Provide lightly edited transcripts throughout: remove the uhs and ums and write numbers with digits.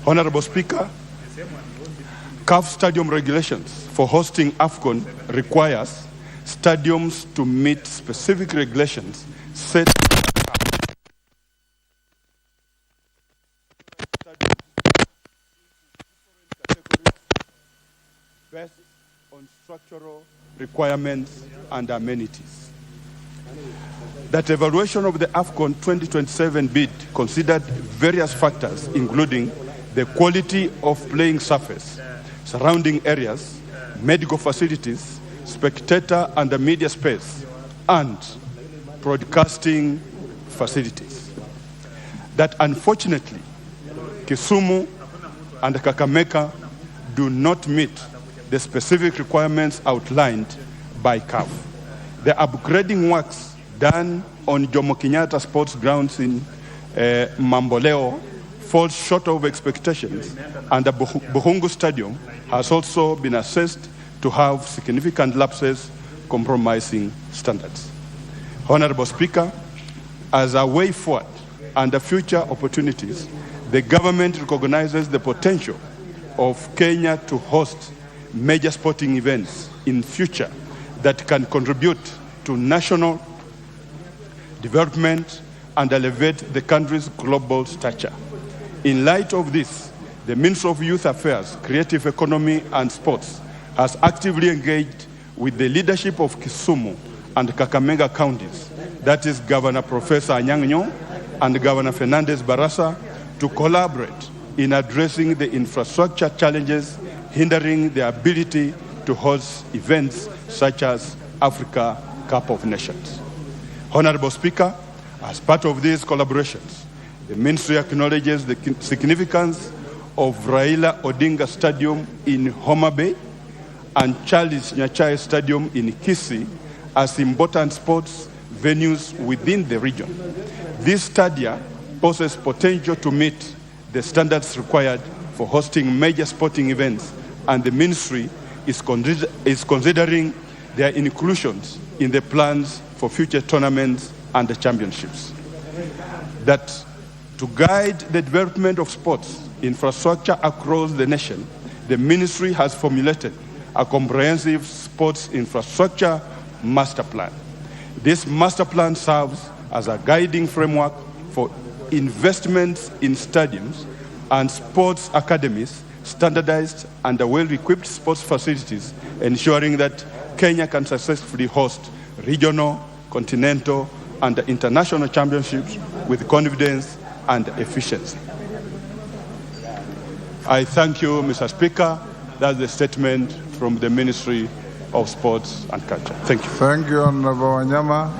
Honorable Speaker, CAF stadium regulations for hosting AFCON requires stadiums to meet specific regulations set based on structural requirements and amenities. That evaluation of the AFCON 2027 bid considered various factors, including the quality of playing surface, surrounding areas, medical facilities, spectator and media space, and broadcasting facilities. That unfortunately, Kisumu and Kakamega do not meet the specific requirements outlined by CAF. The upgrading works done on Jomo Kenyatta Sports Grounds in Mamboleo falls short of expectations, and the Buhungu Stadium has also been assessed to have significant lapses compromising standards. Honorable Speaker, as a way forward and the future opportunities, the government recognizes the potential of Kenya to host major sporting events in future that can contribute to national development and elevate the country's global stature. In light of this, the Ministry of Youth Affairs, Creative Economy and Sports has actively engaged with the leadership of Kisumu and Kakamega counties, that is Governor Professor Anyang' Nyong'o and Governor Fernandez Barasa, to collaborate in addressing the infrastructure challenges hindering the ability to host events such as Africa Cup of Nations. Honorable Speaker, as part of these collaborations, the Ministry acknowledges the significance of Raila Odinga Stadium in Homa Bay and Charles Nyachae Stadium in Kisii as important sports venues within the region. This stadia poses potential to meet the standards required for hosting major sporting events, and the Ministry is considering their inclusions in the plans for future tournaments and the championships. That to guide the development of sports infrastructure across the nation, the Ministry has formulated a comprehensive sports infrastructure master plan. This master plan serves as a guiding framework for investments in stadiums and sports academies, standardized and well-equipped sports facilities, ensuring that Kenya can successfully host regional, continental, and international championships with confidence and efficiency. I thank you, Mr. Speaker. That's the statement from the Ministry of Sports and Culture. Thank you. Thank you, Honorable Wanyama.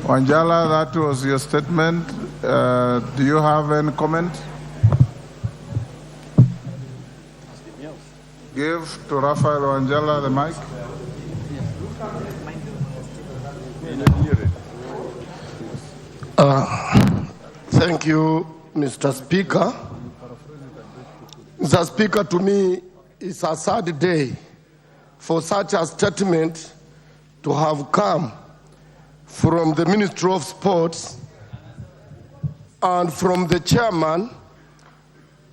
Wanjala, that was your statement. Do you have any comment? Give to Rafael Wanjala the mic. Thank you, Mr. Speaker. Mr. Speaker, to me, it's a sad day for such a statement to have come from the Ministry of Sports and from the chairman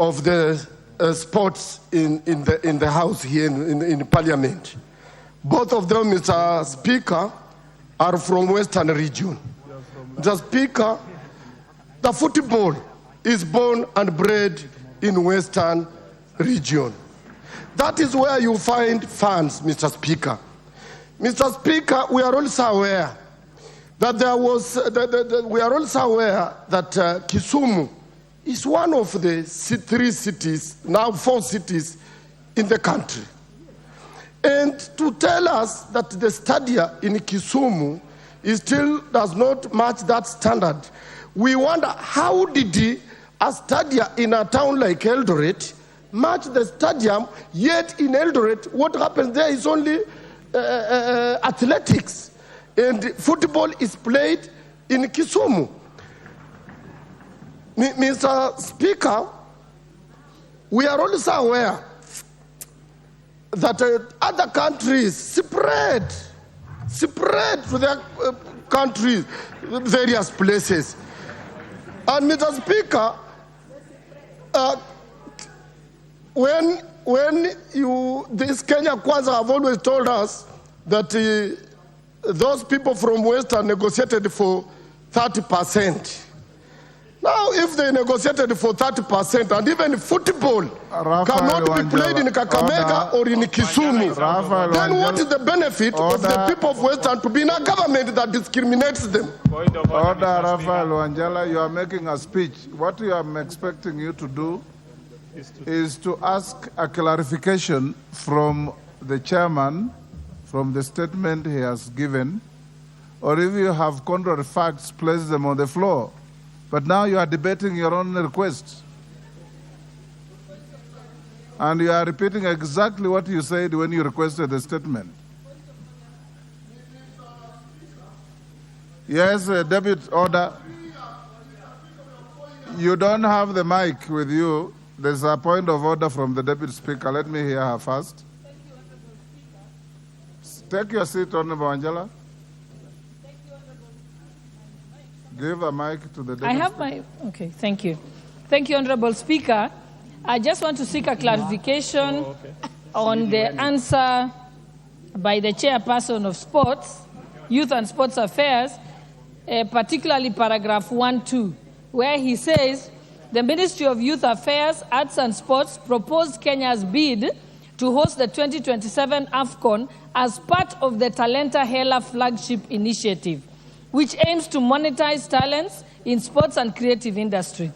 of the sports in the House here in Parliament. Both of them, Mr. Speaker, are from Western region. Mr. Speaker, the football is born and bred in Western region. That is where you find fans, Mr. Speaker. Mr. Speaker, we are also aware that Kisumu is one of the 3 cities, now 4 cities in the country. And to tell us that the stadium in Kisumu still does not match that standard, we wonder how did a stadium in a town like Eldoret match the stadium, yet in Eldoret what happens there is only athletics, and football is played in Kisumu. Mr. Speaker, we are also aware that other countries spread to their countries, various places. And Mr. Speaker, this Kenya Kwanza have always told us that those people from Western negotiated for 30%. Now, if they negotiated for 30%, and even football cannot be played in Kakamega or in Kisumu, then what is the benefit of the people of Western to be in a government that discriminates them? Order, Rafael Wanjala, you are making a speech. What I am expecting you to do is to ask a clarification from the chairman, from the statement he has given, or if you have contrary facts, place them on the floor. But now you are debating your own request. And you are repeating exactly what you said when you requested the statement. Yes, Deputy Order. You don't have the mic with you. There's a point of order from the Deputy Speaker. Let me hear her first. Take your seat, Honorable Angela. Give a mic to the Deputy. I have my, okay, thank you. Thank you, Honorable Speaker. I just want to seek a clarification on the answer by the Chairperson of Sports, Youth and Sports Affairs, particularly paragraph 1.2, where he says, the Ministry of Youth Affairs, Arts and Sports proposed Kenya's bid to host the 2027 AFCON as part of the Talenta Hela flagship initiative, which aims to monetize talents in sports and creative industry.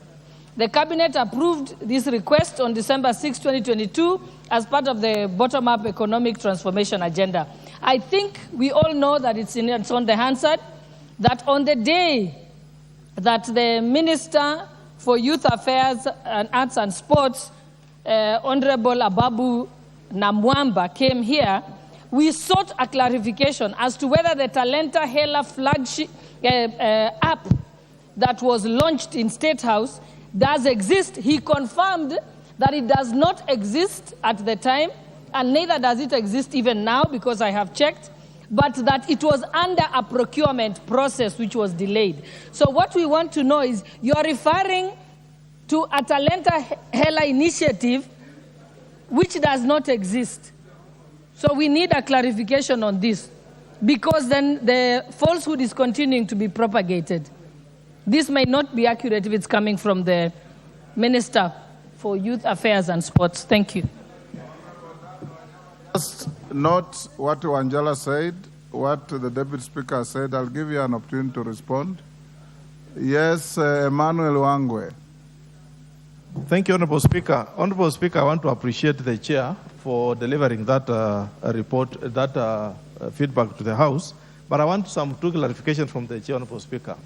The Cabinet approved this request on December 6, 2022, as part of the bottom-up economic transformation agenda. I think we all know that it's on the Hansard, that on the day that the Minister for Youth Affairs and Arts and Sports, Honorable Ababu Namwamba, came here, we sought a clarification as to whether the Talenta Hela flagship app that was launched in State House does exist. He confirmed that it does not exist at the time, and neither does it exist even now, because I have checked, but that it was under a procurement process which was delayed. So what we want to know is, you're referring to a Talenta Hela initiative which does not exist. So we need a clarification on this, because then the falsehood is continuing to be propagated. This may not be accurate if it's coming from the Minister for Youth Affairs and Sports. Thank you. Just note what Wanjala said, what the Deputy Speaker said. I'll give you an opportunity to respond. Yes, Emmanuel Wangwe. Thank you, Honorable Speaker. Honorable Speaker, I want to appreciate the Chair for delivering that report, that feedback to the House. But I want two clarifications from the Chair, Honorable Speaker.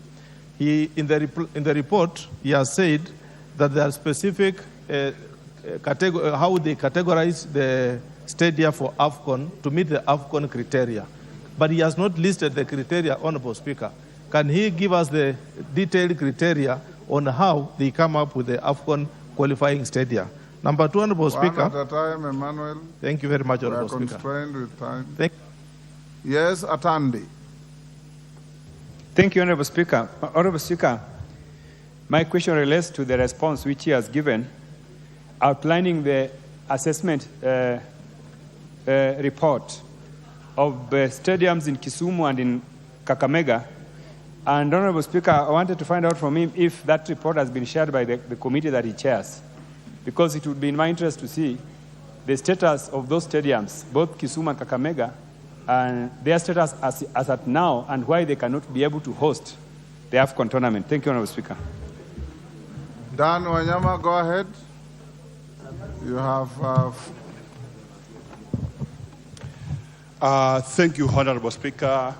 In the report, he has said that there are specific how they categorize the stadia for AFCON to meet the AFCON criteria. But he has not listed the criteria, Honorable Speaker. Can he give us the detailed criteria on how they come up with the AFCON qualifying stadia? Number two, Honorable Speaker. One at a time, Emmanuel. Thank you very much, Honorable Speaker. We are constrained with time. Yes, Atandi. Thank you, Honorable Speaker. Honorable Speaker, my question relates to the response which he has given, outlining the assessment report of stadiums in Kisumu and in Kakamega. And Honorable Speaker, I wanted to find out from him if that report has been shared by the committee that he chairs, because it would be in my interest to see the status of those stadiums, both Kisumu and Kakamega, and their status as at now, and why they cannot be able to host the AFCON tournament. Thank you, Honorable Speaker. Dan Wanyama, go ahead. You have... Thank you, Honorable Speaker.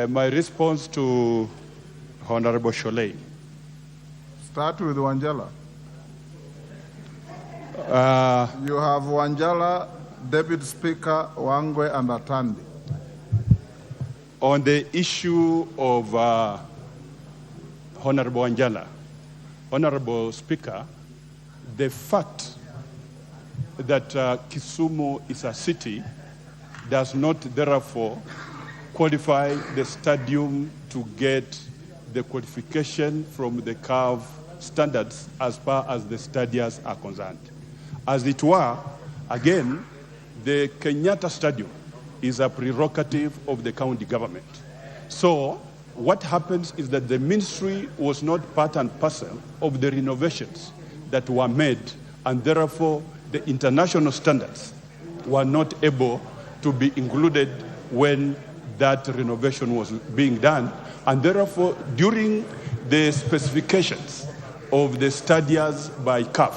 My response to Honorable Sholei. Start with Wanjala. You have Wanjala, Deputy Speaker, Wangwe, and Atandi. On the issue of Honorable Wanjala, Honorable Speaker, the fact that Kisumu is a city does not therefore qualify the stadium to get the qualification from the CAF standards as far as the stadiums are concerned. As it were, again, the Kenyatta Stadium is a prerogative of the county government. So what happens is that the ministry was not part and parcel of the renovations that were made, and therefore the international standards were not able to be included when that renovation was being done. And therefore, during the specifications of the stadiums by CAF,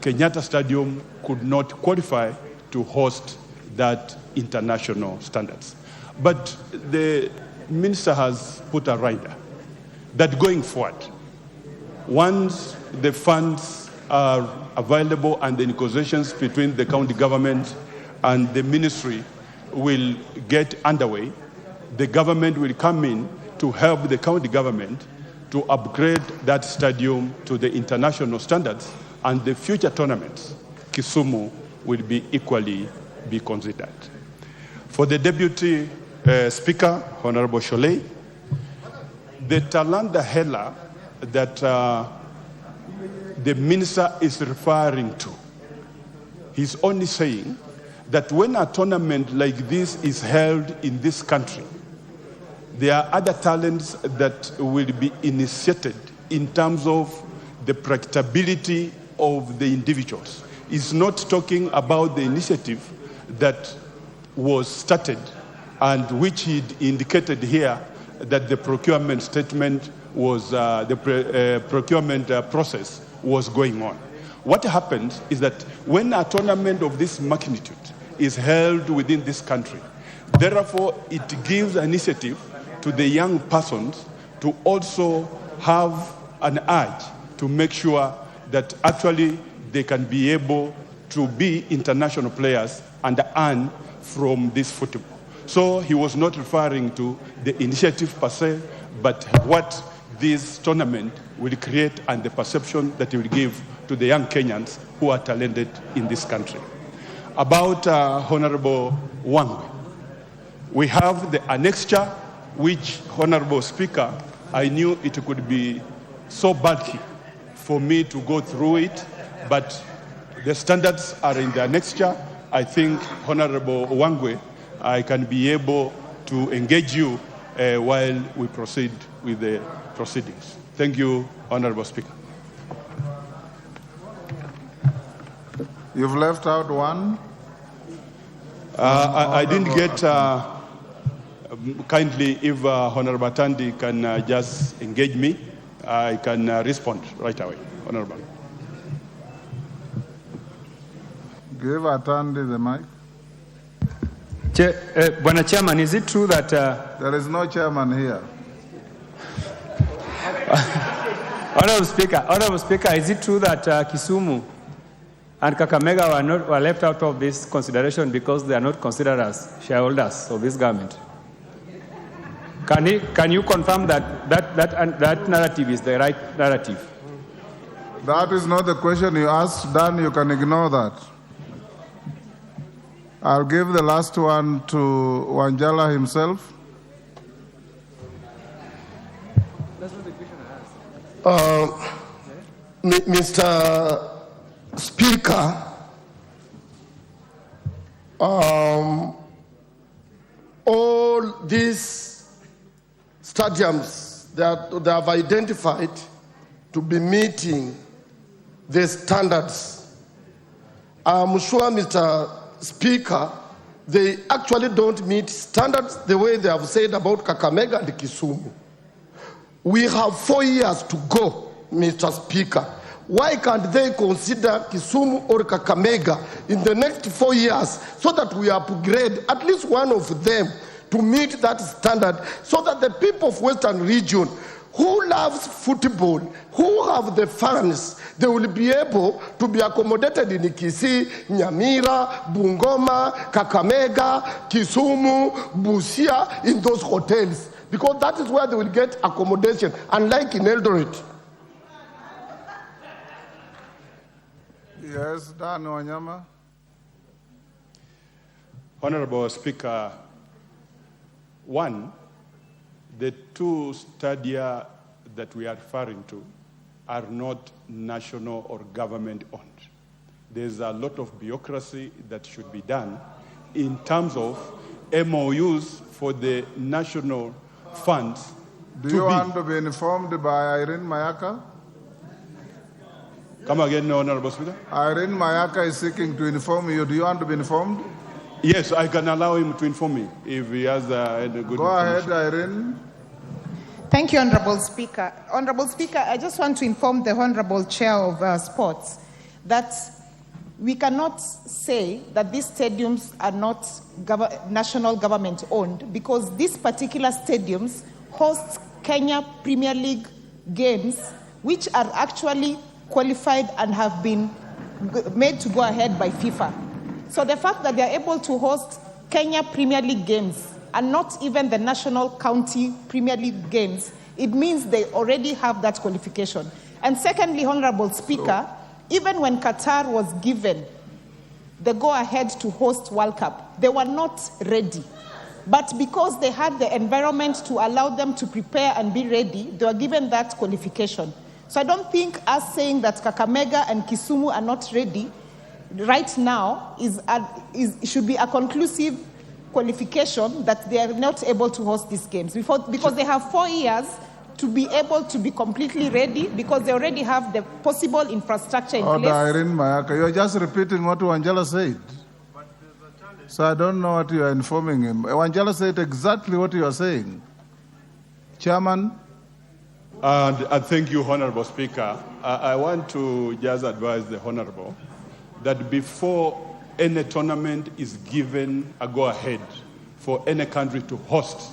Kenyatta Stadium could not qualify to host that international standards. But the minister has put a rider that going forward, once the funds are available and the negotiations between the county government and the ministry will get underway, the government will come in to help the county government to upgrade that stadium to the international standards, and the future tournaments, Kisumu will be equally be considered. For the Deputy Speaker, Honorable Sholei, the Talanda Hela that the minister is referring to, he's only saying that when a tournament like this is held in this country, there are other talents that will be initiated in terms of the practicability of the individuals. He's not talking about the initiative that was started and which he indicated here that the procurement statement was, procurement process was going on. What happens is that when a tournament of this magnitude is held within this country, therefore it gives initiative to the young persons to also have an urge to make sure that actually they can be able to be international players and earn from this football. So he was not referring to the initiative per se, but what this tournament will create and the perception that it will give to the young Kenyans who are talented in this country. About Honorable Wangwe, we have the annexure, which, Honorable Speaker, I knew it could be so bulky for me to go through it, but the standards are in the annexure. I think, Honorable Wangwe, I can be able to engage you while we proceed with the proceedings. Thank you, Honorable Speaker. You've left out one. I didn't get, kindly, if Honorable Tandi can just engage me, I can respond right away, Honorable. Give Atandi the mic. Bwana Chairman, is it true that... There is no chairman here. Honorable Speaker, is it true that Kisumu and Kakamega were left out of this consideration because they are not considered as shareholders of this government? Can you confirm that narrative is the right narrative? That is not the question you asked, Dan. You can ignore that. I'll give the last one to Wanjala himself. That's not the question I asked. Mr. Speaker, all these stadiums that they have identified to be meeting the standards, I'm sure, Mr. Speaker, they actually don't meet standards the way they have said about Kakamega and Kisumu. We have 4 years to go, Mr. Speaker. Why can't they consider Kisumu or Kakamega in the next 4 years so that we upgrade at least one of them to meet that standard, so that the people of Western region who loves football, who have the fans, they will be able to be accommodated in Kisii, Nyamira, Bungoma, Kakamega, Kisumu, Busia, in those hotels, because that is where they will get accommodation, unlike in Eldoret. Yes, Dan Wanyama. Honorable Speaker, one, the two stadia that we are referring to are not national or government owned. There's a lot of bureaucracy that should be done in terms of MOUs for the national funds. Do you want to be informed by Irene Mayaka? Come again, Honorable Speaker. Irene Mayaka is seeking to inform you. Do you want to be informed? Yes, I can allow him to inform me if he has any good Go ahead, information. Irene. Thank you, Honorable Speaker. Honorable Speaker, I just want to inform the Honorable Chair of Sports that we cannot say that these stadiums are not national government owned, because these particular stadiums host Kenya Premier League games, which are actually qualified and have been made to go ahead by FIFA. So the fact that they are able to host Kenya Premier League games and not even the national county Premier League games, it means they already have that qualification. And secondly, Honorable Speaker, even when Qatar was given the go-ahead to host World Cup, they were not ready. But because they had the environment to allow them to prepare and be ready, they were given that qualification. So I don't think us saying that Kakamega and Kisumu are not ready right now should be a conclusive qualification that they are not able to host these games, because they have 4 years to be able to be completely ready, because they already have the possible infrastructure in place. Irene Mayaka, you're just repeating what Wanjala said. So I don't know what you are informing him. Wanjala said exactly what you are saying. Chairman? And thank you, Honorable Speaker. I want to just advise the Honorable that before any tournament is given a go-ahead for any country to host,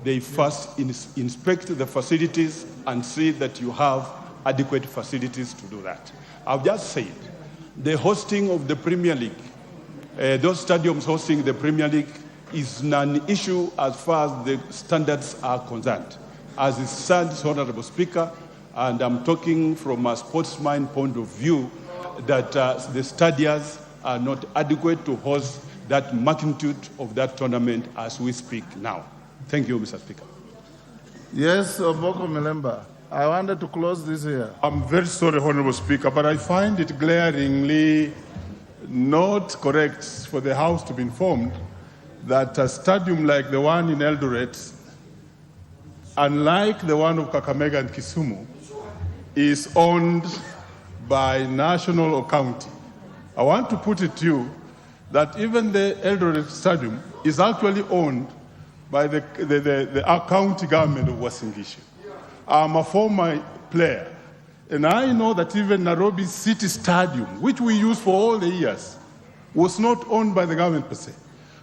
they first inspect the facilities and see that you have adequate facilities to do that. I've just said the hosting of the Premier League, those stadiums hosting the Premier League is non-issue as far as the standards are concerned. As it stands, Honorable Speaker, and I'm talking from a sportsman point of view, that the stadiums are not adequate to host that magnitude of that tournament as we speak now. Thank you, Mr. Speaker. Yes, Oboko Milemba. I wanted to close this here. I'm very sorry, Honorable Speaker, but I find it glaringly not correct for the House to be informed that a stadium like the one in Eldoret, unlike the one of Kakamega and Kisumu, is owned by national or county. I want to put it to you that even the Eldoret Stadium is actually owned by the county government of Uasin Gishu. I'm a former player, and I know that even Nairobi City Stadium, which we used for all the years, was not owned by the government per se,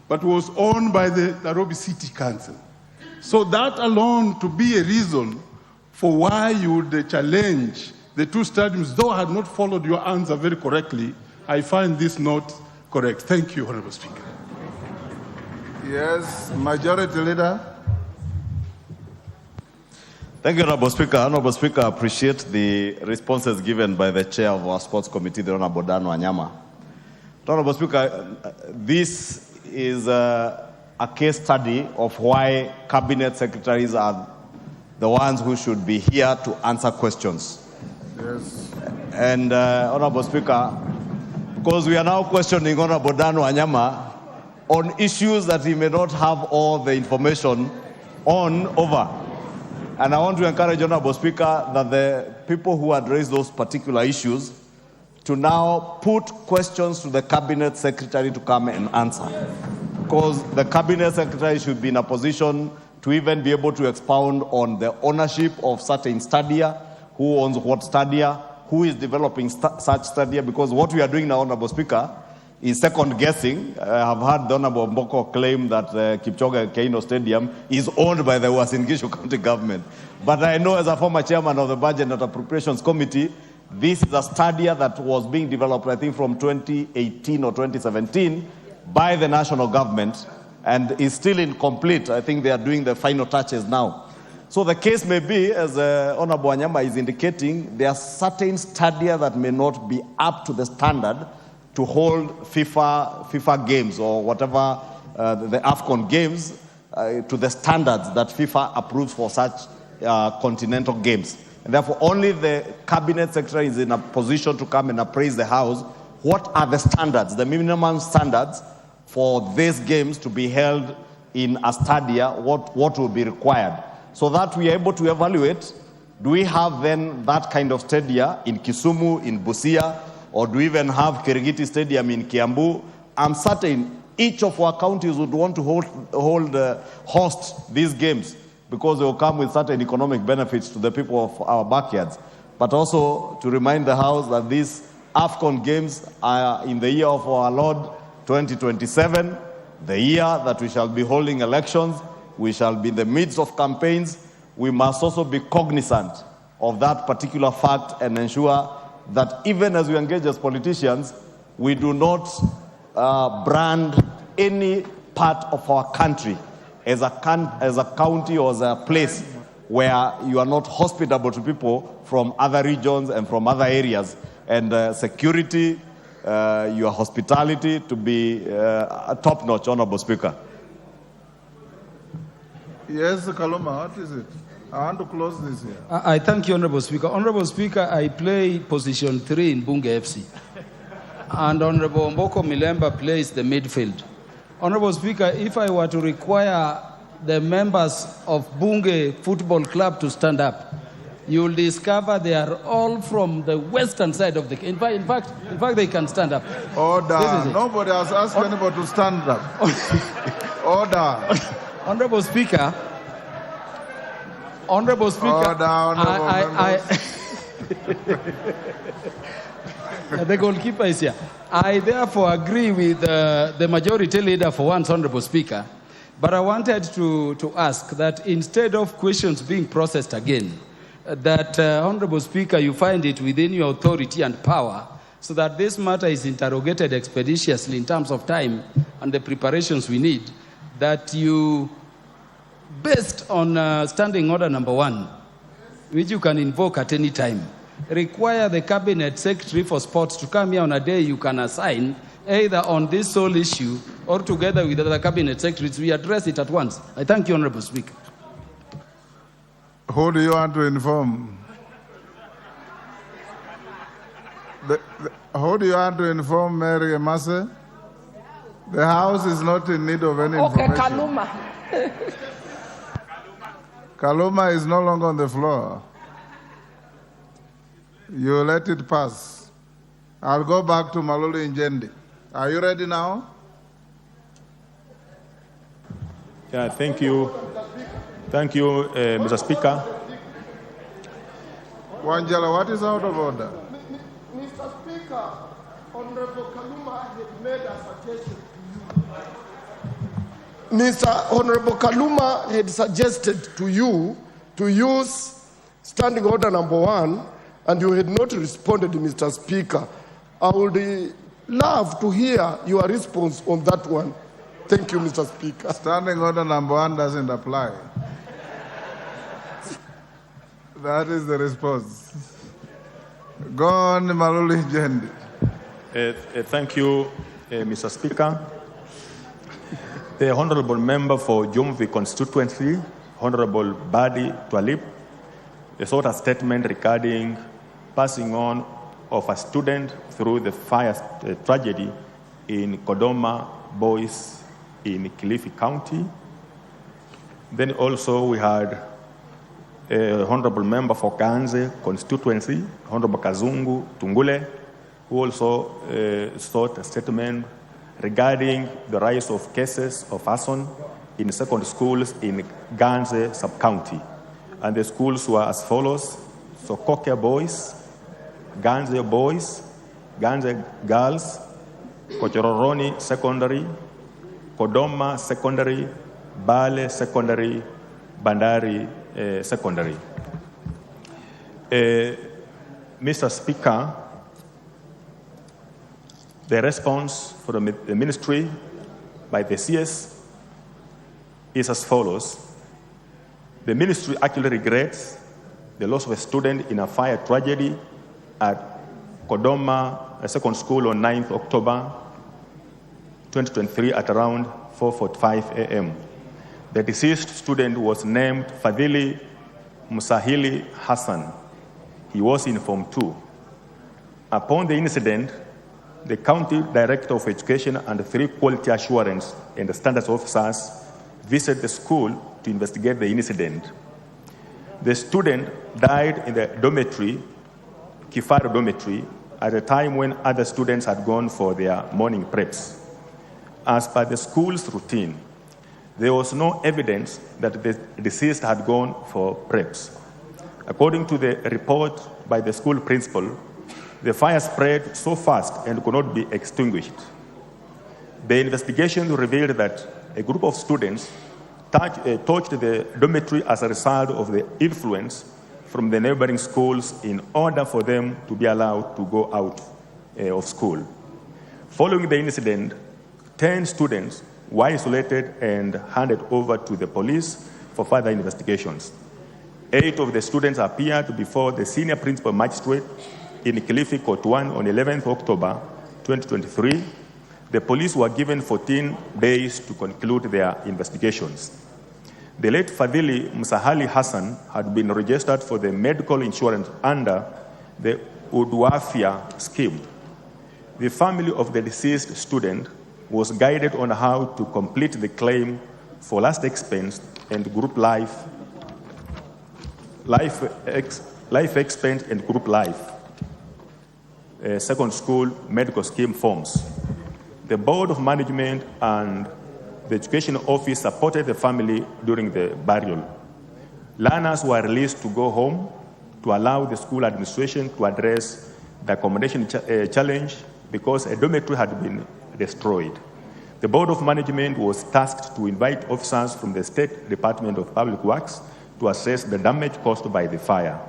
but was owned by the Nairobi City Council. So that alone to be a reason for why you would challenge the two stadiums, though I had not followed your answer very correctly, I find this not correct. Thank you, Honorable Speaker. Yes, Majority Leader. Thank you, Honorable Speaker. Honorable Speaker, I appreciate the responses given by the Chair of our Sports Committee, the Honorable Dan Wanyama. Honorable Speaker, this is a case study of why cabinet secretaries are the ones who should be here to answer questions. Yes. And Honorable Speaker, because we are now questioning Honorable Dan Wanyama on issues that he may not have all the information over. And I want to encourage Honorable Speaker that the people who had raised those particular issues to now put questions to the Cabinet Secretary to come and answer. Because the Cabinet Secretary should be in a position to even be able to expound on the ownership of certain stadia, who owns what stadia, who is developing such stadia, because what we are doing now, Honorable Speaker, is second guessing. I have heard the Honorable Mboko claim that Kipchoge Keino Stadium is owned by the Uasin Gishu County government. But I know as a former chairman of the Budget and Appropriations Committee, this is a stadia that was being developed, I think, from 2018 or 2017 by the national government and is still incomplete. I think they are doing the final touches now. So the case may be, as Honorable Wanyama is indicating, there are certain stadia that may not be up to the standard to hold FIFA games or whatever, the AFCON games, to the standards that FIFA approves for such continental games. And therefore, only the cabinet secretary is in a position to come and appraise the House. What are the standards, the minimum standards for these games to be held in a stadia? What will be required? So that we are able to evaluate, do we have then that kind of stadia in Kisumu, in Busia, or do we even have Kirigiti Stadium in Kiambu? I'm certain each of our counties would want to host these games because they will come with certain economic benefits to the people of our backyards. But also to remind the House that these AFCON games are in the year of our Lord 2027, the year that we shall be holding elections. We shall be in the midst of campaigns. We must also be cognizant of that particular fact and ensure that even as we engage as politicians, we do not brand any part of our country as a county or as a place where you are not hospitable to people from other regions and from other areas. And security, your hospitality to be top-notch, Honorable Speaker. Yes, Kaluma, what is it? I want to close this here. I thank you, Honorable Speaker. Honorable Speaker, I play position 3 in Bunge FC. And Honorable Mboko Milemba plays the midfield. Honorable Speaker, if I were to require the members of Bunge Football Club to stand up, you will discover they are all from the western side of the... In fact, they can stand up. Order. Nobody has asked anybody to stand up. Order. Honorable Speaker. Order, the goalkeeper is here. I therefore agree with the majority leader for once, Honorable Speaker. But I wanted to ask that instead of questions being processed again, that, Honorable Speaker, you find it within your authority and power so that this matter is interrogated expeditiously in terms of time and the preparations we need, that you, based on Standing Order number 1, which you can invoke at any time, require the Cabinet Secretary for Sports to come here on a day you can assign, either on this sole issue or together with other Cabinet Secretaries. We address it at once. I thank you, Honorable Speaker. Who do you want to inform? Who do you want to inform, Mary Emase? The House is not in need of any information. Okay, Kaluma. Kaluma is no longer on the floor. You let it pass. I'll go back to Malulu Njendi. Are you ready now? Yeah, thank you. Thank you, Mr. Speaker. Wanjala, what is out of order? Mr. Speaker, Honorable Kaluma had made a suggestion to you. Mr. Honorable Kaluma had suggested to you to use Standing Order number 1, and you had not responded, Mr. Speaker. I would love to hear your response on that one. Thank you, Mr. Speaker. Standing Order number 1 doesn't apply. That is the response. Go on, Maluli Njendi. Thank you, Mr. Speaker. The Honorable Member for Jomvi Constituency, Honorable Badi Twalip, sought a statement regarding passing on of a student through the fire tragedy in Kodoma Boys in Kilifi County. Then also we had Honorable Member for Ganze Constituency, Honorable Kazungu Tungule, who also sought a statement regarding the rise of cases of arson in secondary schools in Ganze sub-county. And the schools were as follows: Sokoke Boys, Ganze Boys, Ganze Girls, Kochororoni Secondary, Kodoma Secondary, Bale Secondary, Bandari Secondary. Mr. Speaker, the response from the ministry by the CS is as follows. The ministry actually regrets the loss of a student in a fire tragedy at Kodoma, a second school, on 9th October 2023 at around 4:45 a.m. The deceased student was named Fadhili Musahili Hassan, he was in Form 2. Upon the incident, the County Director of Education and 3 quality assurance and standards officers visited the school to investigate the incident. The student died in the dormitory, Kifaro dormitory, at a time when other students had gone for their morning preps. As per the school's routine, there was no evidence that the deceased had gone for preps. According to the report by the school principal, the fire spread so fast and could not be extinguished. The investigation revealed that a group of students torched the dormitory as a result of the influence from the neighboring schools in order for them to be allowed to go out of school. Following the incident, 10 students were isolated and handed over to the police for further investigations. 8 of the students appeared before the senior principal magistrate in Kilifi Court 1 on 11th October 2023. The police were given 14 days to conclude their investigations. The late Fadhili Musahali Hassan had been registered for the medical insurance under the Uduafia scheme. The family of the deceased student was guided on how to complete the claim for last expense and group life expense and group life, second school medical scheme forms. The Board of Management and the Education Office supported the family during the burial. Learners were released to go home to allow the school administration to address the accommodation challenge because a dormitory had been destroyed. The Board of Management was tasked to invite officers from the State Department of Public Works to assess the damage caused by the fire.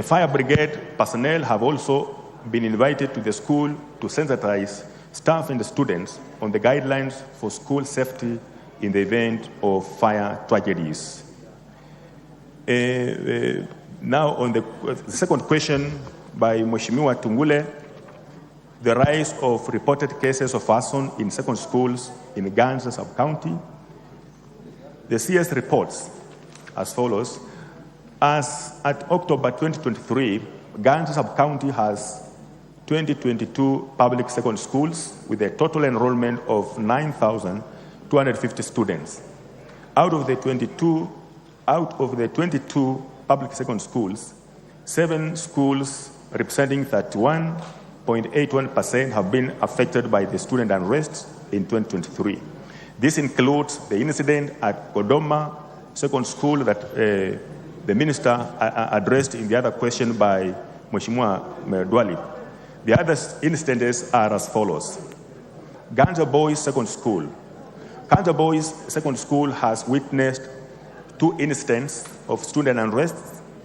Fire brigade personnel have also been invited to the school to sensitize staff and students on the guidelines for school safety in the event of fire tragedies. Now on the second question by Mheshimiwa Tungule, the rise of reported cases of arson in second schools in Ganze sub-county. The CS reports as follows. As at October 2023, Ganze sub-county has 2022 public second schools with a total enrollment of 9,250 students. Out of the 22 public second schools, 7 schools representing 31.81% have been affected by the student unrest in 2023. This includes the incident at Kodoma Second School that the Minister addressed in the other question by Mheshimiwa Dwali. The other instances are as follows. Ganze Boys Second School. Ganze Boys Second School has witnessed 2 incidents of student unrest,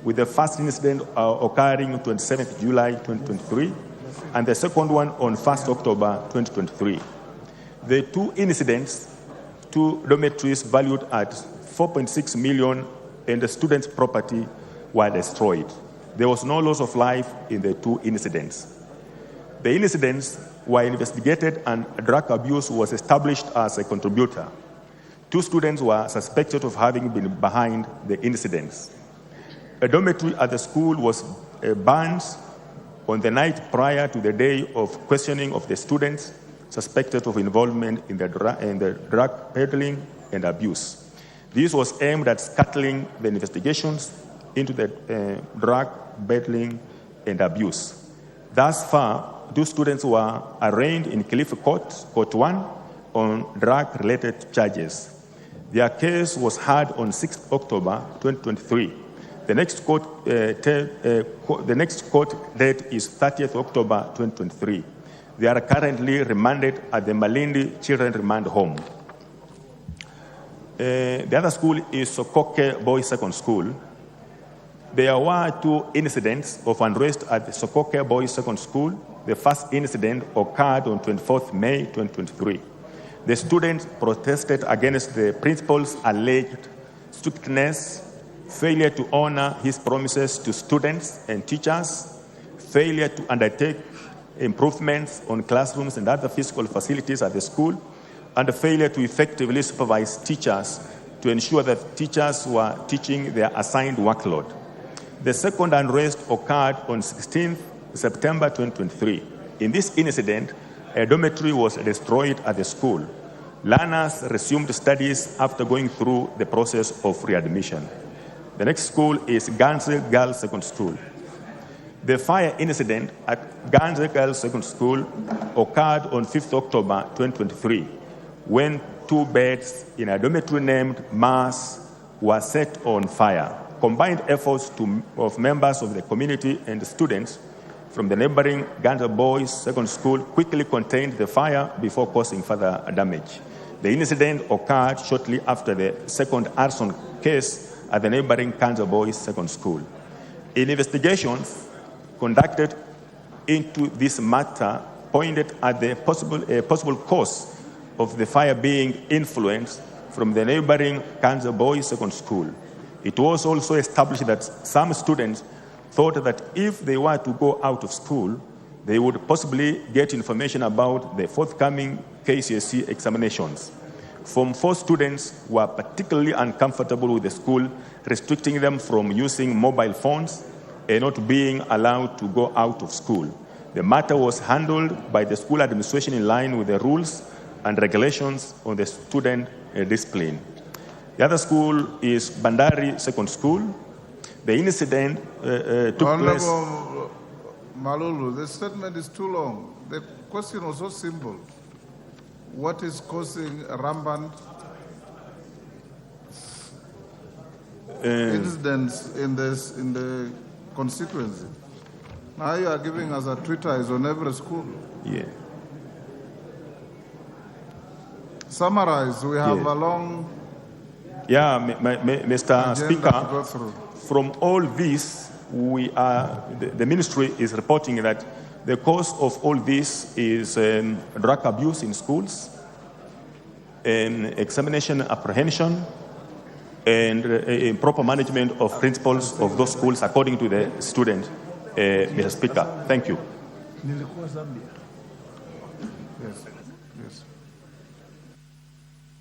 with the first incident occurring on 27th July 2023 and the second one on 1st October 2023. The 2 incidents, 2 dormitories valued at 4.6 million and the students' property were destroyed. There was no loss of life in the 2 incidents. The incidents were investigated and drug abuse was established as a contributor. 2 students were suspected of having been behind the incidents. A dormitory at the school was burned on the night prior to the day of questioning of the students suspected of involvement in the drug peddling and abuse. This was aimed at scuttling the investigations into the drug peddling and abuse. Thus far, 2 students were arraigned in Kilifi Court 1 on drug-related charges. Their case was heard on 6th October 2023. The next court date is 30th October 2023. They are currently remanded at the Malindi Children Remand Home. The other school is Sokoke Boys Second School. There were 2 incidents of unrest at the Sokoke Boys Second School. The first incident occurred on 24th May 2023. The students protested against the principal's alleged strictness, failure to honor his promises to students and teachers, failure to undertake improvements on classrooms and other physical facilities at the school, and a failure to effectively supervise teachers to ensure that teachers were teaching their assigned workload. The second unrest occurred on 16th September 2023. In this incident, a dormitory was destroyed at the school. Learners resumed studies after going through the process of readmission. The next school is Ganze Girls Secondary School. The fire incident at Ganze Girls Secondary School occurred on 5th October 2023 when 2 beds in a dormitory named Mars were set on fire. Combined efforts of members of the community and students from the neighboring Ganze Boys Secondary School quickly contained the fire before causing further damage. The incident occurred shortly after the second arson case at the neighboring Ganze Boys Secondary School. Investigations conducted into this matter pointed at the possible cause of the fire being influenced from the neighboring Ganze Boys Secondary School. It was also established that some students thought that if they were to go out of school, they would possibly get information about the forthcoming KCSE examinations. Form 4 students were particularly uncomfortable with the school restricting them from using mobile phones and not being allowed to go out of school. The matter was handled by the school administration in line with the rules and regulations on the student discipline. The other school is Bandari Secondary School. The incident took place... Honorable Malulu, the statement is too long. The question was so simple. What is causing rampant incidents in the constituency? Now you are giving us a treatise on every school. Yeah. Summarize. We have a long... Yeah, Mr. Speaker, from all this, the ministry is reporting that the cause of all this is drug abuse in schools, and examination apprehension, and improper management of principals of those schools according to the student, Mr. Speaker. Thank you.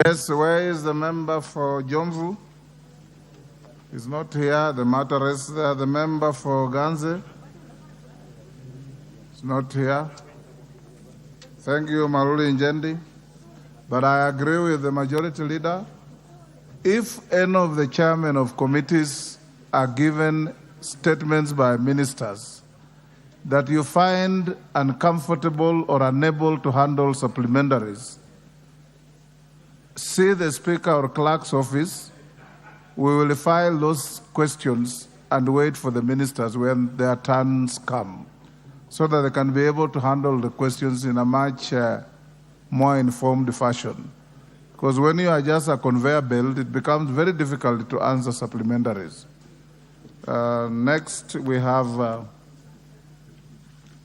Yes, where is the member for Jomvu? He's not here. The matter is there. The member for Ganze is not here. Thank you, Maruli Njendi. But I agree with the majority leader. If any of the chairmen of committees are given statements by ministers that you find uncomfortable or unable to handle supplementaries, see the Speaker or Clerk's office. We will file those questions and wait for the ministers when their turns come, so that they can be able to handle the questions in a much more informed fashion. Because when you are just a conveyor belt, it becomes very difficult to answer supplementaries. Next, we have,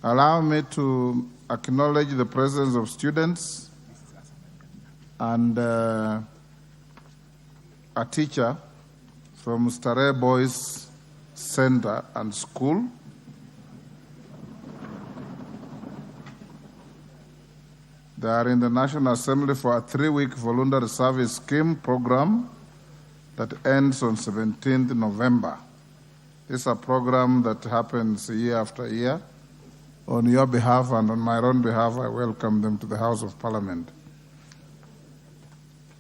allow me to acknowledge the presence of students and a teacher from Starehe Boys Center and School. They are in the National Assembly for a 3-week voluntary service scheme program that ends on 17th November. This is a program that happens year after year. On your behalf and on my own behalf, I welcome them to the House of Parliament.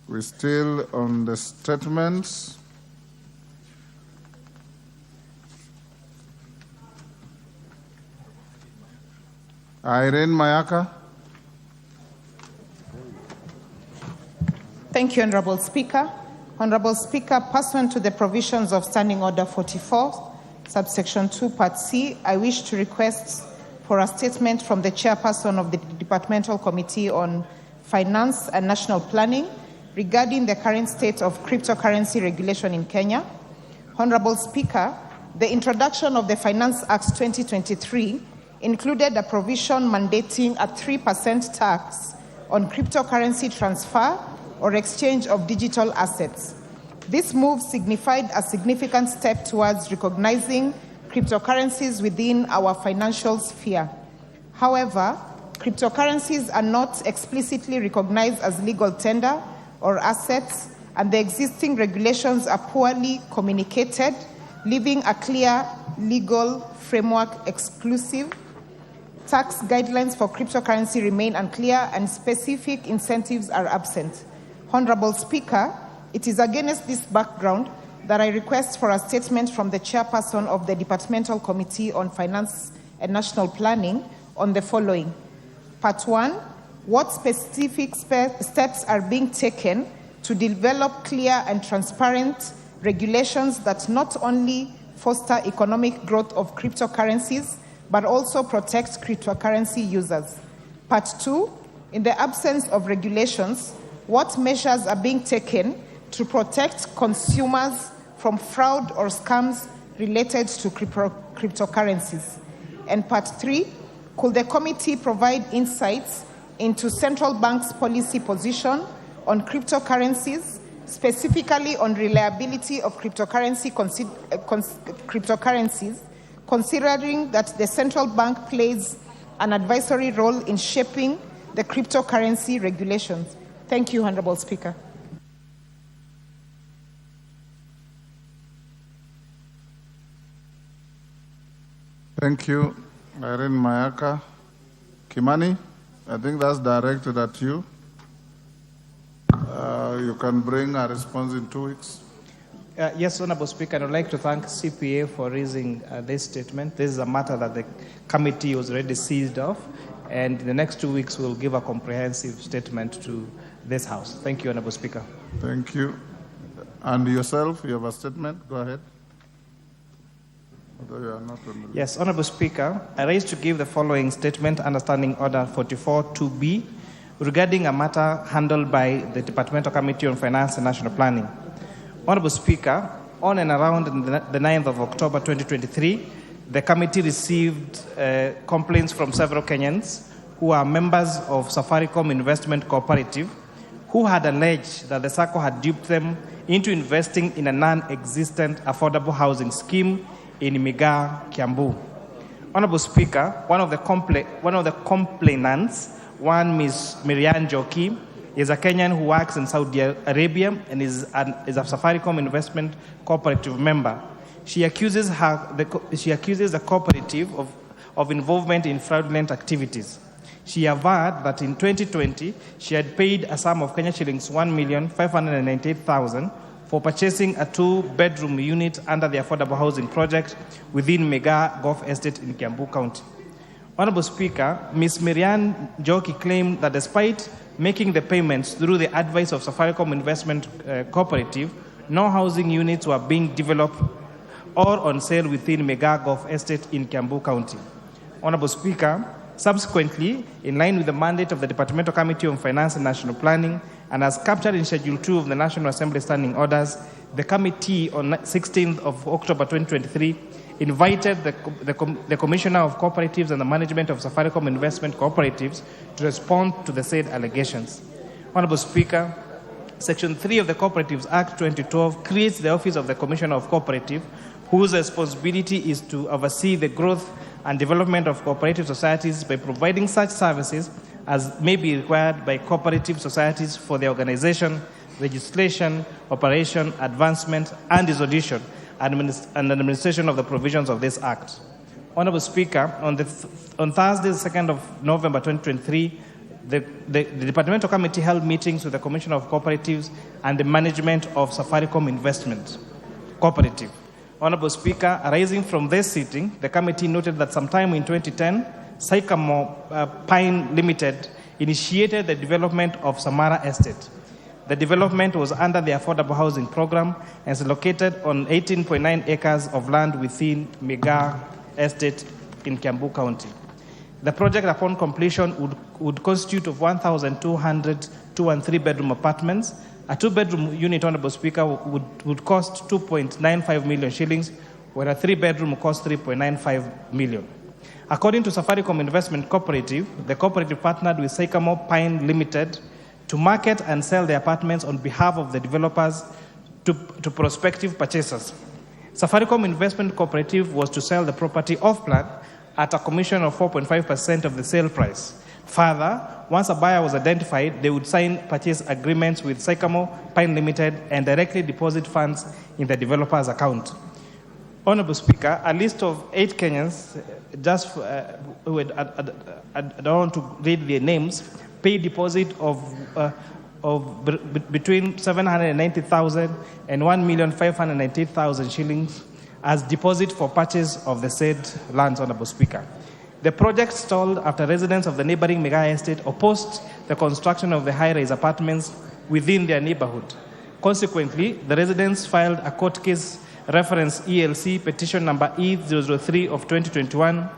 We're still on the statements. Irene Mayaka. Thank you, Honorable Speaker. Honorable Speaker, pursuant to the provisions of Standing Order 44, subsection 2, Part C, I wish to request for a statement from the chairperson of the Departmental Committee on Finance and National Planning regarding the current state of cryptocurrency regulation in Kenya. Honorable Speaker, the introduction of the Finance Act 2023 included a provision mandating a 3% tax on cryptocurrency transfer or exchange of digital assets. This move signified a significant step towards recognizing cryptocurrencies within our financial sphere. However, cryptocurrencies are not explicitly recognized as legal tender or assets, and the existing regulations are poorly communicated, leaving a clear legal framework exclusive. Tax guidelines for cryptocurrency remain unclear and specific incentives are absent. Honorable Speaker, it is against this background that I request for a statement from the chairperson of the Departmental Committee on Finance and National Planning on the following. Part 1, what specific steps are being taken to develop clear and transparent regulations that not only foster economic growth of cryptocurrencies, but also protect cryptocurrency users? Part 2, in the absence of regulations, what measures are being taken to protect consumers from fraud or scams related to cryptocurrencies? And Part 3, could the committee provide insights into central bank's policy position on cryptocurrencies, specifically on reliability of cryptocurrencies, considering that the central bank plays an advisory role in shaping the cryptocurrency regulations? Thank you, Honorable Speaker. Thank you, Irene Mayaka. Kimani, I think that's directed at you. You can bring a response in 2 weeks. Yes, Honorable Speaker, I would like to thank CPA for raising this statement. This is a matter that the committee was already seized of, and in the next 2 weeks we'll give a comprehensive statement to this House. Thank you, Honorable Speaker. Thank you. And yourself, you have a statement? Go ahead. Although you are not on the... Yes, Honorable Speaker, I raise to give the following statement under Standing Order 44-2B regarding a matter handled by the Departmental Committee on Finance and National Planning. Honorable Speaker, on and around the 9th of October 2023, the committee received complaints from several Kenyans who are members of Safaricom Investment Cooperative who had alleged that the SACCO had duped them into investing in a non-existent affordable housing scheme in Migaa, Kiambu. Honorable Speaker, one of the complainants, one Ms. Miriam Joki, is a Kenyan who works in Saudi Arabia and is a Safaricom Investment Cooperative member. She accuses the cooperative of involvement in fraudulent activities. She averred that in 2020, she had paid a sum of Kenya shillings 1,598,000 for purchasing a 2-bedroom unit under the affordable housing project within Migaa Golf Estate in Kiambu County. Honorable Speaker, Ms. Miriam Joki claimed that despite making the payments through the advice of Safaricom Investment Cooperative, no housing units were being developed or on sale within Migaa Golf Estate in Kiambu County. Honorable Speaker, subsequently, in line with the mandate of the Departmental Committee on Finance and National Planning, and as captured in Schedule 2 of the National Assembly Standing Orders, the committee on 16th of October 2023 invited the Commissioner of Cooperatives and the Management of Safaricom Investment Cooperatives to respond to the said allegations. Honorable Speaker, Section 3 of the Cooperatives Act 2012 creates the Office of the Commissioner of Cooperative, whose responsibility is to oversee the growth and development of cooperative societies by providing such services as may be required by cooperative societies for their organization, registration, operation, advancement, and dissolution, and administration of the provisions of this Act. Honorable Speaker, on Thursday, 2nd of November 2023, the Departmental Committee held meetings with the Commissioner of Cooperatives and the management of Safaricom Investment Cooperative. Honorable Speaker, arising from this sitting, the committee noted that sometime in 2010, Sycamore Pine Limited initiated the development of Samara Estate. The development was under the Affordable Housing Program and is located on 18.9 acres of land within Migaa Estate in Kiambu County. The project, upon completion, would constitute of 1,200 2- and 3-bedroom apartments. A 2-bedroom unit, Honorable Speaker, would cost 2.95 million shillings, where a 3-bedroom would cost 3.95 million. According to Safaricom Investment Cooperative, the cooperative partnered with Sycamore Pine Limited to market and sell the apartments on behalf of the developers to prospective purchasers. Safaricom Investment Cooperative was to sell the property off-plan at a commission of 4.5% of the sale price. Further, once a buyer was identified, they would sign purchase agreements with Sycamore Pine Limited and directly deposit funds in the developer's account. Honorable Speaker, a list of 8 Kenyans, who I don't want to read their names, paid deposit of between 790,000 and 1,598,000 shillings as deposit for purchase of the said lands, Honorable Speaker. The project stalled after residents of the neighboring Mega estate opposed the construction of the high-rise apartments within their neighborhood. Consequently, the residents filed a court case reference ELC petition number E003 of 2021,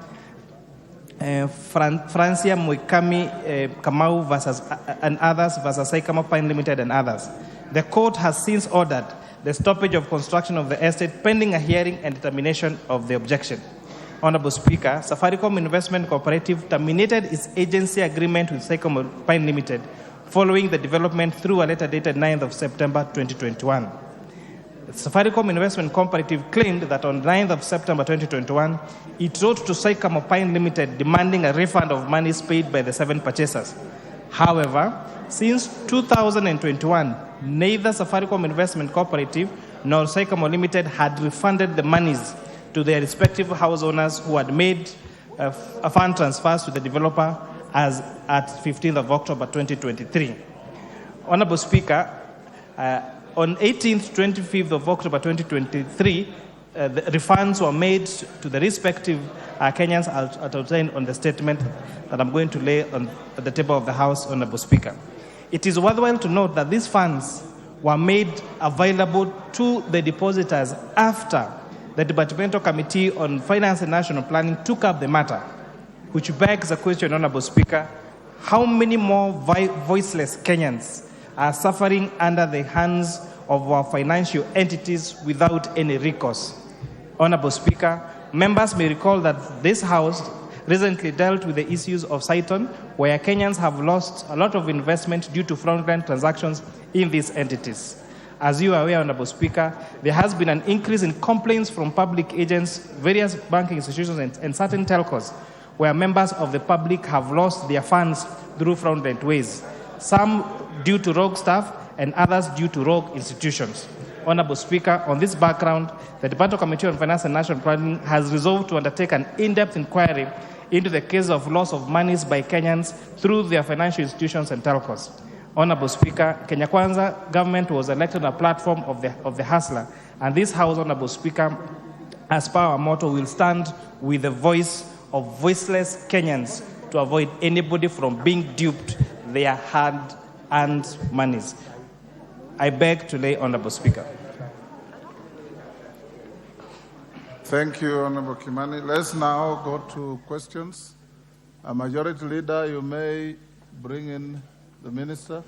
Francia Mwikami Kamau versus and others versus Sycamore Pine Limited and others. The court has since ordered the stoppage of construction of the estate pending a hearing and determination of the objection. Honorable Speaker, Safaricom Investment Cooperative terminated its agency agreement with Sycamore Pine Limited following the development through a letter dated 9th of September 2021. Safaricom Investment Cooperative claimed that on 9th of September 2021, it wrote to Sycamore Pine Limited demanding a refund of monies paid by the 7 purchasers. However, since 2021, neither Safaricom Investment Cooperative nor Sycamore Limited had refunded the monies to their respective house owners who had made fund transfers to the developer as at 15th of October 2023. Honorable Speaker, on 18th, 25th of October 2023, the refunds were made to the respective Kenyans outlined on the statement that I'm going to lay on the table of the House, Honorable Speaker. It is worthwhile to note that these funds were made available to the depositors after the Departmental Committee on Finance and National Planning took up the matter, which begs the question, Honorable Speaker, how many more voiceless Kenyans are suffering under the hands of our financial entities without any recourse? Honorable Speaker, members may recall that this House recently dealt with the issues of Saiton, where Kenyans have lost a lot of investment due to fraudulent transactions in these entities. As you are aware, Honorable Speaker, there has been an increase in complaints from public agents, various banking institutions, and certain telcos, where members of the public have lost their funds through fraudulent ways, some due to rogue staff and others due to rogue institutions. Honorable Speaker, on this background, the Departmental Committee on Finance and National Planning has resolved to undertake an in-depth inquiry into the case of loss of monies by Kenyans through their financial institutions and telcos. Honorable Speaker, Kenya Kwanza government was elected on a platform of the hustler, and this House, Honorable Speaker, as per our motto, will stand with the voice of voiceless Kenyans to avoid anybody from being duped their hard-earned monies. I beg to lay, Honorable Speaker. Thank you, Honorable Kimani. Let's now go to questions. Majority Leader, you may bring in the Minister.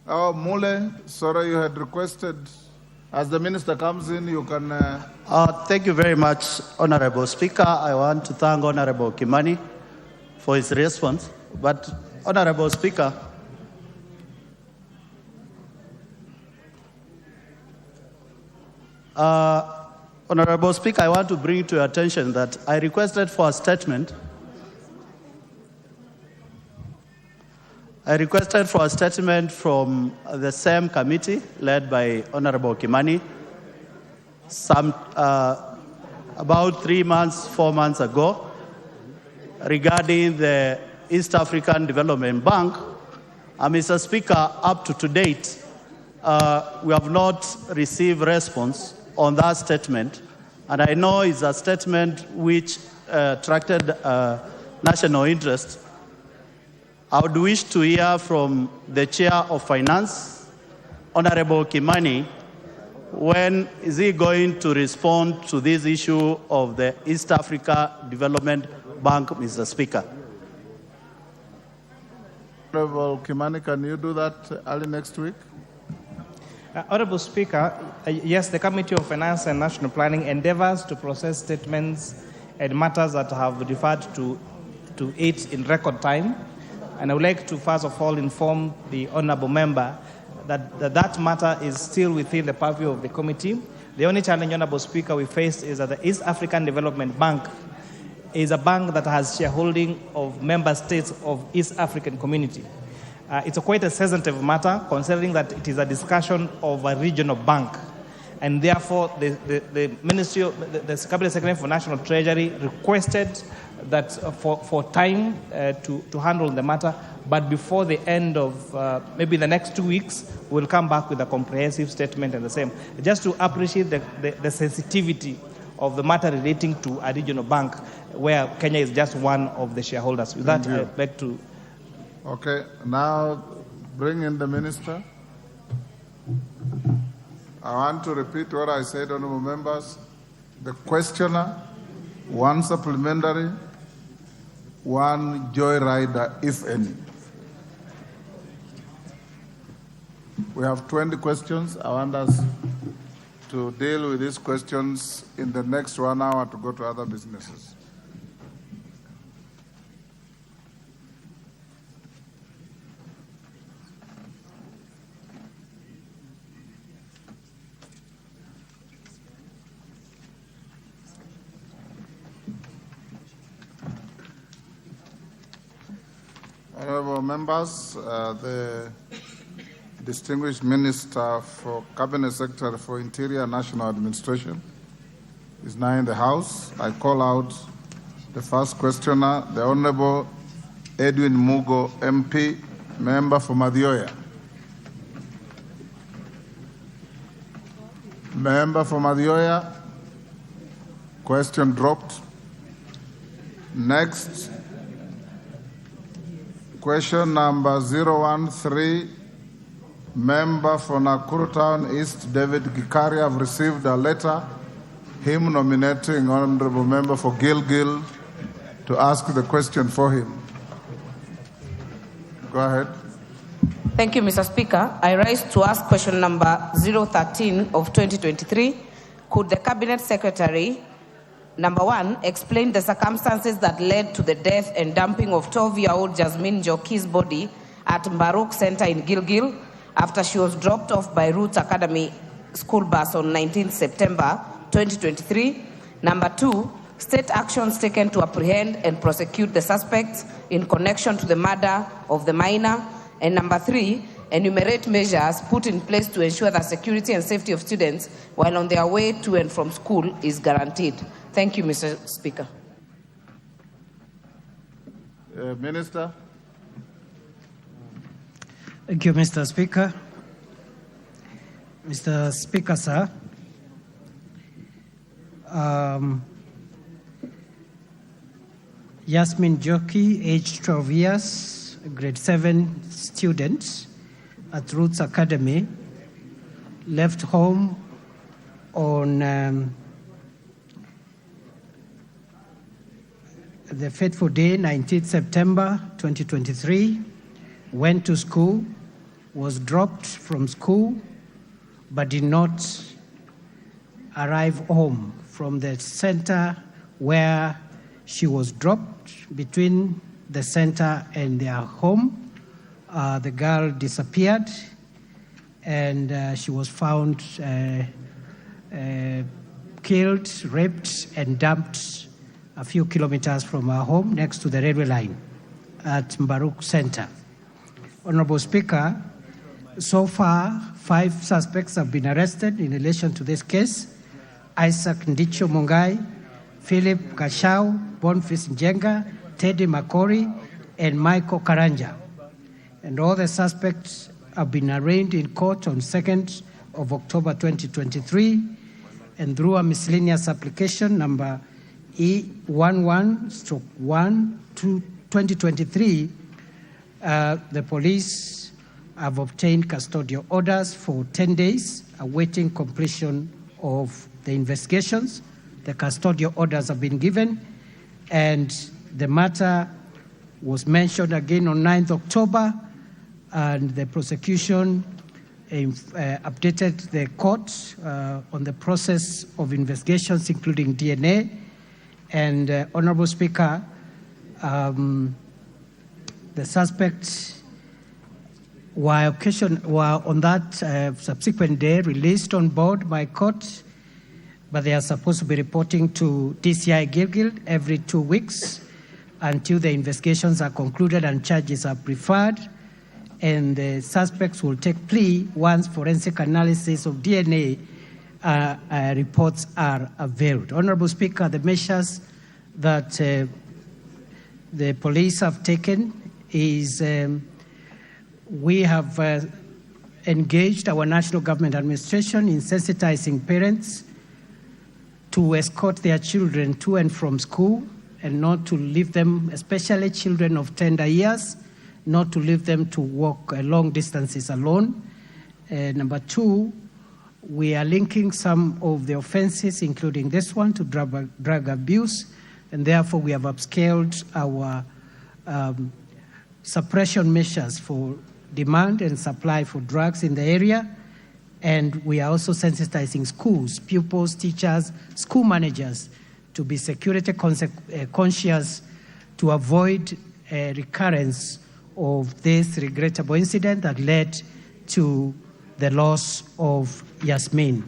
Oh, Mule, sorry, you had requested, as the Minister comes in, you can... Thank you very much, Honorable Speaker. I want to thank Honorable Kimani for his response. But, Honorable Speaker, Honorable Speaker, I want to bring to your attention that I requested for a statement. I requested for a statement from the same committee led by Honorable Kimani about 3 months, 4 months ago regarding the East African Development Bank. Mr. Speaker, up to date, we have not received response on that statement, and I know it's a statement which attracted national interest. I would wish to hear from the Chair of Finance, Honorable Kimani, when is he going to respond to this issue of the East Africa Development Bank, Mr. Speaker? Honorable Kimani, can you do that early next week? Honorable Speaker, yes, the Committee of Finance and National Planning endeavors to process statements and matters that have referred to it in record time. And I would like to first of all inform the honorable member that matter is still within the purview of the committee. The only challenge, Honorable Speaker, we face is that the East African Development Bank is a bank that has shareholding of member states of East African Community. It's quite a sensitive matter, considering that it is a discussion of a regional bank. and therefore the Ministry, the Cabinet Secretary for National Treasury requested that for time to handle the matter, but before the end of maybe the next 2 weeks, we'll come back with a comprehensive statement and the same. Just to appreciate the sensitivity of the matter relating to a regional bank where Kenya is just one of the shareholders. With that, I'd like to... Okay, now bring in the minister. I want to repeat what I said, honorable members. The questioner, one supplementary, one joyrider, if any. We have 20 questions. I want us to deal with these questions in the next 1 hour to go to other businesses. Honorable members, the distinguished Minister for Cabinet Secretary for Interior and National Administration is now in the House. I call out the first questioner, the Honorable Edwin Mugo, MP, member for Madioya. Member for Madioya, question dropped. Next, question number 013, member for Nakuru Town East, David Gikari. I've received a letter, him nominating honorable member for Gilgil to ask the question for him. Go ahead. Thank you, Mr. Speaker. I rise to ask question number 013 of 2023. Could the Cabinet Secretary, number one, explain the circumstances that led to the death and dumping of 12-year-old Jasmine Joki's body at Mbaruk Center in Gilgil after she was dropped off by Roots Academy school bus on 19 September 2023? Number two, state actions taken to apprehend and prosecute the suspects in connection to the murder of the minor. And number three, enumerate measures put in place to ensure that security and safety of students while on their way to and from school is guaranteed. Thank you, Mr. Speaker. Minister. Thank you, Mr. Speaker. Mr. Speaker, sir, Yasmin Joki, aged 12 years, grade 7 student at Roots Academy, left home on the fateful day, 19th September 2023, went to school, was dropped from school, but did not arrive home from the center where she was dropped. Between the center and their home, the girl disappeared, and she was found killed, raped, and dumped a few kilometers from her home next to the railway line at Mbaruk Center. Honorable Speaker, so far, 5 suspects have been arrested in relation to this case: Isaac Ndicho Mungai, Philip Kashau, Boniface Njenga, Teddy Makori, and Michael Karanja. And all the suspects have been arraigned in court on 2nd of October 2023, and through a miscellaneous application number E11/1/2023, the police have obtained custodial orders for 10 days, awaiting completion of the investigations. The custodial orders have been given, and the matter was mentioned again on 9th October, and the prosecution updated the court on the process of investigations, including DNA. And Honorable Speaker, the suspects were on that subsequent day released on board by court, but they are supposed to be reporting to DCI Gilgil every 2 weeks until the investigations are concluded and charges are preferred. And the suspects will take plea once forensic analysis of DNA reports are availed. Honorable Speaker, the measures that the police have taken is we have engaged our national government administration in sensitizing parents to escort their children to and from school and not to leave them, especially children of tender years, not to leave them to walk long distances alone. Number two, we are linking some of the offenses, including this one, to drug abuse, and therefore we have upscaled our suppression measures for demand and supply for drugs in the area. And we are also sensitizing schools, pupils, teachers, school managers to be security conscious to avoid a recurrence of this regrettable incident that led to the loss of Yasmin.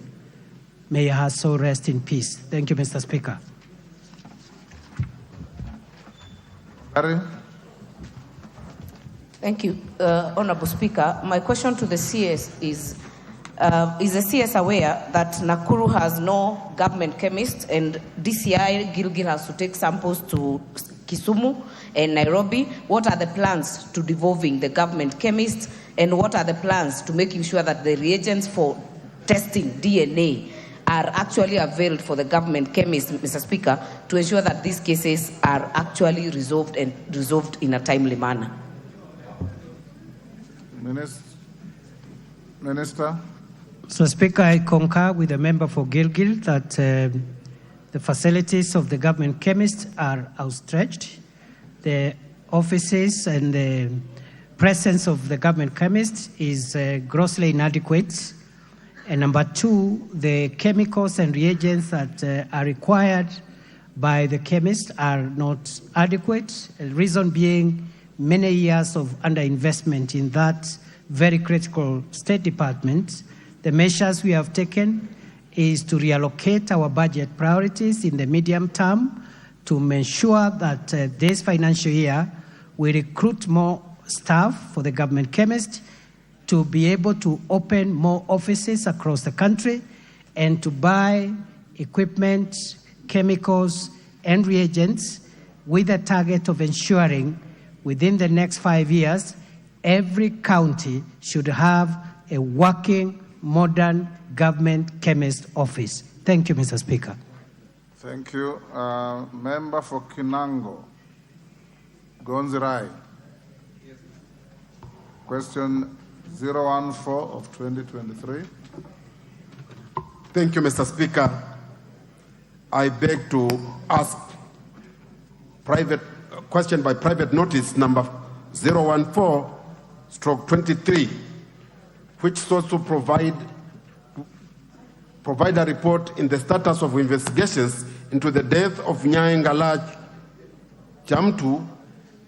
May her soul rest in peace. Thank you, Mr. Speaker. Thank you, Honorable Speaker. My question to the CS is the CS aware that Nakuru has no government chemist and DCI Gilgil has to take samples to Kisumu and Nairobi? What are the plans to devolving the government chemist, and what are the plans to making sure that the reagents for testing DNA are actually availed for the government chemist, Mr. Speaker, to ensure that these cases are actually resolved in a timely manner? Minister. So, Speaker, I concur with the member for Gilgil that the facilities of the government chemists are outstretched. The offices and the presence of the government chemists is grossly inadequate. And number two, the chemicals and reagents that are required by the chemists are not adequate. The reason being many years of underinvestment in that very critical State Department. The measures we have taken is to reallocate our budget priorities in the medium term to ensure that this financial year we recruit more staff for the government chemist to be able to open more offices across the country and to buy equipment, chemicals, and reagents with a target of ensuring within the next 5 years, every county should have a working, modern government chemist office. Thank you, Mr. Speaker. Thank you. Member for Kinango, Gonzirai. Question 014 of 2023. Thank you, Mr. Speaker. I beg to ask question by private notice number 014/23, which sought to provide a report in the status of investigations into the death of Nyaengala Chamtu,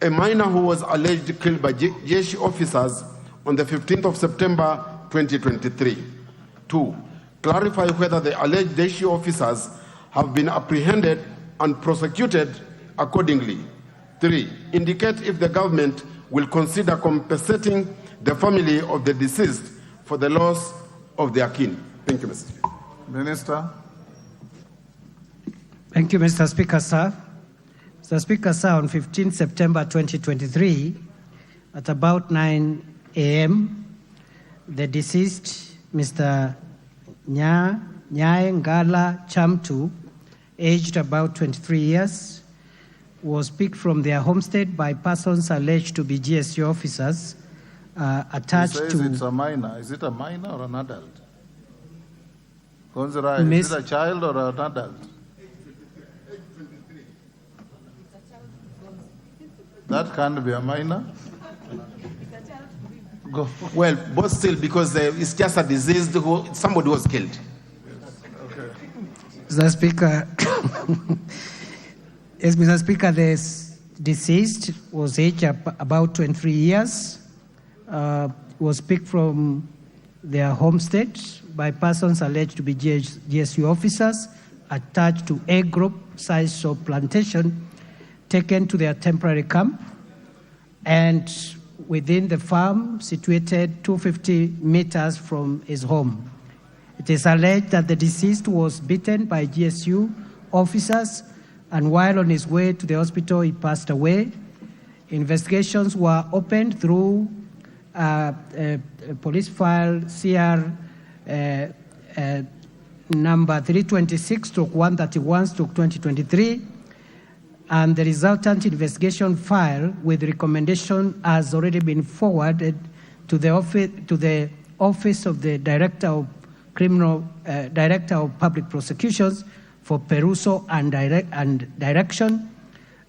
a minor who was alleged killed by Jeshi officers on the 15th of September 2023. 2. Clarify whether the alleged Jeshi officers have been apprehended and prosecuted accordingly. 3. Indicate if the government will consider compensating the family of the deceased for the loss of their kin. Thank you, Mr. Speaker. Minister. Thank you, Mr. Speaker, sir. Mr. Speaker, sir, on 15 September 2023, at about 9 a.m., the deceased, Mr. Nyaengala Chamtu, aged about 23 years, was picked from their homestead by persons alleged to be GSU officers attached to... It's a minor. Is it a minor or an adult? Gonzirai, is it a child or an adult? That can't be a minor. Go. Well, both still, because it's just a disease, somebody was killed. Okay. Mr. Speaker, yes, Mr. Speaker, the deceased was aged about 23 years, was picked from their homestead by persons alleged to be GSU officers attached to a group size of plantation, taken to their temporary camp, and within the farm situated 250 meters from his home. It is alleged that the deceased was beaten by GSU officers, and while on his way to the hospital, he passed away. Investigations were opened through police file CR number 326/131/2023, and the resultant investigation file with recommendation has already been forwarded to the office of the Director of Director of Public Prosecutions for perusal and direction.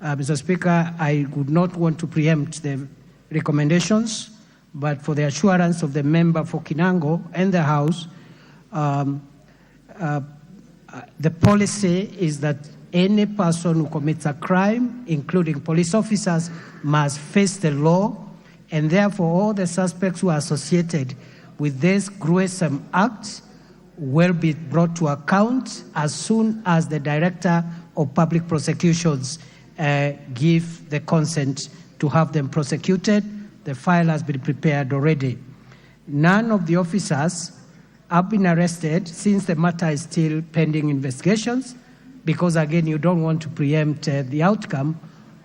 Mr. Speaker, I would not want to preempt the recommendations, but for the assurance of the member for Kinango and the House, the policy is that any person who commits a crime, including police officers, must face the law, and therefore all the suspects who are associated with this gruesome act will be brought to account as soon as the Director of Public Prosecutions give the consent to have them prosecuted. The file has been prepared already. None of the officers have been arrested since the matter is still pending investigations, because again, you don't want to preempt the outcome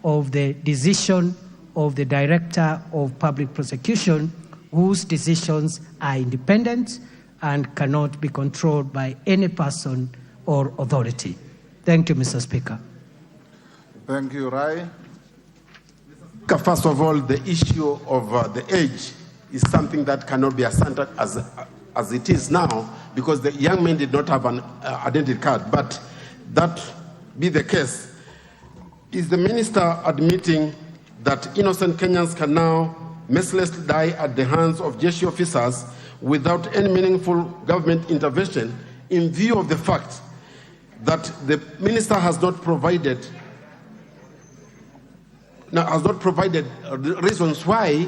of the decision of the Director of Public Prosecution, whose decisions are independent and cannot be controlled by any person or authority. Thank you, Mr. Speaker. Thank you, Rai. First of all, the issue of the age is something that cannot be asserted as it is now, because the young man did not have an identity card. But that be the case, is the minister admitting that innocent Kenyans can now mercilessly die at the hands of JSU officers without any meaningful government intervention, in view of the fact that the minister has not provided reasons why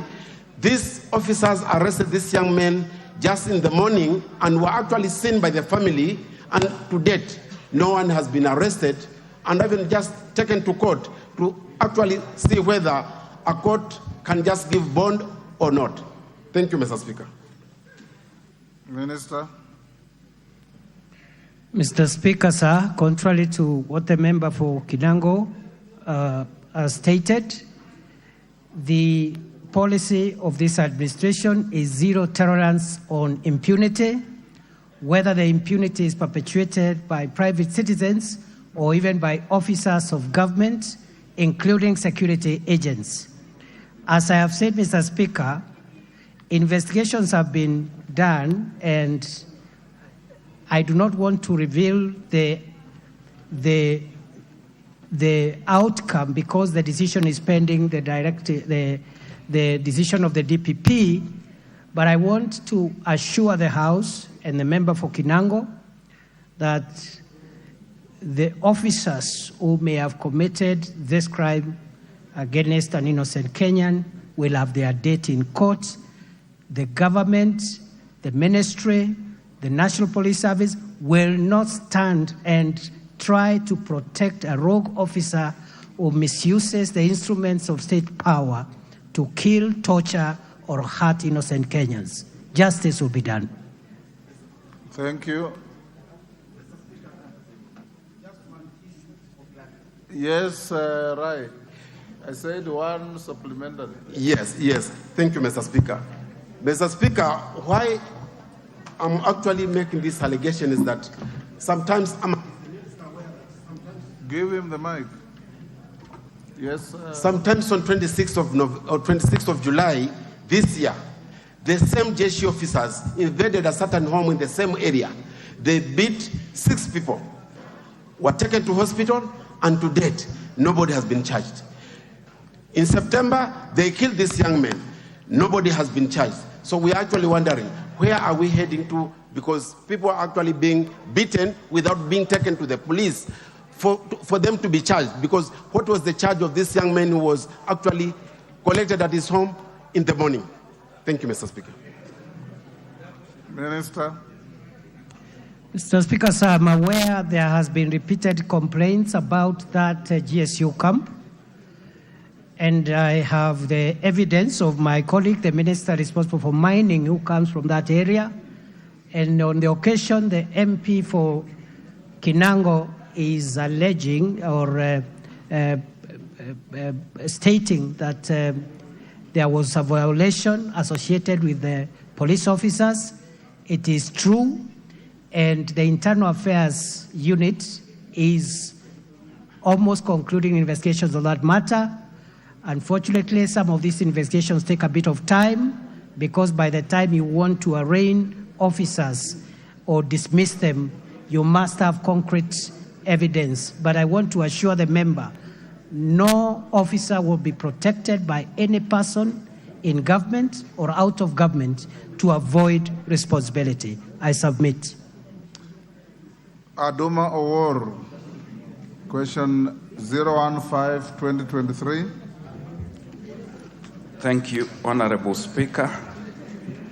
these officers arrested this young man just in the morning and were actually seen by the family, and to date, no one has been arrested and even just taken to court to actually see whether a court can just give bond or not. Thank you, Mr. Speaker. Minister. Mr. Speaker, sir, contrary to what the member for Kinango has stated, the policy of this administration is zero tolerance on impunity, whether the impunity is perpetuated by private citizens or even by officers of government, including security agents. As I have said, Mr. Speaker, investigations have been done, and I do not want to reveal the outcome because the decision is pending the decision of the DPP, but I want to assure the House and the member for Kinango that the officers who may have committed this crime against an innocent Kenyan will have their date in court. The government, the ministry, the National Police Service will not stand and try to protect a rogue officer who misuses the instruments of state power to kill, torture, or hurt innocent Kenyans. Justice will be done. Thank you. Yes, right. I said one supplementary. Yes. Thank you, Mr. Speaker. Mr. Speaker, why I'm actually making this allegation is that sometimes Give him the mic. Yes. Sometimes on 26th of July this year, the same JSU officers invaded a certain home in the same area. They beat 6 people, were taken to hospital, and to date, nobody has been charged. In September, they killed this young man. Nobody has been charged. So we are actually wondering, where are we heading to? Because people are actually being beaten without being taken to the police for them to be charged. Because what was the charge of this young man who was actually collected at his home in the morning? Thank you, Mr. Speaker. Minister. Mr. Speaker, sir, I'm aware there has been repeated complaints about that GSU camp. And I have the evidence of my colleague, the minister responsible for mining, who comes from that area. And on the occasion, the MP for Kinango is alleging or stating that there was a violation associated with the police officers. It is true, and the Internal Affairs Unit is almost concluding investigations on that matter. Unfortunately, some of these investigations take a bit of time because by the time you want to arraign officers or dismiss them, you must have concrete evidence. But I want to assure the member, no officer will be protected by any person in government or out of government to avoid responsibility. I submit. Aduma Owor, question 015-2023. Thank you, Honorable Speaker.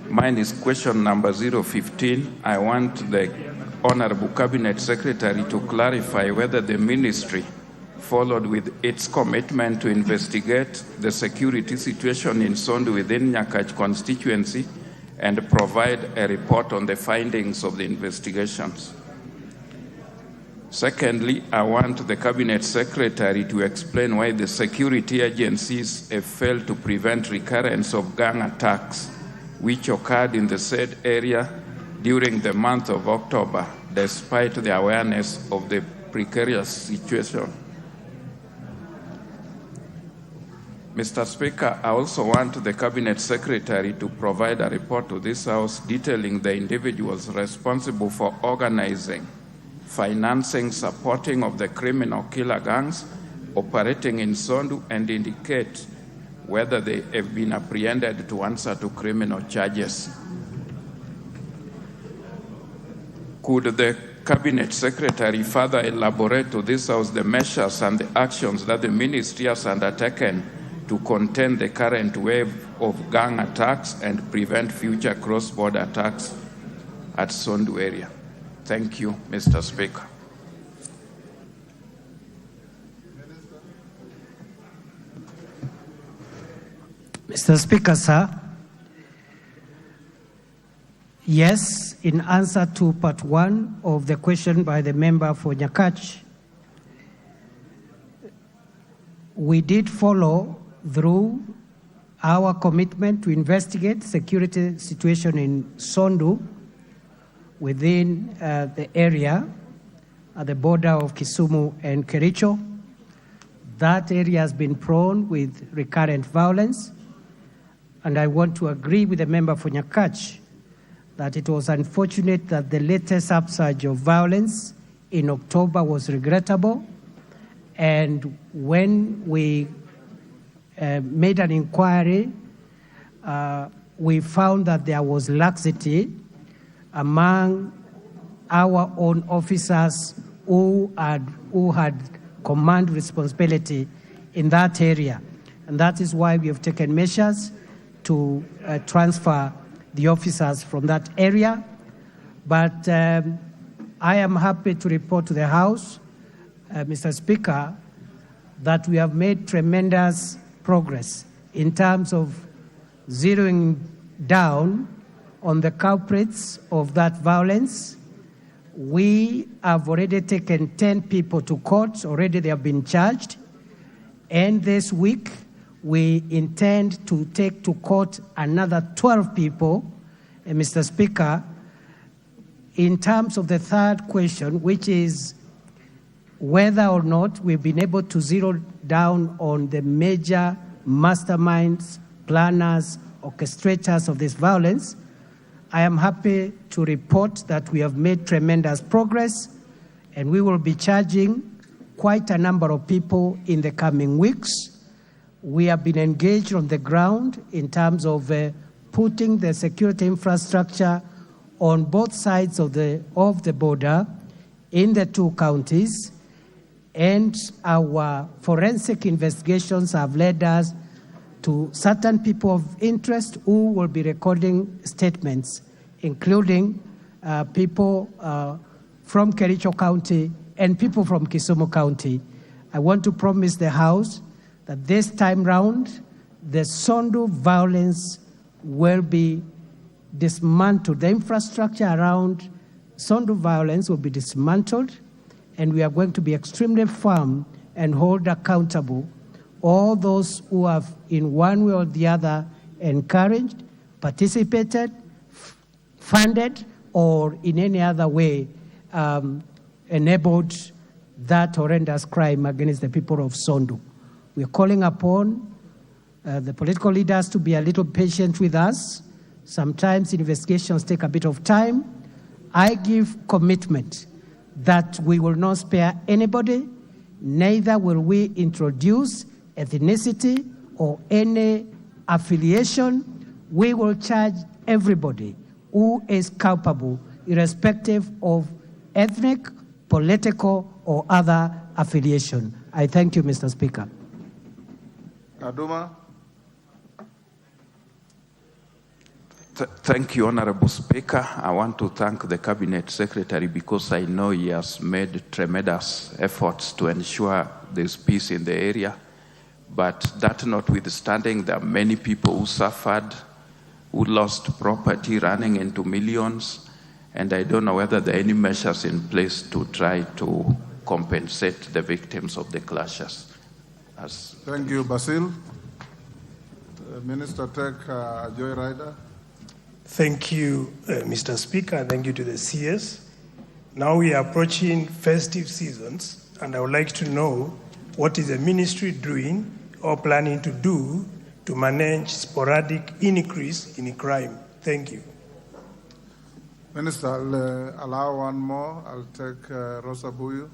Mine is question number 015. I want the Honorable Cabinet Secretary to clarify whether the ministry followed with its commitment to investigate the security situation in Sondu within Nyakach constituency and provide a report on the findings of the investigations. Secondly, I want the Cabinet Secretary to explain why the security agencies have failed to prevent recurrence of gang attacks which occurred in the said area during the month of October, despite the awareness of the precarious situation. Mr. Speaker, I also want the Cabinet Secretary to provide a report to this House detailing the individuals responsible for organizing, financing, supporting of the criminal killer gangs operating in Sondu and indicate whether they have been apprehended to answer to criminal charges. Could the Cabinet Secretary further elaborate to this House the measures and the actions that the ministry has undertaken to contain the current wave of gang attacks and prevent future cross-border attacks at Sondu area? Thank you, Mr. Speaker. Mr. Speaker, sir. Yes, in answer to part one of the question by the member for Nyakach, we did follow through our commitment to investigate security situation in Sondu within the area at the border of Kisumu and Kericho. That area has been prone with recurrent violence, and I want to agree with the member for Nyakach that it was unfortunate that the latest upsurge of violence in October was regrettable, and when we made an inquiry, we found that there was laxity among our own officers who had command responsibility in that area. And that is why we have taken measures to transfer the officers from that area. But I am happy to report to the House, Mr. Speaker, that we have made tremendous progress in terms of zeroing down on the culprits of that violence. We have already taken 10 people to court. Already they have been charged. And this week, we intend to take to court another 12 people. And Mr. Speaker, in terms of the third question, which is whether or not we've been able to zero down on the major masterminds, planners, orchestrators of this violence, I am happy to report that we have made tremendous progress, and we will be charging quite a number of people in the coming weeks. We have been engaged on the ground in terms of putting the security infrastructure on both sides of the border in the two counties, and our forensic investigations have led us to certain people of interest who will be recording statements, including people from Kericho County and people from Kisumu County. I want to promise the House that this time round, the Sondu violence will be dismantled. The infrastructure around Sondu violence will be dismantled, and we are going to be extremely firm and hold accountable all those who have, in one way or the other, encouraged, participated, funded, or in any other way enabled that horrendous crime against the people of Sondu. We are calling upon the political leaders to be a little patient with us. Sometimes investigations take a bit of time. I give commitment that we will not spare anybody, neither will we introduce ethnicity or any affiliation. We will charge everybody who is culpable, irrespective of ethnic, political, or other affiliation. I thank you, Mr. Speaker. Aduma. Thank you, Honorable Speaker. I want to thank the Cabinet Secretary because I know he has made tremendous efforts to ensure there's peace in the area. But that notwithstanding, there are many people who suffered, who lost property running into millions, and I don't know whether there are any measures in place to try to compensate the victims of the clashes. Thank you, Basil. Minister, take Joyrider. Thank you, Mr. Speaker, and thank you to the CS. Now we are approaching festive seasons, and I would like to know what is the ministry doing or planning to do to manage sporadic increase in crime. Thank you. Minister, I'll allow one more. I'll take Rosa Buyu.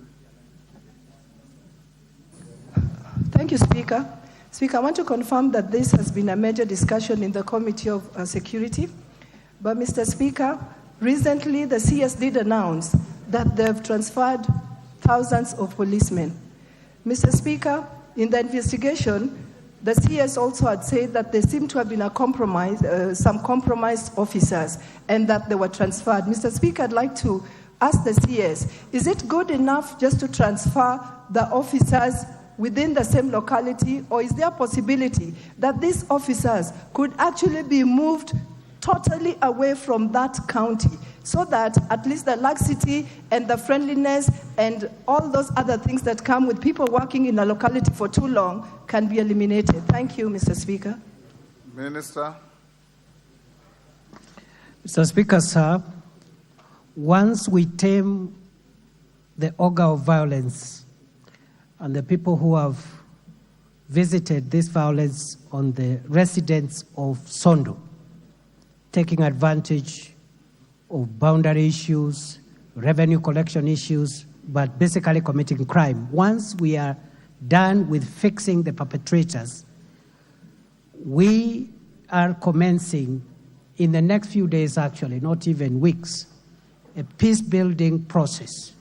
Thank you, Speaker. Speaker, I want to confirm that this has been a major discussion in the Committee of Security. But, Mr. Speaker, recently the CS did announce that they've transferred thousands of policemen. Mr. Speaker, in the investigation, the CS also had said that there seemed to have been a compromise, some compromised officers, and that they were transferred. Mr. Speaker, I'd like to ask the CS, is it good enough just to transfer the officers within the same locality, or is there a possibility that these officers could actually be moved totally away from that county so that at least the laxity and the friendliness and all those other things that come with people working in a locality for too long can be eliminated? Thank you, Mr. Speaker. Minister. Mr. Speaker, sir, once we tame the ogre of violence and the people who have visited this violence on the residents of Sondu, taking advantage of boundary issues, revenue collection issues, but basically committing crime. Once we are done with fixing the perpetrators, we are commencing in the next few days, actually, not even weeks, a peace-building process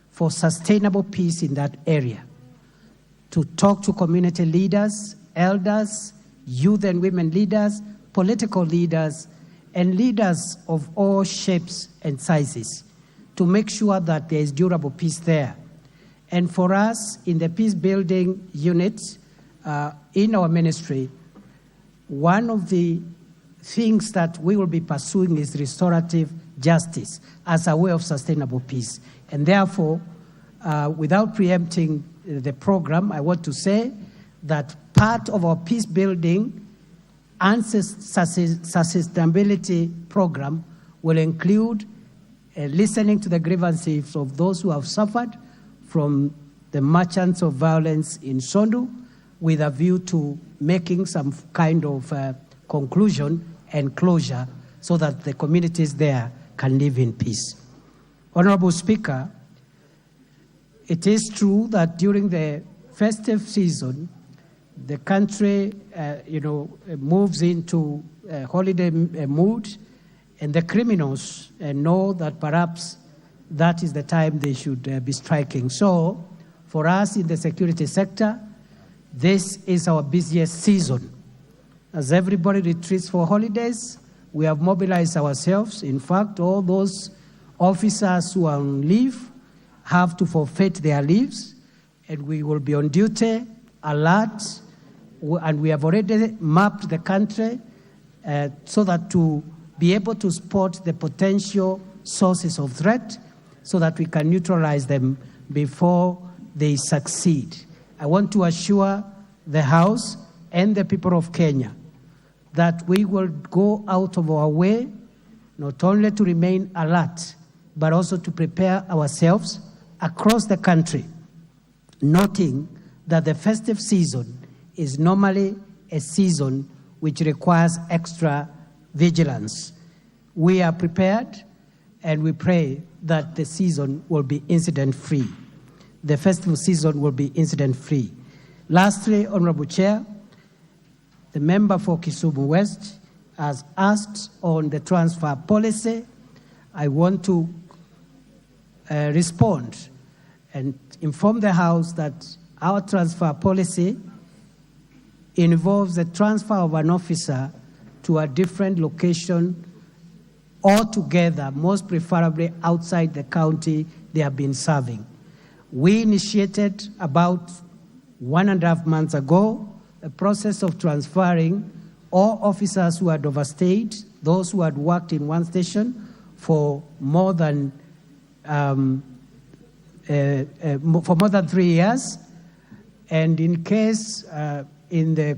for sustainable peace in that area, to talk to community leaders, elders, youth and women leaders, political leaders, and leaders of all shapes and sizes to make sure that there is durable peace there. And for us, in the peace-building unit in our ministry, one of the things that we will be pursuing is restorative justice as a way of sustainable peace. And therefore, without preempting the program, I want to say that part of our peace-building and sustainability program will include listening to the grievances of those who have suffered from the merchants of violence in Sondu, with a view to making some kind of conclusion and closure so that the communities there can live in peace. Honorable Speaker, it is true that during the festive season, the country, moves into a holiday mood, and the criminals know that perhaps that is the time they should be striking. So, for us in the security sector, this is our busiest season. As everybody retreats for holidays, we have mobilized ourselves. In fact, all those officers who are on leave have to forfeit their leaves, and we will be on duty, alert, and we have already mapped the country so that to be able to spot the potential sources of threat so that we can neutralize them before they succeed. I want to assure the House and the people of Kenya that we will go out of our way not only to remain alert, but also to prepare ourselves across the country, noting that the festive season is normally a season which requires extra vigilance. We are prepared, and we pray that the season will be incident-free. The festival season will be incident-free. Lastly, Honorable Chair, the member for Kisumu West has asked on the transfer policy. I want to respond and inform the House that our transfer policy involves the transfer of an officer to a different location altogether, most preferably outside the county they have been serving. We initiated about 1.5 months ago a process of transferring all officers who had overstayed, those who had worked in one station for more than 3 years. And in case in the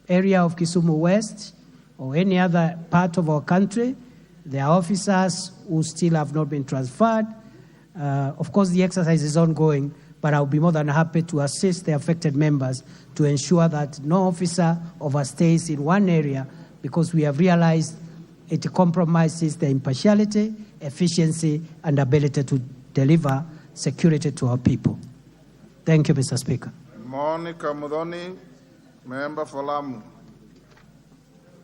area of Kisumu West or any other part of our country, there are officers who still have not been transferred. Of course, the exercise is ongoing, but I'll be more than happy to assist the affected members to ensure that no officer overstays in one area, because we have realized it compromises the impartiality, efficiency, and ability to deliver security to our people. Thank you, Mr. Speaker. Monica Mudhoni, member for Lamu.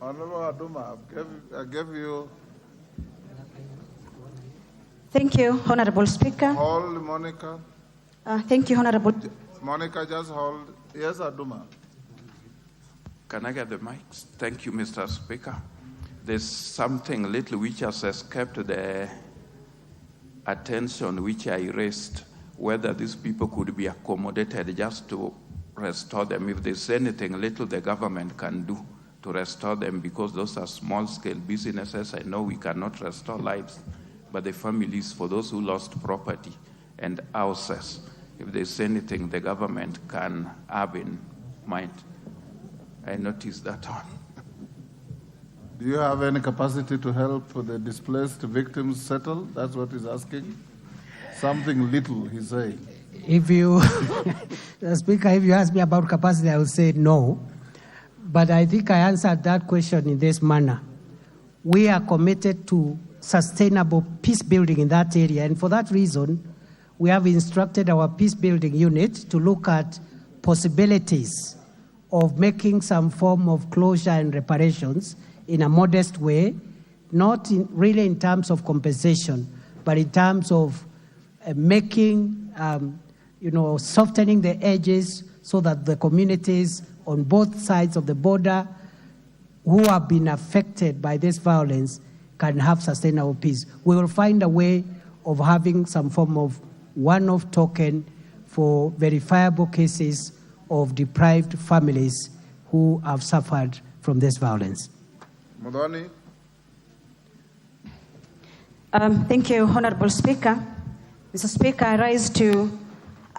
Honorable Aduma, I gave you. Thank you, Honorable Speaker. Hold, Monica. Thank you, Honorable. Monica, just hold. Yes, Aduma. Can I get the mics? Thank you, Mr. Speaker. There's something little which has escaped the attention which I raised, whether these people could be accommodated just to restore them. If there's anything little the government can do to restore them, because those are small-scale businesses. I know we cannot restore lives, but the families for those who lost property and houses, if there's anything the government can have in mind. I noticed that one. Do you have any capacity to help the displaced victims settle? That's what he's asking. Something little, he's saying. If you, Speaker, if you ask me about capacity, I will say no. But I think I answered that question in this manner. We are committed to sustainable peace building in that area, and for that reason, we have instructed our peace building unit to look at possibilities of making some form of closure and reparations in a modest way, not really in terms of compensation, but in terms of making, softening the edges so that the communities on both sides of the border who have been affected by this violence can have sustainable peace. We will find a way of having some form of one-off token for verifiable cases of deprived families who have suffered from this violence. Mudhoni. Thank you, Honorable Speaker. Mr. Speaker, I rise to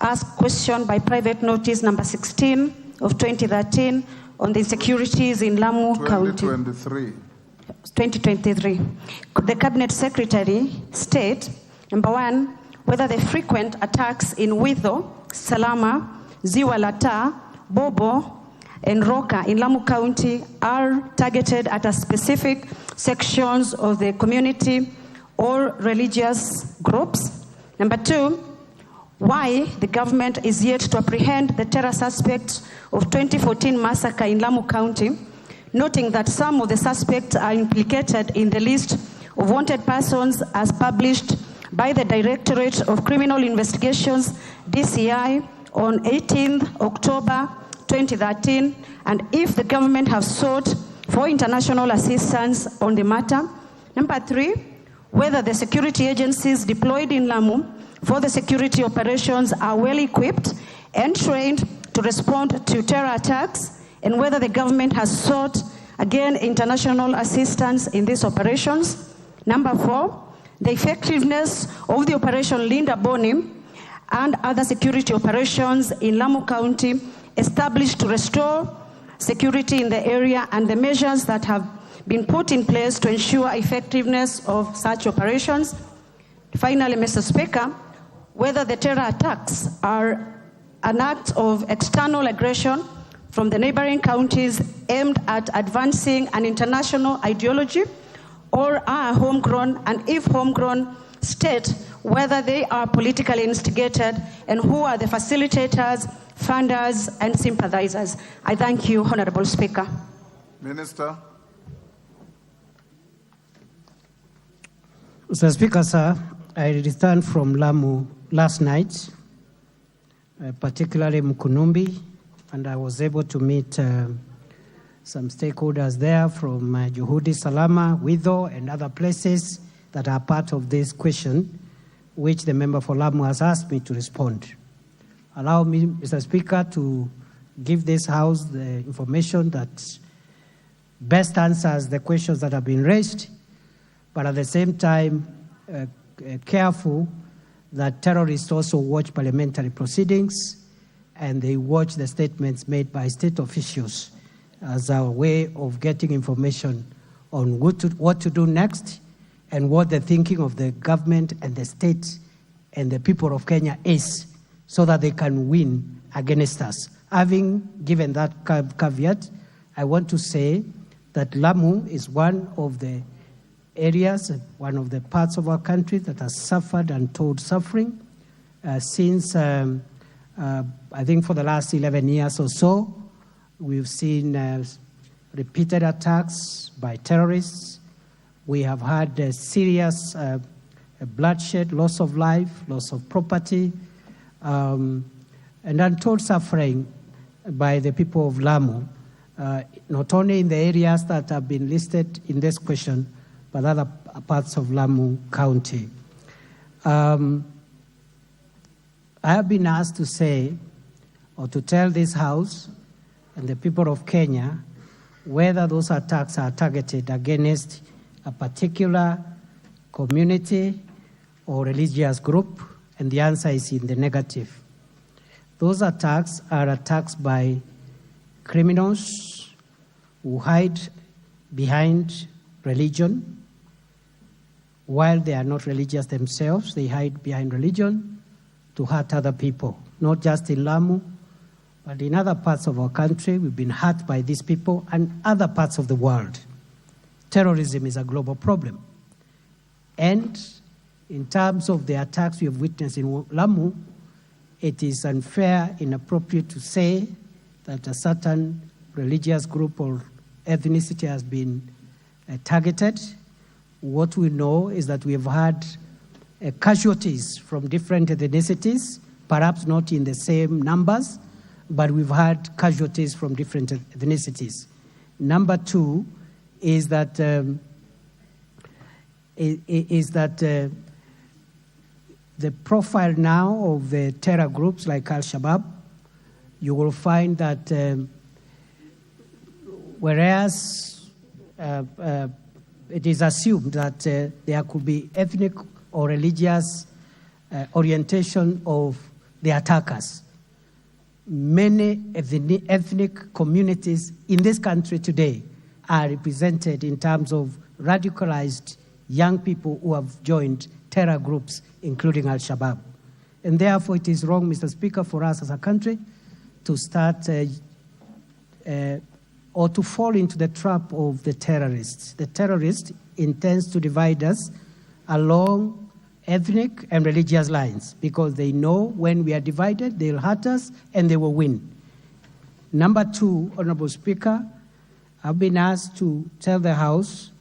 ask question by private notice number 16 of 2013 on the insecurities in Lamu County. 2023. Could the Cabinet Secretary state, number one, whether the frequent attacks in Witho, Salama, Ziwa Lata, Bobo, and Roka in Lamu County are targeted at a specific sections of the community or religious groups? Number two, why the government is yet to apprehend the terror suspects of 2014 massacre in Lamu County, noting that some of the suspects are implicated in the list of wanted persons as published by the Directorate of Criminal Investigations, DCI, on 18th October 2013, and if the government have sought for international assistance on the matter. Number three, whether the security agencies deployed in Lamu for the security operations are well equipped and trained to respond to terror attacks, and whether the government has sought again, international assistance in these operations. Number 4, the effectiveness of the Operation Linda Boni and other security operations in Lamu County established to restore security in the area and the measures that have been put in place to ensure effectiveness of such operations. Finally, Mr. Speaker, whether the terror attacks are an act of external aggression from the neighboring counties aimed at advancing an international ideology, or are homegrown, and if homegrown, state whether they are politically instigated and who are the facilitators, funders, and sympathizers. I thank you, Honorable Speaker. Minister. Mr. Speaker, sir, I returned from Lamu last night, particularly Mkunumbi, and I was able to meet some stakeholders there from Juhudi Salama, Widho, and other places that are part of this question, which the member for Lamu has asked me to respond. Allow me, Mr. Speaker, to give this House the information that best answers the questions that have been raised, but at the same time, careful that terrorists also watch parliamentary proceedings and they watch the statements made by state officials as a way of getting information on what to do next and what the thinking of the government and the state and the people of Kenya is, so that they can win against us. Having given that caveat, I want to say that Lamu is one of the areas, one of the parts of our country that has suffered untold suffering since, I think for the last 11 years or so. We've seen repeated attacks by terrorists. We have had serious bloodshed, loss of life, loss of property, and untold suffering by the people of Lamu, not only in the areas that have been listed in this question, but other parts of Lamu County. I have been asked to say, or to tell this House and the people of Kenya whether those attacks are targeted against a particular community or religious group, and the answer is in the negative. Those attacks are attacks by criminals who hide behind religion. While they are not religious themselves, they hide behind religion to hurt other people, not just in Lamu, but in other parts of our country. We've been hurt by these people and other parts of the world. Terrorism is a global problem. And in terms of the attacks we have witnessed in Lamu, it is unfair, inappropriate to say that a certain religious group or ethnicity has been targeted. What we know is that we have had casualties from different ethnicities, perhaps not in the same numbers, but we've had casualties from different ethnicities. Number two is that the profile now of the terror groups like Al-Shabaab, you will find that whereas it is assumed that there could be ethnic or religious orientation of the attackers, many ethnic communities in this country today are represented in terms of radicalized young people who have joined terror groups, including Al-Shabaab. And therefore, it is wrong, Mr. Speaker, for us as a country to start or to fall into the trap of the terrorists. The terrorist intends to divide us along ethnic and religious lines because they know when we are divided, they'll hurt us and they will win. Number two, Honorable Speaker, I've been asked to tell the House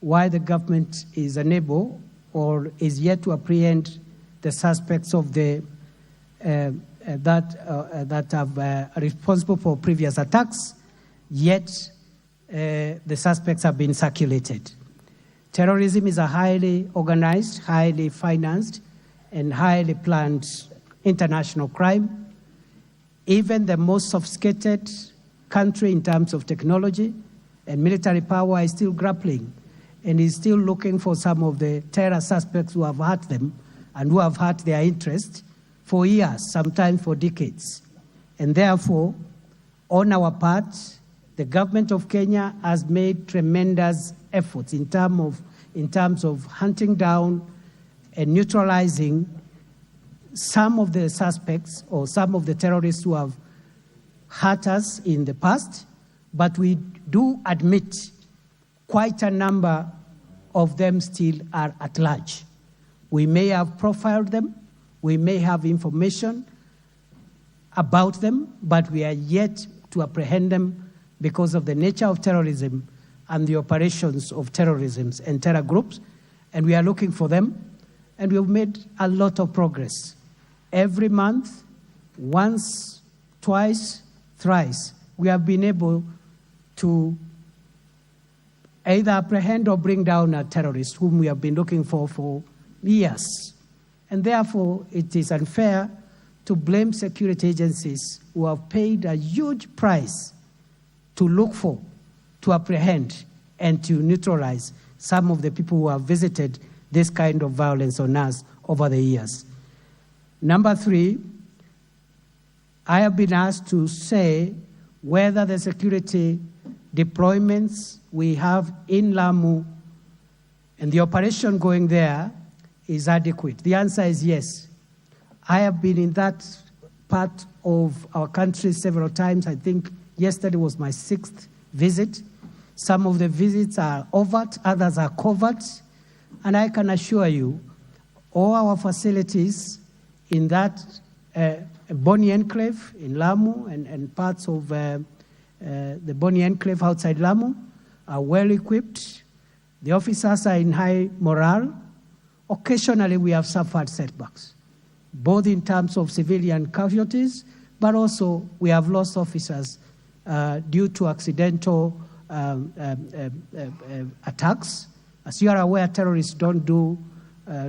why the government is unable or is yet to apprehend the suspects of the that are responsible for previous attacks, yet the suspects have been circulated. Terrorism is a highly organized, highly financed, and highly planned international crime. Even the most sophisticated country in terms of technology and military power is still grappling and is still looking for some of the terror suspects who have hurt them and who have hurt their interest for years, sometimes for decades. And therefore, on our part, the government of Kenya has made tremendous efforts in terms of hunting down and neutralizing some of the suspects or some of the terrorists who have hurt us in the past, but we do admit quite a number of them still are at large. We may have profiled them, we may have information about them, but we are yet to apprehend them because of the nature of terrorism and the operations of terrorism and terror groups, and we are looking for them, and we've made a lot of progress. Every month, once, twice, thrice, we have been able to either apprehend or bring down a terrorist whom we have been looking for years. And therefore, it is unfair to blame security agencies who have paid a huge price to look for, to apprehend, and to neutralize some of the people who have visited this kind of violence on us over the years. Number 3, I have been asked to say whether the security deployments we have in Lamu and the operation going there is adequate. The answer is yes. I have been in that part of our country several times. I think yesterday was my 6th visit. Some of the visits are overt, others are covert, and I can assure you all our facilities in that Boni Enclave in Lamu and parts of the Boni Enclave outside Lamu are well equipped. The officers are in high morale. Occasionally we have suffered setbacks, both in terms of civilian casualties, but also we have lost officers due to accidental attacks. As you are aware, terrorists don't do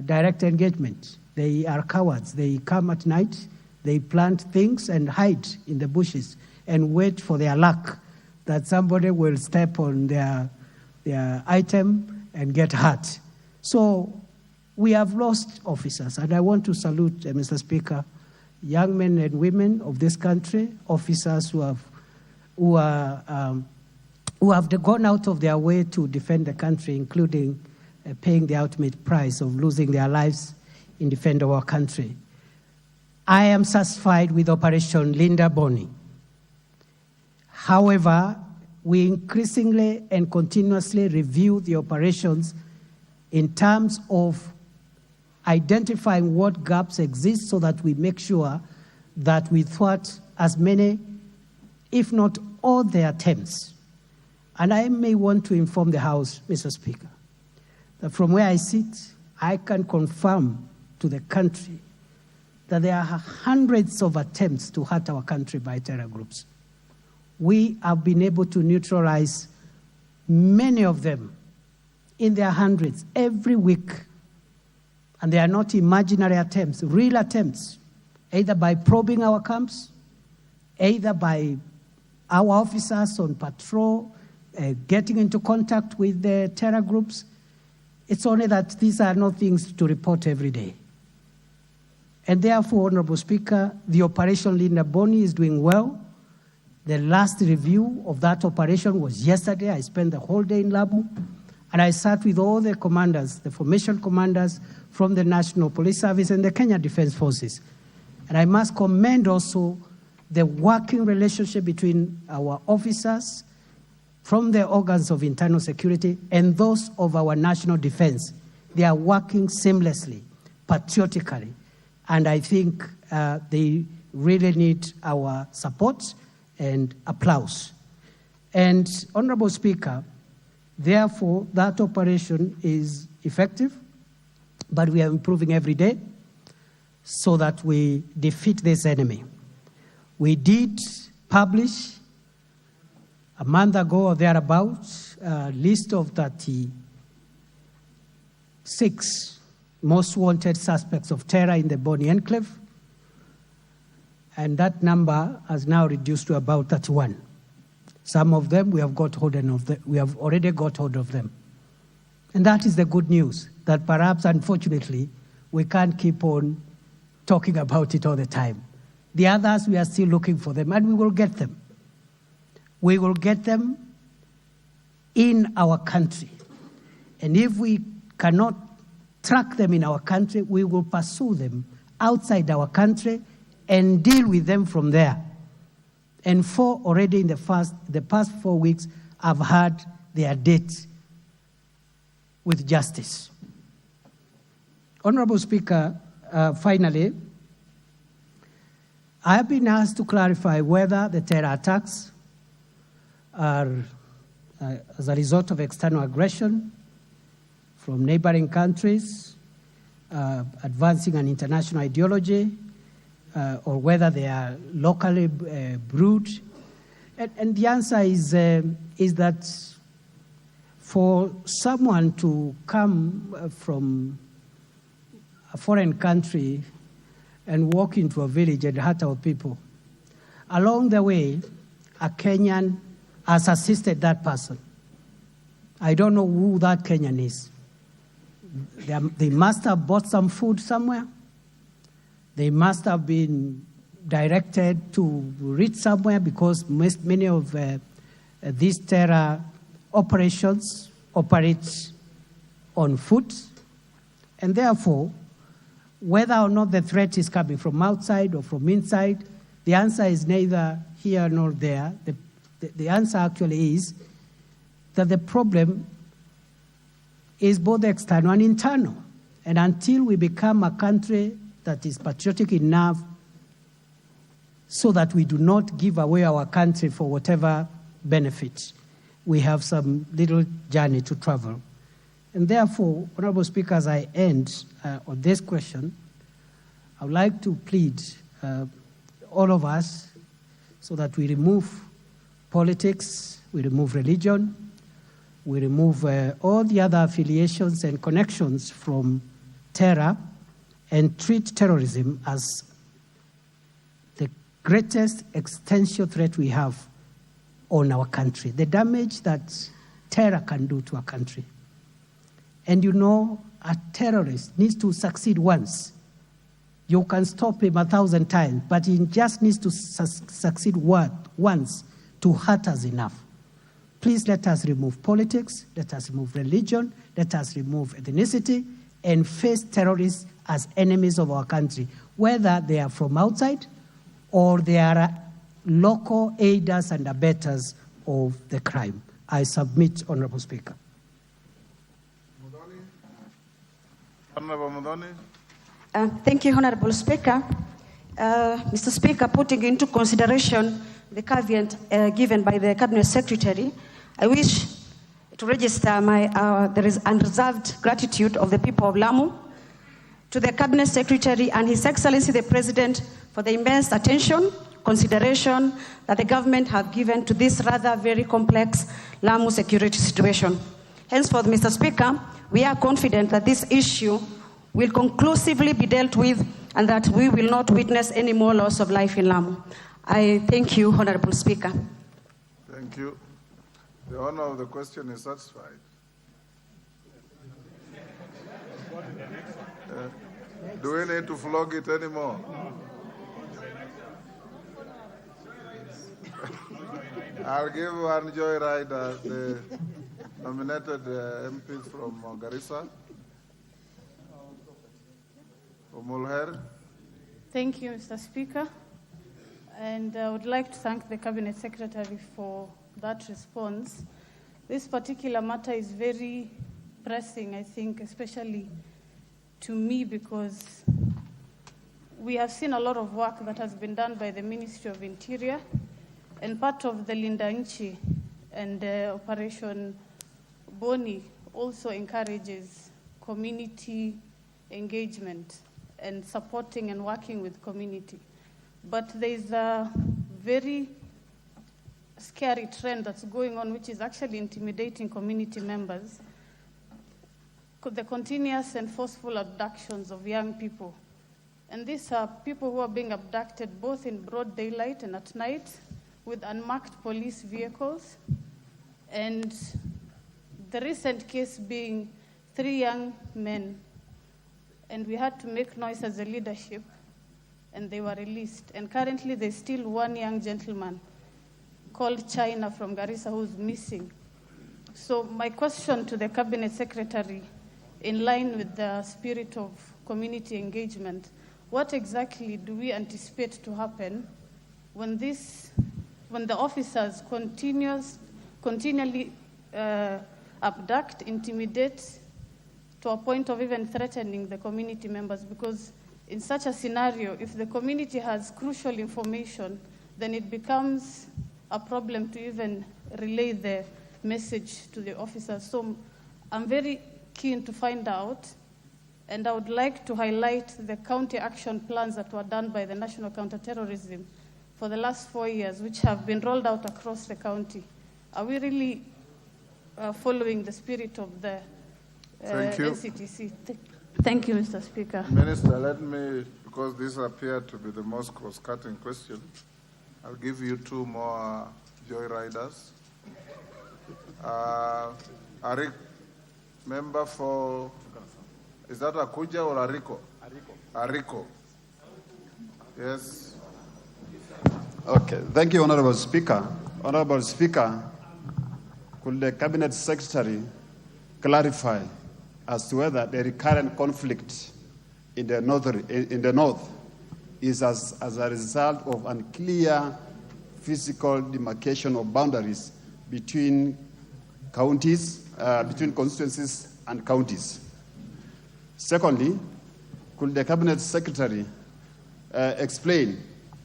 direct engagement. They are cowards. They come at night, they plant things and hide in the bushes and wait for their luck that somebody will step on their item and get hurt. So we have lost officers, and I want to salute, Mr. Speaker, young men and women of this country, officers who have gone out of their way to defend the country, including paying the ultimate price of losing their lives in defense of our country. I am satisfied with Operation Linda Boni. However, we increasingly and continuously review the operations in terms of identifying what gaps exist so that we make sure that we thwart as many, if not all, the attempts. And I may want to inform the House, Mr. Speaker, that from where I sit, I can confirm to the country that there are hundreds of attempts to hurt our country by terror groups. We have been able to neutralize many of them in their hundreds every week. And they are not imaginary attempts, real attempts, either by probing our camps, either by our officers on patrol, getting into contact with the terror groups. It's only that these are not things to report every day. And therefore, Honorable Speaker, the Operation Linda Boni is doing well. The last review of that operation was yesterday. I spent the whole day in Lamu, and I sat with all the commanders, the formation commanders from the National Police Service and the Kenya Defense Forces. And I must commend also the working relationship between our officers from the organs of internal security and those of our national defense. They are working seamlessly, patriotically, and I think they really need our support and applause. And, Honorable Speaker, therefore, that operation is effective, but we are improving every day so that we defeat this enemy. We did publish a month ago or thereabouts a list of 36 most wanted suspects of terror in the Boni Enclave, and that number has now reduced to about 31. Some of them we have got hold of them. We have already got hold of them. And that is the good news, that perhaps, unfortunately, we can't keep on talking about it all the time. The others, we are still looking for them, and we will get them. We will get them in our country. And if we cannot track them in our country, we will pursue them outside our country and deal with them from there. And already in the past 4 weeks, I've had their date with justice. Honorable Speaker, finally, I have been asked to clarify whether the terror attacks are as a result of external aggression from neighboring countries, advancing an international ideology, or whether they are locally brewed. And the answer is that for someone to come from a foreign country and walk into a village and hurt our people, along the way, a Kenyan has assisted that person. I don't know who that Kenyan is. They must have bought some food somewhere. They must have been directed to reach somewhere, because many of these terror operations operate on foot. And therefore, whether or not the threat is coming from outside or from inside, the answer is neither here nor there. The answer actually is that the problem is both external and internal. And until we become a country that is patriotic enough so that we do not give away our country for whatever benefits, we have some little journey to travel. And therefore, Honorable Speaker, as I end on this question, I would like to plead all of us so that we remove politics, we remove religion, we remove all the other affiliations and connections from terror, and treat terrorism as the greatest existential threat we have on our country, the damage that terror can do to a country. And you know, a terrorist needs to succeed once. You can stop him 1,000 times, but he just needs to succeed once to hurt us enough. Please let us remove politics, let us remove religion, let us remove ethnicity, and face terrorists as enemies of our country, whether they are from outside or they are local aiders and abettors of the crime. I submit, Honorable Speaker. Honorable Mudhoni. Thank you, Honorable Speaker. Mr. Speaker, putting into consideration the caveat given by the Cabinet Secretary, I wish to register there is unreserved gratitude of the people of Lamu to the Cabinet Secretary and His Excellency the President for the immense attention, consideration that the government have given to this rather very complex Lamu security situation. Henceforth, Mr. Speaker, we are confident that this issue will conclusively be dealt with and that we will not witness any more loss of life in Lamu. I thank you, Honorable Speaker. Thank you. The honor of the question is satisfied. Do we need to flog it anymore? I'll give one joyride the nominated MPs from Garissa. Mulher. Thank you, Mr. Speaker. And I would like to thank the Cabinet Secretary for that response. This particular matter is very pressing, I think, especially to me, because we have seen a lot of work that has been done by the Ministry of Interior, and part of the Linda Nchi and Operation Boni also encourages community engagement and supporting and working with community. But there's a very scary trend that's going on, which is actually intimidating community members. The continuous and forceful abductions of young people. And these are people who are being abducted both in broad daylight and at night, with unmarked police vehicles, and the recent case being 3 young men, and we had to make noise as a leadership, and they were released. And currently there's still 1 young gentleman called China from Garissa who's missing. So my question to the Cabinet Secretary, in line with the spirit of community engagement, what exactly do we anticipate to happen when the officers continually abduct, intimidate, to a point of even threatening the community members? Because in such a scenario, if the community has crucial information, then it becomes a problem to even relay the message to the officers. So I'm very keen to find out, and I would like to highlight the county action plans that were done by the National Counterterrorism for the last 4 years, which have been rolled out across the county. Are we really following the spirit of the NCTC? Thank you, Mr. Speaker. Minister, let me, because these appear to be the most cross-cutting question, I'll give you 2 more joyriders. Arik, member for, is that Akuja or Ariko? Ariko. Yes. Okay, thank you, Honorable Speaker. Honorable Speaker, could the Cabinet Secretary clarify as to whether the recurrent conflict in the north is as a result of unclear physical demarcation of boundaries between counties, between constituencies and counties? Secondly, could the Cabinet Secretary explain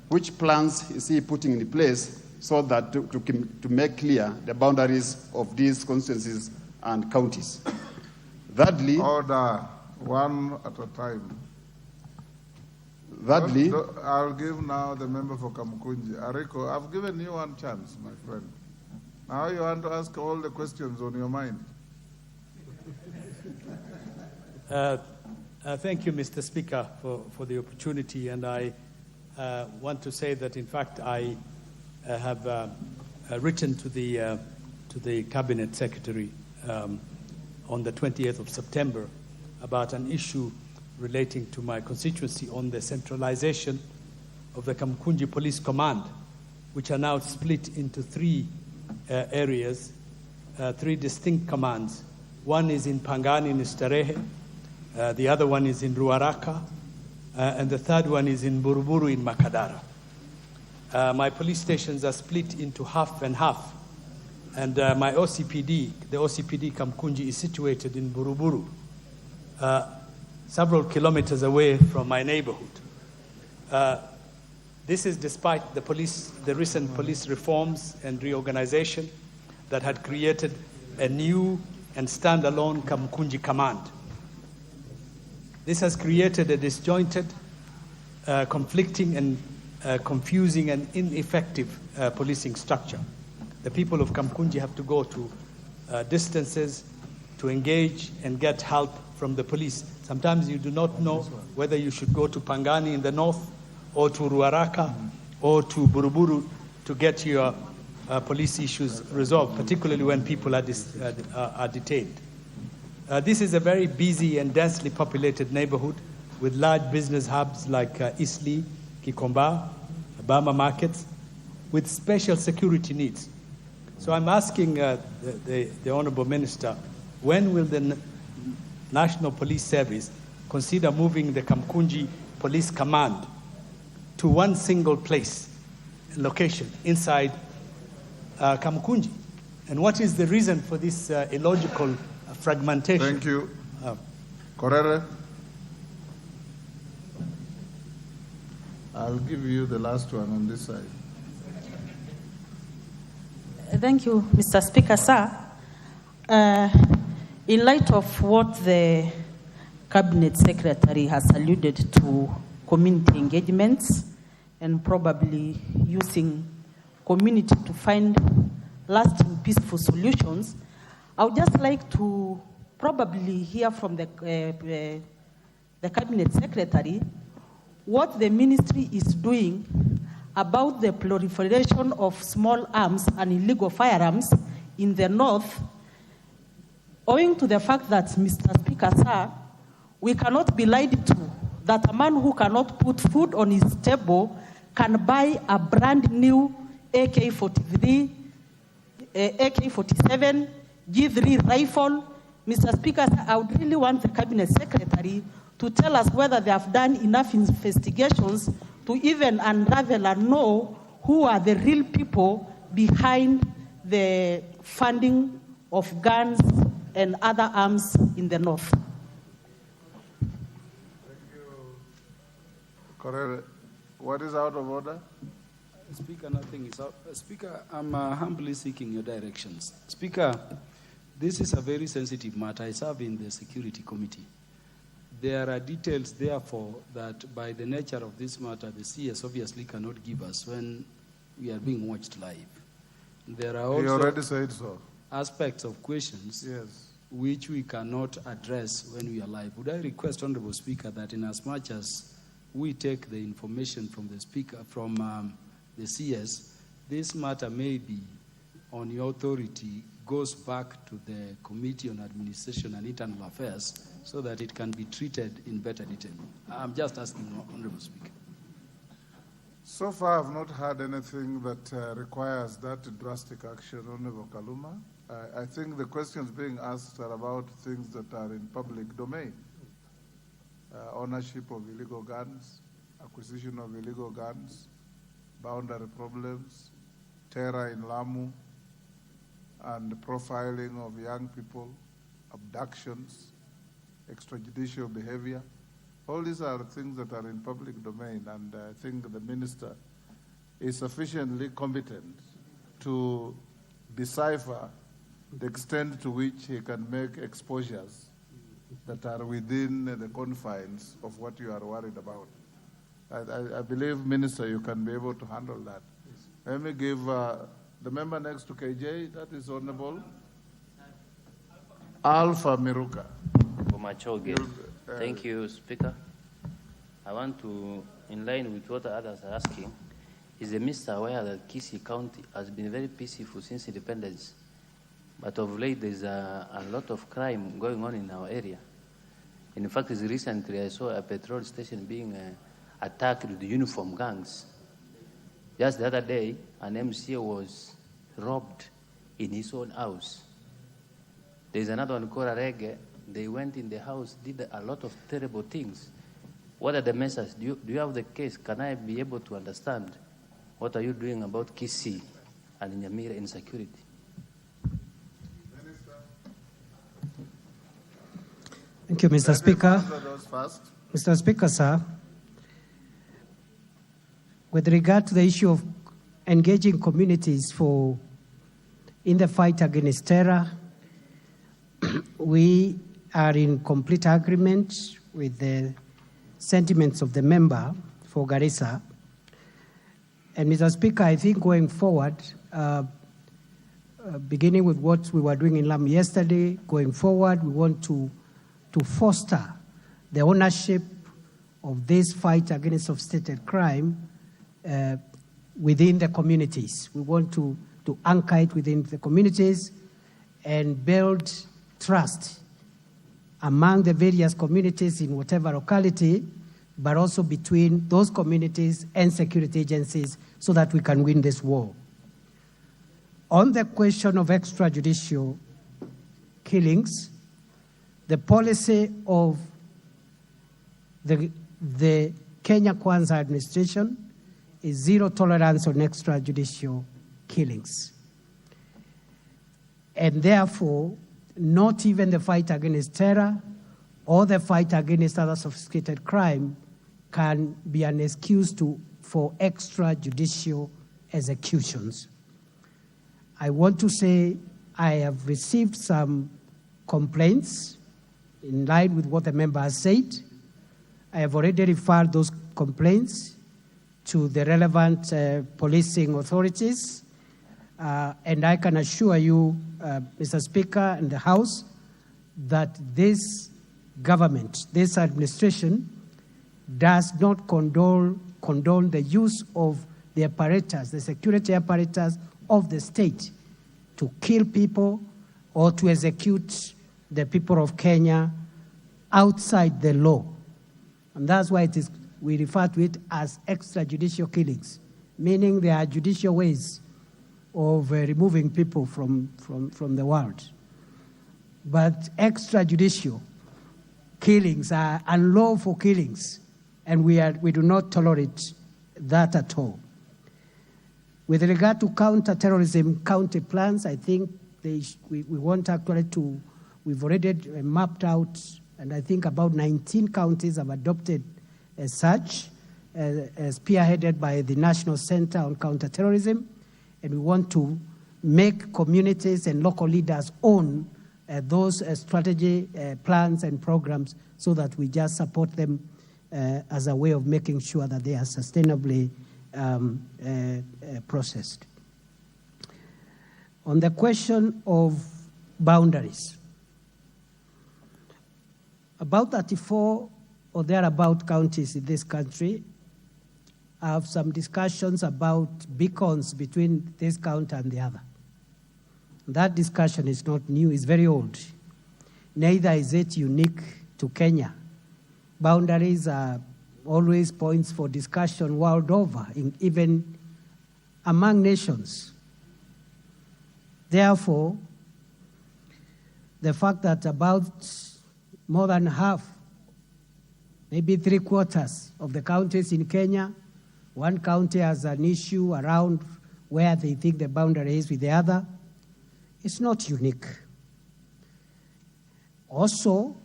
which plans is he putting in place so that to make clear the boundaries of these constituencies and counties? Thirdly, order, one at a time. Thirdly, I'll give now the member for Kamukunji. Ariko, I've given you 1 chance, my friend. Now you want to ask all the questions on your mind. Thank you, Mr. Speaker, for the opportunity. And I want to say that, in fact, I have written to the Cabinet Secretary on the 20th of September about an issue relating to my constituency on the centralization of the Kamkunji Police Command, which are now split into 3 areas, 3 distinct commands. One is in Pangani in Starehe, the other one is in Ruaraka, and the third one is in Buruburu in Makadara. My police stations are split into half and half, and my OCPD, the OCPD Kamkunji, is situated in Buruburu, several kilometers away from my neighborhood. This is despite the recent police reforms and reorganization that had created a new and standalone Kamkunji command. This has created a disjointed, conflicting and confusing and ineffective policing structure. The people of Kamkunji have to go to distances to engage and get help from the police. Sometimes you do not know whether you should go to Pangani in the north or to Ruaraka or to Buruburu to get your police issues resolved, particularly when people are detained. This is a very busy and densely populated neighborhood with large business hubs like Isli, Kikomba, Bama markets, with special security needs. So I'm asking the Honorable Minister, when will the National Police Service consider moving the Kamkunji Police Command to one single place, location, inside Kamkunji? And what is the reason for this illogical fragmentation? Thank you. Korere? I'll give you the last one on this side. Thank you, Mr. Speaker, sir. In light of what the Cabinet Secretary has alluded to, community engagements and probably using community to find lasting peaceful solutions, I would just like to probably hear from the Cabinet Secretary what the ministry is doing about the proliferation of small arms and illegal firearms in the north, owing to the fact that, Mr. Speaker, sir, we cannot be lied to that a man who cannot put food on his table can buy a brand new AK-47, G3 rifle. Mr. Speaker, I would really want the Cabinet Secretary to tell us whether they have done enough investigations to even unravel and know who are the real people behind the funding of guns and other arms in the north. Correct. What is out of order? Speaker, nothing is out. Speaker, I'm humbly seeking your directions. Speaker, this is a very sensitive matter. I serve in the Security Committee. There are details, therefore, that by the nature of this matter, the CS obviously cannot give us when we are being watched live. There are He already also said so. aspects of questions which we cannot address when we are live. Would I request, Honorable Speaker, that in as much as we take the information from the Speaker, from the CS, this matter may be on your authority, goes back to the Committee on Administration and Internal Affairs so that it can be treated in better detail. I'm just asking, Honorable Speaker. So far, I've not heard anything that requires that drastic action, Honorable Kaluma. I think the questions being asked are about things that are in public domain. Ownership of illegal guns, acquisition of illegal guns, boundary problems, terror in Lamu, and profiling of young people, abductions, extrajudicial behavior. All these are things that are in public domain, and I think the minister is sufficiently competent to decipher the extent to which he can make exposures that are within the confines of what you are worried about. I believe, Minister, you can be able to handle that. Let me give the member next to KJ, that is Honorable Alpha Miruka. Thank you, Speaker. I want to, in line with what others are asking, is the Minister aware that Kisii County has been very peaceful since independence? But of late, there's a lot of crime going on in our area. In fact, recently I saw a petrol station being attacked with uniform gangs. Just the other day, an MCA was robbed in his own house. There's another one called Arege. They went in the house, did a lot of terrible things. What are the measures? Do you have the case? Can I be able to understand? What are you doing about Kisii and Nyamira insecurity? Thank you, Mr. Speaker. Mr. Speaker, sir, with regard to the issue of engaging communities in the fight against terror, we are in complete agreement with the sentiments of the member for Garissa. And Mr. Speaker, I think going forward, beginning with what we were doing in Lamu yesterday, going forward, we want to foster the ownership of this fight against substantive crime within the communities. We want to anchor it within the communities and build trust among the various communities in whatever locality, but also between those communities and security agencies so that we can win this war. On the question of extrajudicial killings, the policy of the Kenya Kwanza administration is zero tolerance on extrajudicial killings. And therefore, not even the fight against terror or the fight against other sophisticated crime can be an excuse for extrajudicial executions. I want to say I have received some complaints in line with what the member has said. I have already referred those complaints to the relevant policing authorities, and I can assure you, Mr. Speaker and the House, that this government, this administration, does not condone the use of the apparatus, the security apparatus of the state to kill people or to execute the people of Kenya outside the law. And that's why we refer to it as extrajudicial killings, meaning there are judicial ways of removing people from the world. But extrajudicial killings are unlawful killings, and we do not tolerate that at all. With regard to counter-terrorism county plans, I think we want actually to, we've already mapped out, and I think about 19 counties have adopted as such, spearheaded by the National Center on Counter-Terrorism, and we want to make communities and local leaders own those strategy plans and programs so that we just support them as a way of making sure that they are sustainably processed. On the question of boundaries, about 34 or thereabout counties in this country have some discussions about beacons between this county and the other. That discussion is not new, it's very old. Neither is it unique to Kenya. Boundaries are always points for discussion world over, even among nations. Therefore, the fact that about more than half, maybe 3/4 of the counties in Kenya, one county has an issue around where they think the boundary is with the other, it's not unique. Also,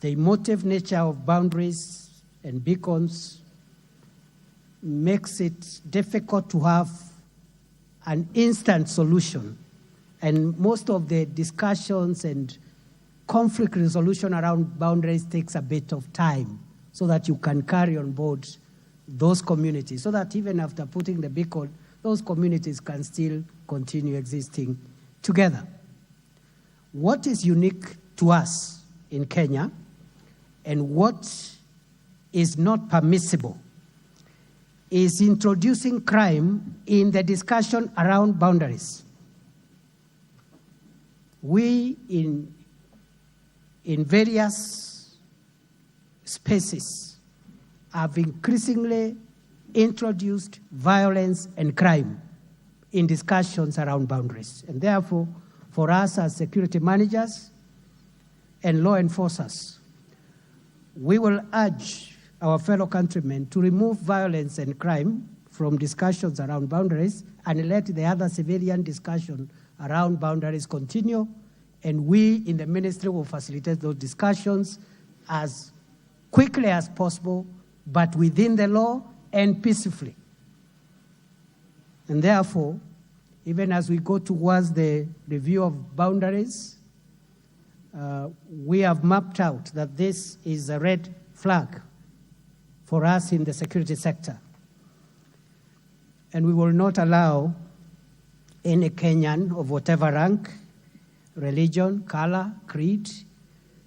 the emotive nature of boundaries and beacons makes it difficult to have an instant solution. And most of the discussions and conflict resolution around boundaries takes a bit of time so that you can carry on board those communities, so that even after putting the beacon, those communities can still continue existing together. What is unique to us in Kenya and what is not permissible is introducing crime in the discussion around boundaries. We in various spaces have increasingly introduced violence and crime in discussions around boundaries. And therefore, for us as security managers and law enforcers, we will urge our fellow countrymen to remove violence and crime from discussions around boundaries and let the other civilian discussion around boundaries continue. And we in the ministry will facilitate those discussions as quickly as possible, but within the law and peacefully. And therefore, even as we go towards the review of boundaries, we have mapped out that this is a red flag for us in the security sector. And we will not allow any Kenyan of whatever rank, religion, color, creed,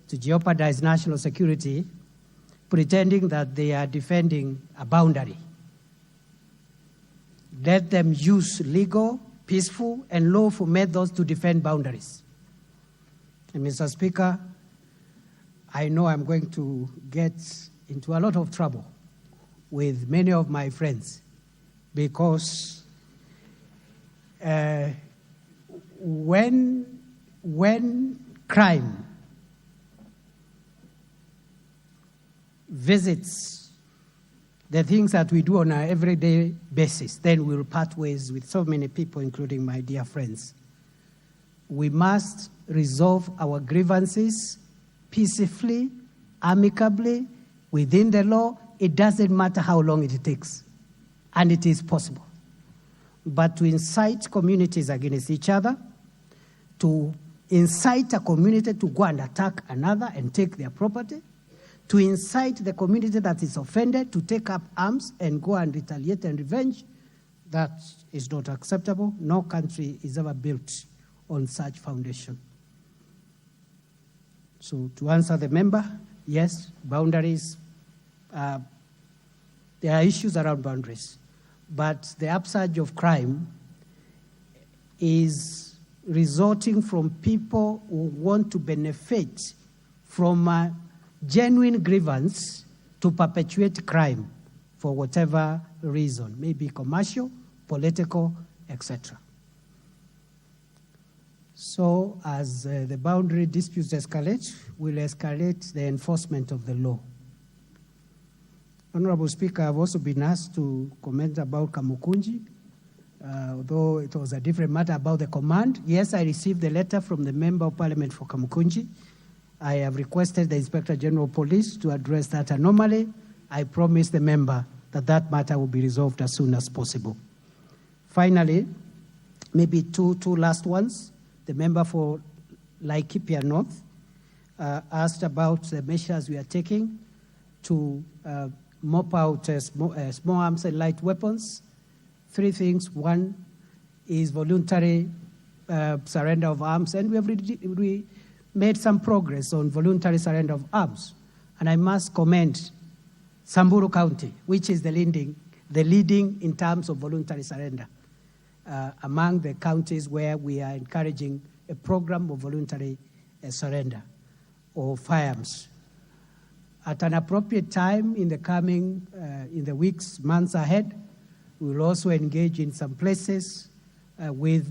to jeopardize national security, pretending that they are defending a boundary. Let them use legal, peaceful, and lawful methods to defend boundaries. And Mr. Speaker, I know I'm going to get into a lot of trouble with many of my friends because when crime visits the things that we do on an everyday basis, then we'll part ways with so many people, including my dear friends. We must resolve our grievances peacefully, amicably, within the law. It doesn't matter how long it takes, and it is possible. But to incite communities against each other, to incite a community to go and attack another and take their property, to incite the community that is offended to take up arms and go and retaliate and revenge, that is not acceptable. No country is ever built on such foundation. So to answer the member, yes, boundaries, there are issues around boundaries. but the upsurge of crime is resulting from people who want to benefit from a genuine grievance to perpetuate crime for whatever reason, maybe commercial, political, etc. So as the boundary disputes escalate, we'll escalate the enforcement of the law. Honorable Speaker, I've also been asked to comment about Kamukunji, although it was a different matter about the command. Yes, I received the letter from the Member of Parliament for Kamukunji. I have requested the Inspector General of Police to address that anomaly. I promise the member that that matter will be resolved as soon as possible. Finally, maybe two last ones. The member for Laikipia North asked about the measures we are taking to mop out small arms and light weapons. Three things. One is voluntary surrender of arms, and we have made some progress on voluntary surrender of arms. And I must commend Samburu County, which is the leading in terms of voluntary surrender among the counties where we are encouraging a program of voluntary surrender of firearms. At an appropriate time in the weeks, months ahead, we will also engage in some places with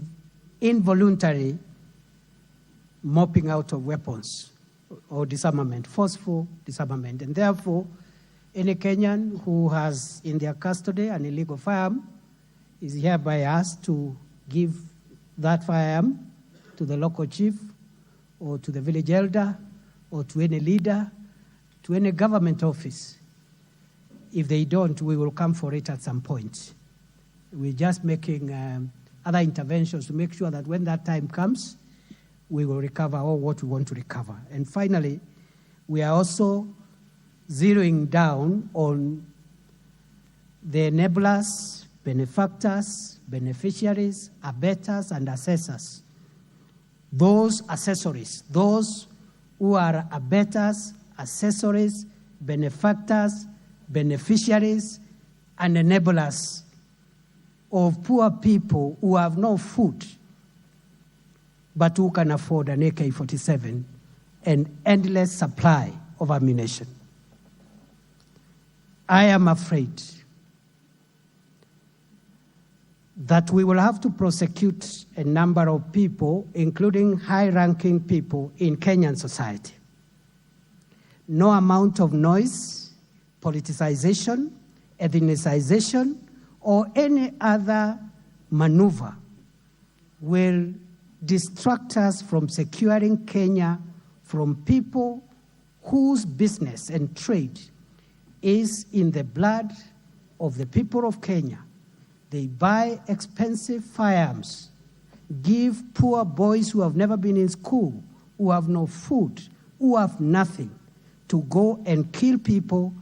involuntary mopping out of weapons or disarmament, forceful disarmament. And therefore, any Kenyan who has in their custody an illegal firearm is hereby asked to give that firearm to the local chief or to the village elder or to any leader, to any government office. If they don't, we will come for it at some point. We're just making other interventions to make sure that when that time comes, we will recover all what we want to recover. And finally, we are also zeroing down on the enablers, benefactors, beneficiaries, abettors, and assessors. Those accessories, those who are abettors, accessories, benefactors, beneficiaries, and enablers of poor people who have no food, but who can afford an AK-47 and endless supply of ammunition. I am afraid that we will have to prosecute a number of people, including high-ranking people in Kenyan society. No amount of noise, politicization, ethnicization, or any other maneuver will distract us from securing Kenya from people whose business and trade is in the blood of the people of Kenya. They buy expensive firearms, give poor boys who have never been in school, who have no food, who have nothing, to go and kill people,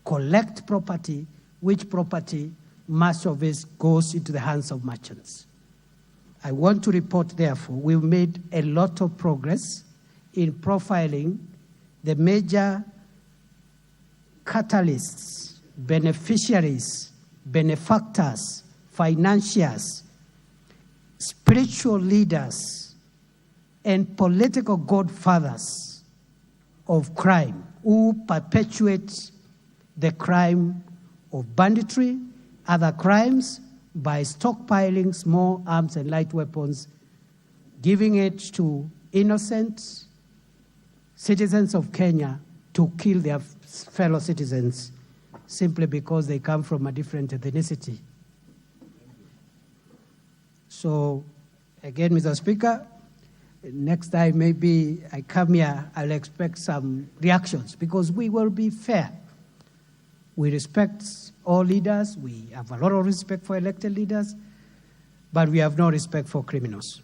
collect property, which property, much of it goes into the hands of merchants. I want to report, therefore, we've made a lot of progress in profiling the major catalysts, beneficiaries, benefactors, financiers, spiritual leaders, and political godfathers of crime who perpetuate the crime of banditry, other crimes, by stockpiling small arms and light weapons, giving it to innocent citizens of Kenya to kill their fellow citizens simply because they come from a different ethnicity. So, again, Mr. Speaker, next time maybe I come here, I'll expect some reactions because we will be fair. We respect all leaders. We have a lot of respect for elected leaders, but we have no respect for criminals.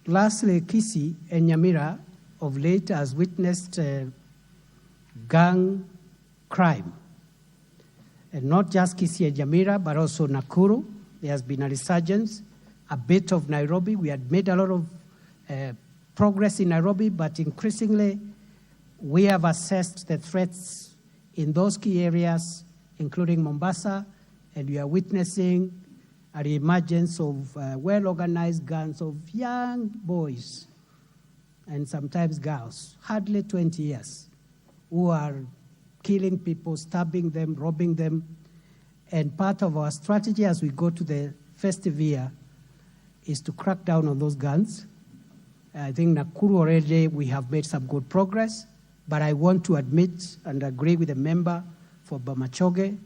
Lastly, Kisii and Nyamira of late has witnessed gang crime. And not just Kisii and Nyamira, but also Nakuru. There has been a resurgence, a bit of Nairobi. We had made a lot of progress in Nairobi, but increasingly we have assessed the threats in those key areas, including Mombasa, and we are witnessing a reemergence of well-organized gangs of young boys and sometimes girls, hardly 20 years, who are killing people, stabbing them, robbing them. And part of our strategy as we go to the festive year is to crack down on those guns. I think Nakuru already, we have made some good progress, but I want to admit and agree with the member for Bamachoge,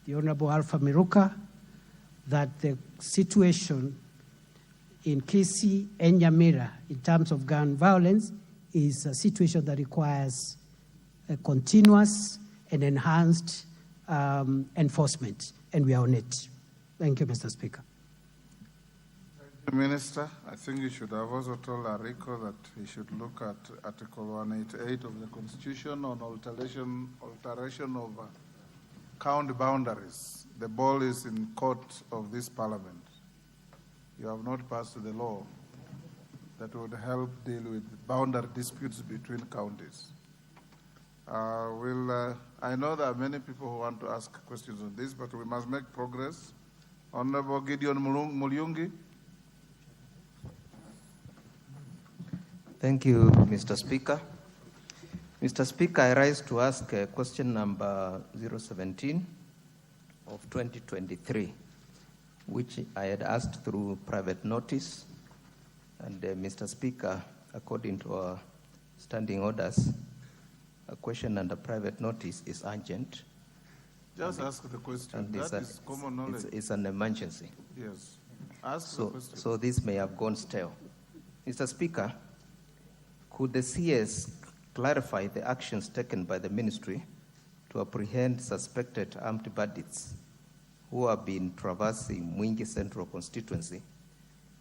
the Honorable Alpha Miruka, that the situation in Kisii and Nyamira in terms of gun violence is a situation that requires a continuous and enhanced enforcement, and we are on it. Thank you, Mr. Speaker. Minister, I think you should have also told Ariko that he should look at Article 188 of the Constitution on alteration of county boundaries. The ball is in court of this Parliament. You have not passed the law that would help deal with boundary disputes between counties. I know there are many people who want to ask questions on this, but we must make progress. Honorable Gideon Mulyungi. Thank you, Mr. Speaker. Mr. Speaker, I rise to ask question number 017 of 2023, which I had asked through private notice. And Mr. Speaker, according to our standing orders, a question under private notice is urgent. Just ask the question. That is common knowledge. It's an emergency. Yes. Ask the question. So this may have gone stale. Mr. Speaker, could the CS clarify the actions taken by the ministry to apprehend suspected armed bandits who have been traversing Mwingi Central constituency,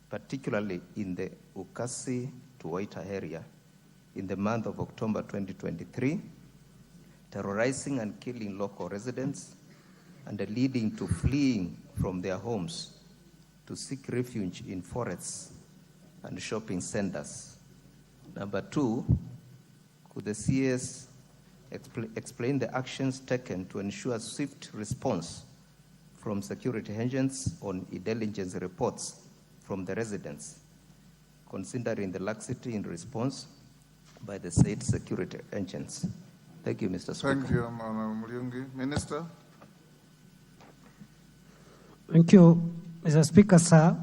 particularly in the Ukasi to Waita area, in the month of October 2023, terrorizing and killing local residents and leading to fleeing from their homes to seek refuge in forests and shopping centers? Number two, could the CS explain the actions taken to ensure swift response from security agents on intelligence reports from the residents, considering the laxity in response by the said security agents? Thank you, Mr. Speaker. Thank you, Honorable Mulyungi. Minister. Thank you, Mr. Speaker, sir.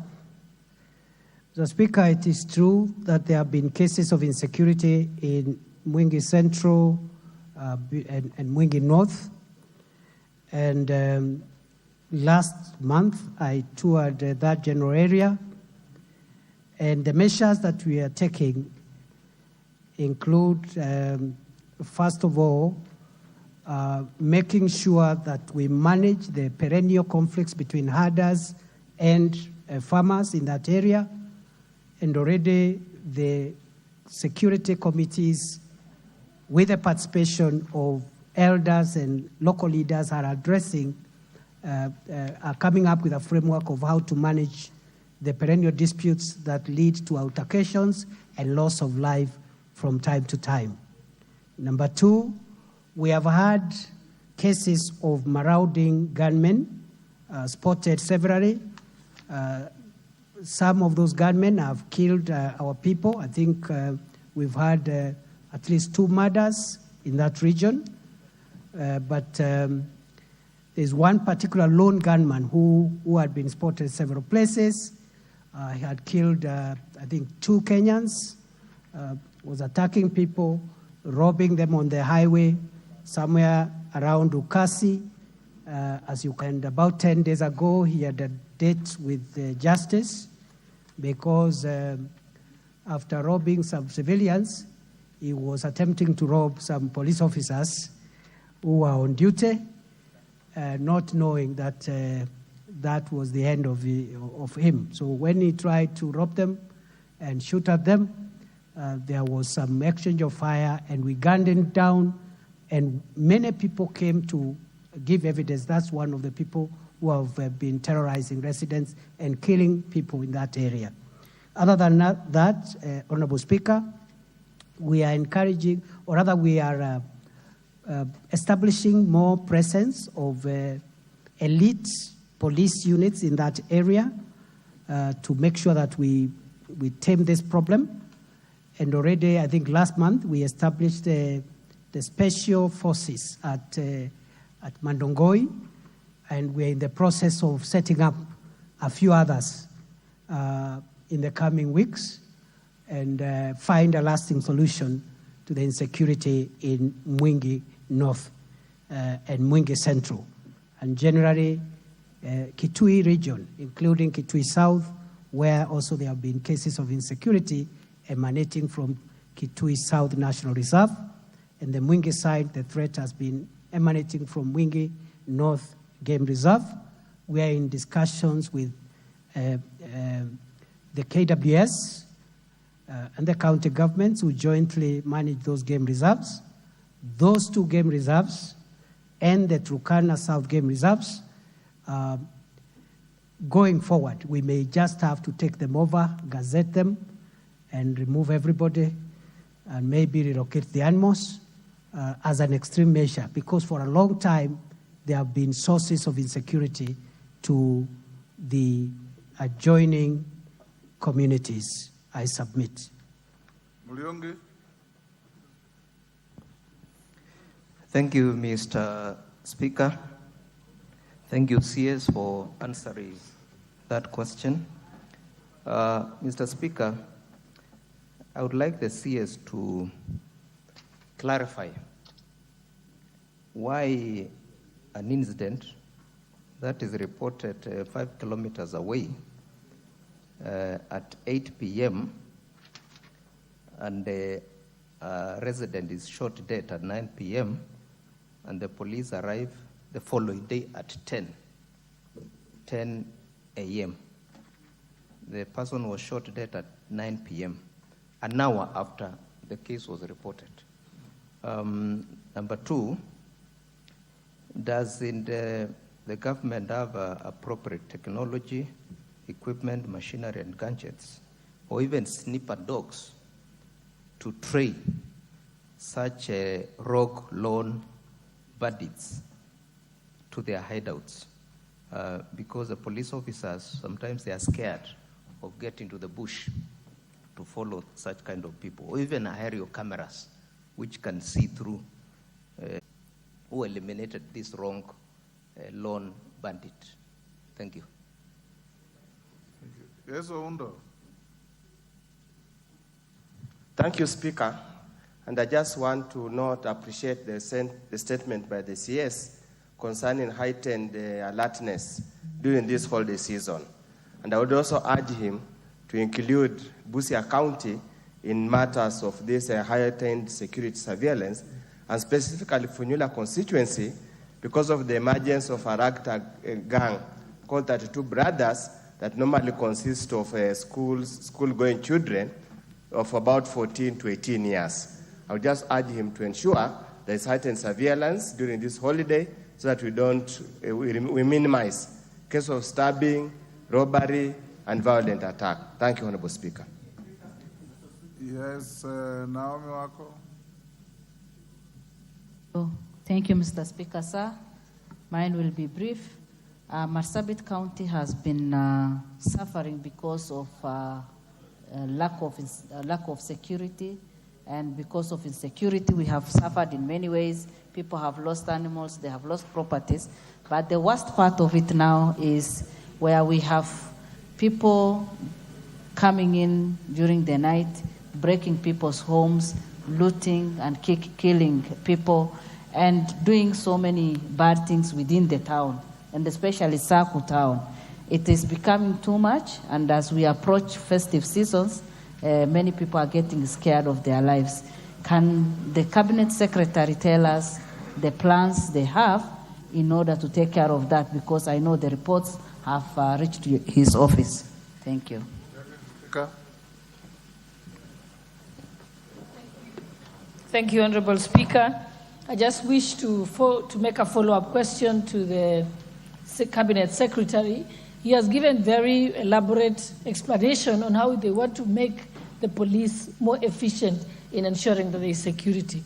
Mr. Speaker, it is true that there have been cases of insecurity in Mwingi Central and Mwingi North. And last month, I toured that general area. And the measures that we are taking include, first of all, making sure that we manage the perennial conflicts between herders and farmers in that area. And already the security committees, with the participation of elders and local leaders, are addressing, are coming up with a framework of how to manage the perennial disputes that lead to altercations and loss of life from time to time. Number two, we have had cases of marauding gunmen spotted severally. Some of those gunmen have killed our people. I think we've had at least 2 murders in that region. But there's one particular lone gunman who had been spotted several places. He had killed, I think, 2 Kenyans, was attacking people, robbing them on the highway somewhere around Ukasi. And about 10 days ago, he had a date with justice because after robbing some civilians, he was attempting to rob some police officers who were on duty, not knowing that that was the end of him. So when he tried to rob them and shoot at them, there was some exchange of fire, and we gunned him down, and many people came to give evidence. That's one of the people who have been terrorizing residents and killing people in that area. Other than that, Honorable Speaker, we are encouraging, or rather we are establishing more presence of elite police units in that area to make sure that we tame this problem. And already, I think last month, we established the special forces at Mandongoi, and we're in the process of setting up a few others in the coming weeks and find a lasting solution to the insecurity in Mwingi North and Mwingi Central. And generally, Kitui region, including Kitui South, where also there have been cases of insecurity emanating from Kitui South National Reserve. And the Mwingi side, the threat has been emanating from Mwingi North Game Reserve. We are in discussions with the KWS and the county governments who jointly manage those game reserves. Those two game reserves and the Turkana South Game Reserves, going forward, we may just have to take them over, gazette them, and remove everybody, and maybe relocate the animals as an extreme measure, because for a long time, there have been sources of insecurity to the adjoining communities. I submit. Muliongi. Thank you, Mr. Speaker. Thank you, CS, for answering that question. Mr. Speaker, I would like the CS to clarify why an incident that is reported 5 kilometers away at 8 p.m. and the resident is shot dead at 9 p.m. and the police arrive the following day at 10 a.m. The person was shot dead at 9 p.m., an hour after the case was reported. Number two, does the government have appropriate technology, equipment, machinery, and gadgets, or even sniffer dogs to train such rogue lone bandits to their hideouts? Because the police officers, sometimes they are scared of getting to the bush to follow such kind of people, or even aerial cameras, which can see through who eliminated this wrong lone bandit. Thank you. Yes, Oundo. Thank you, Speaker. And I just want to appreciate the statement by the CS concerning heightened alertness during this holiday season. And I would also urge him to include Busia County in matters of this heightened security surveillance, and specifically Funyula constituency, because of the emergence of a ragtag gang called 32 Brothers that normally consists of school-going children of about 14 to 18 years. I would just urge him to ensure there is heightened surveillance during this holiday so that we minimize cases of stabbing, robbery, and violent attack. Thank you, Honorable Speaker. Yes, Naomi Wako. Thank you, Mr. Speaker, sir. Mine will be brief. Marsabit County has been suffering because of lack of security, and because of insecurity, we have suffered in many ways. People have lost animals, they have lost properties. But the worst part of it now is where we have people coming in during the night, breaking people's homes, looting and killing people, and doing so many bad things within the town, and especially Saku town. It is becoming too much, and as we approach festive seasons, many people are getting scared of their lives. Can the Cabinet Secretary tell us the plans they have in order to take care of that? Because I know the reports have reached his office. Thank you. Thank you, Honorable Speaker. I just wish to make a follow-up question to the Cabinet Secretary. He has given very elaborate explanation on how they want to make the police more efficient in ensuring that there is security.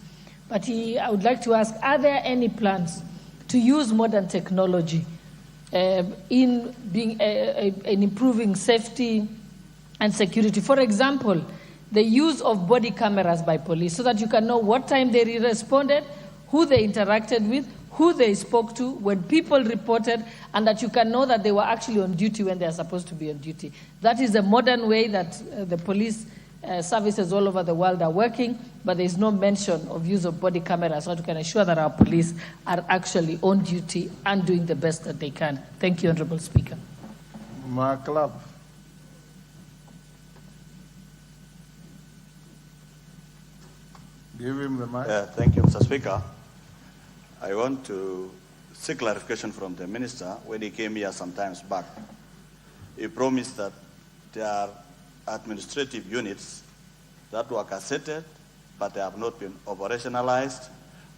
But I would like to ask, are there any plans to use modern technology in being in improving safety and security. For example, the use of body cameras by police so that you can know what time they responded, who they interacted with, who they spoke to, when people reported, and that you can know that they were actually on duty when they are supposed to be on duty. That is a modern way that the police services all over the world are working, but there is no mention of use of body cameras, so we can ensure that our police are actually on duty and doing the best that they can. Thank you, Honorable Speaker. Mark. Give him the mic. Thank you, Mr. Speaker. I want to seek clarification from the minister when he came here some times back. He promised that there are administrative units that were cassetted, but they have not been operationalized,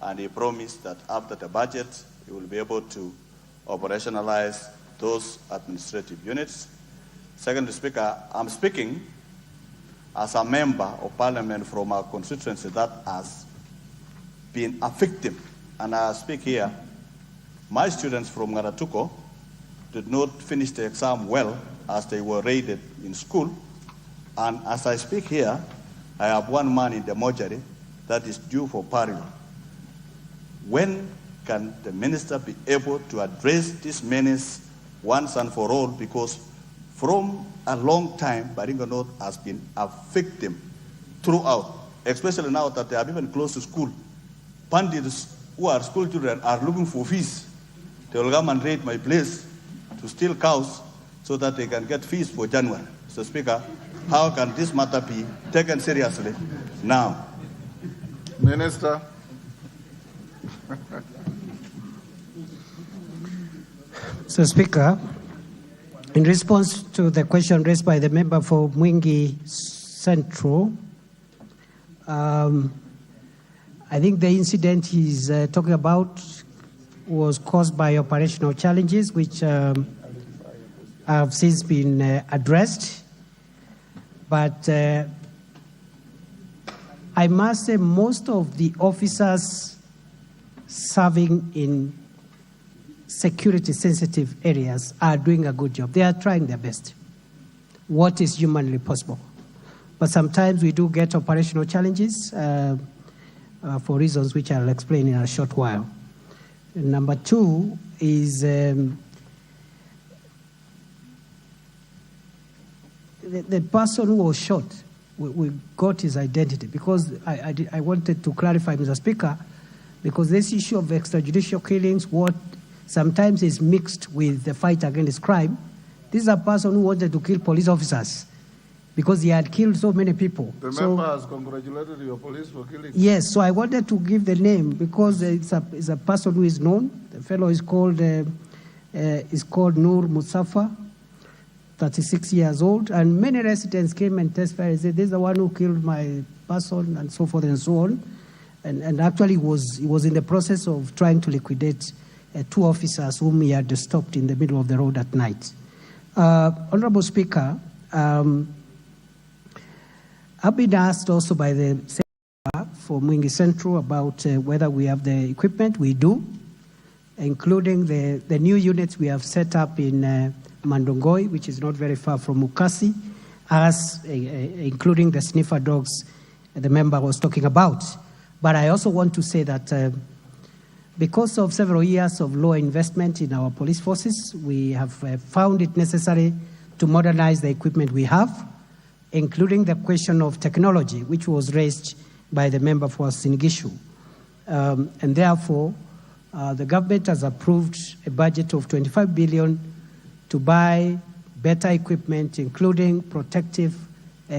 and he promised that after the budget, he will be able to operationalize those administrative units. Second Speaker, I'm speaking as a member of parliament from our constituency that has been a victim. And I speak here, my students from Garatuko did not finish the exam well as they were rated in school. And as I speak here, I have one man in the mortuary that is due for burial. When can the minister be able to address this menace once and for all? Because from a long time, Baringa North has been a victim throughout, especially now that they are even close to school. Bandits who are school children are looking for fees. They will come and raid my place to steal cows so that they can get fees for January. Mr. Speaker, how can this matter be taken seriously now? Minister. Mr. Speaker, in response to the question raised by the member for Mwingi Central, I think the incident he's talking about was caused by operational challenges, which have since been addressed. But I must say most of the officers serving in security-sensitive areas are doing a good job. They are trying their best, what is humanly possible. But sometimes we do get operational challenges for reasons which I'll explain in a short while. And number two is the person who was shot, we got his identity, because I wanted to clarify, Mr. Speaker, because this issue of extrajudicial killings, what sometimes is mixed with the fight against crime. This is a person who wanted to kill police officers because he had killed so many people. The member has congratulated your police for killing. Yes, so I wanted to give the name because it's a person who is known. The fellow is called Nur Musafa, 36 years old, and many residents came and testified and said, this is the one who killed my person, and so forth and so on. And actually he was in the process of trying to liquidate two officers whom he had stopped in the middle of the road at night. Honorable Speaker, I've been asked also by the Secretary for Mwingi Central about whether we have the equipment. We do, including the new units we have set up in Mandongoi, which is not very far from Mukasi, including the sniffer dogs the member was talking about. But I also want to say that because of several years of low investment in our police forces, we have found it necessary to modernize the equipment we have, including the question of technology, which was raised by the member for Sinigishu. And therefore, the government has approved a budget of 25 billion to buy better equipment, including protective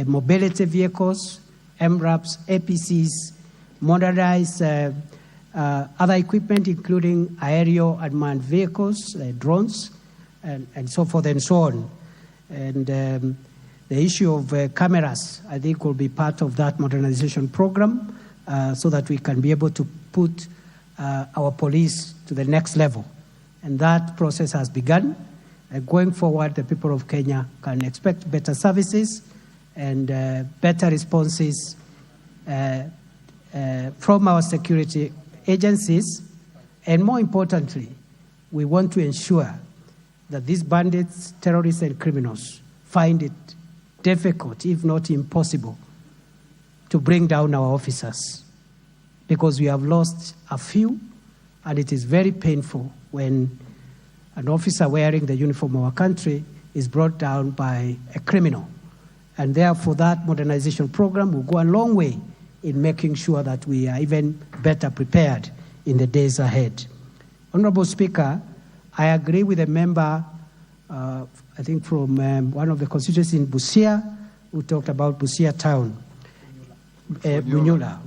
mobility vehicles, MRAPs, APCs, modernized other equipment, including aerial unmanned vehicles, drones, and so forth and so on. And the issue of cameras, I think, will be part of that modernization program so that we can be able to put our police to the next level. And that process has begun. Going forward, the people of Kenya can expect better services and better responses from our security agencies. And more importantly, we want to ensure that these bandits, terrorists, and criminals find it difficult, if not impossible, to bring down our officers, because we have lost a few, and it is very painful when an officer wearing the uniform of our country is brought down by a criminal. And therefore, that modernization program will go a long way in making sure that we are even better prepared in the days ahead. Honorable Speaker, I agree with a member, I think from one of the constituencies in Busia, who talked about Busia town. Bunyula,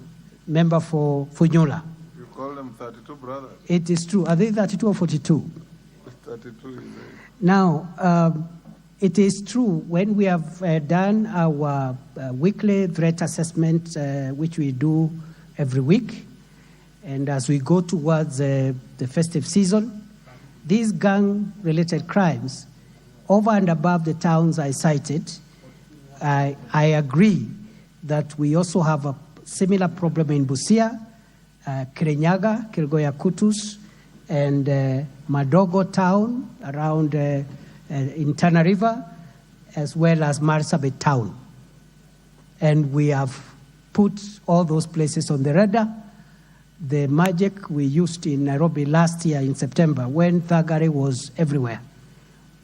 member for Funyula. You call them 32 brothers? It is true. Are they 32 or 42? 32 is it. Now, it is true, when we have done our weekly threat assessment, which we do every week, and as we go towards the festive season, these gang-related crimes, over and above the towns I cited, I agree that we also have a similar problem in Busia, Kirinyaga, Kilgoya Kutus, and Madogo town around in Tana River, as well as Marsabit town. And we have put all those places on the radar. The magic we used in Nairobi last year in September, when thuggery was everywhere.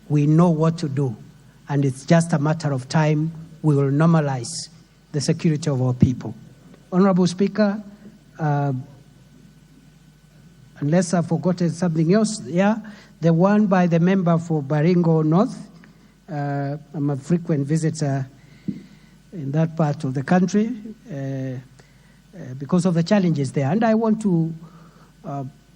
We know what to do, and it's just a matter of time we will normalize the security of our people. Honorable Speaker, unless I've forgotten something else, the one by the member for Baringo North. I'm a frequent visitor in that part of the country because of the challenges there. And I want to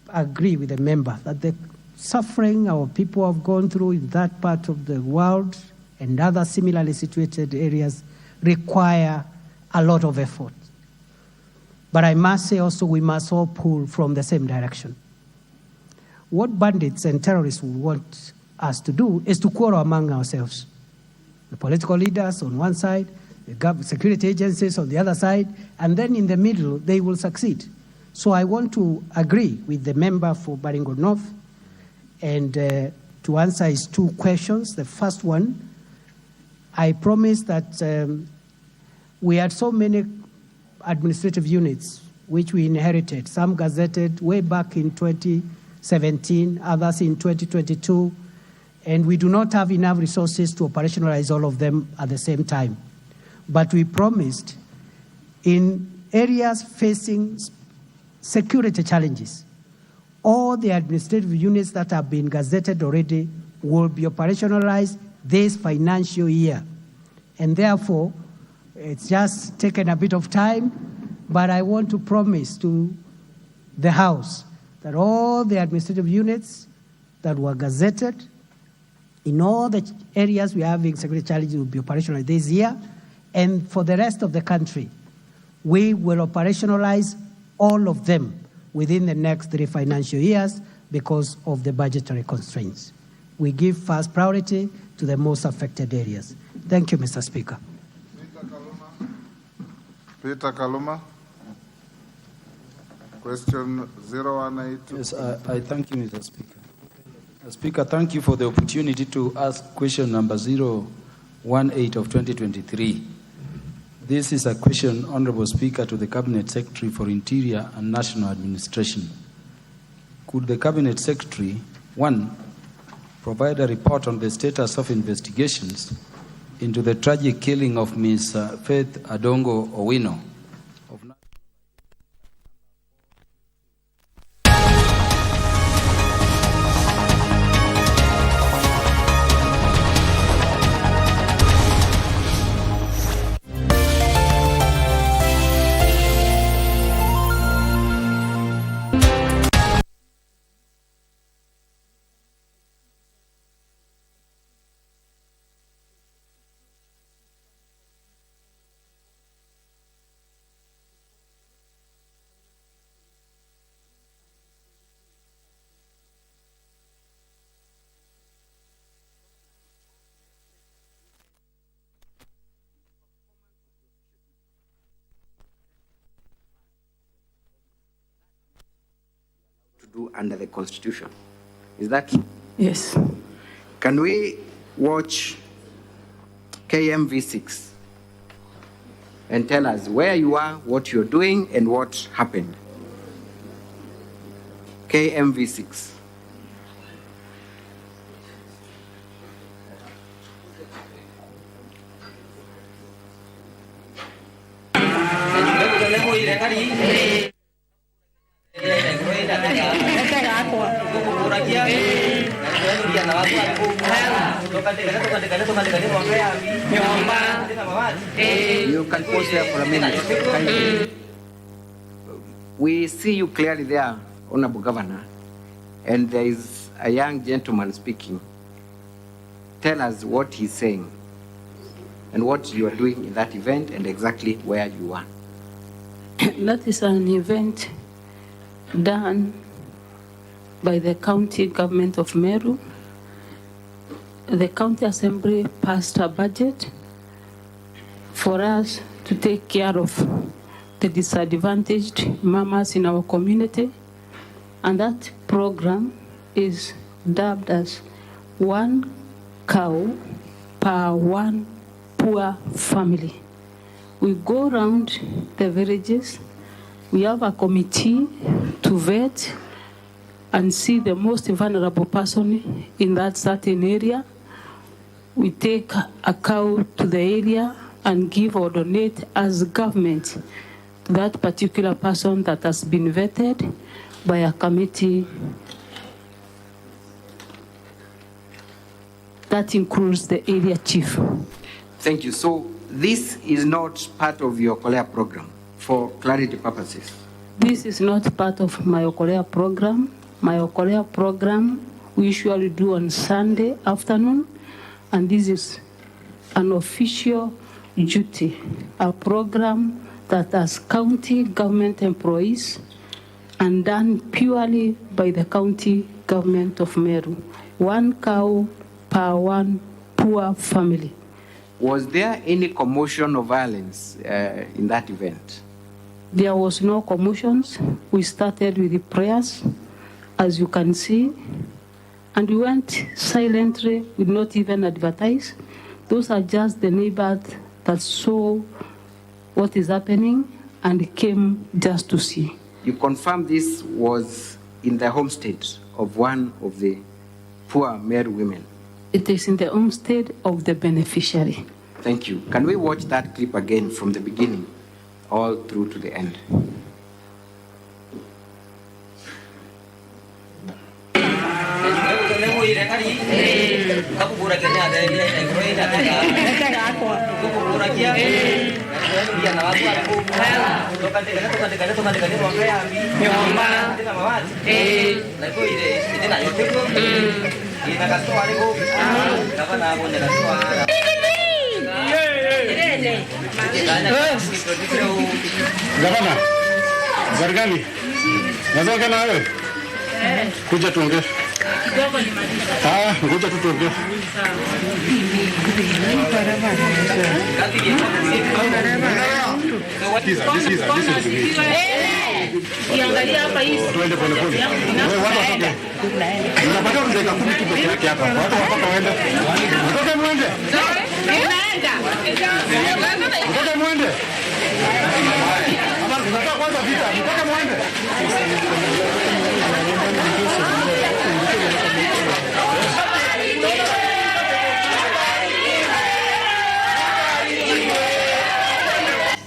agree with the member that the suffering our people have gone through in that part of the world and other similarly situated areas require a lot of effort. But I must say also we must all pull from the same direction. What bandits and terrorists will want us to do is to quarrel among ourselves. The political leaders on one side, the security agencies on the other side, and then in the middle, they will succeed. So I want to agree with the member for Baringo North, and to answer his two questions. The first one, I promised that we had so many administrative units which we inherited, some gazetted way back in 2017, others in 2022, and we do not have enough resources to operationalize all of them at the same time. But we promised in areas facing security challenges, all the administrative units that have been gazetted already will be operationalized this financial year. And therefore, it's just taken a bit of time, but I want to promise to the House that all the administrative units that were gazetted in all the areas we are having security challenges will be operational this year. And for the rest of the country, we will operationalize all of them within the next 3 financial years because of the budgetary constraints. We give first priority to the most affected areas. Thank you, Mr. Speaker. Peter Kaluma. Question 0182. Yes, I thank you, Mr. Speaker. Speaker, thank you for the opportunity to ask question number 018 of 2023. This is a question, Honorable Speaker, to the Cabinet Secretary for Interior and National Administration. Could the Cabinet Secretary, 1, provide a report on the status of investigations into the tragic killing of Ms. Faith Adongo Owino, do under the Constitution. Is that true? Yes. Can we watch KMV6 and tell us where you are, what you're doing, and what happened? KMV6. You can pause there for a minute. We see you clearly there, Honorable Governor, and there is a young gentleman speaking. Tell us what he's saying and what you are doing in that event and exactly where you are. That is an event done by the county government of Meru. The county assembly passed a budget for us to take care of the disadvantaged mamas in our community. And that program is dubbed as 1 cow per 1 poor family. We go around the villages. We have a committee to vet and see the most vulnerable person in that certain area. We take a cow to the area and give or donate as government to that particular person that has been vetted by a committee that includes the area chief. Thank you. So this is not part of your Kawira program for clarity purposes? This is not part of my Kawira program. My Kawira program we usually do on Sunday afternoon, and this is an official duty, a program that has county government employees and done purely by the county government of Meru. 1 cow per 1 poor family. Was there any commotion or violence in that event? There was no commotions. We started with the prayers, as you can see, and we went silently, we did not even advertise. Those are just the neighbors that saw what is happening and came just to see. You confirm this was in the homestead of one of the poor Meru women? It is in the homestead of the beneficiary. Thank you. Can we watch that clip again from the beginning all through to the end? Gavana, Gargani, nataka nawe kuja tuongee. Kuja tuongee. Kiangalia hapa hivi. Tuende pole pole. Wewe watu watoke. Unapata mzee kumi tu peke yake hapa. Watu watoka waende. Watoke muende. Naenda. Watoke muende. Hapa tunataka kwanza vita. Watoke muende.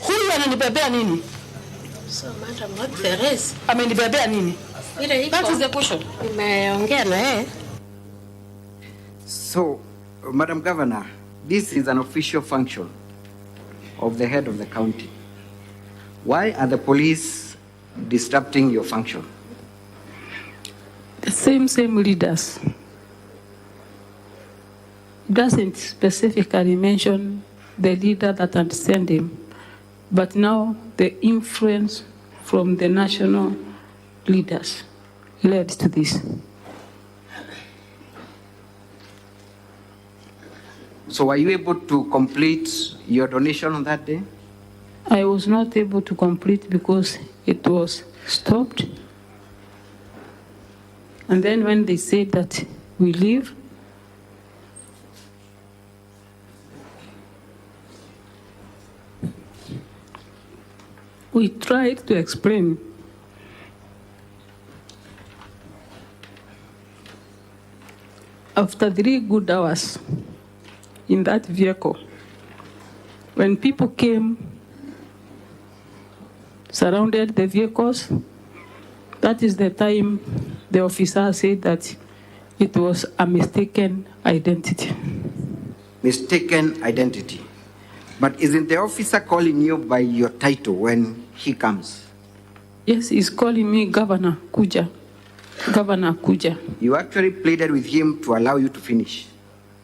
Huyu ananibebea nini? So, madam, what the rest? Amenibebea nini? That is the question. Nimeongea na yeye. So, Madam Governor, this is an official function of the head of the county. Why are the police disrupting your function? The same leaders. It doesn't specifically mention the leader that understands him, but now the influence from the national leaders led to this. So were you able to complete your donation on that day? I was not able to complete because it was stopped. And then when they said that we leave, We tried to explain. After 3 good hours in that vehicle, when people came, surrounded the vehicles, that is the time the officer said that it was a mistaken identity. Mistaken identity. But isn't the officer calling you by your title when he comes? Yes, he's calling me Governor Kuja. Governor Kuja. You actually pleaded with him to allow you to finish.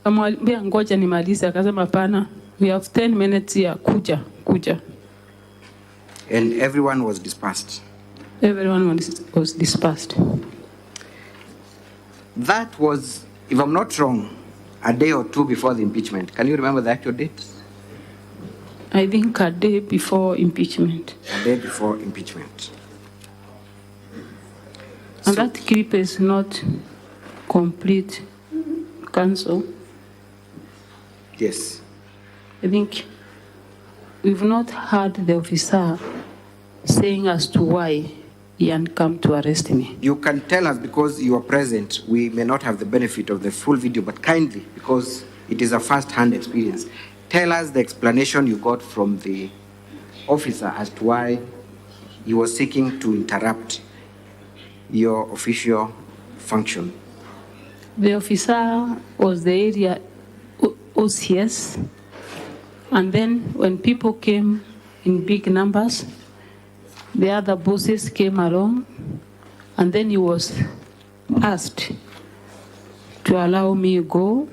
Amwambia ngoja nimalize, akasema pana, we have 10 minutes here, Kuja. And everyone was dispersed. Everyone was dispersed. That was, if I'm not wrong, a day or two before the impeachment. Can you remember the actual date? I think a day before impeachment. A day before impeachment. And that clip is not complete, Council. Yes. I think we've not heard the officer saying as to why he had come to arrest me. You can tell us because you are present. We may not have the benefit of the full video, but kindly, because it is a first-hand experience, tell us the explanation you got from the officer as to why he was seeking to interrupt your official function. The officer was the area OCS, and then when people came in big numbers, the other bosses came along, and then he was asked to allow me go,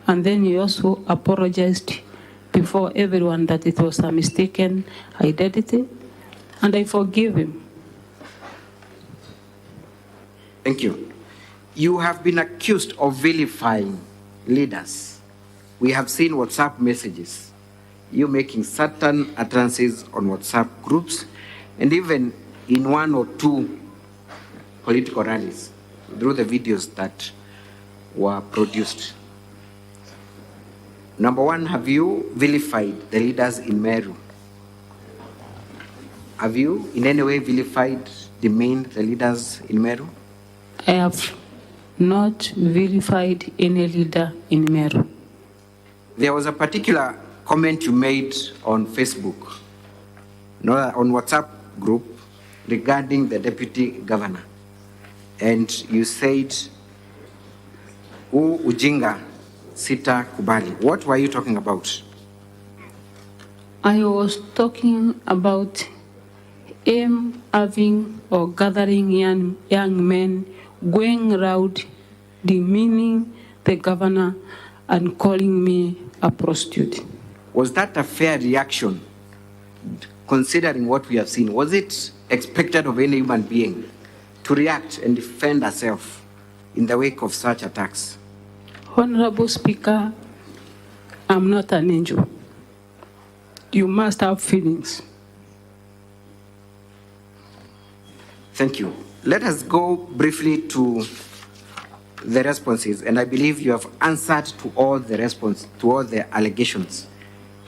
and then he also apologized before everyone that it was a mistaken identity, and I forgive him. Thank you. You have been accused of vilifying leaders. We have seen WhatsApp messages, you making certain utterances on WhatsApp groups, and even in 1 or 2 political rallies through the videos that were produced. Number one, have you vilified the leaders in Meru? Have you in any way vilified, demeaned the leaders in Meru? I have not vilified any leader in Meru. There was a particular comment you made on Facebook, on WhatsApp group, regarding the deputy governor. And you said, ujinga sita kubali. What were you talking about? I was talking about him having or gathering young men, going around demeaning the governor and calling me a prostitute. Was that a fair reaction, considering what we have seen? Was it expected of any human being to react and defend herself in the wake of such attacks? Honorable Speaker, I'm not an angel. You must have feelings. Thank you. Let us go briefly to the responses, and I believe you have answered to all the allegations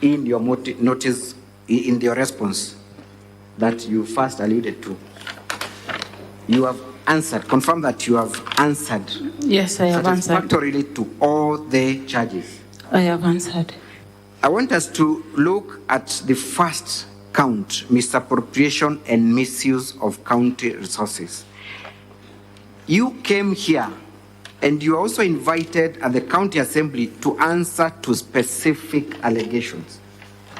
in your notice, in your response that you first alluded to. You have answered, confirm that you have answered. Yes, I have answered. Satisfactorily to all the charges. I have answered. I want us to look at the first count, misappropriation and misuse of county resources. You came here and you also invited at the county assembly to answer to specific allegations,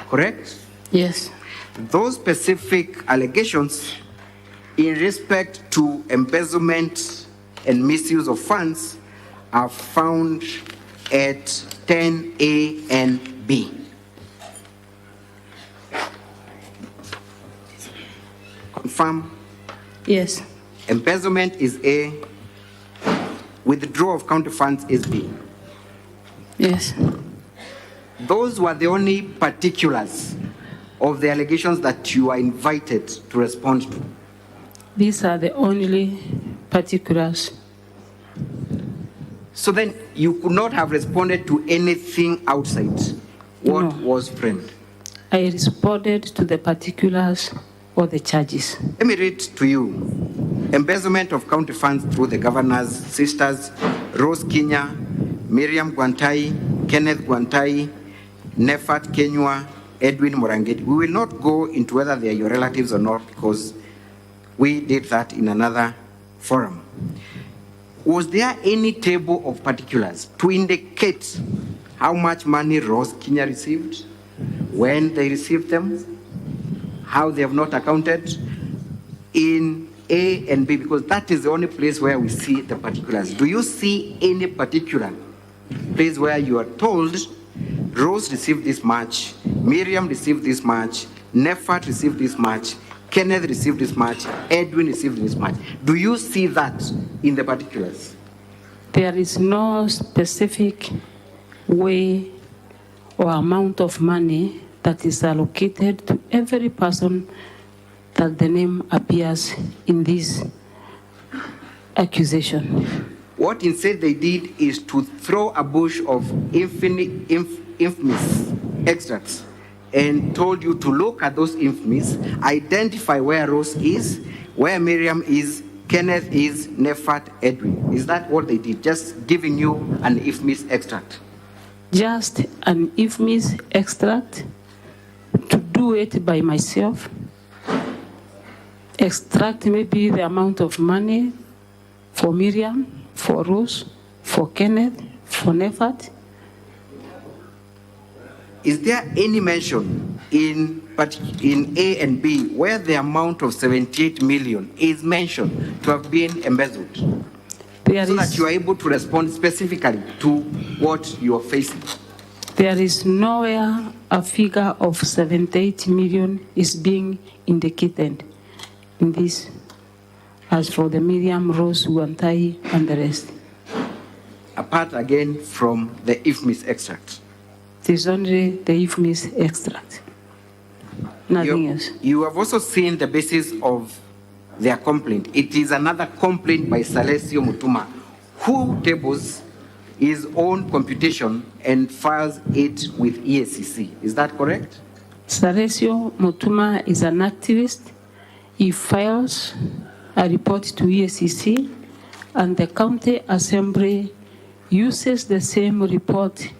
correct? Yes. Those specific allegations in respect to embezzlement and misuse of funds are found at 10A and B. Confirm? Yes. Embezzlement is A. Withdrawal of county funds is B. Yes. Those were the only particulars of the allegations that you are invited to respond to. These are the only particulars. So then you could not have responded to anything outside what was framed. I responded to the particulars all the charges. Let me read to you. Embezzlement of county funds through the governor's sisters, Rose Kinya, Miriam Gwantai, Kenneth Gwantai, Nefat Kenywa, Edwin Morangeti. We will not go into whether they are your relatives or not because we did that in another forum. Was there any table of particulars to indicate how much money Rose Kinya received, when they received them, how they have not accounted in A and B? Because that is the only place where we see the particulars. Do you see any particular place where you are told Rose received this much, Miriam received this much, Nefat received this much, Kenneth received this much, Edwin received this much? Do you see that in the particulars? There is no specific way or amount of money that is allocated to every person that the name appears in this accusation. What instead they did is to throw a bush of infamous extracts and told you to look at those infamies, identify where Rose is, where Miriam is, Kenneth is, Nefat, Edwin. Is that what they did? Just giving you an infamous extract? Just an infamous extract, to do it by myself, extract maybe the amount of money for Miriam, for Rose, for Kenneth, for Nefat. Is there any mention in A and B where the amount of 78 million is mentioned to have been embezzled? So that you are able to respond specifically to what you are facing. There is nowhere a figure of 78 million is being indicated in this, as for the Miriam, Rose, Gwantai, and the rest. Apart again from the infamous extract. It is only the infamous extract. Nothing else. You have also seen the basis of their complaint. It is another complaint by Salesio Mutuma, who tables his own computation and files it with EACC. Is that correct? Salesio Mutuma is an activist. He files a report to EACC, and the county assembly uses the same report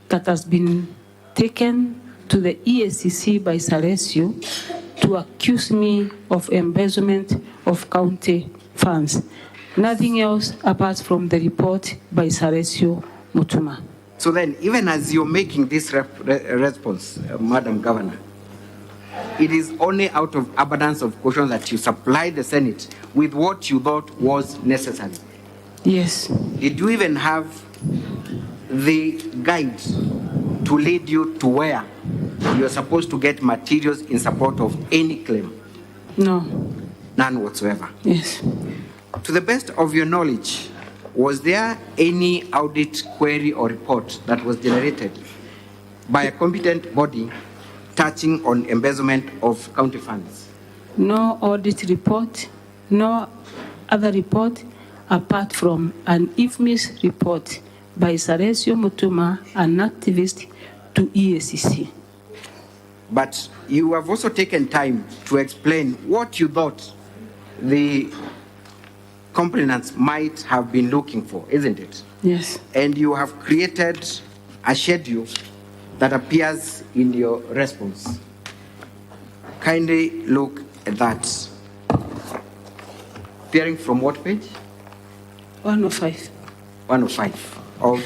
that has been taken to the EACC by Salesio to accuse me of embezzlement of county funds. Nothing else apart from the report by Salesio Mutuma. So then, even as you're making this response, Madam Governor, it is only out of abundance of caution that you supplied the Senate with what you thought was necessary. Yes. Did you even have the guide to lead you to where you're supposed to get materials in support of any claim? No. None whatsoever? Yes. To the best of your knowledge, was there any audit query or report that was generated by a competent body touching on embezzlement of county funds? No audit report, no other report apart from an infamous report by Salesio Mutuma, an activist, to EACC. But you have also taken time to explain what you thought the complainants might have been looking for, isn't it? Yes. And you have created a schedule that appears in your response. Kindly look at that. Appearing from what page? 105. 105 of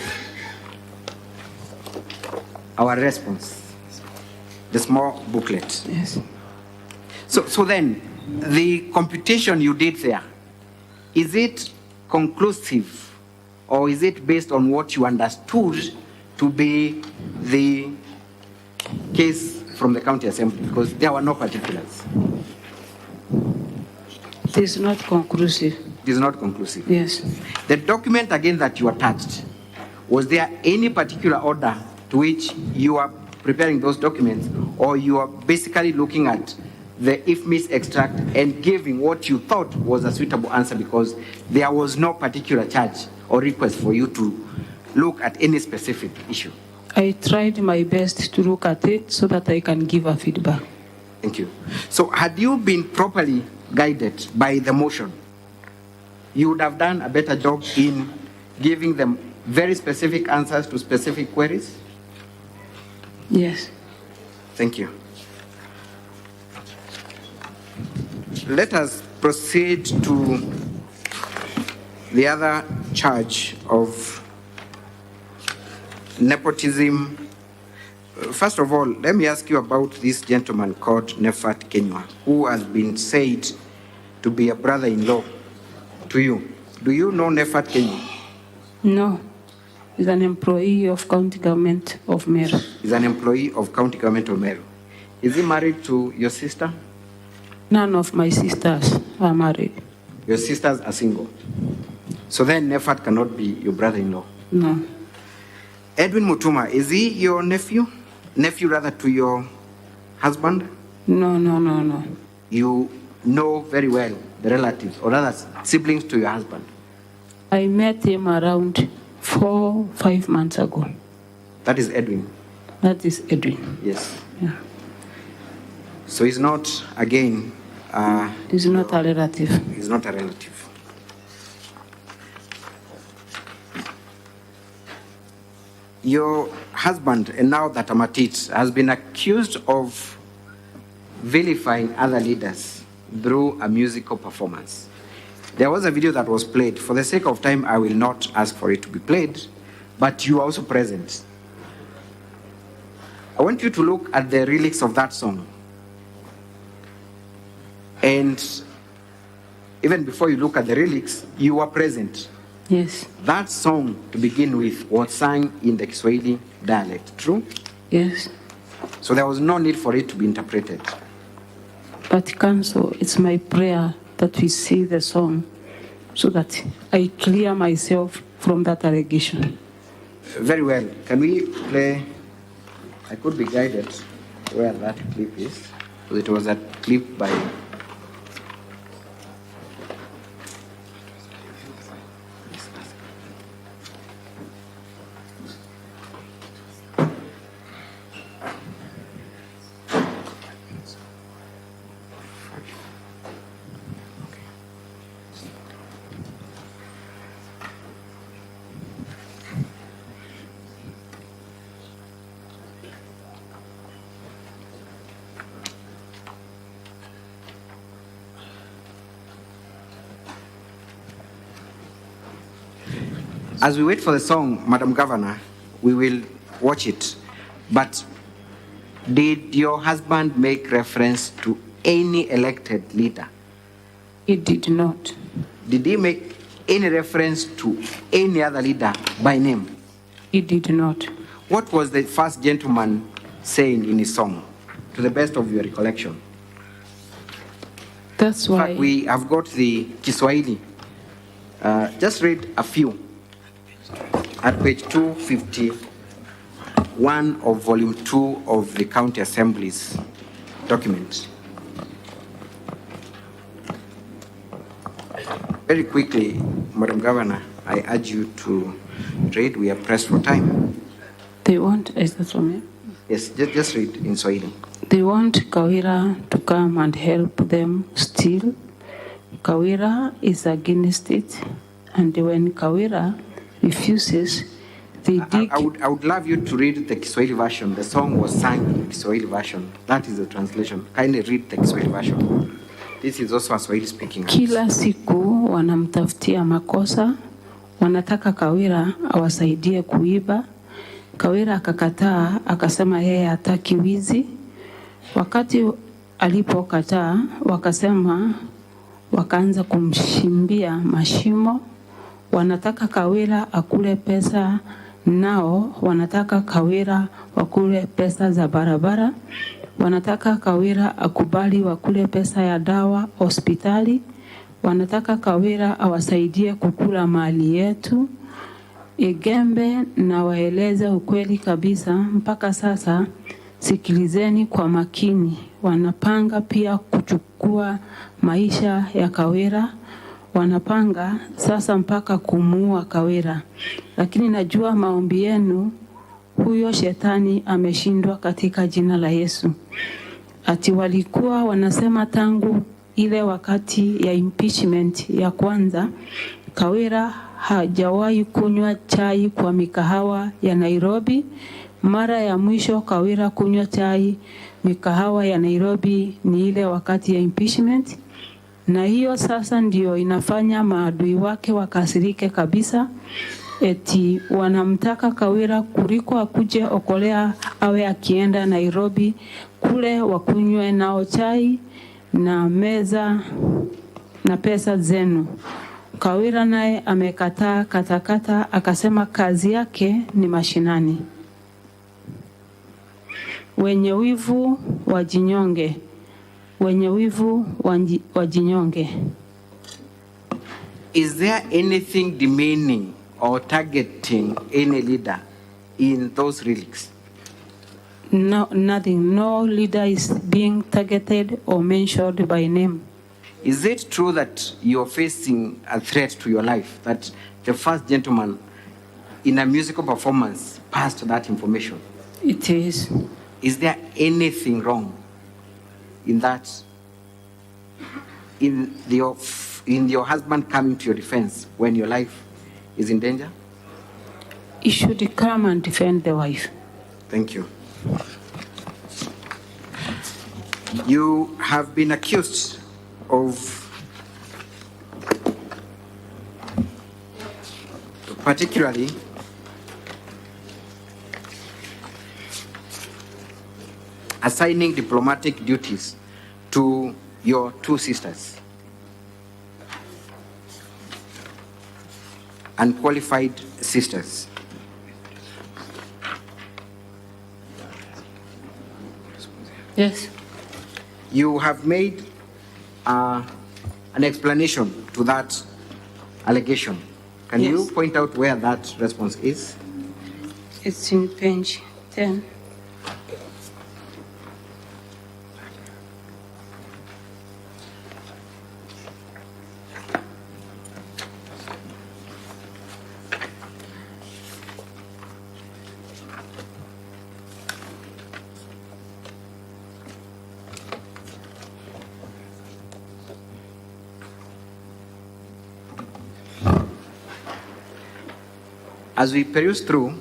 our response, the small booklet. Yes. So then, the computation you did there, is it conclusive or is it based on what you understood to be the case from the county assembly? Because there were no particulars. It is not conclusive. It is not conclusive. Yes. The document again that you attached, was there any particular order to which you are preparing those documents, or you are basically looking at the infamous extract and giving what you thought was a suitable answer because there was no particular charge or request for you to look at any specific issue? I tried my best to look at it so that I can give a feedback. Thank you. So had you been properly guided by the motion, you would have done a better job in giving them very specific answers to specific queries? Yes. Thank you. Let us proceed to the other charge of nepotism. First of all, let me ask you about this gentleman called Nefat Kenywa, who has been said to be a brother-in-law to you. Do you know Nefat Kenywa? No. He's an employee of county government of Meru. He's an employee of county government of Meru. Is he married to your sister? None of my sisters are married. Your sisters are single. So then Nefat cannot be your brother-in-law? No. Edwin Mutuma, is he your nephew? Nephew rather to your husband? No. You know very well the relatives, or rather siblings to your husband? I met him around 4-5 months ago. That is Edwin? That is Edwin. Yes. Yeah. So he's not, again... he's not a relative. He's not a relative. Your husband, and now that I'm at it, has been accused of vilifying other leaders through a musical performance. There was a video that was played. For the sake of time, I will not ask for it to be played, but you are also present. I want you to look at the lyrics of that song. And even before you look at the lyrics, you were present. Yes. That song, to begin with, was sung in the Kiswahili dialect, true? Yes. So there was no need for it to be interpreted. But Council, it's my prayer that we see the song so that I clear myself from that allegation. Very well. Can we play? I could be guided where that clip is. It was a clip by... As we wait for the song, Madam Governor, we will watch it. But did your husband make reference to any elected leader? He did not. Did he make any reference to any other leader by name? He did not. What was the first gentleman saying in his song, to the best of your recollection? That's why... In fact, we have got the Kiswahili. Just read a few. At page 251 of volume 2 of the County Assembly's document. Very quickly, Madam Governor, I urge you to read. We are pressed for time. They want, is that from me? Yes, just read in Swahili. They want Kawira to come and help them steal. Kawira is against it. And when Kawira refuses, they dig... I would love you to read the Kiswahili version. The song was sung in the Kiswahili version. That is the translation. Kindly read the Kiswahili version. This is also a Swahili speaking. Kila siku wanamtafutia makosa, wanataka Kawira awasaidie kuiba. Kawira akakataa, akasema yeye hataki wizi. Wakati alipokataa, wakasema wakaanza kumshimbia mashimo. Wanataka Kawira akule pesa, nao wanataka Kawira wakule pesa za barabara. Wanataka Kawira akubali wakule pesa ya dawa hospitali. Wanataka Kawira awasaidie kukula mali yetu. Igembe na waeleze ukweli kabisa, mpaka sasa sikilizeni kwa makini. Wanapanga pia kuchukua maisha ya Kawira. Wanapanga sasa mpaka kumuua Kawira. Lakini najua maombi yenu, huyo shetani ameshindwa katika jina la Yesu. ati walikuwa wanasema tangu ile wakati ya impeachment ya kwanza, Kawira hajawahi kunywa chai kwa mikahawa ya Nairobi. Mara ya mwisho Kawira kunywa chai mikahawa ya Nairobi ni ile wakati ya impeachment, na hiyo sasa ndio inafanya maadui wake wakasirike kabisa, eti wanamtaka Kawira kuliko akuje okolea awe akienda Nairobi kule wakunywe nao chai na meza na pesa zenu. Kawira naye amekataa katakata, akasema kazi yake ni mashinani. Wenye wivu wajinyonge, wenye wivu wajinyonge. Is there anything demeaning or targeting any leader in those lyrics? No, nothing. No leader is being targeted or mentioned by name. Is it true that you're facing a threat to your life, that the first gentleman in a musical performance passed that information? It is. Is there anything wrong in that, in your husband coming to your defense when your life is in danger? He should come and defend the wife. Thank you. You have been accused of particularly assigning diplomatic duties to your two sisters, unqualified sisters. Yes. You have made an explanation to that allegation. Can Yes. you point out where that response is? It's in page 10. As we peruse through,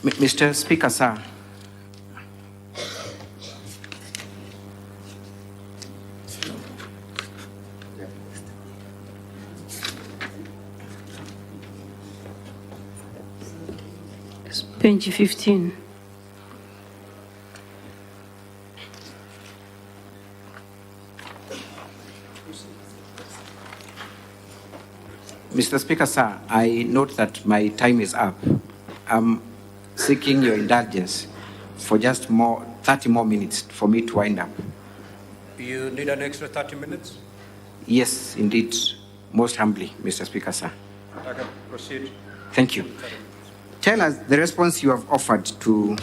Mr. Speaker, sir, Page 15. Mr. Speaker, sir, I note that my time is up. I'm seeking your indulgence for just 30 more minutes for me to wind up. You need an extra 30 minutes? Yes, indeed. Most humbly, Mr. Speaker, sir. I can proceed. Thank you. Tell us the response you have offered to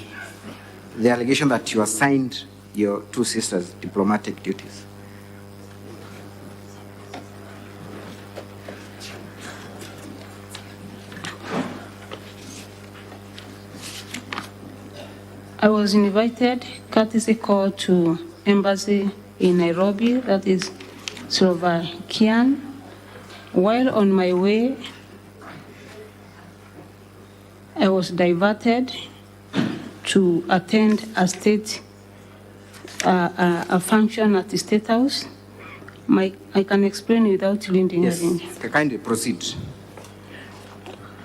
the allegation that you assigned your two sisters diplomatic duties. I was invited, courtesy call to embassy in Nairobi, that is Slovakian. While on my way, I was diverted to attend a state, a function at the State House. I can explain without lending. Yes, kindly proceed.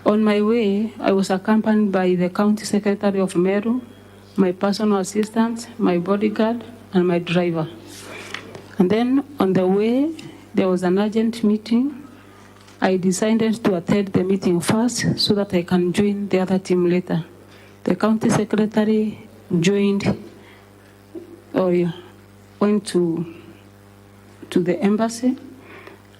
On my way, I was accompanied by the County Secretary of Meru, my personal assistant, my bodyguard, and my driver. And then on the way, there was an urgent meeting. I decided to attend the meeting first so that I can join the other team later. The county secretary joined or went to the embassy.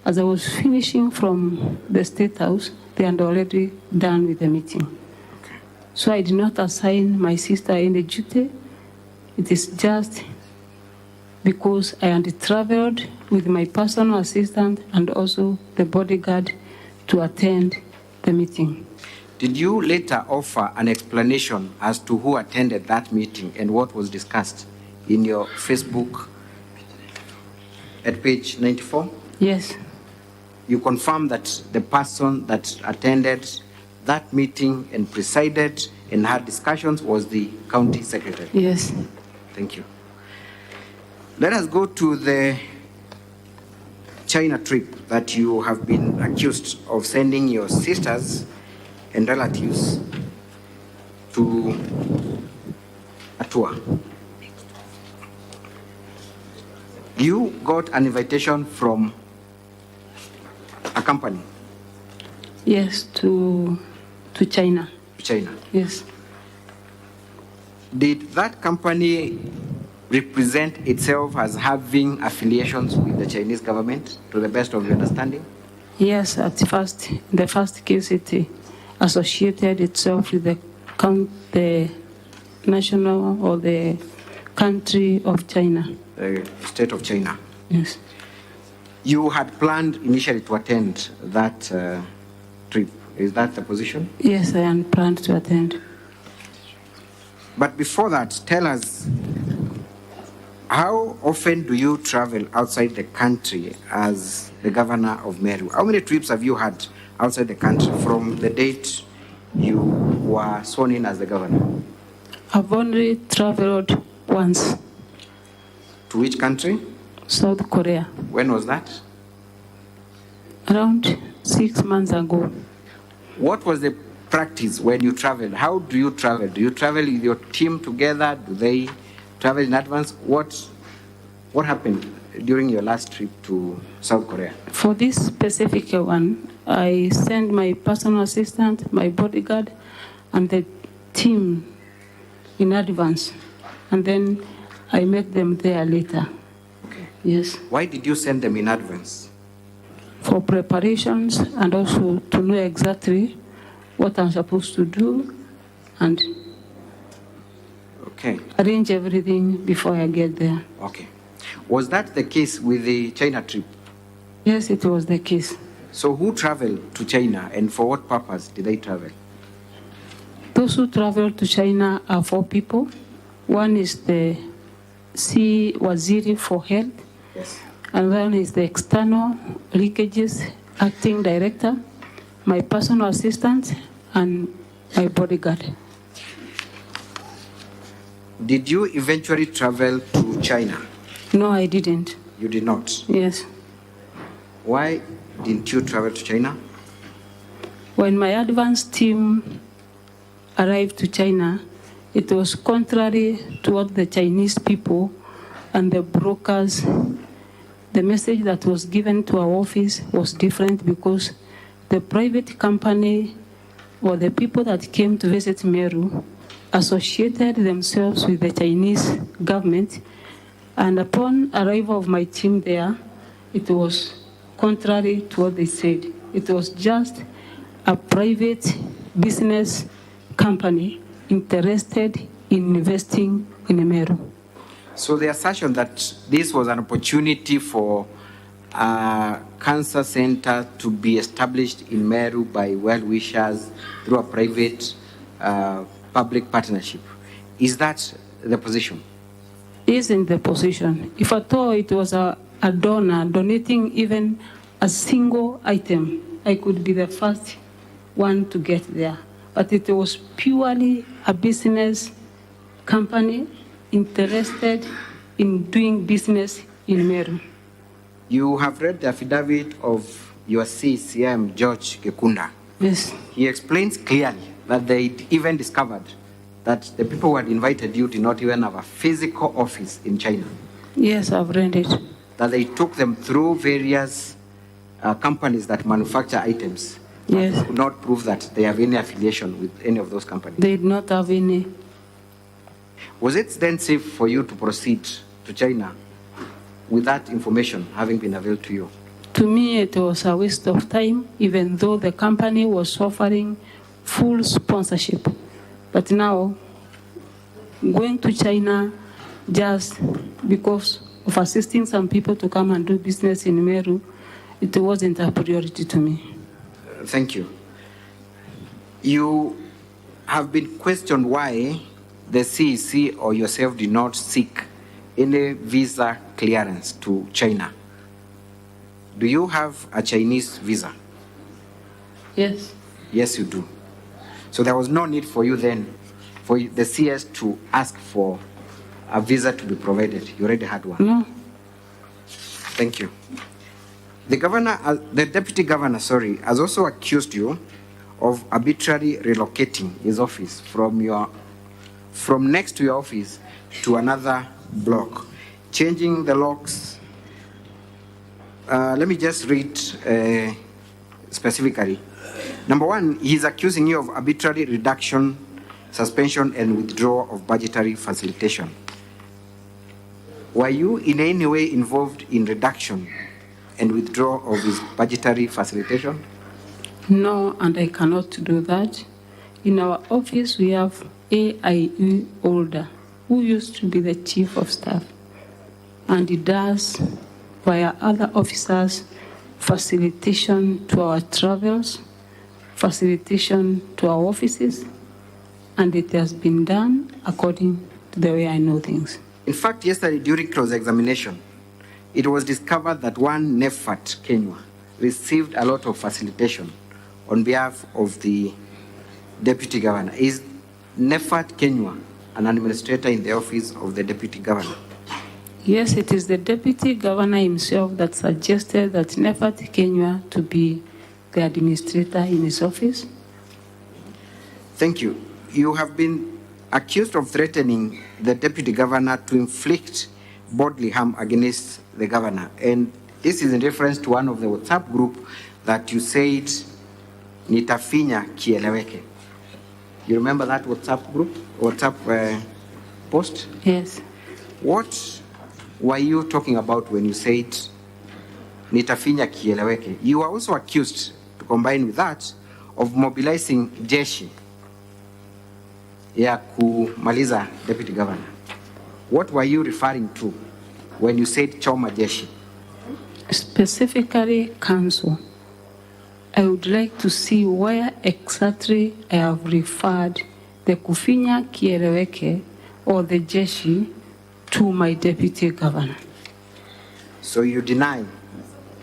As I was finishing from the State House, they had already done with the meeting. So I did not assign my sister any duty. It is just because I had traveled with my personal assistant and also the bodyguard to attend the meeting. Did you later offer an explanation as to who attended that meeting and what was discussed in your Facebook at page 94? Yes. You confirm that the person that attended that meeting and presided and had discussions was the county secretary? Yes. Thank you. Let us go to the China trip that you have been accused of sending your sisters and relatives to a tour. You got an invitation from a company? Yes, to China. To China? Yes. Did that company represent itself as having affiliations with the Chinese government, to the best of your understanding? Yes, at first, in the first case, it associated itself with the national or the country of China. The state of China. Yes. You had planned initially to attend that trip. Is that the position? Yes, I am planned to attend. But before that, tell us, how often do you travel outside the country as the governor of Meru? How many trips have you had outside the country from the date you were sworn in as the governor? I've only traveled once. To which country? South Korea. When was that? Around 6 months ago. What was the practice when you traveled? How do you travel? Do you travel with your team together? Do they travel in advance? What happened during your last trip to South Korea? For this specific one, I sent my personal assistant, my bodyguard, and the team in advance. And then I met them there later. Okay. Yes. Why did you send them in advance? For preparations and also to know exactly what I'm supposed to do and arrange everything before I get there. Okay. Was that the case with the China trip? Yes, it was the case. So who traveled to China and for what purpose did they travel? Those who travel to China are 4 people. One is the C. Waziri for Health. Yes. And then is the external leakages acting director, my personal assistant, and my bodyguard. Did you eventually travel to China? No, I didn't. You did not? Yes. Why didn't you travel to China? When my advance team arrived to China, it was contrary to what the Chinese people and the brokers. The message that was given to our office was different because the private company or the people that came to visit Meru associated themselves with the Chinese government. And upon arrival of my team there, it was contrary to what they said. It was just a private business company interested in investing in Meru. So the assertion that this was an opportunity for a cancer center to be established in Meru by well-wishers through a private public partnership, is that the position? Isn't the position. If at all it was a donor donating even a single item, I could be the first one to get there. But it was purely a business company interested in doing business in Meru. You have read the affidavit of your CCM, George Gekunda. Yes. He explains clearly that they even discovered that the people who had invited you did not even have a physical office in China. Yes, I've read it. That they took them through various companies that manufacture items. Yes. Could not prove that they have any affiliation with any of those companies. They did not have any. Was it then safe for you to proceed to China with that information having been availed to you? To me, it was a waste of time, even though the company was offering full sponsorship. But now, going to China just because of assisting some people to come and do business in Meru, it wasn't a priority to me. Thank you. You have been questioned why the CEC or yourself did not seek any visa clearance to China. Do you have a Chinese visa? Yes. Yes, you do. So there was no need for you then, for the CS to ask for a visa to be provided. You already had one. No. Thank you. The deputy governor, has also accused you of arbitrarily relocating his office from next to your office to another block, changing the locks. Let me just read specifically. Number one, he's accusing you of arbitrary reduction, suspension, and withdrawal of budgetary facilitation. Were you in any way involved in reduction and withdrawal of his budgetary facilitation? No, and I cannot do that. In our office, we have AIE Older, who used to be the chief of staff, and he does, via other officers, facilitation to our travels, facilitation to our offices, and it has been done according to the way I know things. In fact, yesterday during cross-examination, it was discovered that one Nefat Kenya received a lot of facilitation on behalf of the deputy governor. Is Nefat Kenya an administrator in the office of the deputy governor? Yes, it is the deputy governor himself that suggested that Nefat Kenya to be the administrator in his office. Thank you. You have been accused of threatening the deputy governor to inflict bodily harm against the governor. And this is in reference to one of the WhatsApp group that you said, nitafinya kieleweke. You remember that WhatsApp group, WhatsApp post? Yes. What were you talking about when you said nitafinya kieleweke? You are also accused, to combine with that, of mobilizing jeshi ya kumaliza deputy governor. What were you referring to when you said choma jeshi? Specifically, council. I would like to see where exactly I have referred the kufinya kieleweke or the jeshi to my deputy governor. So you deny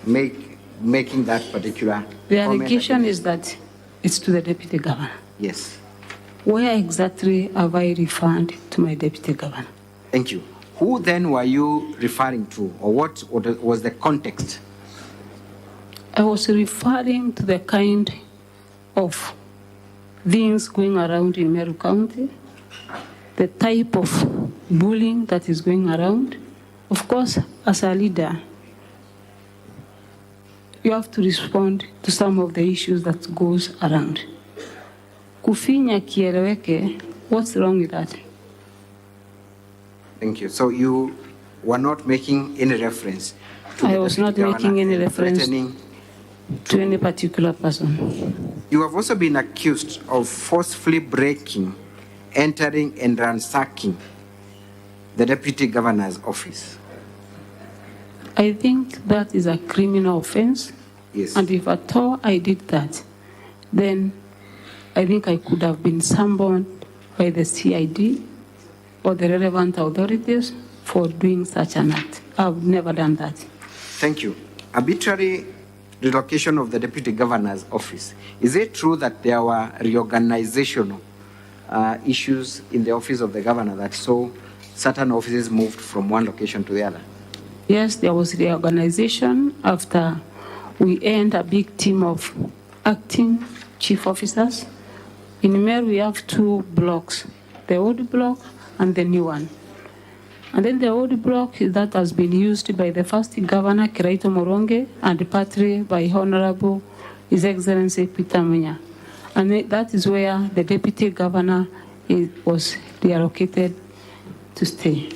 making that particular The allegation is that it's to the deputy governor. Yes. Where exactly have I referred to my deputy governor? Thank you. Who then were you referring to, or what was the context? I was referring to the kind of things going around in Meru County, the type of bullying that is going around. Of course, as a leader, you have to respond to some of the issues that goes around. Kufinya kieleweke, what's wrong with that? Thank you. So you were not making any reference to I was not making any reference to any particular person. You have also been accused of forcefully breaking, entering, and ransacking the deputy governor's office. I think that is a criminal offense. Yes. And if at all I did that, then I think I could have been summoned by the CID or the relevant authorities for doing such an act. I've never done that. Thank you. Arbitrary relocation of the deputy governor's office. Is it true that there were reorganizational issues in the office of the governor that saw certain offices moved from one location to the other? Yes, there was reorganization after we earned a big team of acting chief officers. In Meru, we have two blocks, the old block and the new one. And then the old block that has been used by the first governor, Kiraito Moronge, and partly by Honorable His Excellency Peter Munya. And that is where the deputy governor was reallocated to stay.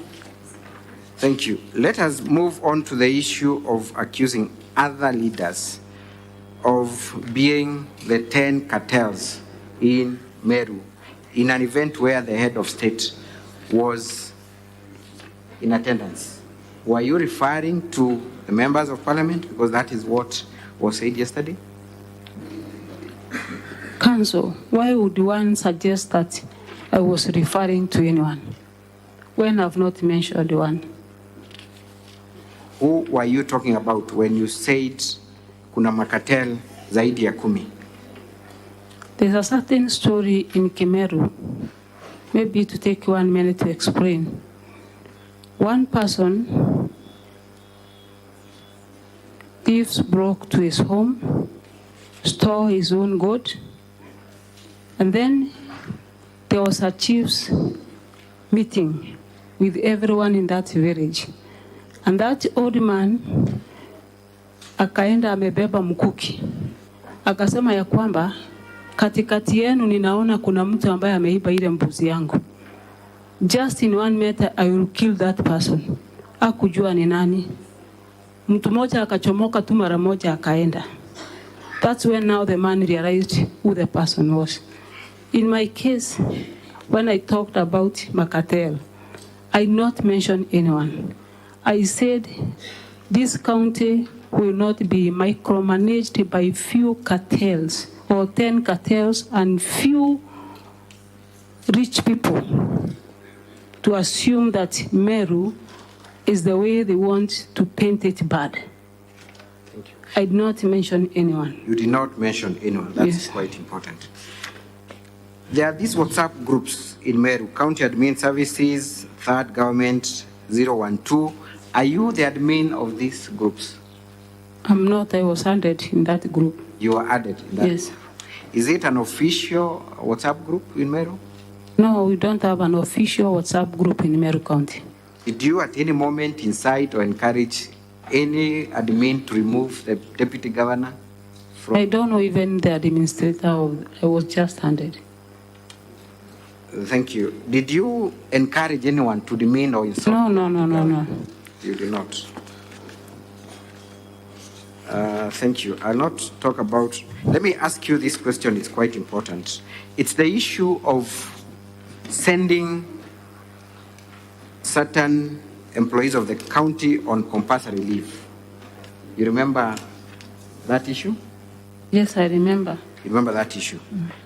Thank you. Let us move on to the issue of accusing other leaders of being the 10 cartels in Meru in an event where the head of state was in attendance. Were you referring to the members of parliament? Because that is what was said yesterday. Council, why would one suggest that I was referring to anyone when I've not mentioned one? Who were you talking about when you said kuna makatel zaidi ya 10? There's a certain story in Kemeru, maybe to take 1 minute to explain. One person thieves broke to his home, stole his own goat, and then there was a chief's meeting with everyone in that village. And that old man akaenda amebeba mkuki. Akasema ya kwamba katikati yenu ninaona kuna mtu ambaye ameiba ile mbuzi yangu. Just in 1 meter I will kill that person. Hakujua ni nani. Mtu mmoja akachomoka tu mara moja akaenda. That's when now the man realized who the person was. In my case, when I talked about Makatel, I not mention anyone. I said this county will not be micromanaged by few cartels or 10 cartels and few rich people to assume that Meru is the way they want to paint it bad. I did not mention anyone. You did not mention anyone. That's quite important. There are these WhatsApp groups in Meru, County Admin Services, Third Government, 012. Are you the admin of these groups? I'm not. I was added in that group. You were added in that? Yes. Is it an official WhatsApp group in Meru? No, we don't have an official WhatsApp group in Meru County. Did you at any moment incite or encourage any admin to remove the deputy governor from? I don't know even the administrator. I was just handed. Thank you. Did you encourage anyone to demean or insult? No. You did not. Thank you. I'll not talk about. Let me ask you this question. It's quite important. It's the issue of sending certain employees of the county on compulsory leave. You remember that issue? Yes, I remember. You remember that issue?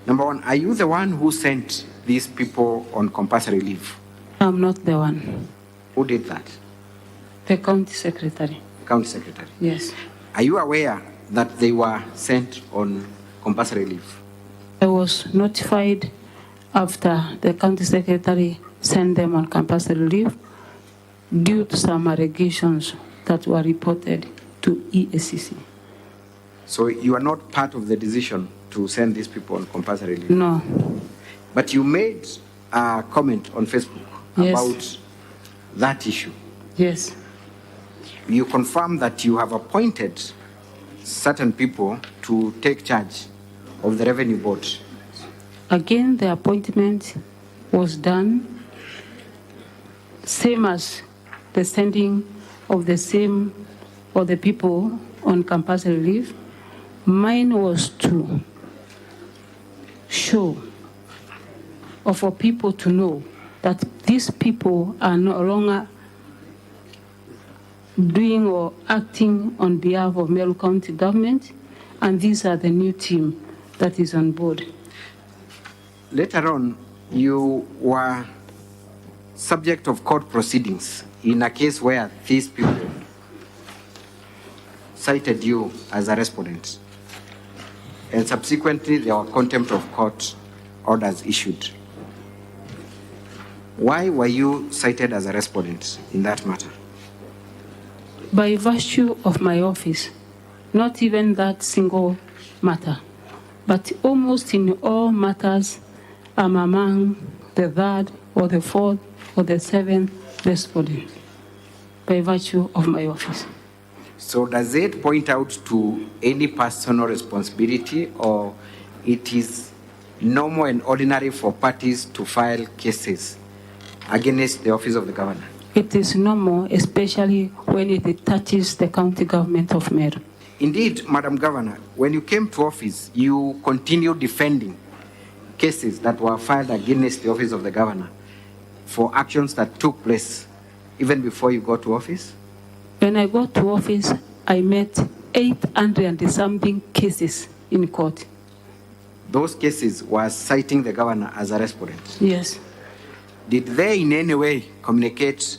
Number one, are you the one who sent these people on compulsory leave? I'm not the one. Who did that? The county secretary. County secretary? Yes. Are you aware that they were sent on compulsory leave? I was notified after the county secretary sent them on compulsory leave due to some allegations that were reported to EACC. So you are not part of the decision to send these people on compulsory leave? No. But you made a comment on Facebook about that issue. Yes. You confirm that you have appointed certain people to take charge of the revenue board. Again, the appointment was done same as the sending of the same or the people on compulsory leave. Mine was to show or for people to know that these people are no longer doing or acting on behalf of Meru County government, and these are the new team that is on board. Later on, you were subject of court proceedings in a case where these people cited you as a respondent, and subsequently there were contempt of court orders issued. Why were you cited as a respondent in that matter? By virtue of my office, not even that single matter, but almost in all matters, I'm among the third or the fourth or the seventh respondent by virtue of my office. So does it point out to any personal responsibility, or it is normal and ordinary for parties to file cases against the office of the governor? It is normal, especially when it touches the county government of Meru. Indeed, Madam Governor, when you came to office, you continued defending cases that were filed against the office of the governor for actions that took place even before you got to office? When I got to office, I met 800 and something cases in court. those cases were citing the governor as a respondent. Yes. Did they in any way communicate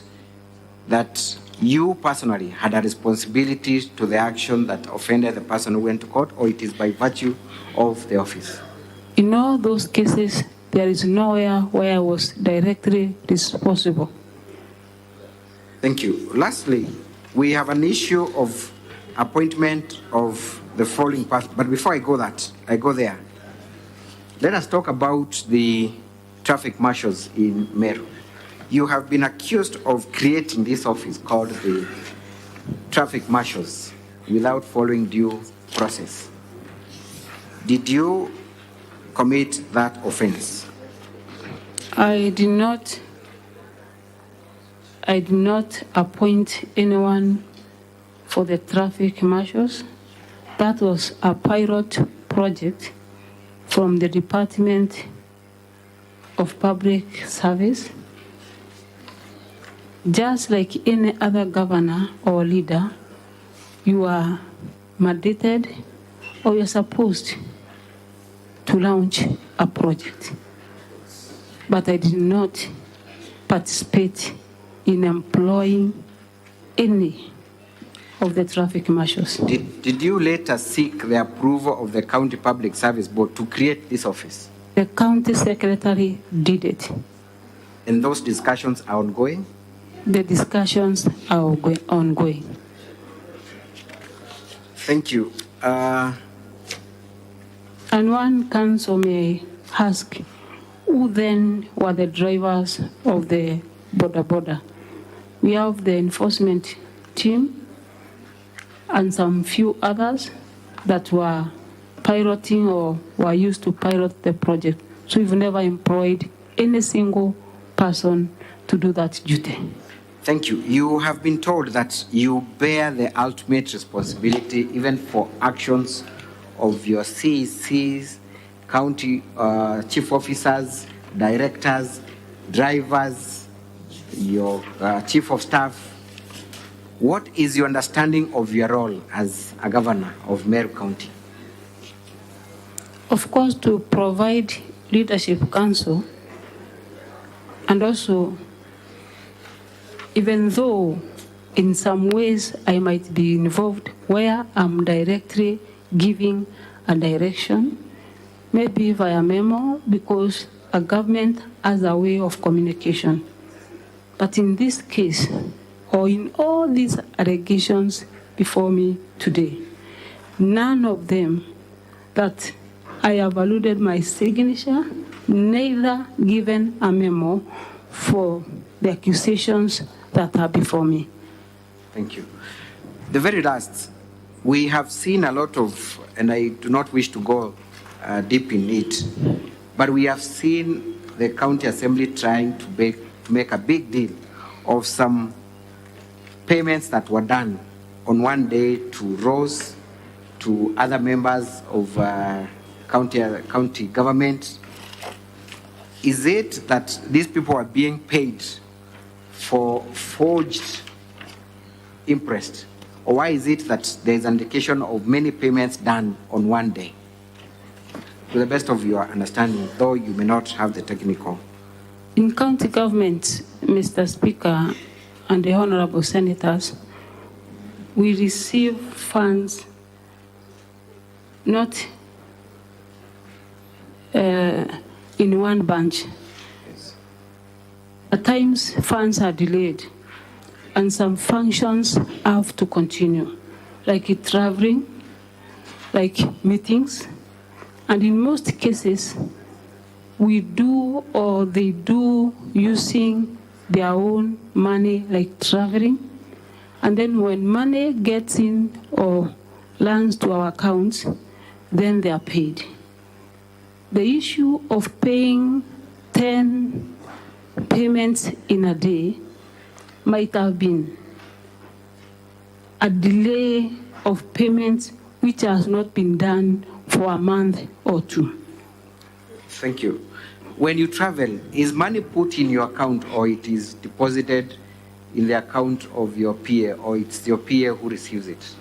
that you personally had a responsibility to the action that offended the person who went to court, or it is by virtue of the office? In all those cases, there is nowhere where I was directly responsible. Thank you. Lastly, we have an issue of appointment of the following person. But before I go there, let us talk about the traffic marshals in Meru. You have been accused of creating this office called the traffic marshals without following due process. Did you commit that offense? I did not appoint anyone for the traffic marshals. That was a pilot project from the Department of Public Service. Just like any other governor or leader, you are mandated or you're supposed to launch a project. But I did not participate in employing any of the traffic marshals. Did you later seek the approval of the County Public Service Board to create this office? The county secretary did it. And those discussions are ongoing? The discussions are ongoing. Thank you. And one council may ask, who then were the drivers of the border? We have the enforcement team and some few others that were piloting or were used to pilot the project. So we've never employed any single person to do that duty. Thank you. You have been told that you bear the ultimate responsibility even for actions of your CECs, county chief officers, directors, drivers, your chief of staff. What is your understanding of your role as a governor of Meru County? Of course, to provide leadership counsel, and also, even though in some ways I might be involved where I'm directly giving a direction, maybe via memo, because a government has a way of communication. But in this case, or in all these allegations before me today, none of them that I have alluded my signature, neither given a memo for the accusations that are before me. Thank you. The very last, we have seen a lot of, and I do not wish to go deep in it, but we have seen the County Assembly trying to make a big deal of some payments that were done on one day to Rose, to other members of county government. Is it that these people are being paid for forged interest? Or why is it that there is an indication of many payments done on one day? To the best of your understanding, though you may not have the technical. In county government, Mr. Speaker and the honorable senators, we receive funds not in one bunch. At times, funds are delayed, and some functions have to continue, like traveling, like meetings, and in most cases, we do or they do using their own money, like traveling, and then when money gets in or lands to our accounts, then they are paid. The issue of paying 10 payments in a day might have been a delay of payments which has not been done for a month or two. Thank you. When you travel, is money put in your account or it is deposited in the account of your PA, or it's your PA who receives it?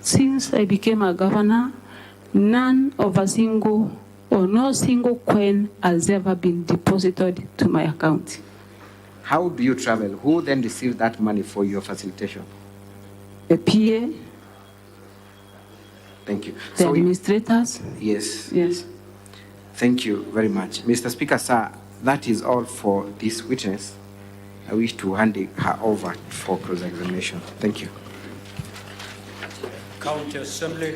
Since I became a governor, none of a single or no single coin has ever been deposited to my account. How do you travel? Who then received that money for your facilitation? A PA, Thank you. the administrators. Yes. Yes. Thank you very much. Mr. Speaker, sir, that is all for this witness. I wish to hand her over for cross-examination. Thank you. County Assembly,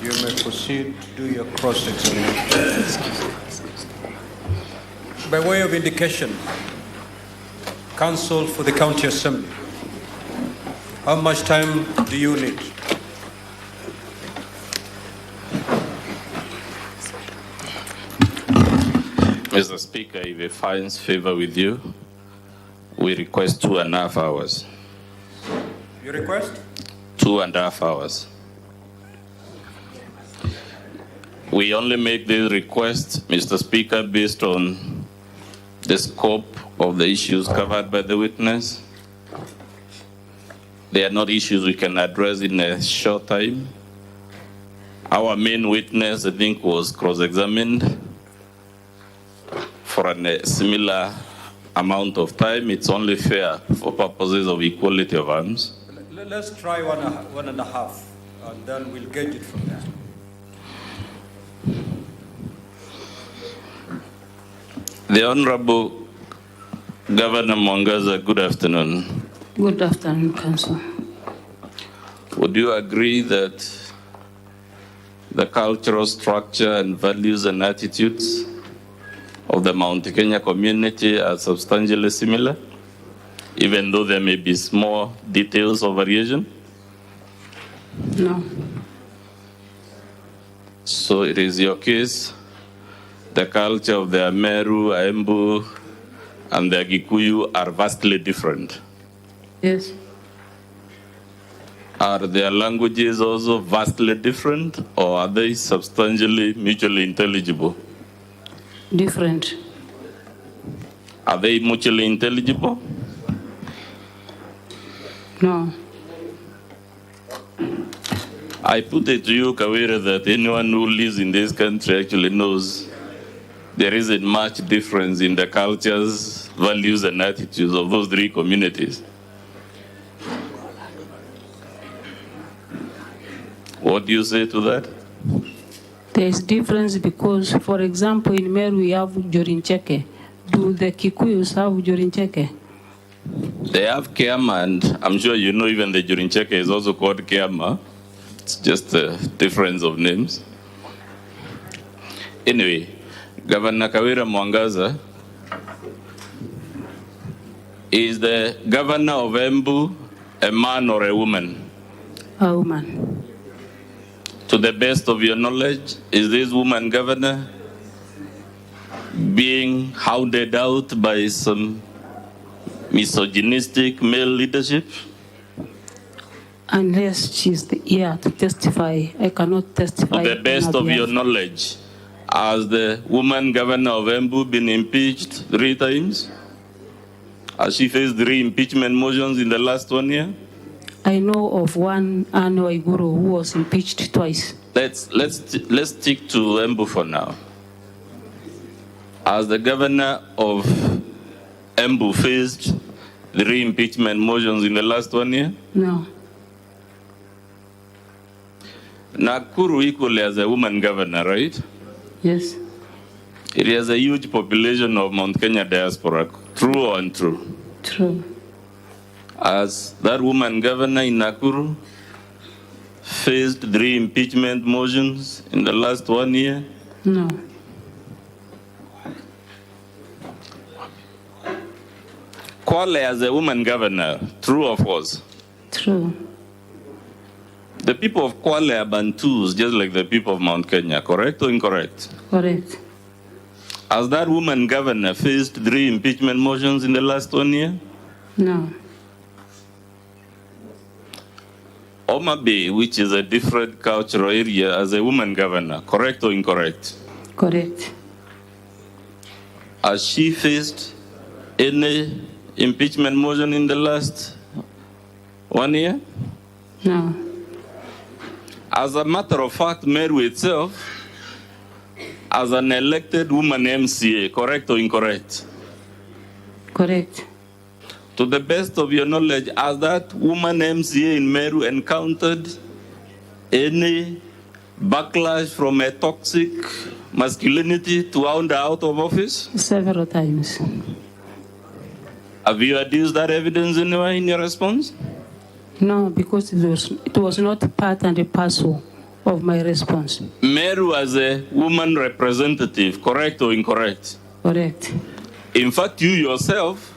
you may proceed to do your cross-examination. By way of indication, Counsel for the County Assembly, how much time do you need? Mr. Speaker, if it finds favor with you, we request 2.5 hours. You request? 2.5 hours. We only make this request, Mr. Speaker, based on the scope of the issues covered by the witness. They are not issues we can address in a short time. Our main witness, I think, was cross-examined for a similar amount of time. It's only fair for purposes of equality of arms. Let's try 1.5, and then we'll gauge it from there. The Honorable Governor Mwangaza, good afternoon. Good afternoon, Council. Would you agree that the cultural structure and values and attitudes of the Mount Kenya community are substantially similar, even though there may be small details of variation? No. So it is your case, the culture of the Ameru, Embu, and the Gikuyu are vastly different. Yes. Are their languages also vastly different, or are they substantially mutually intelligible? Different. Are they mutually intelligible? No. I put it to you, Kawira, that anyone who lives in this country actually knows there isn't much difference in the cultures, values, and attitudes of those three communities. What do you say to that? There is difference because, for example, in Meru we have Jorincheke. Do the Kikuyus have Jorincheke? They have Kiama, and I'm sure you know even the Jorincheke is also called Kiama. It's just a difference of names. Anyway, Governor Kawira Mwangaza is the governor of Embu a man or a woman? A woman. To the best of your knowledge, is this woman governor being hounded out by some misogynistic male leadership? Unless she's here to testify, I cannot testify. To the best of your knowledge, has the woman governor of Embu been impeached 3 times? Has she faced 3 impeachment motions in the last 1 year? I know of one Anu Iguru who was impeached twice. Let's stick to Embu for now. Has the governor of Embu faced 3 impeachment motions in the last 1 year? No. Nakuru equally has a woman governor, right? Yes. It has a huge population of Mount Kenya diaspora. True or untrue? True. Has that woman governor in Nakuru faced 3 impeachment motions in the last 1 year? No. Kwale as a woman governor, true or false? True. The people of Kwale are Bantus, just like the people of Mount Kenya, correct or incorrect? Correct. Has that woman governor faced 3 impeachment motions in the last 1 year? No. Homa Bay, which is a different cultural area, as a woman governor, correct or incorrect? Correct. Has she faced any impeachment motion in the last 1 year? No. As a matter of fact, Meru itself as an elected woman MCA, correct or incorrect? Correct. To the best of your knowledge, has that woman MCA in Meru encountered any backlash from a toxic masculinity to hound her out of office? Several times. Have you adduced that evidence anywhere in your response? No, because it was not part and parcel of my response. Meru as a woman representative, correct or incorrect? Correct. In fact, you yourself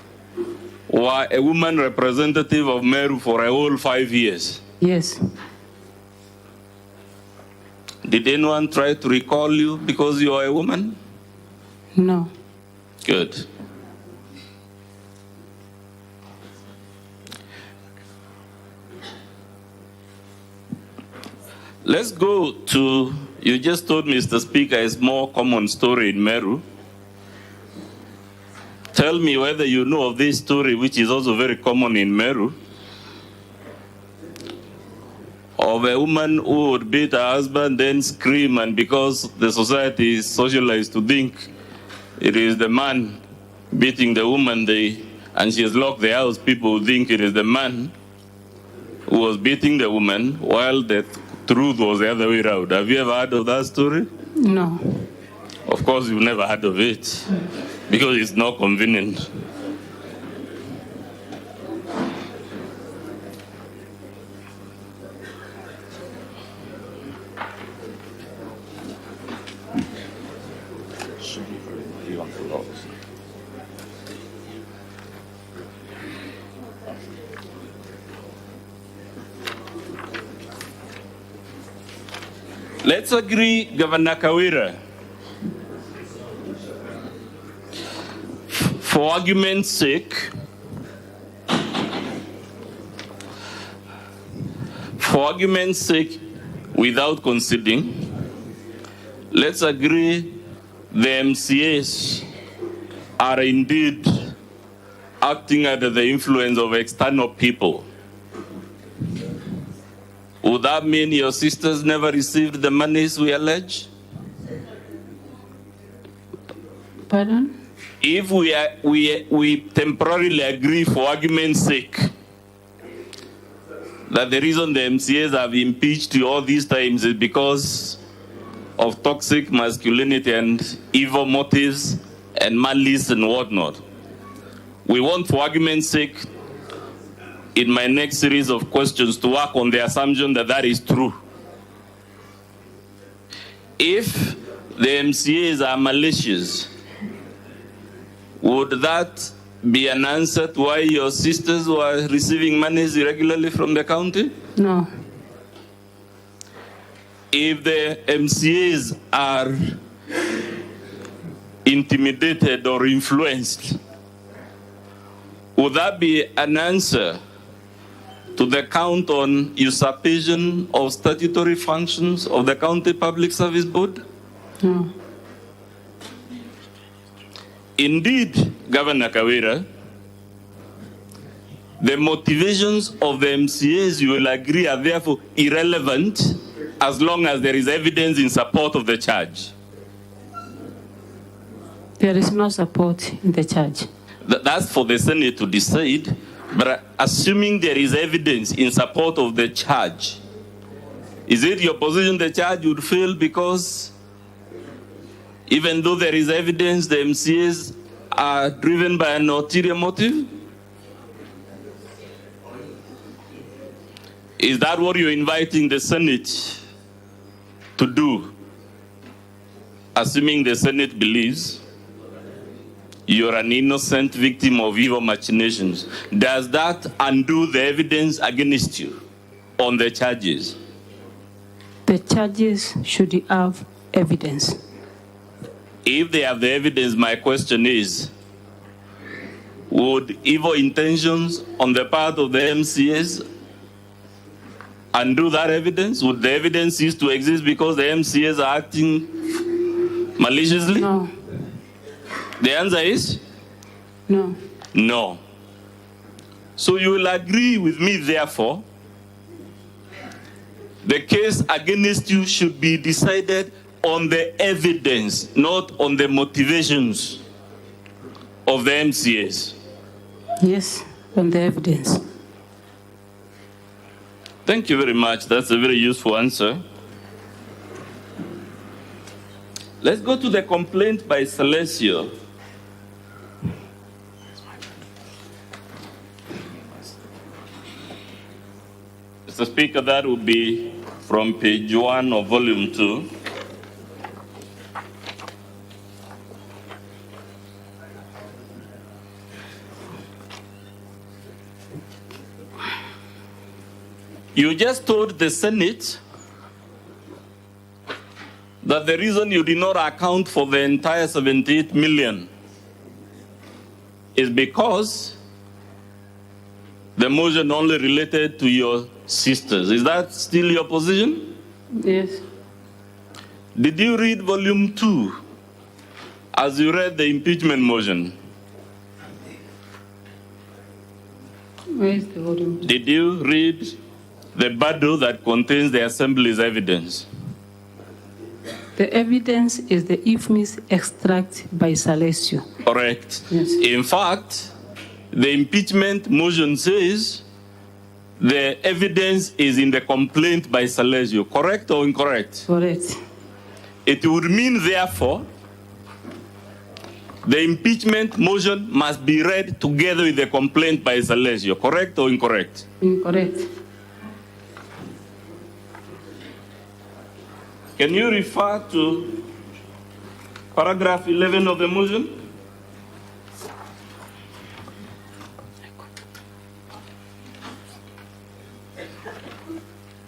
were a woman representative of Meru for a whole 5 years. Yes. Did anyone try to recall you because you are a woman? No. Good. Let's go to, you just told Mr. Speaker, it's more common story in Meru. Tell me whether you know of this story, which is also very common in Meru, of a woman who would beat her husband, then scream, and because the society is socialized to think it is the man beating the woman, and she has locked the house, people would think it is the man who was beating the woman, while the truth was the other way around. Have you ever heard of that story? No. Of course, you've never heard of it, because it's not convenient. Let's agree, Governor Kawira, for argument's sake, without conceding, let's agree the MCAs are indeed acting under the influence of external people. Would that mean your sisters never received the monies we allege? Pardon? If we temporarily agree for argument's sake that the reason the MCAs have impeached you all these times is because of toxic masculinity and evil motives and malice and whatnot, we want, for argument's sake, in my next series of questions, to work on the assumption that that is true. If the MCAs are malicious, would that be an answer to why your sisters were receiving monies irregularly from the county? No. If the MCAs are intimidated or influenced, would that be an answer to the count on usurpation of statutory functions of the County Public Service Board? No. Indeed, Governor Kawira, the motivations of the MCAs, you will agree, are therefore irrelevant as long as there is evidence in support of the charge. There is no support in the charge. That's for the Senate to decide, but assuming there is evidence in support of the charge, is it your position the charge would fail because even though there is evidence, the MCAs are driven by an ulterior motive? Is that what you're inviting the Senate to do, assuming the Senate believes you're an innocent victim of evil machinations? Does that undo the evidence against you on the charges? The charges should have evidence. If they have the evidence, my question is, would evil intentions on the part of the MCAs undo that evidence? Would the evidence cease to exist because the MCAs are acting maliciously? No. The answer is? No. No. So you will agree with me, therefore, the case against you should be decided on the evidence, not on the motivations of the MCAs? Yes, on the evidence. Thank you very much. That's a very useful answer. Let's go to the complaint by Celesio. Mr. Speaker, that would be from page 1 of volume 2. You just told the Senate that the reason you did not account for the entire 78 million is because the motion only related to your sisters. Is that still your position? Yes. Did you read volume 2 as you read the impeachment motion? Where is the volume 2? Did you read the bundle that contains the Assembly's evidence? The evidence is the IFMIS extract by Celesio. Correct. Yes. In fact, the impeachment motion says the evidence is in the complaint by Celesio. Correct or incorrect? Correct. It would mean, therefore, the impeachment motion must be read together with the complaint by Celesio. Correct or incorrect? Incorrect. Can you refer to paragraph 11 of the motion?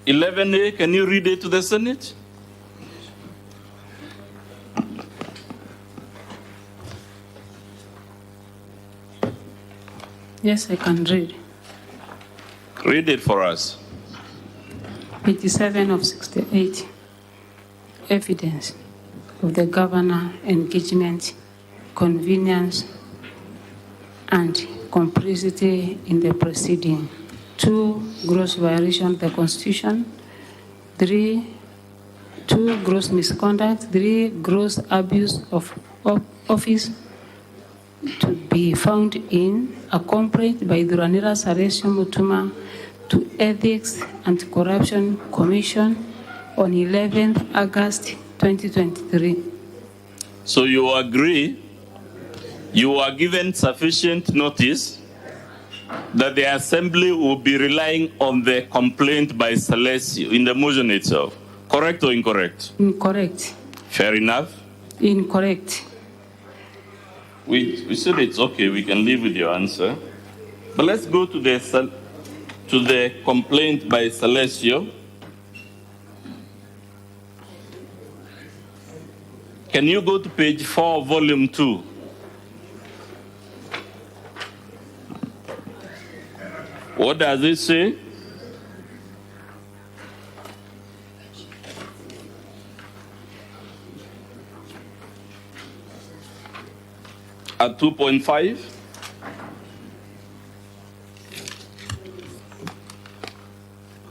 (11A), can you read it to the Senate? Yes, I can read. Read it for us. 87 of 68. Evidence of the governor engagement, convenience, and complicity in the proceeding. 2, gross violation of the Constitution. 3, 2, gross misconduct. 3, gross abuse of office to be found in a complaint by Duranira Celesio Mutuma to Ethics and Corruption Commission on 11th August 2023. So you agree you are given sufficient notice that the Assembly will be relying on the complaint by Celesio in the motion itself. Correct or incorrect? Incorrect. Fair enough. Incorrect. We said it's okay, we can live with your answer. But let's go to the complaint by Celesio. Can you go to page 4, volume 2? What does it say? At 2.5?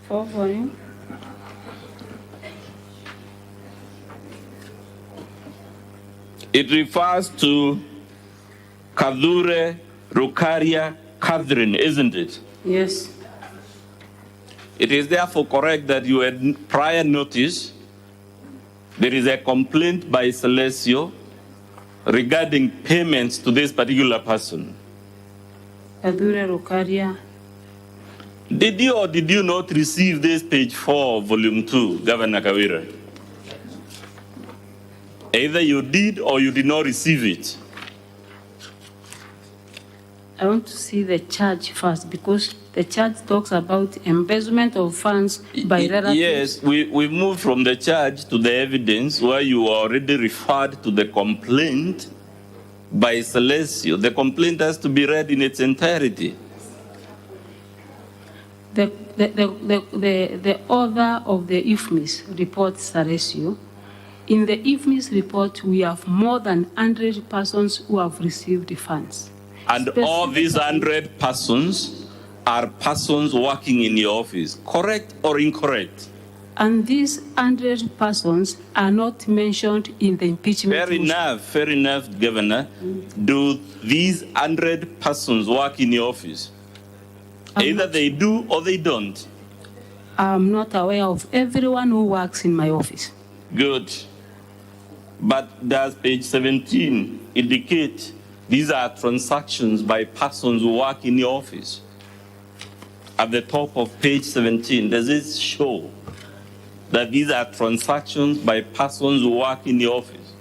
For volume. It refers to Kadure Rukaria Catherine, isn't it? Yes. It is therefore correct that you had prior notice. There is a complaint by Celesio regarding payments to this particular person. Kadure Rukaria. Did you or did you not receive this page 4 of volume 2, Governor Kawira? Either you did or you did not receive it. I want to see the charge first because the charge talks about embezzlement of funds by relatives. Yes, we moved from the charge to the evidence where you already referred to the complaint by Celesio. The complaint has to be read in its entirety. The author of the IFMIS report, Celesio, in the IFMIS report, we have more than 100 persons who have received funds. And all these 100 persons are persons working in your office. Correct or incorrect? And these 100 persons are not mentioned in the impeachment. Fair enough, Governor. Do these 100 persons work in your office? Either they do or they don't. I'm not aware of everyone who works in my office. Good. But does page 17 indicate these are transactions by persons who work in your office? At the top of page 17, does it show that these are transactions by persons who work in the office?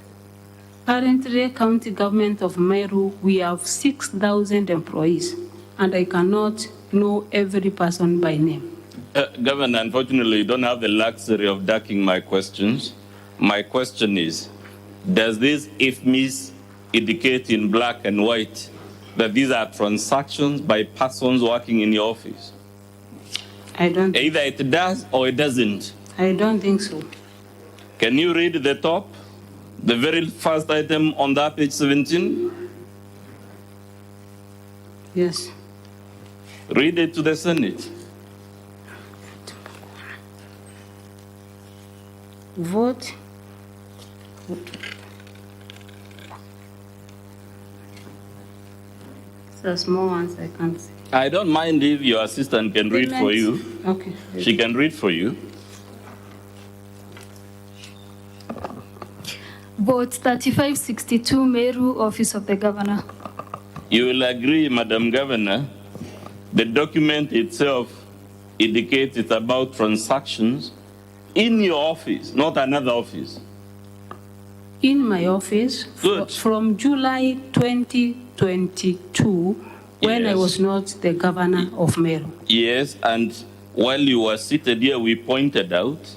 Currently, county government of Meru, we have 6,000 employees, and I cannot know every person by name. Governor, unfortunately, you don't have the luxury of ducking my questions. My question is, does this IFMIS indicate in black and white that these are transactions by persons working in your office? I don't. Either it does or it doesn't. I don't think so. Can you read the top, the very first item on that page 17? Yes. Read it to the Senate. Vote. So small ones I can't see. I don't mind if your assistant can read for you. Okay. She can read for you. Vote 3562, Meru, Office of the Governor. You will agree, Madam Governor, the document itself indicates it's about transactions in your office, not another office. In my office, from July 2022, when I was not the governor of Meru. Yes, and while you were seated here, we pointed out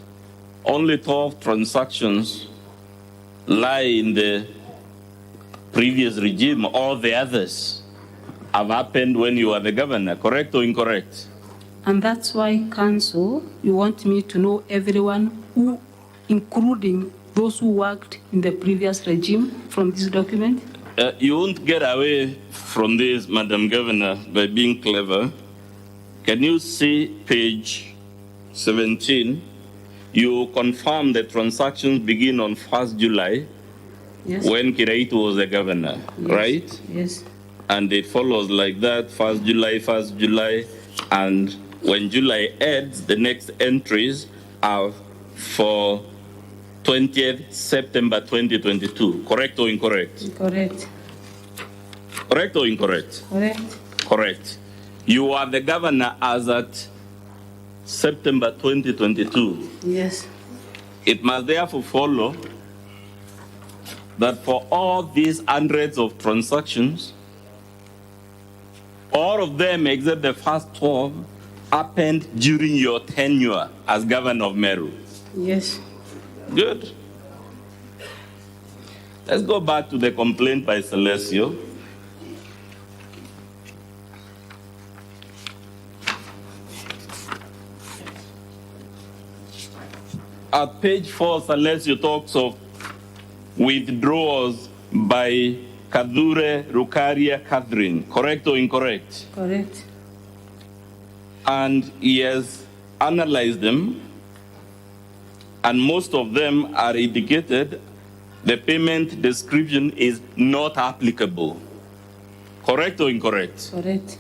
only 12 transactions lie in the previous regime. All the others have happened when you were the governor, correct or incorrect? And that's why, Council, you want me to know everyone who, including those who worked in the previous regime, from this document? You won't get away from this, Madam Governor, by being clever. Can you see page 17? You confirm the transactions begin on 1st July, yes, when Kiraitu was the governor, yes, right? Yes. And it follows like that, 1st July, and when July ends, the next entries are for 20th September 2022. Correct or incorrect? Correct. Correct or incorrect? Correct. Correct. You are the governor as at September 2022. Yes. It must therefore follow that for all these hundreds of transactions, all of them except the first 12 happened during your tenure as governor of Meru. Yes. Good. Let's go back to the complaint by Celestio. At page 4, Celestio talks of withdrawals by Kadure Rukaria Catherine. Correct or incorrect? Correct. And he has analyzed them, and most of them are indicated the payment description is not applicable. Correct or incorrect? Correct.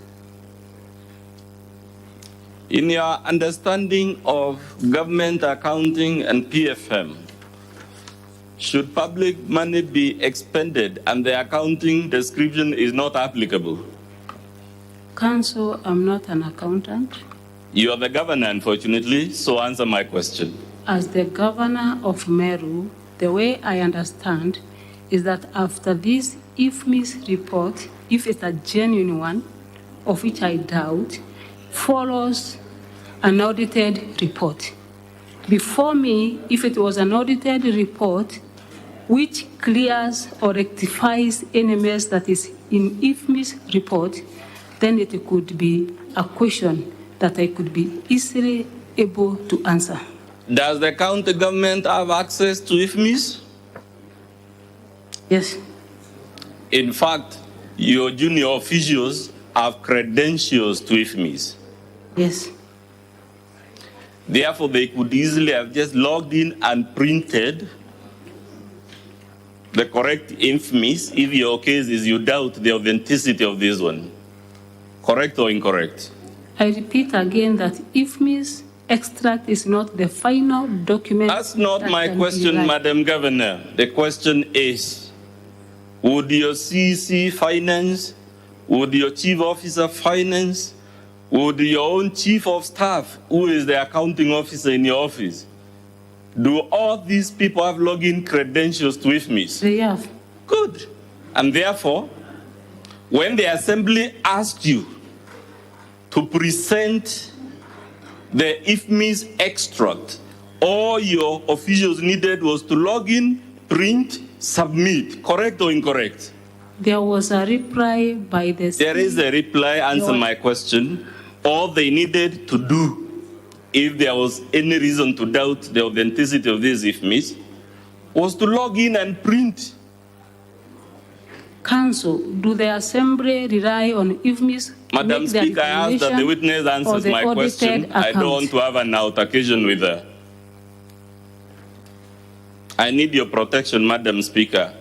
In your understanding of government accounting and PFM, should public money be expended and the accounting description is not applicable? Council, I'm not an accountant. You are the governor, unfortunately, so answer my question. As the governor of Meru, the way I understand is that after this IFMIS report, if it's a genuine one, of which I doubt, follows an audited report. Before me, if it was an audited report which clears or rectifies any mess that is in IFMIS report, then it could be a question that I could be easily able to answer. Does the county government have access to IFMIS? Yes. In fact, your junior officials have credentials to IFMIS. Yes. Therefore, they could easily have just logged in and printed the correct IFMIS if your case is you doubt the authenticity of this one. Correct or incorrect? I repeat again that IFMIS extract is not the final document. That's not my question, Madam Governor. The question is, would your CC finance, would your Chief Officer finance, would your own Chief of Staff, who is the accounting officer in your office, do all these people have login credentials to IFMIS? They have. Good. And therefore, when the Assembly asked you to present the IFMIS extract, all your officials needed was to log in, print, submit. Correct or incorrect? There was a reply by the... There is a reply. Answer my question. All they needed to do, if there was any reason to doubt the authenticity of this IFMIS, was to log in and print. Council, do the Assembly rely on IFMIS? Madam Speaker, I ask that the witness answers my question. I don't want to have an altercation with her. I need your protection, Madam Speaker.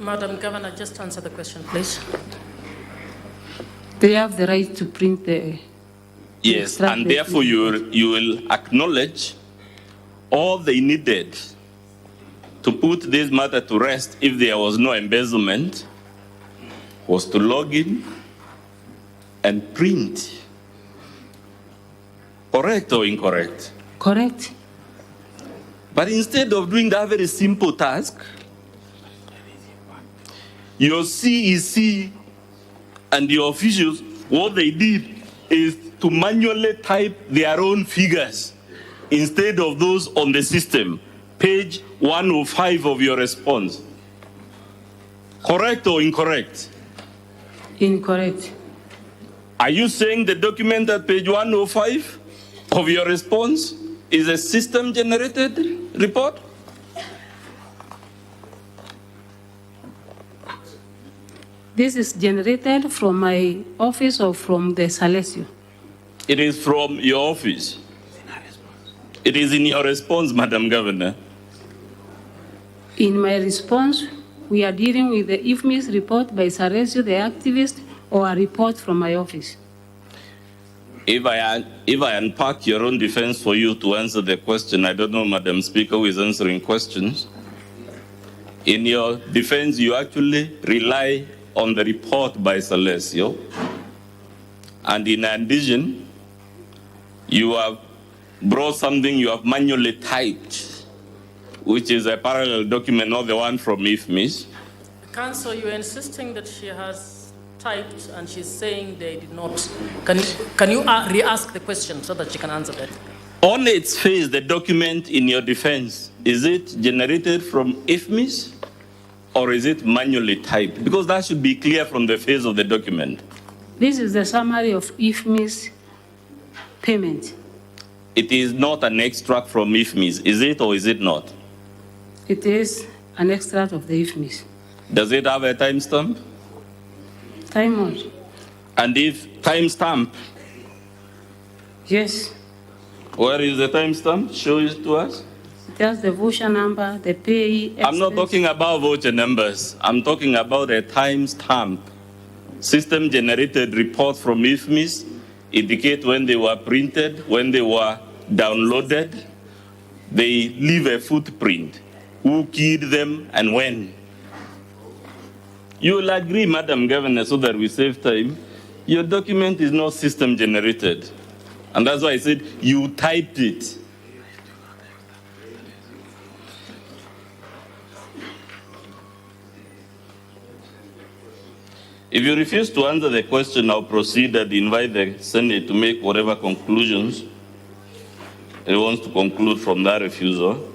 Madam Governor, just answer the question, please. They have the right to print the... Yes, and therefore you will acknowledge all they needed to put this matter to rest if there was no embezzlement was to log in and print. Correct or incorrect? Correct. But instead of doing that very simple task, your CEC and your officials, what they did is to manually type their own figures instead of those on the system. Page 105 of your response. Correct or incorrect? Incorrect. Are you saying the document at page 105 of your response is a system-generated report? This is generated from my office or from the Salesio? It is from your office. It is in your response, Madam Governor. In my response, we are dealing with the IFMIS report by Salesio, the activist, or a report from my office. If I unpack your own defense for you to answer the question, I don't know, Madam Speaker, who is answering questions. In your defense, you actually rely on the report by Salesio. And in addition, you have brought something you have manually typed, which is a parallel document, not the one from IFMIS. Council, you are insisting that she has typed and she's saying they did not. Can you re-ask the question so that she can answer that? On its face, the document in your defense, is it generated from IFMIS or is it manually typed? Because that should be clear from the face of the document. This is the summary of IFMIS payment. It is not an extract from IFMIS, is it or is it not? It is an extract of the IFMIS. Does it have a timestamp? Time what? And if timestamp? Yes. Where is the timestamp? Show it to us. It has the voucher number, the payee. I'm not talking about voucher numbers. I'm talking about a timestamp. System-generated report from IFMIS indicate when they were printed, when they were downloaded. They leave a footprint. Who keyed them and when? You will agree, Madam Governor, so that we save time, your document is not system-generated. And that's why I said you typed it. If you refuse to answer the question, I'll proceed and invite the Senate to make whatever conclusions it wants to conclude from that refusal.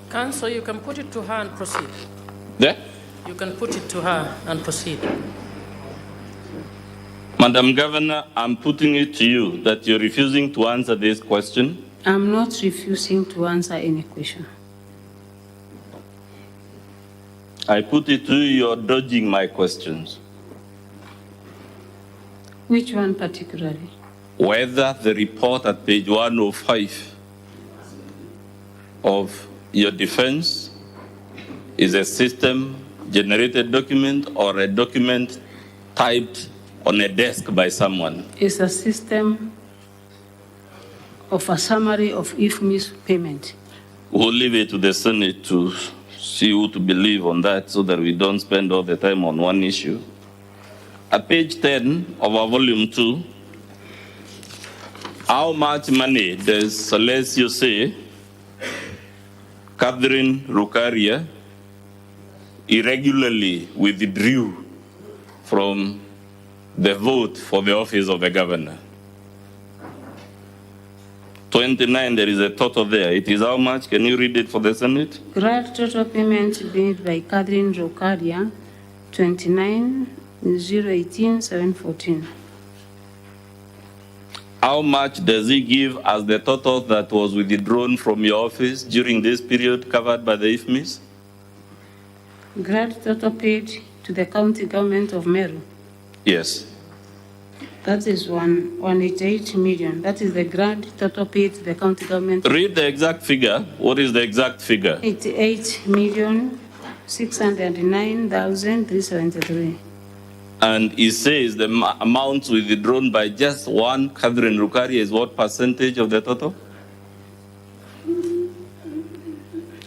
Council, you can put it to her and proceed. There? You can put it to her and proceed. Madam Governor, I'm putting it to you that you're refusing to answer this question. I'm not refusing to answer any question. I put it to you, you're dodging my questions. Which one particularly? whether the report at page 105 of your defense is a system-generated document or a document typed on a desk by someone. It's a system of a summary of IFMI's payment. We'll leave it to the Senate to see who to believe on that so that we don't spend all the time on one issue. At page 10 of our volume 2, how much money does Celestio say Catherine Rukaria irregularly withdrew from the vote for the office of the governor? 29, there is a total there. It is how much? Can you read it for the Senate? Grand total payment made by Catherine Rokaria, 29,018,714. How much does he give as the total that was withdrawn from your office during this period covered by the IFMIS? Grand total paid to the county government of Meru. Yes. That is 188 million. That is the grand total paid to the county government. Read the exact figure. What is the exact figure? 88,609,373. And he says the amount withdrawn by just one Catherine Rukaria is what percentage of the total?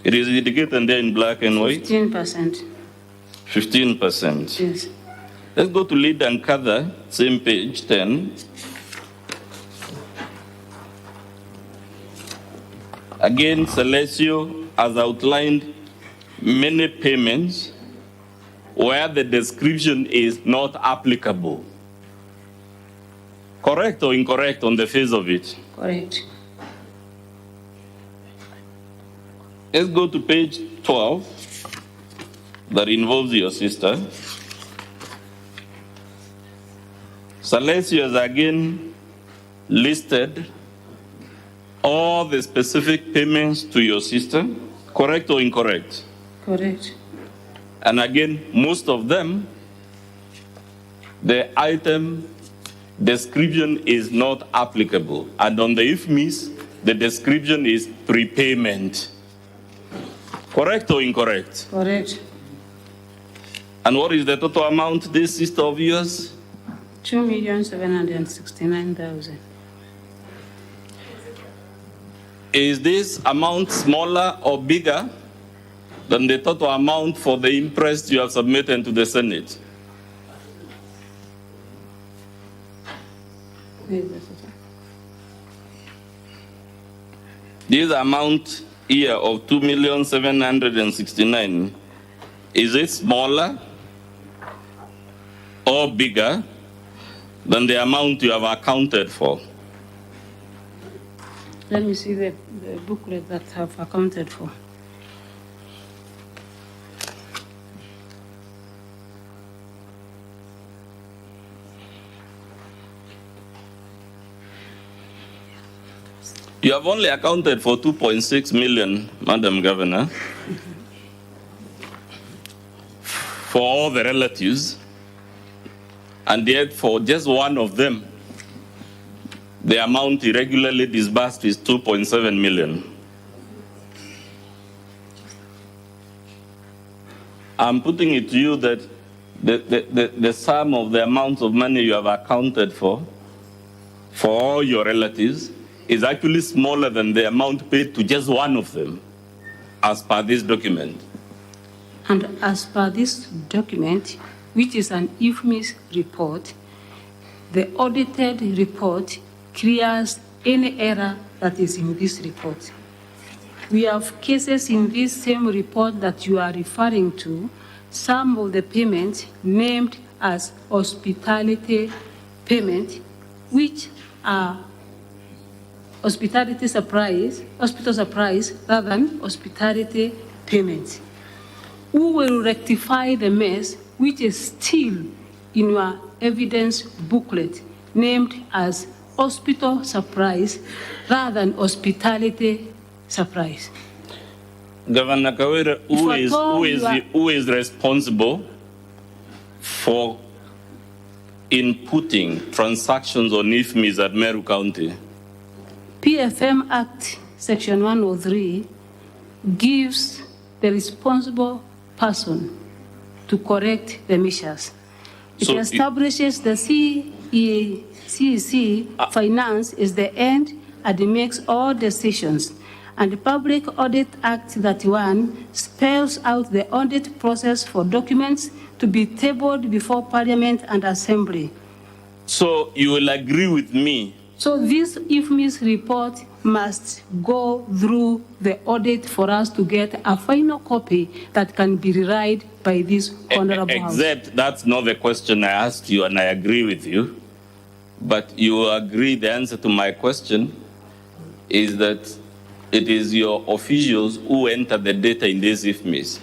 It is indicated there in black and white? 15%. 15%. Yes. Let's go to lead and gather, same page 10. Again, Celestio has outlined many payments where the description is not applicable. Correct or incorrect on the face of it? Correct. Let's go to page 12 that involves your sister. Celestio has again listed all the specific payments to your sister. Correct or incorrect? Correct. And again, most of them, the item description is not applicable. And on the IFMIS, the description is prepayment. Correct or incorrect? Correct. And what is the total amount, this sister of yours? 2,769,000. Is this amount smaller or bigger than the total amount for the interest you have submitted to the Senate? This amount here of 2,769,000, is it smaller or bigger than the amount you have accounted for? Let me see the booklet that I have accounted for. You have only accounted for 2.6 million, Madam Governor, for all the relatives, and yet for just one of them, the amount irregularly disbursed is 2.7 million. I'm putting it to you that the sum of the amount of money you have accounted for all your relatives, is actually smaller than the amount paid to just one of them, as per this document. And as per this document, which is an IFMIS report, the audited report clears any error that is in this report. We have cases in this same report that you are referring to, some of the payments named as hospitality payment, which are hospital surprise rather than hospitality payments. Who will rectify the mess which is still in your evidence booklet named as hospital surprise rather than hospitality surprise? Governor Kawira, who is responsible for inputting transactions on IFMIS at Meru County? PFM Act, Section 103, gives the responsible person to correct the measures. It establishes the CEC finance is the end and it makes all decisions. And the Public Audit Act 31 spells out the audit process for documents to be tabled before Parliament and Assembly. So you will agree with me? So this IFMIS report must go through the audit for us to get a final copy that can be read by this honorable House. Except that's not the question I asked you, and I agree with you. But you agree the answer to my question is that it is your officials who enter the data in this IFMIS.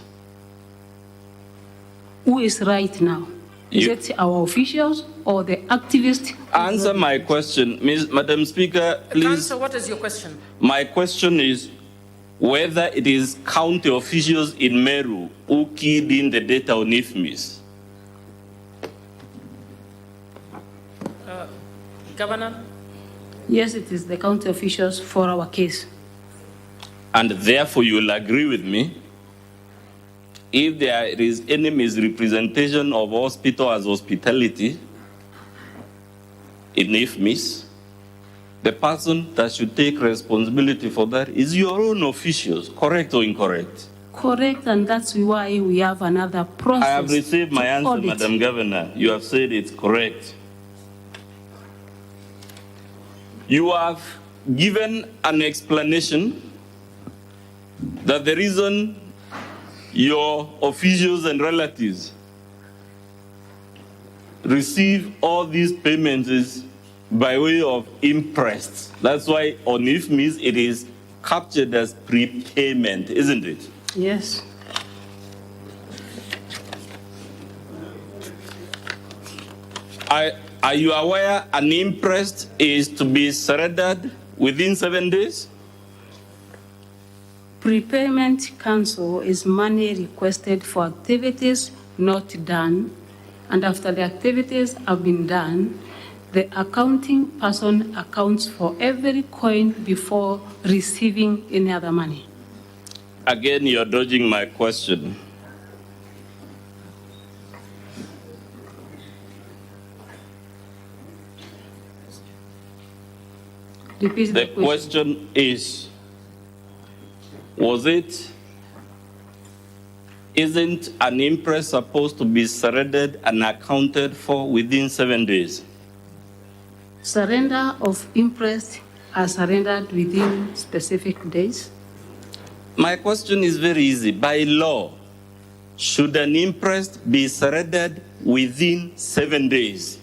Who is right now? Is it our officials or the activists? Answer my question. Madam Speaker, please. Councillor, what is your question? My question is whether it is county officials in Meru who keyed in the data on IFMIS. Governor? Yes, it is the county officials for our case. And therefore you will agree with me, if there is any misrepresentation of hospital as hospitality in IFMIS, the person that should take responsibility for that is your own officials, correct or incorrect? Correct, and that's why we have another process. I have received my answer, audit. Madam Governor. You have said it's correct. You have given an explanation that the reason your officials and relatives receive all these payments is by way of interest. That's why on IFMIS it is captured as prepayment, isn't it? Yes. Are you aware an interest is to be surrendered within 7 days? Prepayment cancel is money requested for activities not done, and after the activities have been done, the accounting person accounts for every coin before receiving any other money. Again, you're dodging my question. Repeat the question is, isn't an interest supposed to be surrendered and accounted for within 7 days? Surrender of interest are surrendered within specific days. My question is very easy. By law, should an interest be surrendered within 7 days?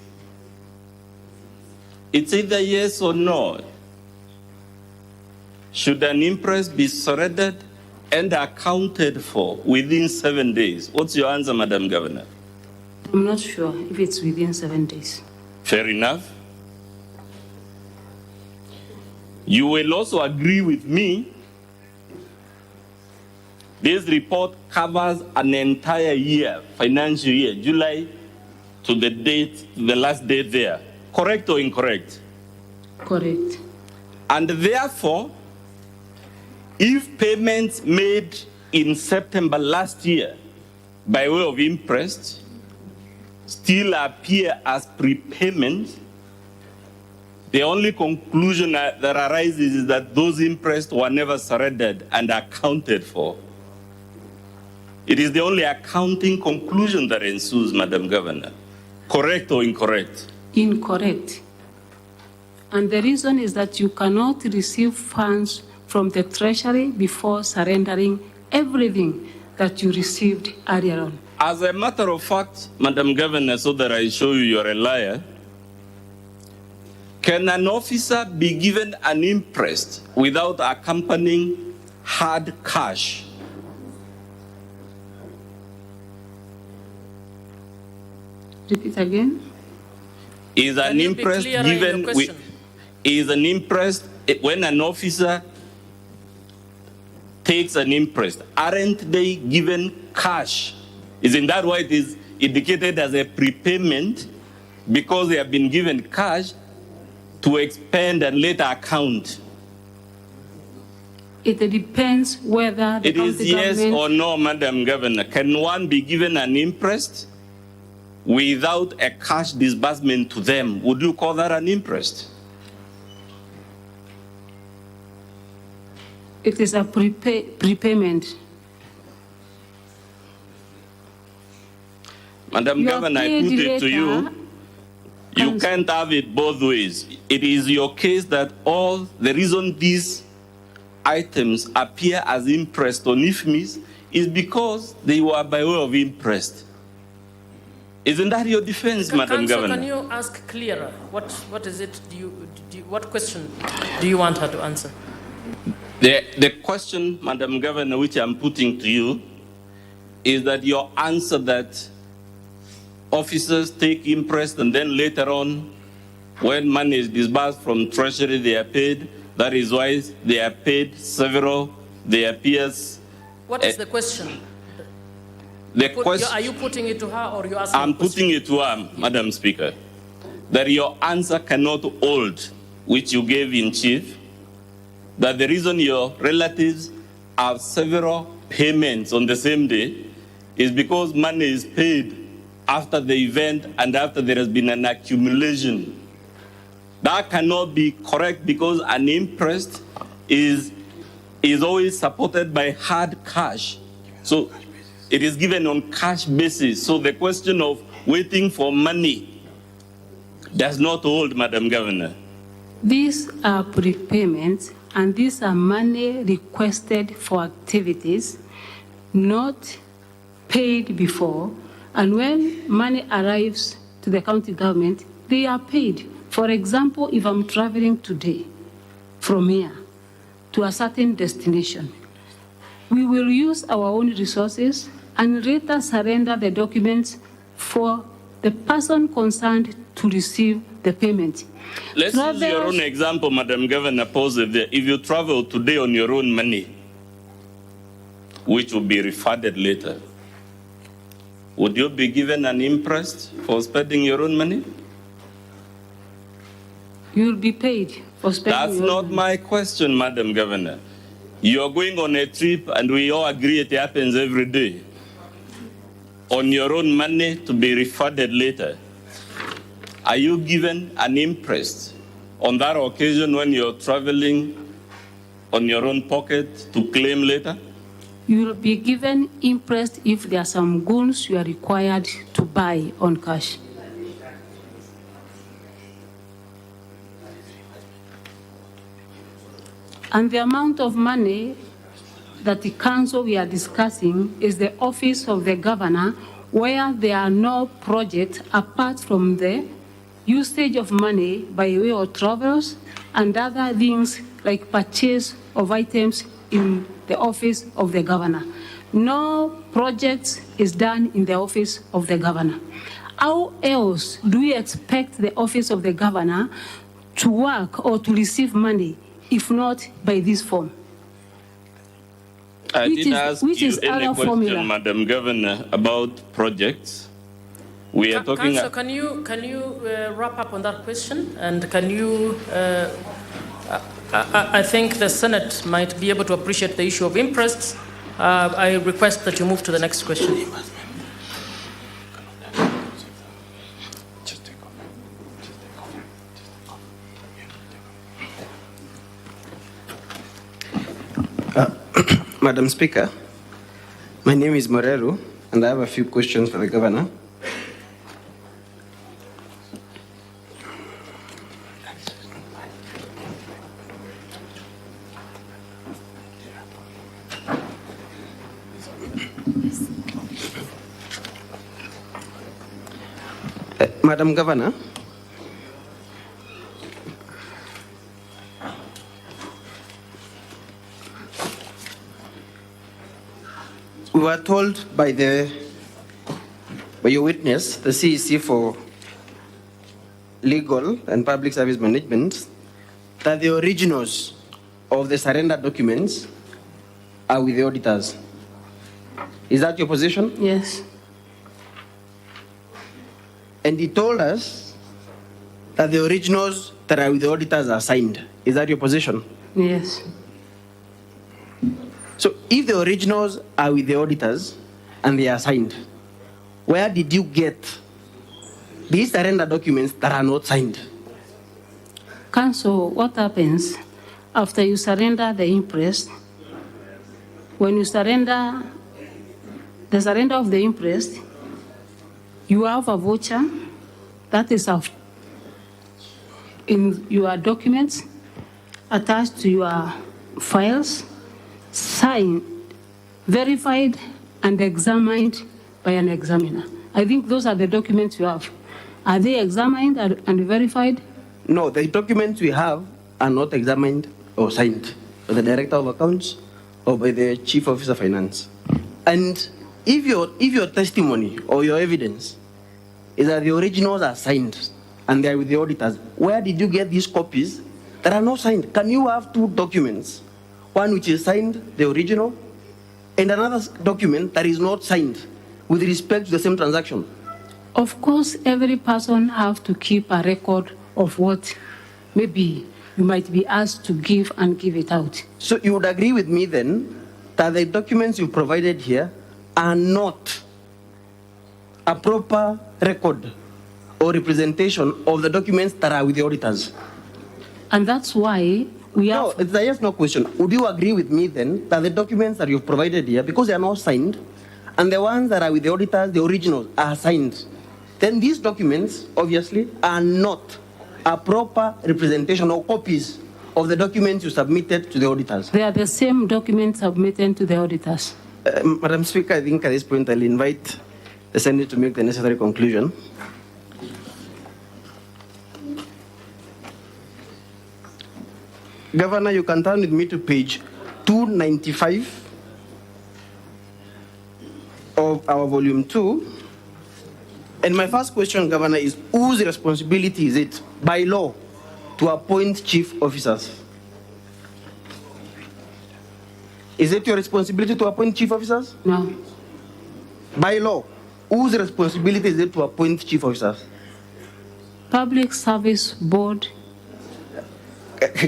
It's either yes or no. Should an interest be surrendered and accounted for within 7 days? What's your answer, Madam Governor? I'm not sure if it's within 7 days. Fair enough. You will also agree with me, this report covers an entire year, financial year, July to the date, the last date there. Correct or incorrect? Correct. And therefore, if payments made in September last year by way of interest still appear as prepayment, the only conclusion that arises is that those interests were never surrendered and accounted for. It is the only accounting conclusion that ensues, Madam Governor. Correct or incorrect? Incorrect. And the reason is that you cannot receive funds from the Treasury before surrendering everything that you received earlier on. As a matter of fact, Madam Governor, so that I show you you're a liar, can an officer be given an interest without accompanying hard cash? Repeat again. Is an interest given with, is an interest when an officer takes an interest, aren't they given cash? Isn't that why it is indicated as a prepayment? because they have been given cash to expend and later account. It depends whether the It is county yes government... or no, Madam Governor. Can one be given an interest without a cash disbursement to them? Would you call that an interest? It is a prepayment. Madam Governor, I put it to you, you can't have it both ways. It is your case that the reason these items appear as interest on IFMIS is because they were by way of interest. Isn't that your defense, Madam Governor? Can you ask clearer? What is it? What question do you want her to answer? The question, Madam Governor, which I'm putting to you, is that your answer that officers take interest and then later on, when money is disbursed from Treasury, they are paid. That is why they are paid several, they appears. What is the question? Are you putting it to her or you asking? I'm putting it to her, Madam Speaker, that your answer cannot hold, which you gave in chief, that the reason your relatives have several payments on the same day is because money is paid after the event and after there has been an accumulation. That cannot be correct because an interest is always supported by hard cash. So it is given on cash basis. So the question of waiting for money does not hold, Madam Governor. These are prepayments, and these are money requested for activities not paid before. And when money arrives to the county government, they are paid. For example, if I'm traveling today from here to a certain destination, we will use our own resources and later surrender the documents for the person concerned to receive the payment. Let's use your own example, Madam Governor, pose it there. If you travel today on your own money, which will be refunded later, would you be given an interest for spending your own money? You will be paid for spending That's your not money. my question, Madam Governor. You're going on a trip and we all agree it happens every day. On your own money to be refunded later. Are you given an interest on that occasion when you're traveling on your own pocket to claim later? You will be given interest if there are some goods you are required to buy on cash. And the amount of money that the council we are discussing is the office of the governor, where there are no projects apart from the usage of money by way of travels and other things like purchase of items in the office of the governor. No project is done in the office of the governor. How else do we expect the office of the governor to work or to receive money if not by this form? I did ask you any other question, formula. Madam Governor, about projects. We are talking. Councillor, can you wrap up on that question? And can you? I think the Senate might be able to appreciate the issue of interest. I request that you move to the next question. Madam Speaker, my name is Moreru, and I have a few questions for the Governor. Madam Governor, we were told by your witness, the CEC for Legal and Public Service Management, that the originals of the surrender documents are with the auditors. Is that your position? Yes. And he told us that the originals that are with the auditors are signed. Is that your position? Yes. So if the originals are with the auditors and they are signed, where did you get these surrender documents that are not signed? Council, what happens after you surrender the interest? When you surrender the surrender of the interest, you have a voucher that is in your documents attached to your files, signed, verified, and examined by an examiner. I think those are the documents you have. Are they examined and verified? No, the documents we have are not examined or signed by the Director of Accounts or by the Chief Officer of Finance. And if your testimony or your evidence is that the originals are signed and they are with the auditors, where did you get these copies that are not signed? Can you have two documents, one which is signed, the original, and another document that is not signed with respect to the same transaction? Of course, every person has to keep a record of what maybe you might be asked to give and give it out. So you would agree with me then that the documents you provided here are not a proper record or representation of the documents that are with the auditors? And that's why we have... No, it's a yes, no question. Would you agree with me then that the documents that you've provided here, because they are not signed, and the ones that are with the auditors, the originals, are signed, then these documents, obviously, are not a proper representation or copies of the documents you submitted to the auditors? They are the same documents submitted to the auditors. Madam Speaker, I think at this point I'll invite the Senate to make the necessary conclusion. Governor, you can turn with me to page 295 of our volume 2. And my first question, Governor, is whose responsibility is it by law to appoint chief officers? Is it your responsibility to appoint chief officers? No. By law, whose responsibility is it to appoint chief officers? Public Service Board.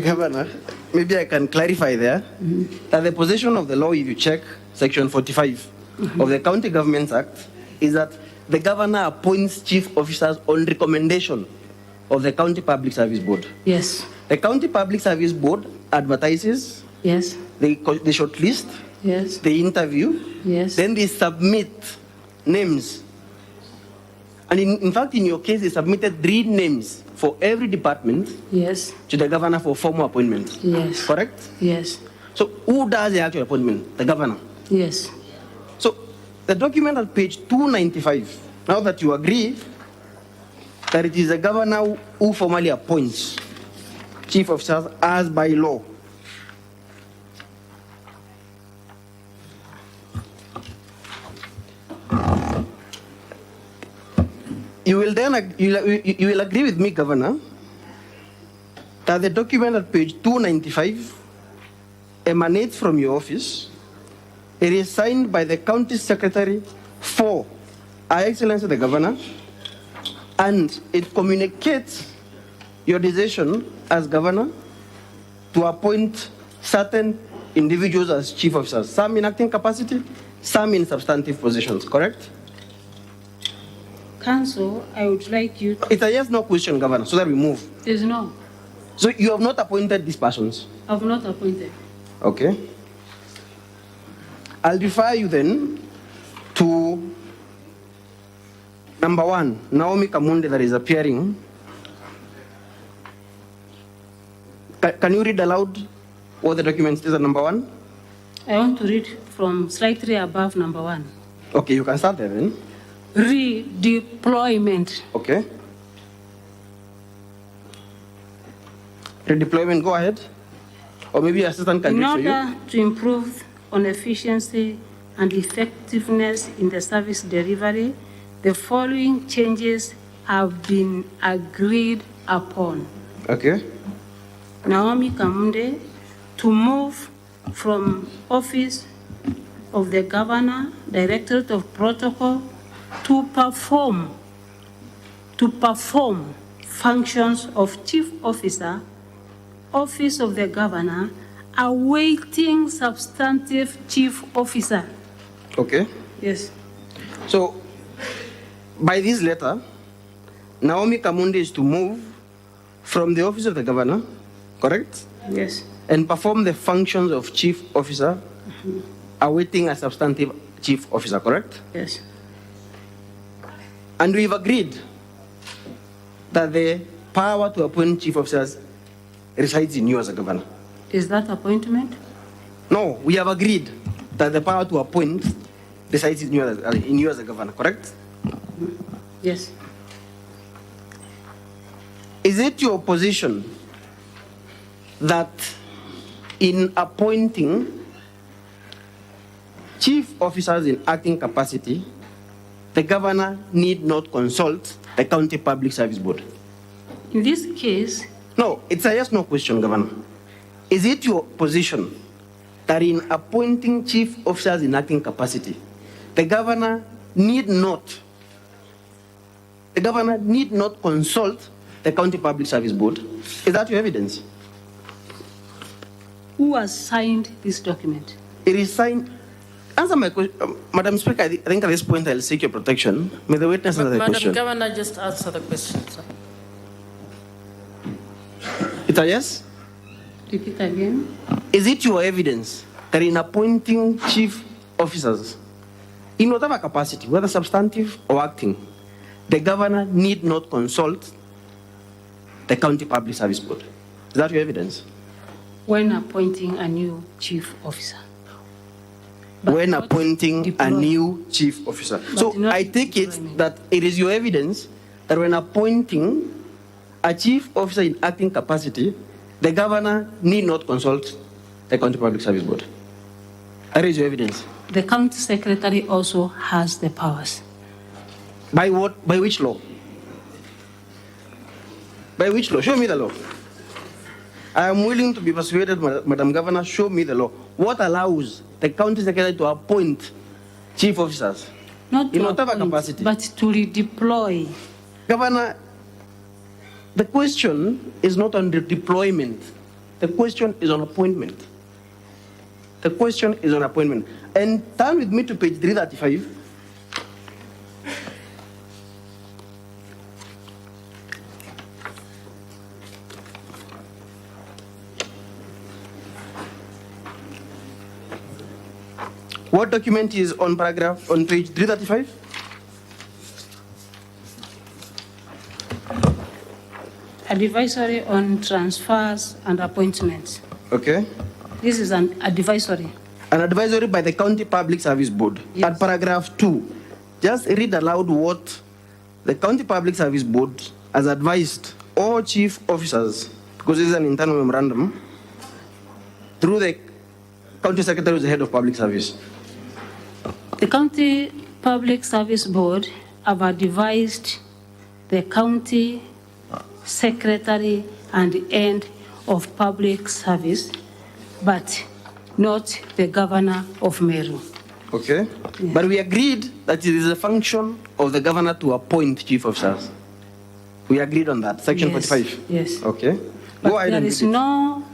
Governor, maybe I can clarify there that the position of the law, if you check section 45 of the County Governments Act, is that the governor appoints chief officers on recommendation of the County Public Service Board. Yes. The County Public Service Board advertises. Yes. They shortlist. Yes. They interview. Yes. Then they submit names. And in fact, in your case, they submitted 3 names for every department. Yes. To the governor for formal appointment. Yes. Correct? Yes. So who does the actual appointment? The governor. Yes. So the document at page 295, now that you agree that it is the governor who formally appoints chief officers as by law, you will then you will agree with me, Governor, that the document at page 295 emanates from your office. It is signed by the County Secretary for Her Excellency the Governor, and it communicates your decision as Governor to appoint certain individuals as chief officers, some in acting capacity, some in substantive positions, correct? Council, I would like you to... It's a yes, no question, Governor, so that we move. There's no. So you have not appointed these persons? I've not appointed. Okay. I'll refer you then to number 1, Naomi Kamunde, that is appearing. Can you read aloud what the document is at number 1? I want to read from slightly above number 1. Okay, you can start there then. Redeployment. Okay. Redeployment, go ahead. Or maybe assistant can read for you. In order to improve on efficiency and effectiveness in the service delivery, the following changes have been agreed upon. Okay. Naomi Kamunde to move from Office of the Governor, Directorate of Protocol, to perform functions of chief officer, office of the governor, awaiting substantive chief officer. Okay. Yes. So, by this letter, Naomi Kamundi is to move from the office of the governor, correct? Yes. And perform the functions of chief officer, awaiting a substantive chief officer, correct? Yes. And we've agreed that the power to appoint chief officers resides in you as a governor. Is that appointment? No, we have agreed that the power to appoint resides in you as a governor, correct? Yes. Is it your position that in appointing chief officers in acting capacity, the governor need not consult the County Public Service Board? In this case... No, it's a yes-no question, Governor. Is it your position that in appointing chief officers in acting capacity, the governor need not consult the County Public Service Board? Is that your evidence? Who has signed this document? It is signed. Answer my question. Madam Speaker, I think at this point I'll seek your protection. May the witness answer the question. Madam Governor, just answer the question, sir. It's a yes? Repeat again. Is it your evidence that in appointing chief officers, in whatever capacity, whether substantive or acting, the governor need not consult the County Public Service Board? Is that your evidence? When appointing a new chief officer. When appointing a new chief officer. So I take it that it is your evidence that when appointing a chief officer in acting capacity, the governor need not consult the County Public Service Board. That is your evidence. The county secretary also has the powers. By what? By which law? By which law? Show me the law. I am willing to be persuaded, Madam Governor, show me the law. What allows the county secretary to appoint chief officers? Not in to whatever appoint, capacity. but to redeploy. Governor, the question is not on the deployment. The question is on appointment. The question is on appointment. And turn with me to page 335. What document is on page 335? Advisory on transfers and appointments. Okay. This is an advisory. An advisory by the County Public Service Board. Yes. At paragraph 2, just read aloud what the County Public Service Board has advised all chief officers, because this is an internal memorandum, through the County Secretary who is the head of public service. The County Public Service Board have advised the County Secretary and Head of Public Service, but not the Governor of Meru. Okay. Yeah. But we agreed that it is a function of the Governor to appoint chief officers. We agreed on that. Section 45. Yes. Okay. But go ahead there and is read it. No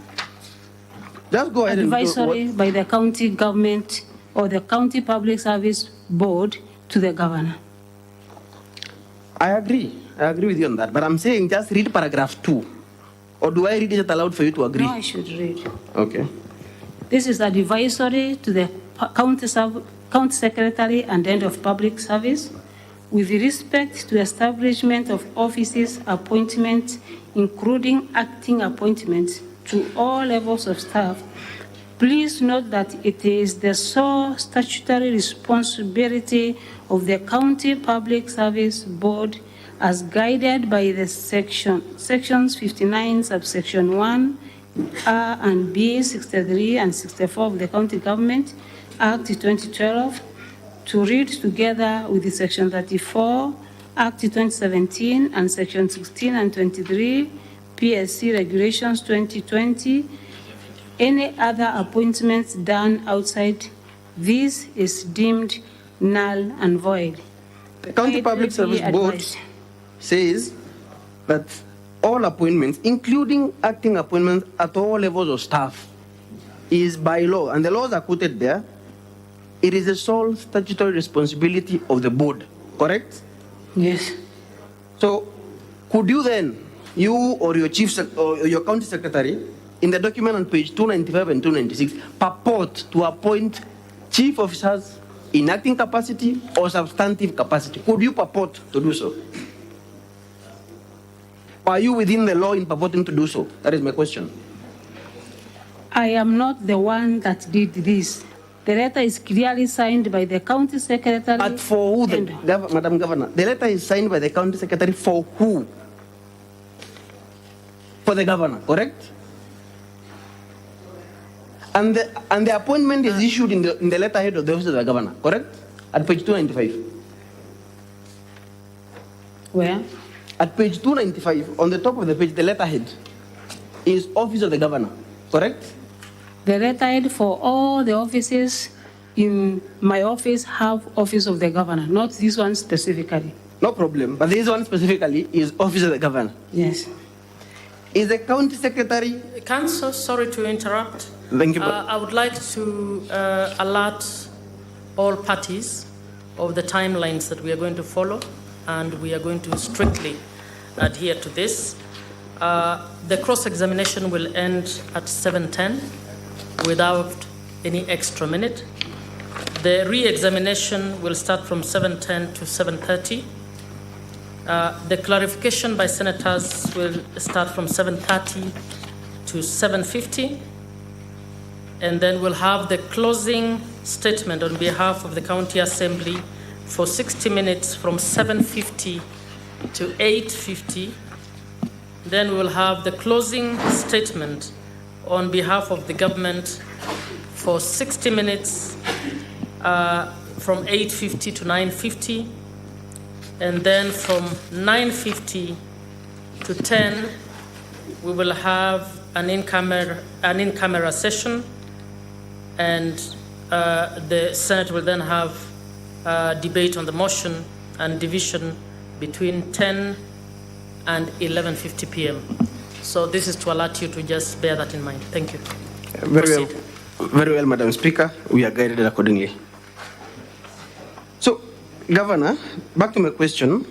just go ahead advisory and by the county government or the County Public Service Board to the Governor. I agree with you on that. But I'm saying just read paragraph 2. Or do I read it aloud for you to agree? No, I should read. Okay. This is advisory to the County Secretary and Head of Public Service with respect to establishment of offices, appointments, including acting appointments to all levels of staff. Please note that it is the sole statutory responsibility of the County Public Service Board as guided by the sections 59, subsection 1, A and B, 63 and 64 of the County Government Act 2012 to read together with the section 34, Act 2017 and section 16 and 23, PSC Regulations 2020, any other appointments done outside this is deemed null and void. The County Public Service Board says that all appointments, including acting appointments at all levels of staff, is by law, and the laws are quoted there. It is the sole statutory responsibility of the board, correct? Yes. So, could you then, you or your or your county secretary, in the document on page 295 and 296, purport to appoint chief officers in acting capacity or substantive capacity? Could you purport to do so? Are you within the law in purporting to do so? That is my question. I am not the one that did this. The letter is clearly signed by the county secretary. But for who, Madam Governor? The letter is signed by the county secretary for who? For the governor, correct? And the appointment is issued in the letterhead of the office of the governor, correct? At page 295. Where? At page 295, on the top of the page, the letterhead is office of the governor, correct? The letterhead for all the offices in my office have office of the governor, not this one specifically. No problem, but this one specifically is office of the governor. Yes. Is the county secretary... Council, sorry to interrupt. Thank you. I would like to alert all parties of the timelines that we are going to follow, and we are going to strictly adhere to this. The cross-examination will end at 7:10 without any extra minute. The re-examination will start from 7:10 to 7:30. The clarification by senators will start from 7:30 to 7:50. And then we'll have the closing statement on behalf of the County Assembly for 60 minutes from 7:50 to 8:50. Then we'll have the closing statement on behalf of the government for 60 minutes from 8:50 to 9:50. And then from 9:50 to 10, we will have an in-camera session. And the Senate will then have a debate on the motion and division between 10 and 11:50 p.m. So this is to alert you to just bear that in mind. Thank you. Very well, Madam Speaker. We are guided accordingly. So, Governor, back to my question.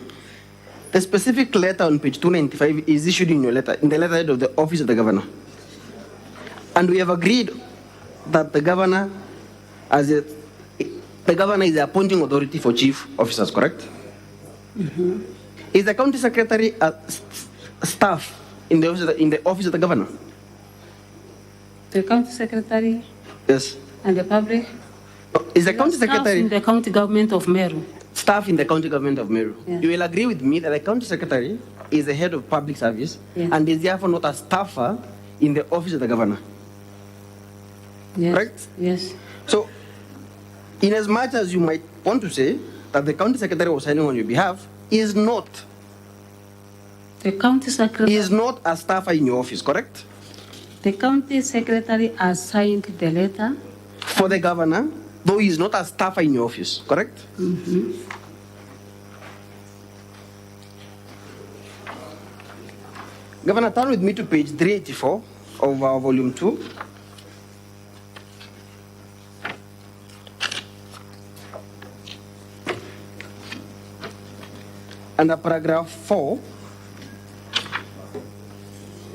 The specific letter on page 295 is issued in your letter, in the letterhead of the office of the governor. And we have agreed that the governor is the appointing authority for chief officers, correct? Mm-hmm. Is the county secretary staff in the office of the governor? The county secretary? Yes. And the public? Is the county Staff secretary... in the county government of Meru. Staff in the county government of Meru. Yeah. You will agree with me that the county secretary is the head of public service, Yeah. and is therefore not a staffer in the office of the governor. Yes. Correct? Yes. So, in as much as you might want to say that the county secretary was signing on your behalf, is not. The county secretary... Is not a staffer in your office, correct? The county secretary assigned the letter. For the governor, though he is not a staffer in your office, correct? Mm-hmm. Governor, turn with me to page 384 of our volume 2. Under paragraph 4,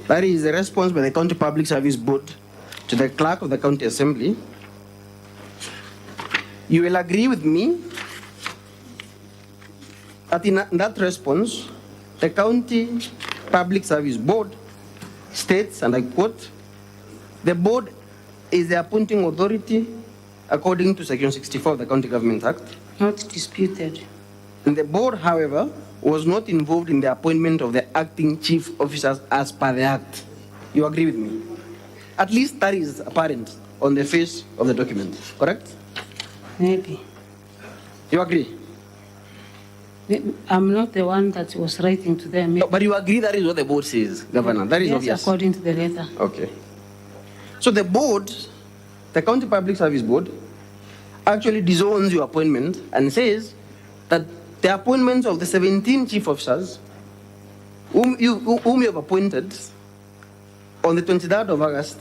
that is the response by the County Public Service Board to the clerk of the County Assembly. You will agree with me that in that response, the County Public Service Board states, and I quote, the board is the appointing authority according to Section 64 of the County Government Act. Not disputed. And the board, however, was not involved in the appointment of the acting chief officers as per the Act. You agree with me? At least that is apparent on the face of the document, correct? Maybe. You agree? I'm not the one that was writing to them. No, but you agree that is what the board says, Governor? That is Yes, obvious. according to the letter. Okay. So the board, the County Public Service Board, actually disowns your appointment and says that the appointments of the 17 chief officers whom you have appointed on the 23rd of August,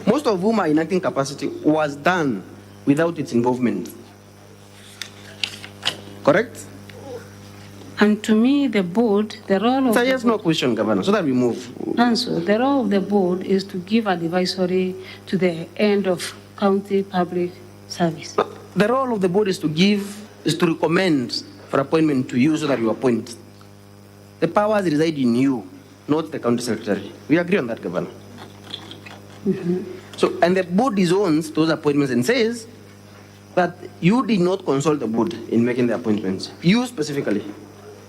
most of whom are in acting capacity, was done without its involvement. Correct? And to me, the board, the role of... So yes, no question, Governor, so that we move. Council, the role of the board is to give advisory to the end of county public service. The role of the board is to recommend for appointment to you so that you appoint. The powers reside in you, not the county secretary. We agree on that, Governor. So, and the board disowns those appointments and says that you did not consult the board in making the appointments. You specifically,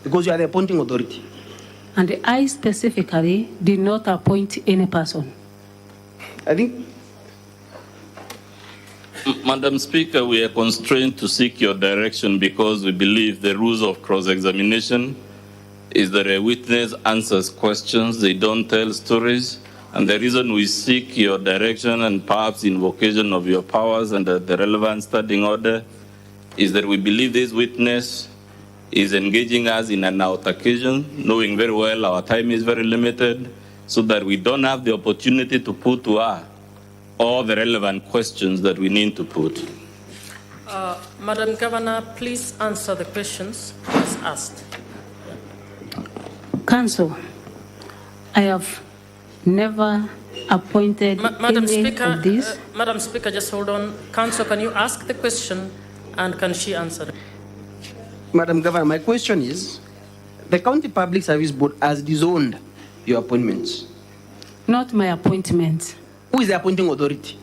because you are the appointing authority. And I specifically did not appoint any person. I think... Madam Speaker, we are constrained to seek your direction because we believe the rules of cross-examination is that a witness answers questions, they don't tell stories. And the reason we seek your direction and perhaps invocation of your powers under the relevant standing order is that we believe this witness is engaging us in an altercation, knowing very well our time is very limited, so that we don't have the opportunity to put to her all the relevant questions that we need to put. Madam Governor, please answer the questions as asked. Council, I have never appointed Madam any Speaker, of these. Madam Speaker, just hold on. Council, can you ask the question and can she answer it? Madam Governor, my question is, the County Public Service Board has disowned your appointments. Not my appointments. Who is the appointing authority?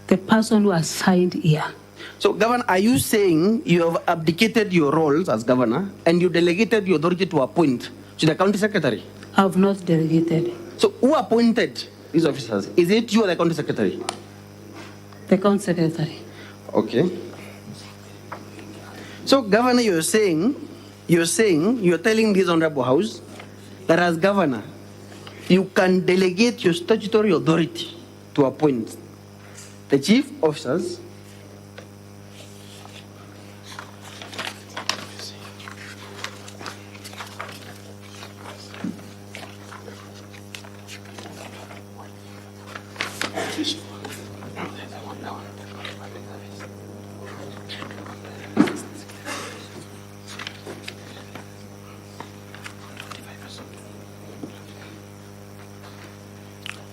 The person who has signed here. So, Governor, are you saying you have abdicated your roles as Governor and you delegated your authority to appoint to the County Secretary? I have not delegated. So, who appointed these officers? Is it you or the County Secretary? The County Secretary. Okay. So, Governor, you're telling this Honorable House that as Governor, you can delegate your statutory authority to appoint the chief officers,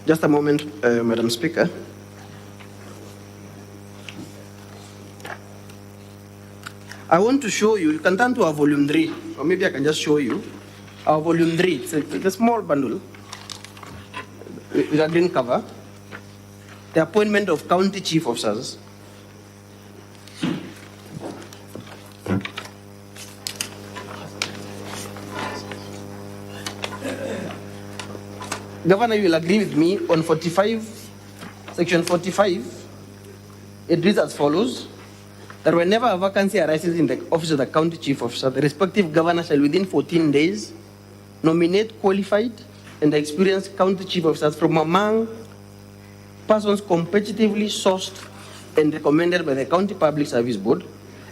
just a moment, Madam Speaker. I want to show you, you can turn to our volume 3, or maybe I can just show you. Our volume 3, it's a small bundle with a green cover. The appointment of county chief officers. Governor, you will agree with me on 45, section 45. It reads as follows: that whenever a vacancy arises in the office of the county chief officer, the respective governor shall within 14 days nominate qualified and experienced county chief officers from among persons competitively sourced and recommended by the County Public Service Board,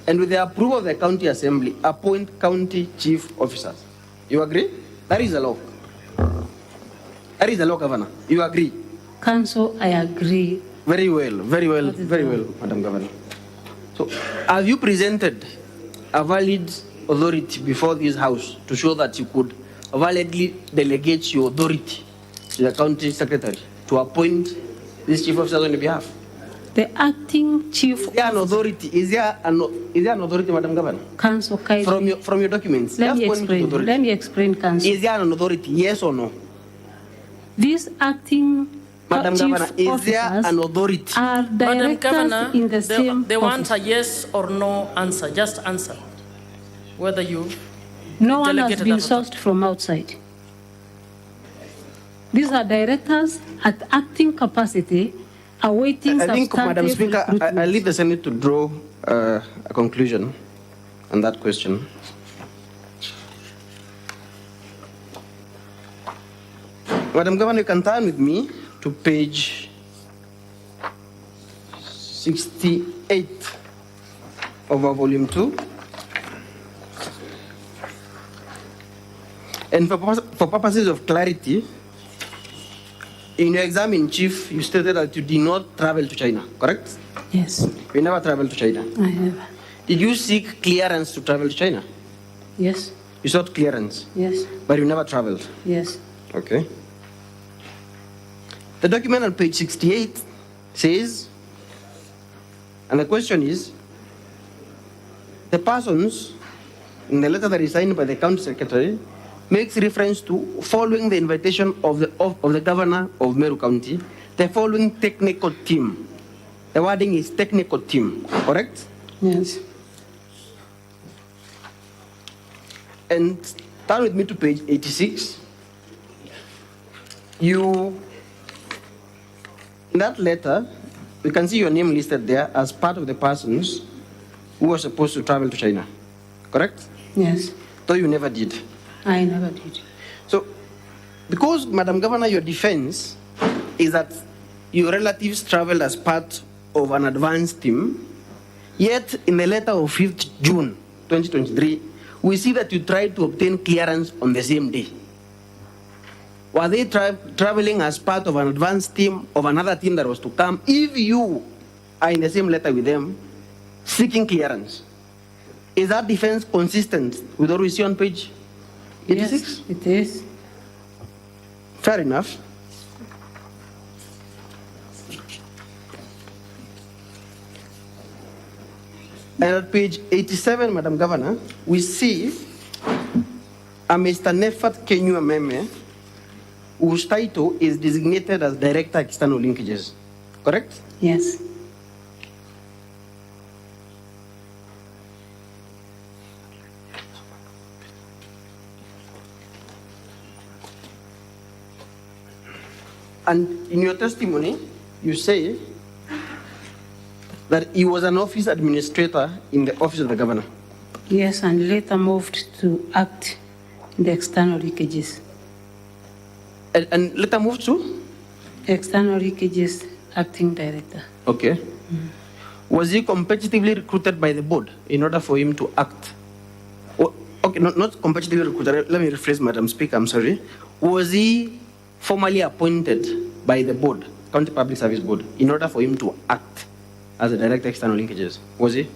and with the approval of the County Assembly, appoint county chief officers. You agree? That is the law. That is the law, Governor. You agree? Council, I agree. Very well, very well, very well, Madam Governor. So, have you presented a valid authority before this House to show that you could validly delegate your authority to the County Secretary to appoint this chief officer on your behalf? The acting chief. Is there an authority? Is there an authority, Madam Governor? Council, from your documents. Let me explain, Council. Is there an authority? Yes or no? These acting Madam chief Governor, is there an authority? Are Madam Governor, in the same they want a yes or no answer. Just answer. Whether you no one has delegated been uh, sourced from outside. These are directors at acting capacity awaiting I think, Madam Speaker, I leave the Senate to draw a conclusion on that question. Madam Governor, you can turn with me to page 68 of our volume 2. And for purposes of clarity, in your exam in chief, you stated that you did not travel to China, correct? Yes, You never traveled to China. I have. Did you seek clearance to travel to China? Yes, You sought clearance, yes, but you never traveled. yes. Okay. The document on page 68 says, and the question is, the persons in the letter that is signed by the county secretary makes reference to following the invitation of the governor of Meru County, the following technical team. The wording is technical team, correct? Yes. And turn with me to page 86. In that letter, you can see your name listed there as part of the persons who were supposed to travel to China, correct? Yes, Though you never did. I never did. So, because, Madam Governor, your defense is that your relatives traveled as part of an advance team, yet in the letter of 5th June 2023, we see that you tried to obtain clearance on the same day. Were they traveling as part of an advance team of another team that was to come if you are in the same letter with them seeking clearance? Is that defense consistent with what we see on page 86? Yes, it is. Fair enough. And at page 87, Madam Governor, we see a Mr. Nefat Kenyu Meme, whose title is designated as Director External Linkages, correct? Yes. And in your testimony, you say that he was an office administrator in the office of the governor. Yes, and later moved to act in the external leakages. And later moved to? External leakages acting director. Okay. Was he competitively recruited by the board in order for him to act? Okay, not competitively recruited. Let me rephrase, Madam Speaker, I'm sorry. Was he formally appointed by the board, County Public Service Board, in order for him to act as a director external linkages? Was he?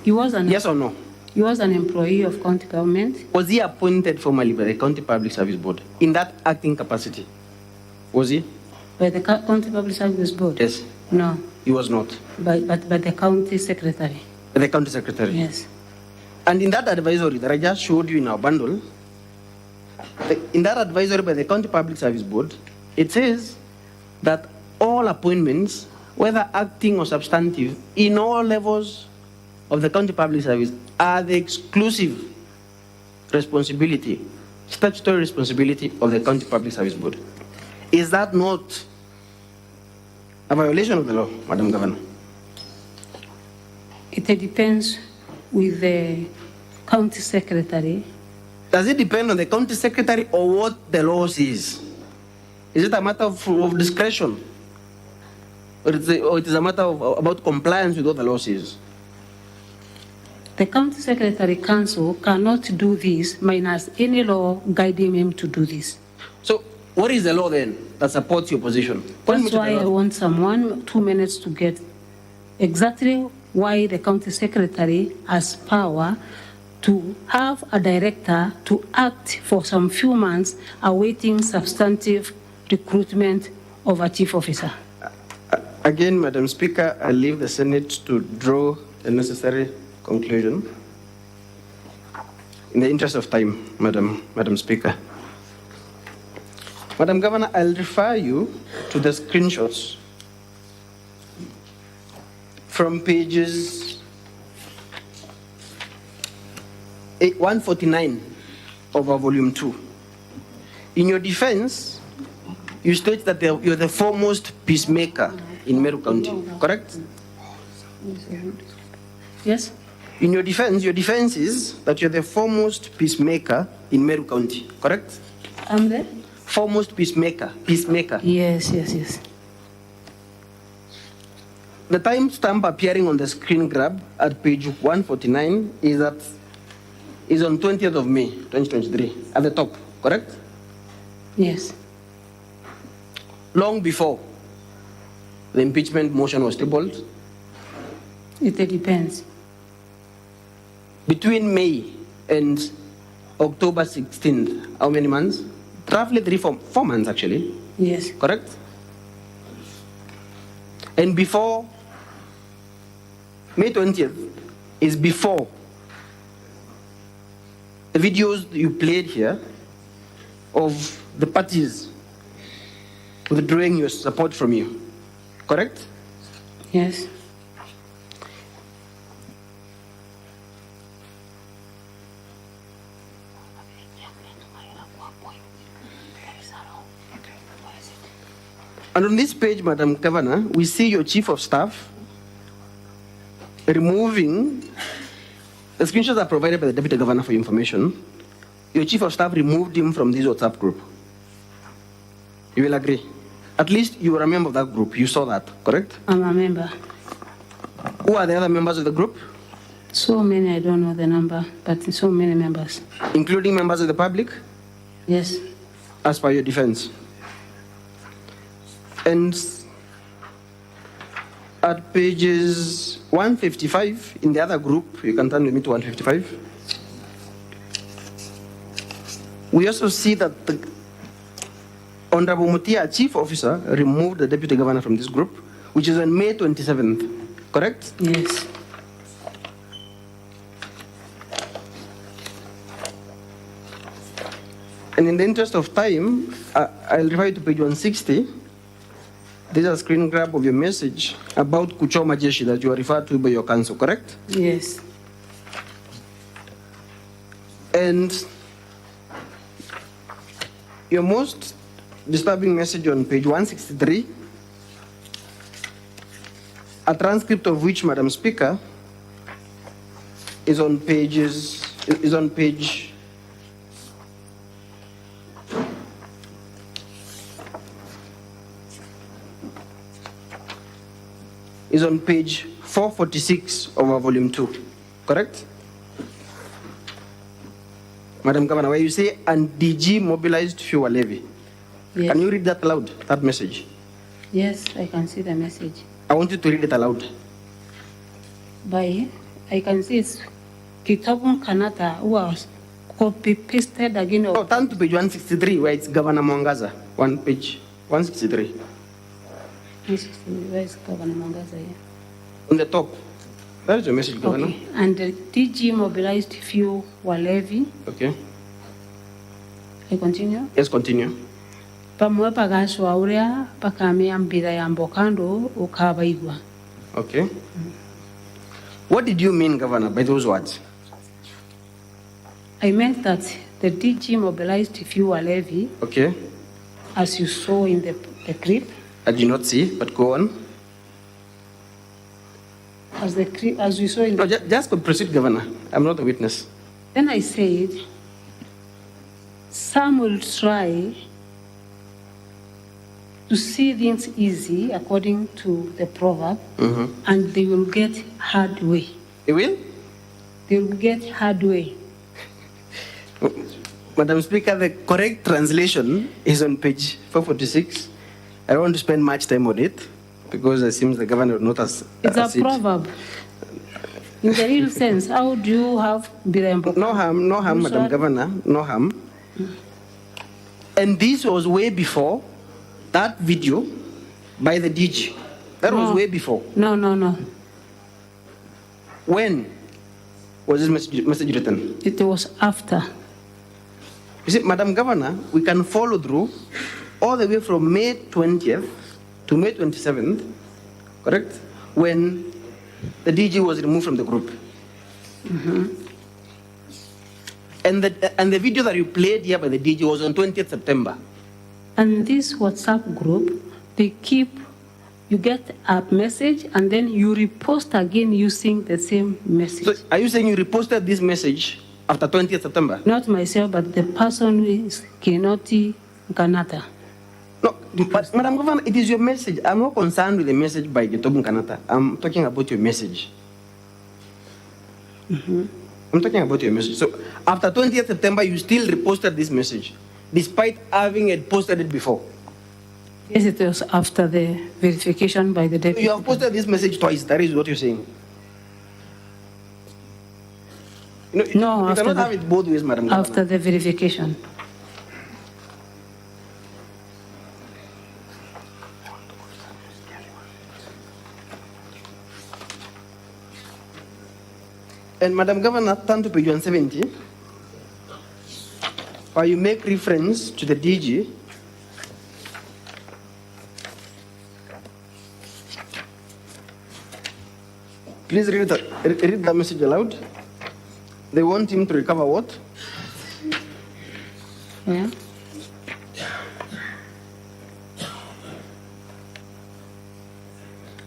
He was an Yes or no? He was an employee of county government. Was he appointed formally by the County Public Service Board in that acting capacity? Was he? By the county public service board? Yes. No. He was not. By the county secretary. By the county secretary? Yes. And in that advisory that I just showed you in our bundle, in that advisory by the County Public Service Board, it says that all appointments, whether acting or substantive, in all levels of the county public service are the exclusive responsibility, statutory responsibility of the County Public Service Board. Is that not a violation of the law, Madam Governor? It depends with the county secretary. Does it depend on the county secretary or what the law says? Is it a matter of discretion? Or it is a matter of about compliance with what the law says? The county secretary council cannot do this minus any law guiding him to do this. So what is the law then that supports your position? That's why I want 2 minutes to get exactly why the county secretary has power to have a director to act for some few months awaiting substantive recruitment of a chief officer. Again, Madam Speaker, I leave the Senate to draw the necessary conclusion. In the interest of time, Madam Speaker. Madam Governor, I'll refer you to the screenshots from pages 149 of our volume 2. In your defense, you state that you're the foremost peacemaker in Meru County, correct? Yes. In your defense is that you're the foremost peacemaker in Meru County, correct? I'm the foremost peacemaker. Yes, yes, yes. The timestamp appearing on the screen grab at page 149 is that is on 20th of May, 2023, at the top, correct? Yes. Long before the impeachment motion was tabled? It depends. Between May and October 16th, how many months? Roughly 4 months, actually. Yes. Correct? And before May 20th is before the videos you played here of the parties withdrawing your support from you. Correct? Yes. And on this page, Madam Governor, we see your Chief of Staff removing, the screenshots are provided by the Deputy Governor for your information. Your Chief of Staff removed him from this WhatsApp group. You will agree? At least you were a member of that group. You saw that, correct? I'm a member. Who are the other members of the group? So many, I don't know the number, but so many members. Including members of the public? Yes. As per your defense. And at pages 155, in the other group, you can turn with me to 155, we also see that the Honorable Mutia, Chief Officer, removed the Deputy Governor from this group, which is on May 27th, correct? Yes. And in the interest of time, I'll refer you to page 160. This is a screen grab of your message about Kuchoma Jeshi that you are referred to by your counsel, correct? Yes. And your most disturbing message on page 163, a transcript of which, Madam Speaker, is on page is on page 446 of our volume 2, correct? Madam Governor, where you say, and DG mobilized fuel levy. Yes. Can you read that aloud, that message? Yes, I can see the message. I want you to read it aloud. I can see it's Kitabun Kanata was copy pasted again. Oh, turn to page 163 where it's Governor Mwangaza. Page 163. Where is Governor Mwangaza here? On the top. That is your message, Governor. Okay. And the DG mobilized fuel levy. Okay. I continue? Yes, continue. Pamwe pagaswa uria pakamia mbira ya mbokando ukabaigwa. Okay. What did you mean, Governor, by those words? I meant that the DG mobilized fuel levy. Okay. As you saw in the clip. I did not see, but go on. As we saw in the... No, just proceed, Governor. I'm not a witness. Then I said, some will try to see things easy, according to the proverb, and they will get hard way. They will? They will get hard way. Madam Speaker, the correct translation is on page 446. I don't want to spend much time on it because it seems the governor not as it's a proverb. In the real sense, how do you have birembo? No harm, Madam Governor, no harm. And this was way before that video by the DG. That was way before. No. When was this message written? It was after. You see, Madam Governor, we can follow through all the way from May 20th to May 27th, correct? When the DG was removed from the group. And the video that you played here by the DG was on 20th September. And this WhatsApp group, you get a message and then you repost again using the same message. So are you saying you reposted this message after 20th September? Not myself, but the person who is Kinoti Kanata. No, but Madam Governor, it is your message. I'm not concerned with the message by Getobun Kanata. I'm talking about your message. I'm talking about your message. So after 20th September, you still reposted this message, despite having it posted it before. Yes, it was after the verification by the deputy. You have posted this message twice. That is what you're saying. No, you cannot have it both ways, Madam Governor. After the verification. And Madam Governor, turn to page 170, where you make reference to the DG. Please read the message aloud. They want him to recover what? Yeah.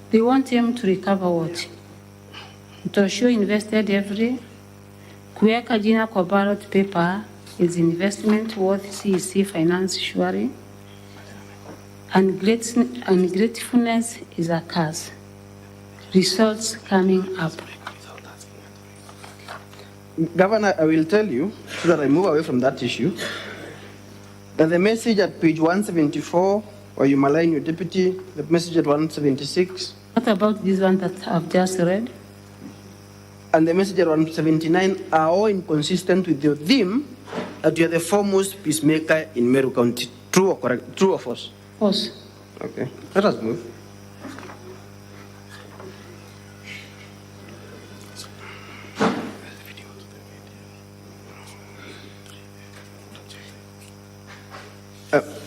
They want him to recover what? Mtosho invested every kuweka jina kwa ballot paper is investment worth CEC finance surely. Ungratefulness is a curse. Results coming up. Governor, I will tell you, so that I move away from that issue, that the message at page 174, where you malign your deputy, the message at 176. What about this one that I've just read? And the message at 179 are all inconsistent with your theme that you are the foremost peacemaker in Meru County. True or correct? True or false? False. Okay, let us move.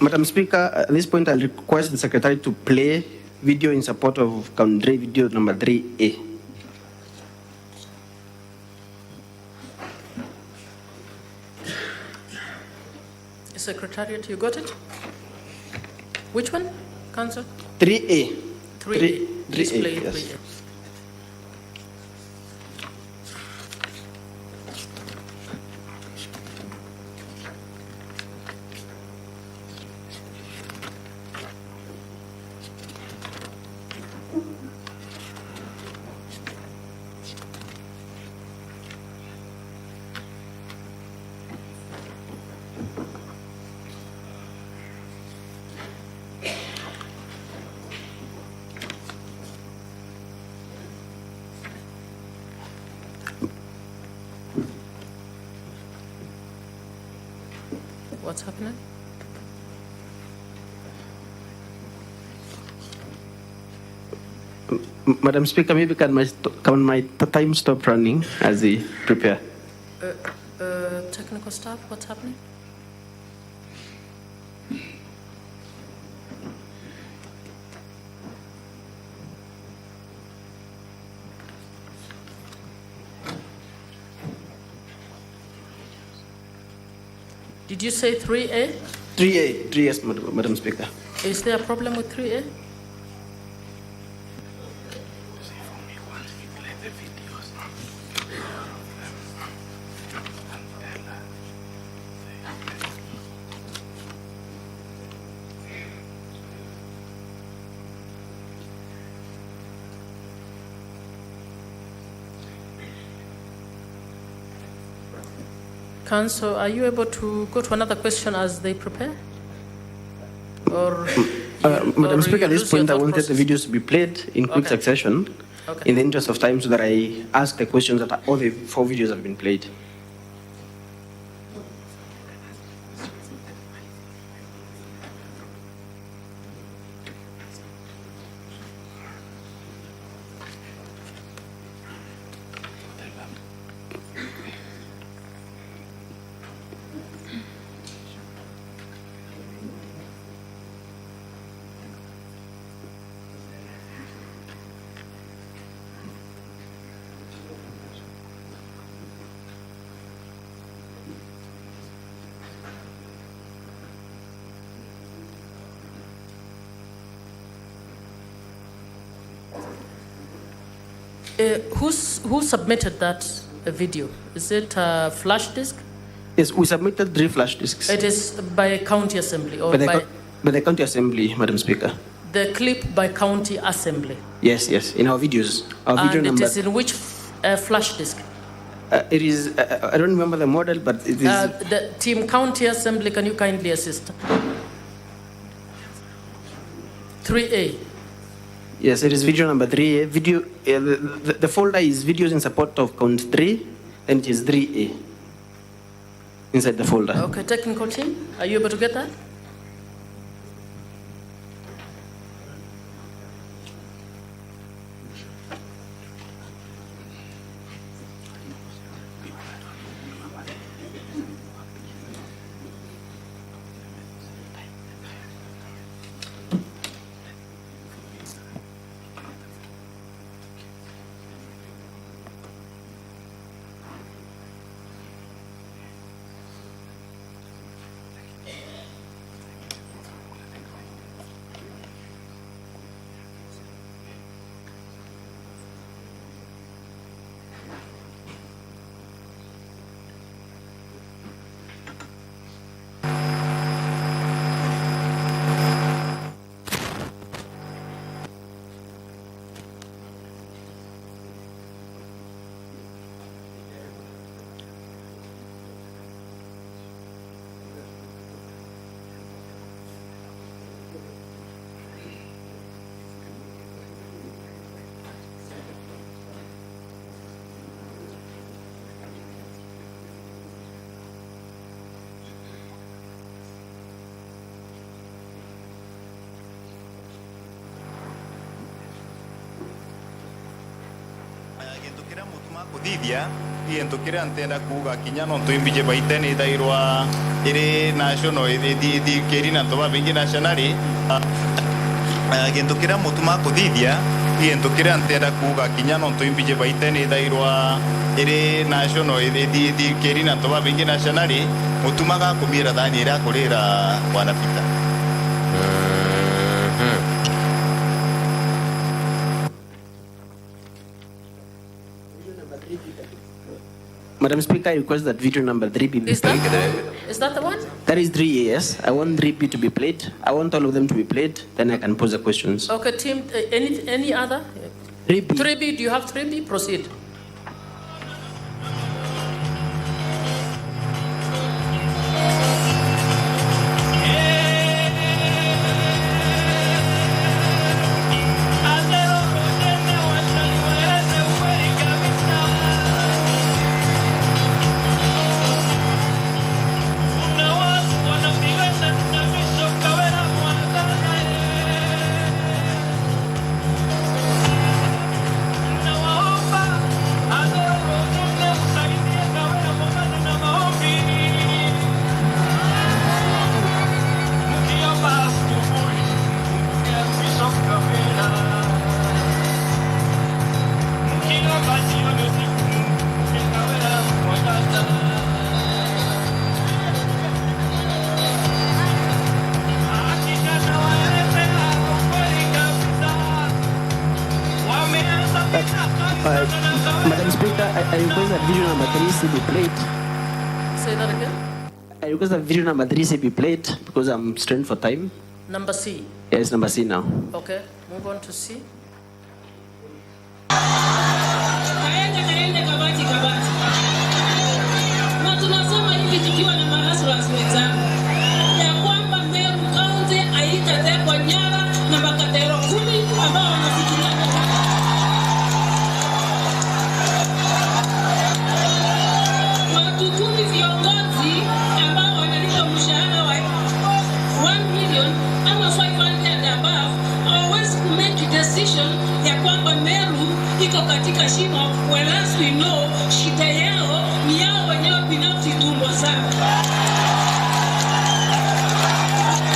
Madam Speaker, at this point I'll request the Secretary to play video in support of Country video number 3A. Secretariat, you got it? Which one, Council? 3A. 3A. Display 3A, yes. 3A. What's happening? Madam Speaker, maybe can my time stop running as they prepare? Technical staff, what's happening? Did you say 3A? 3A, yes, Madam Speaker. Is there a problem with 3A? Council, are you able to go to another question as they prepare? Or Madam Speaker, at this point I wanted the videos to be played in quick succession in the interest of time so that I ask the questions that all the 4 videos have been played. Who submitted that video? Is it a flash disk? Yes, we submitted 3 flash disks. It is by county assembly or by the county assembly, Madam Speaker. the clip by county assembly? Yes, in our videos. Our and video it number. is in which flash disk? It is, I don't remember the model, but it is. The team county assembly, can you kindly assist? 3A. Yes, it is video number 3A. Video, the folder is videos in support of count 3, and it is 3A inside the folder. Okay, technical team, are you able to get that? Kuthithia ientukira ntenda kuga kinya no tuimbije baiteni dairwa iri national di kerina toba bingi nationally ientukira mutuma kuthithia ientukira ntenda kuga kinya no tuimbije baiteni dairwa iri national di kerina toba bingi nationally mutuma ga kumira thani ira kurira bwana Peter. Madam Speaker, I request that video number 3 be played. Is that the one? That is 3A, yes. I want 3B to be played. I want all of them to be played. Then I can pose the questions. Okay, team, any other? 3B. 3B, do you have 3B? Proceed. Madam Speaker, I request that video number 3C be played. Say that again. I request that video number 3C be played because I'm strained for time. Number C. Yes, number C now. Okay, move on to C. Kaende kabati. Na tunasema hivi tukiwa na mahasras wenzangu ya kwamba Meru County haitatekwa nyara na makatero 10 ambao wanafikiria watu 10 viongozi ambao wanalipa mshahara wa 1 million ama 500 and above hawawezi kumake decision ya kwamba Meru iko katika shimo, whereas we know shida yao ni yao wenyewe binafsi tumbo sana.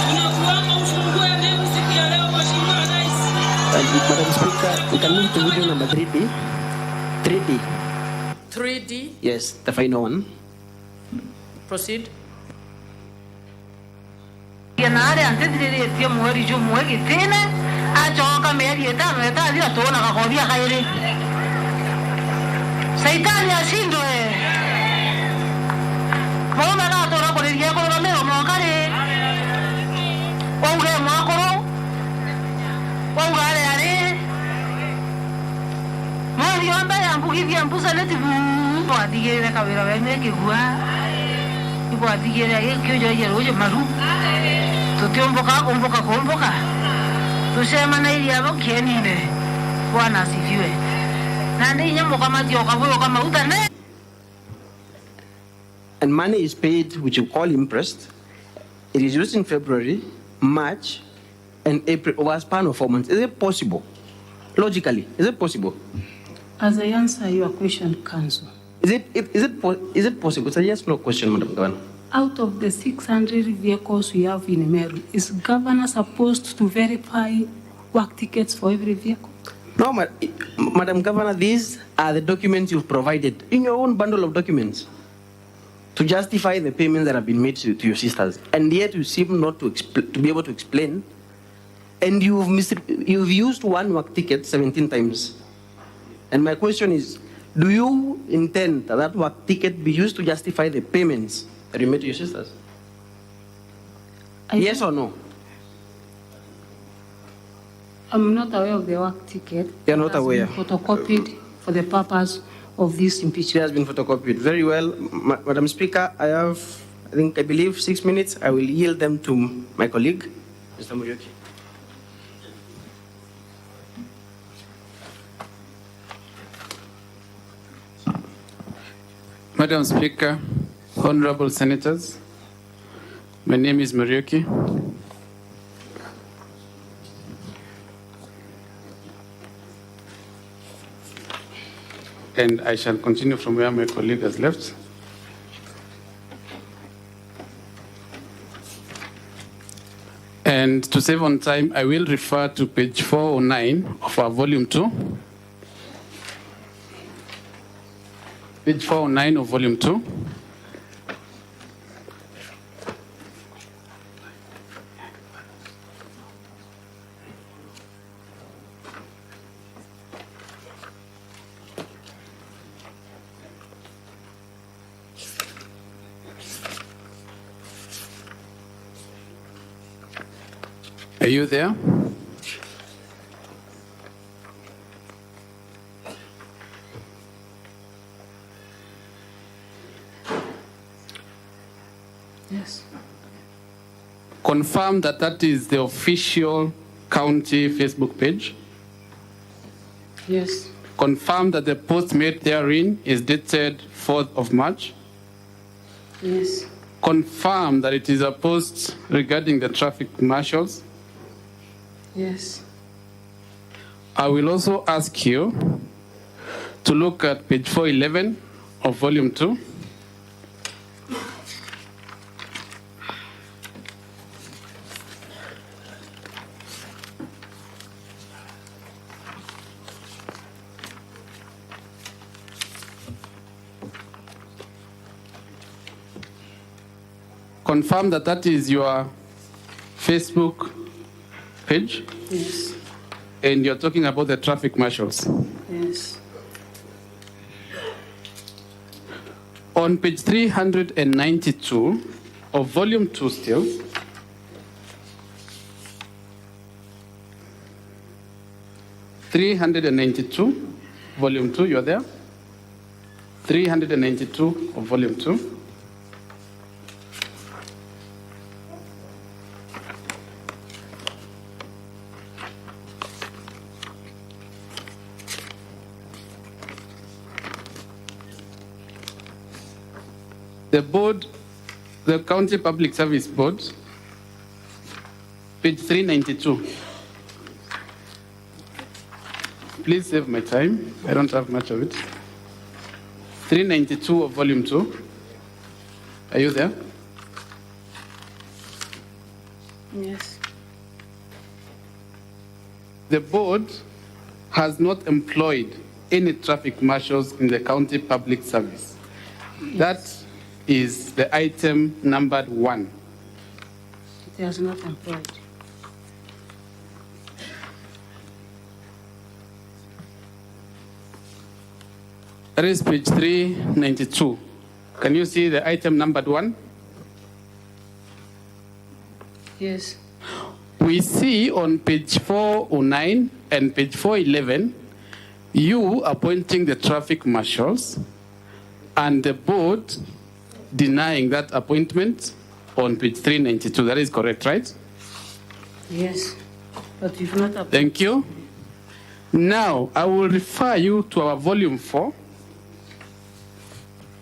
Tunakuomba ufungue Meru siku ya leo, Mheshimiwa Rais. Madam Speaker, we can move to video number 3D. 3D. 3D. Yes, the final one. Proceed. Yanare antedire tie mweri jo mweri tene achoka meri eta dia tona ka kobia kaire. Saitani ashindwe. Mwana na tora kwa ria kwa Romero mwakare. Wange mwakoro. Wangare ale. Mwari amba yangu hivi ambuza leti po adigere Kawira wene ke gua ipo adigere ye kyo yo yo maru to komboka tusema na ili abo kieni ne bwana asifiwe na ndi nyambo kama dio kavuyo kama utane. And money is paid, which you call interest. It is used in February, March, and April over a span of 4 months. Is it possible? Logically, is it possible? As I answer your question, Council. Is it possible? It's a yes/no question, Madam Governor. Out of the 600 vehicles we have in Meru, is Governor supposed to verify work tickets for every vehicle? No, Madam Governor, these are the documents you've provided in your own bundle of documents to justify the payments that have been made to your sisters. And yet you seem not to be able to explain. And you've used one work ticket 17 times. And my question is, do you intend that work ticket be used to justify the payments that you made to your sisters? Yes or no? I'm not aware of the work ticket. You're not aware? Photocopied for the purpose of this impeachment. It has been photocopied. Very well. Madam Speaker, I believe 6 minutes. I will yield them to my colleague, Mr. Muriuki. Madam Speaker, honorable senators, my name is Muriuki. And I shall continue from where my colleague has left. And to save on time, I will refer to page 409 of our volume 2. Page 409 of volume 2. Are you there? Yes. Confirm that that is the official county Facebook page. Yes. Confirm that the post made therein is dated 4th of March. Yes. Confirm that it is a post regarding the traffic marshals. Yes. I will also ask you to look at page 411 of volume 2. Confirm that that is your Facebook page. Yes. And you're talking about the traffic marshals. Yes. On page 392 of volume 2 still, volume 2, you're there? 392 of volume 2. The board, the County Public Service Board, page 392. Please save my time. I don't have much of it. 392 of volume 2. Are you there? Yes. The board has not employed any traffic marshals in the county public service. Yes. That is the item numbered 1. It has not employed. That is page 392. Can you see the item numbered 1? Yes. We see on page 409 and page 411, you appointing the traffic marshals and the board denying that appointment on page 392. That is correct, right? Yes, but you've not. Thank you. Now, I will refer you to our volume 4,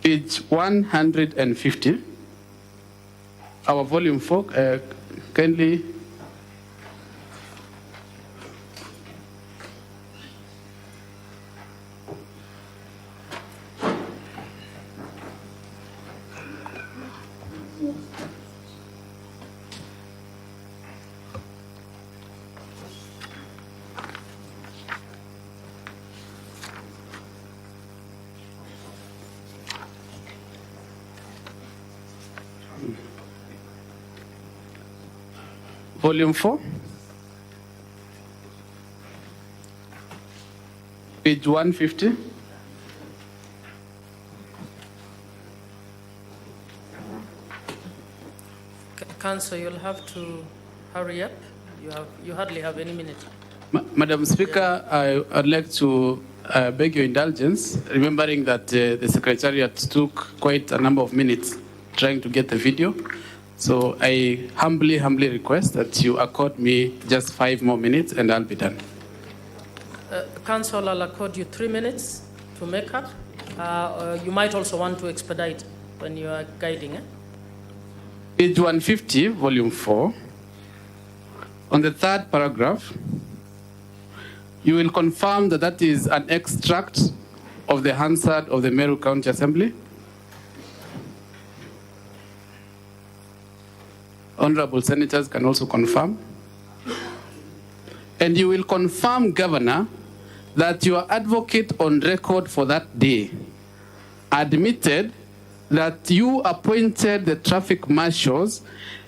page 150. Our volume 4, kindly. Volume 4, page 150. Council, you'll have to hurry up. You hardly have any minute. Madam Speaker, I'd like to beg your indulgence, remembering that the Secretariat took quite a number of minutes trying to get the video. So I humbly request that you accord me just 5 more minutes and I'll be done. Council, I'll accord you 3 minutes to make up. You might also want to expedite when you are guiding. Page 150, volume 4. On the 3rd paragraph, you will confirm that that is an extract of the Hansard of the Meru County Assembly. Honorable senators can also confirm. And you will confirm, Governor, that your advocate on record for that day admitted that you appointed the traffic marshals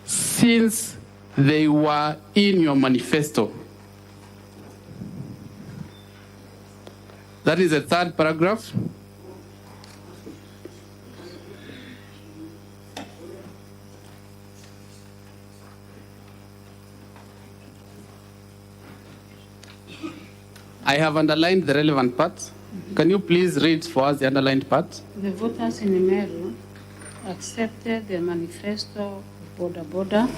since they were in your manifesto. That is the 3rd paragraph. I have underlined the relevant parts. Can you please read for us the underlined part? The voters in Meru accepted the manifesto of Border.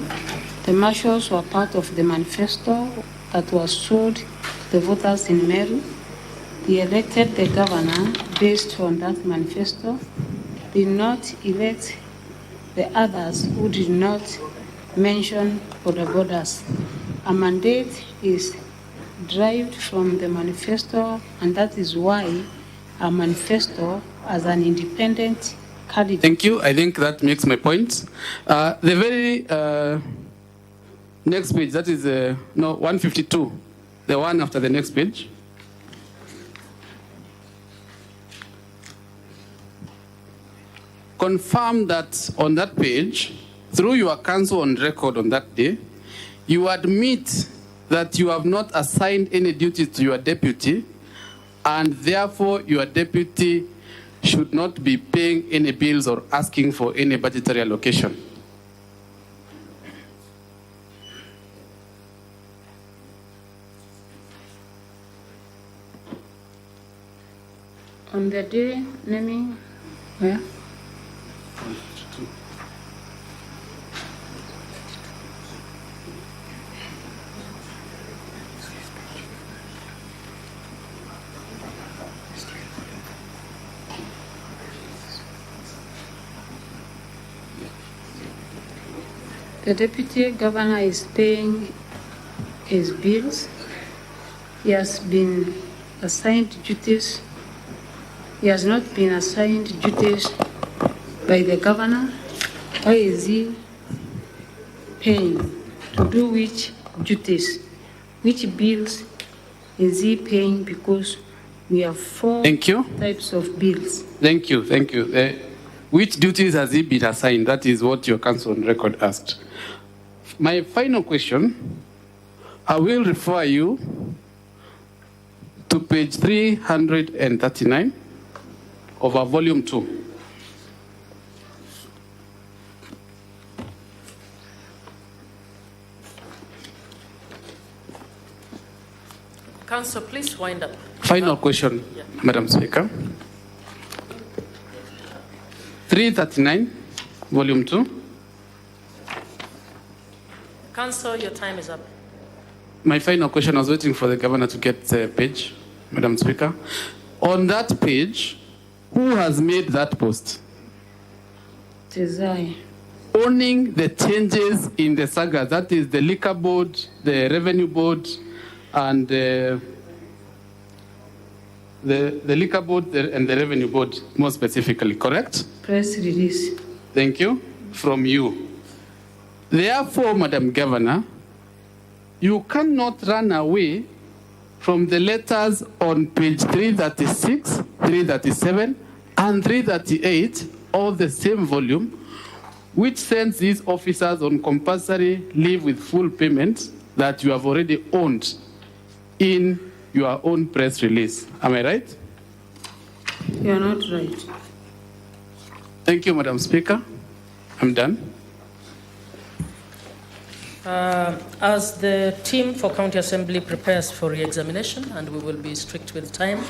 The marshals were part of the manifesto that was sold to the voters in Meru. They elected the governor based on that manifesto, did not elect the others who did not mention borders. A mandate is derived from the manifesto, and that is why a manifesto as an independent candidate. Thank you. I think that makes my point. The very next page, that is 152, the one after the next page. Confirm that on that page, through your counsel on record on that day, you admit that you have not assigned any duties to your deputy, and therefore your deputy should not be paying any bills or asking for any budgetary allocation. On the day naming, where? The deputy governor is paying his bills. He has been assigned duties. He has not been assigned duties by the governor. Why is he paying? To do which duties? Which bills is he paying? Because we have 4 types of bills. Thank you. Which duties has he been assigned? That is what your counsel on record asked. My final question, I will refer you to page 339 of our volume 2. Council, please wind up. Final question, Madam Speaker. 339, volume 2. Council, your time is up. My final question, I was waiting for the governor to get the page, Madam Speaker. On that page, who has made that post? It is I. Owning the changes in the saga, that is the liquor board, the revenue board, and the liquor board and the revenue board, more specifically, correct? Press release. Thank you. From you. Therefore, Madam Governor, you cannot run away from the letters on page 336, 337, and 338 of the same volume, which sends these officers on compulsory leave with full payment that you have already owned in your own press release. Am I right? You are not right. Thank you, Madam Speaker. I'm done. As the team for County Assembly prepares for re-examination, and we will be strict with time,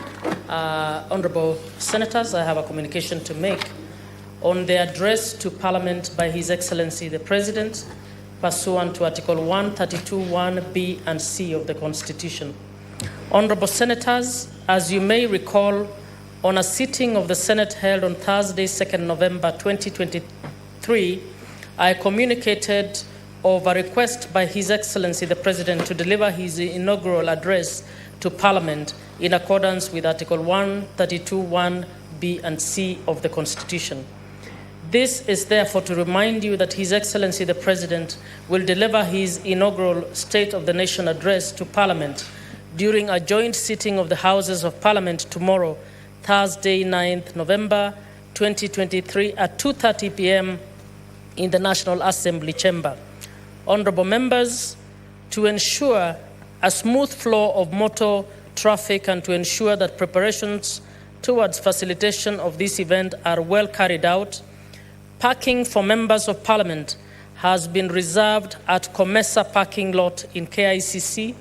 Honorable Senators, I have a communication to make on the address to Parliament by His Excellency the President, pursuant to Article 132(1)(b) and (c) of the Constitution. Honorable Senators, as you may recall, on a sitting of the Senate held on Thursday, 2nd November 2023, I communicated of a request by His Excellency the President to deliver his inaugural address to Parliament in accordance with Article 132(1)(b) and (c) of the Constitution. This is therefore to remind you that His Excellency the President will deliver his inaugural State of the Nation address to Parliament during a joint sitting of the Houses of Parliament tomorrow, Thursday, 9th November 2023 at 2:30 p.m. in the National Assembly Chamber. Honorable members, to ensure a smooth flow of motor traffic and to ensure that preparations towards facilitation of this event are well carried out, parking for members of Parliament has been reserved at Comesa parking lot in KICC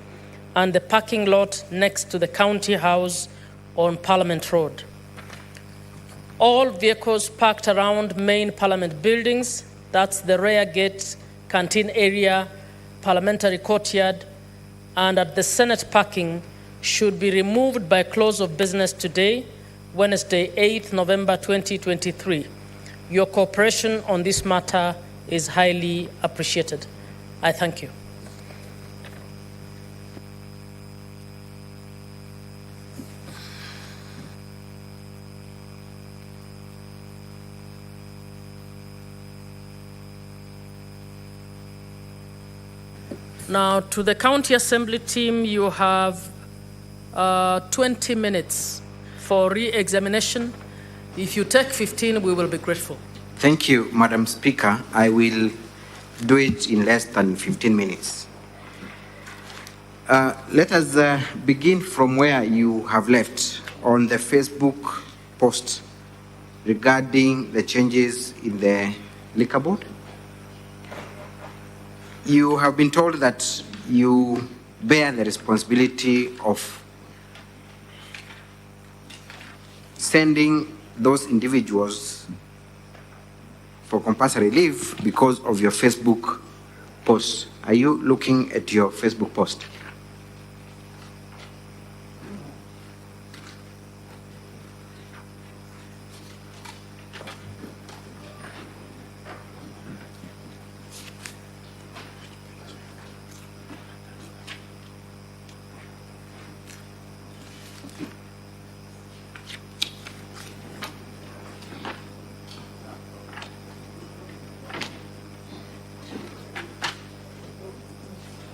and the parking lot next to the County House on Parliament Road. All vehicles parked around main Parliament buildings, that's the rear gate, canteen area, parliamentary courtyard, and at the Senate parking should be removed by close of business today, Wednesday, 8th November 2023. Your cooperation on this matter is highly appreciated. I thank you. Now, to the County Assembly team, you have 20 minutes for re-examination. If you take 15, we will be grateful. Thank you, Madam Speaker. I will do it in less than 15 minutes. Let us begin from where you have left on the Facebook post regarding the changes in the liquor board. You have been told that you bear the responsibility of sending those individuals for compulsory leave because of your Facebook post. Are you looking at your Facebook post?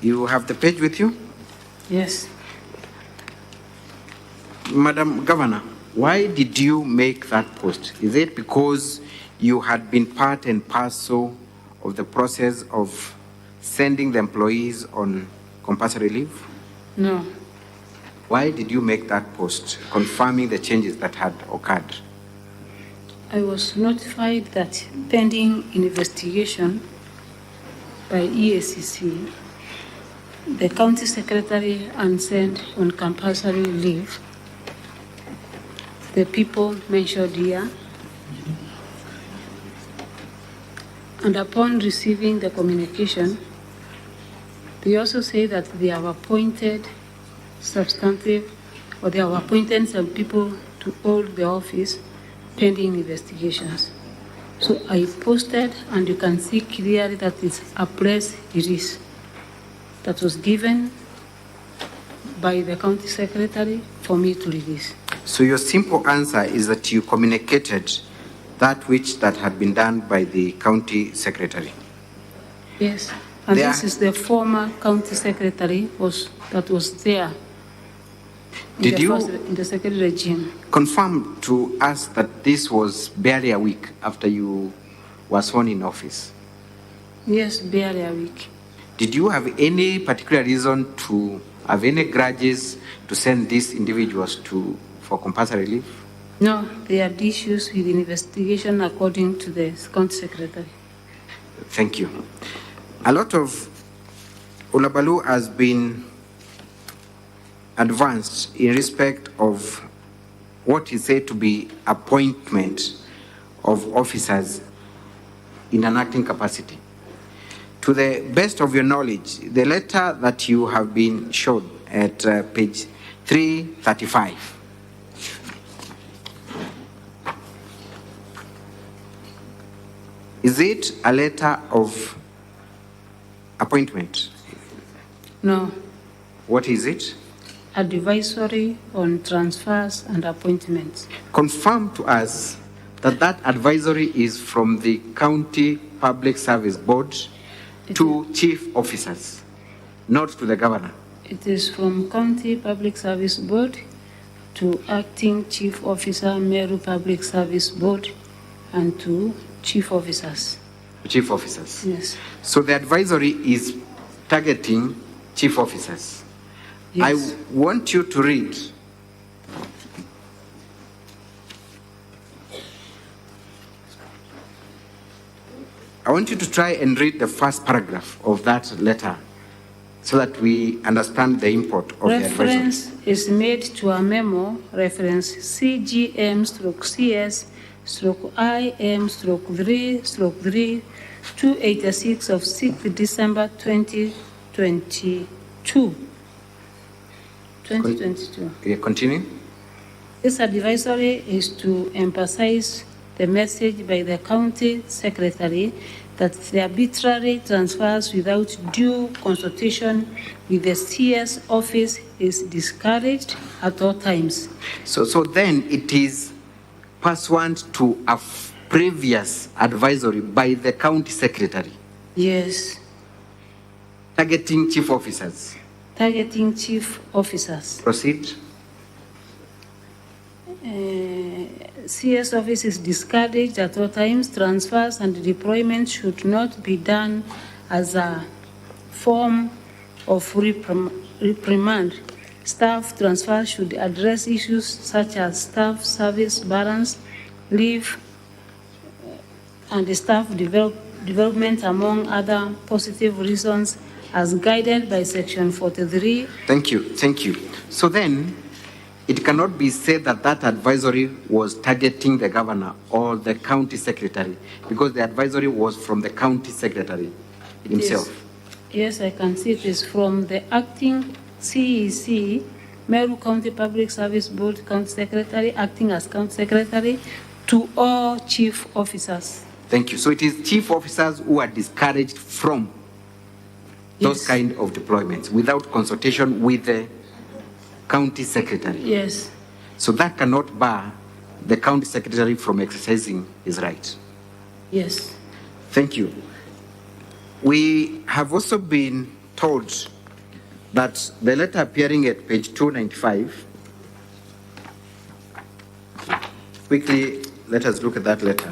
You have the page with you? Yes. Madam Governor, why did you make that post? Is it because you had been part and parcel of the process of sending the employees on compulsory leave? No. Why did you make that post confirming the changes that had occurred? I was notified that pending investigation by EACC, the county secretary and sent on compulsory leave the people mentioned here And upon receiving the communication, they also say that they have appointed substantive, or they have appointed some people to hold the office pending investigations. So I posted, and you can see clearly that it's a press release that was given by the county secretary for me to release. So your simple answer is that you communicated that which that had been done by the county secretary? Yes, and this is the former county secretary that was there in the second regime. Confirm to us that this was barely a week after you were sworn in office? Yes, barely a week. Did you have any particular reason to have any grudges to send these individuals for compulsory leave? No, they had issues with investigation according to the county secretary. Thank you. A lot of Ulabalu has been advanced in respect of what is said to be appointment of officers in an acting capacity. To the best of your knowledge, the letter that you have been shown at page 335, is it a letter of appointment? No. What is it? Advisory on transfers and appointments. Confirm to us that that advisory is from the County Public Service Board to chief officers, not to the governor. It is from County Public Service Board to Acting Chief Officer, Meru Public Service Board, and to chief officers. Chief officers? Yes. So the advisory is targeting chief officers. Yes. I want you to read I want you to try and read the first paragraph of that letter so that we understand the import of the advisory. Reference is made to a memo, reference CGM/CS/IM/3/3 286 of 6th December 2022. 2022. Yeah, continue. This advisory is to emphasize the message by the county secretary that the arbitrary transfers without due consultation with the CS office is discouraged at all times. So then it is pursuant to a previous advisory by the county secretary. Yes. Targeting chief officers. Targeting chief officers. Proceed. CS office is discouraged at all times. Transfers and deployment should not be done as a form of reprimand. Staff transfer should address issues such as staff service balance, leave, and staff development, among other positive reasons, as guided by Section 43. Thank you. So then, it cannot be said that that advisory was targeting the governor or the county secretary, because the advisory was from the county secretary himself. Yes, I can see it is from the acting CEC, Meru County Public Service Board County Secretary, acting as county secretary, to all chief officers. Thank you. So it is chief officers who are discouraged from those kind of deployments without consultation with the county secretary. Yes. So that cannot bar the county secretary from exercising his right. Yes. Thank you. We have also been told that the letter appearing at page 295, quickly, let us look at that letter.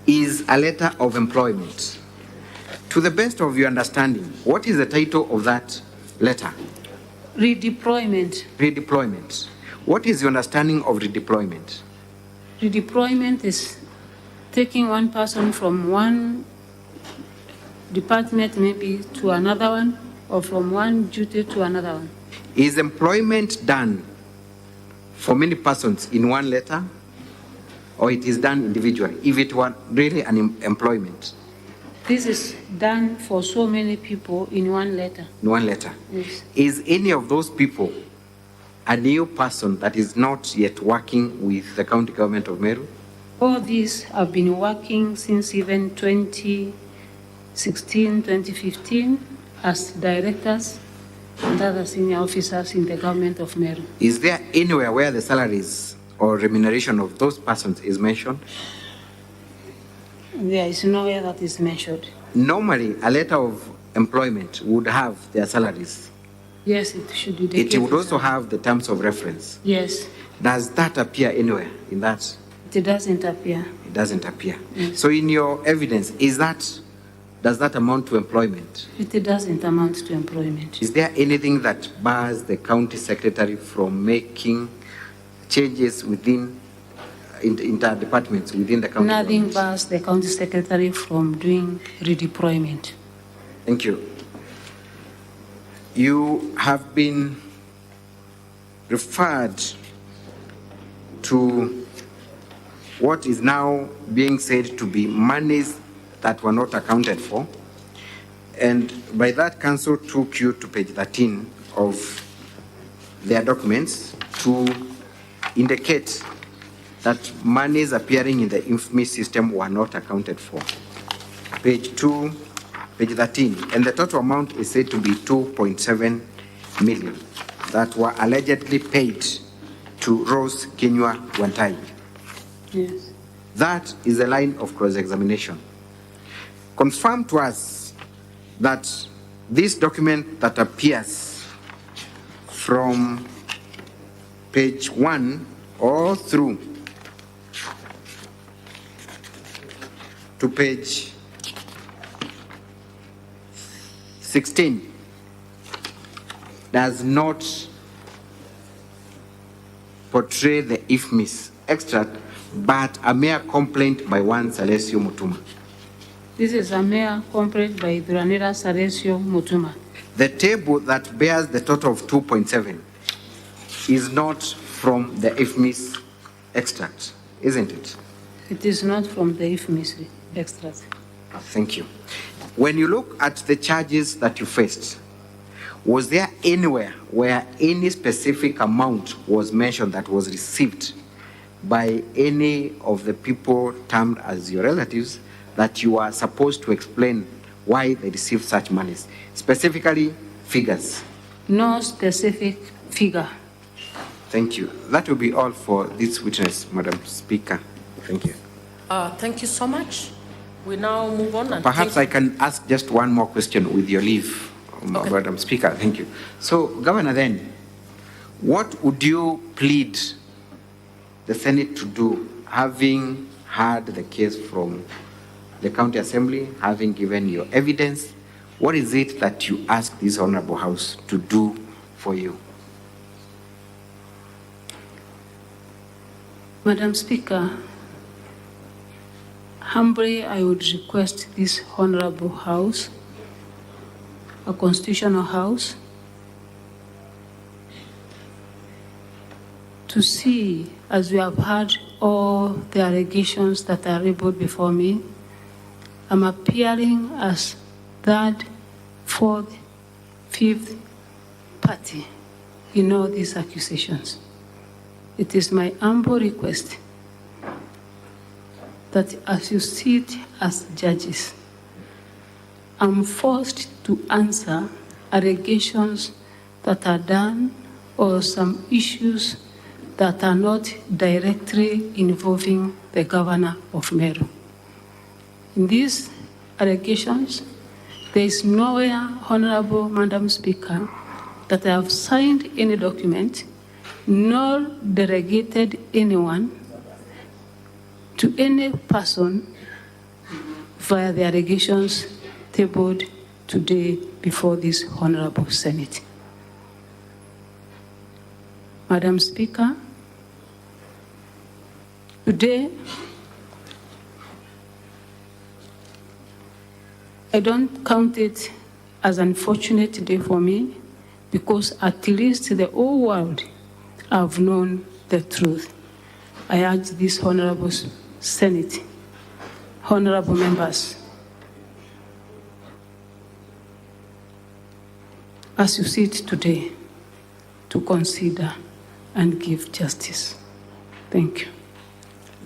Is a letter of employment. To the best of your understanding, what is the title of that letter? Redeployment. Redeployment. What is your understanding of redeployment? Redeployment is taking one person from one department maybe to another one, or from one duty to another one. Is employment done for many persons in one letter, or it is done individually, if it were really an employment? This is done for so many people in one letter. In one letter. Yes. Is any of those people a new person that is not yet working with the county government of Meru? All these have been working since even 2016, 2015 as directors and other senior officers in the government of Meru. Is there anywhere where the salaries or remuneration of those persons is mentioned? There is nowhere that is mentioned. Normally, a letter of employment would have their salaries. Yes, it should be. It would also have the terms of reference. Yes. Does that appear anywhere in that? It doesn't appear. It doesn't appear. Yes. So in your evidence, does that amount to employment? It doesn't amount to employment. Is there anything that bars the county secretary from making changes within inter-departments within the county? Nothing bars the county secretary from doing redeployment. Thank you. You have been referred to what is now being said to be monies that were not accounted for. And by that, council took you to page 13 of their documents to indicate that monies appearing in the infamy system were not accounted for. Page 2, page 13, and the total amount is said to be 2.7 million that were allegedly paid to Rose Kinyua Wantai. Yes. That is a line of cross-examination. Confirm to us that this document that appears from page 1 all through to page 16 does not portray the IFMIS extract, but a mere complaint by one Salesio Mutuma. This is a mere complaint by Duranera Salesio Mutuma. The table that bears the total of 2.7 is not from the IFMIS extract, isn't it? It is not from the IFMIS extract. Thank you. When you look at the charges that you faced, was there anywhere where any specific amount was mentioned that was received by any of the people termed as your relatives that you are supposed to explain why they received such monies? Specifically, figures. No specific figure. Thank you. That will be all for this witness, Madam Speaker. Thank you. Thank you so much. We now move on. And perhaps I can ask just one more question with your leave, okay, Madam Speaker. Thank you. So, Governor, then, what would you plead the Senate to do, having heard the case from the County Assembly, having given your evidence? What is it that you ask this Honorable House to do for you? Madam Speaker, humbly I would request this Honorable House, a constitutional house, to see, as we have heard all the allegations that are labeled before me, I'm appearing as third, fourth, fifth party in all these accusations. It is my humble request that as you sit as judges, I'm forced to answer allegations that are done or some issues that are not directly involving the governor of Meru. In these allegations, there is nowhere, Honorable Madam Speaker, that I have signed any document nor delegated anyone to any person via the allegations tabled today before this Honorable Senate. Madam Speaker, today I don't count it as an unfortunate day for me because at least the whole world have known the truth. I urge this Honorable Senate, honorable members, as you sit today, to consider and give justice. Thank you.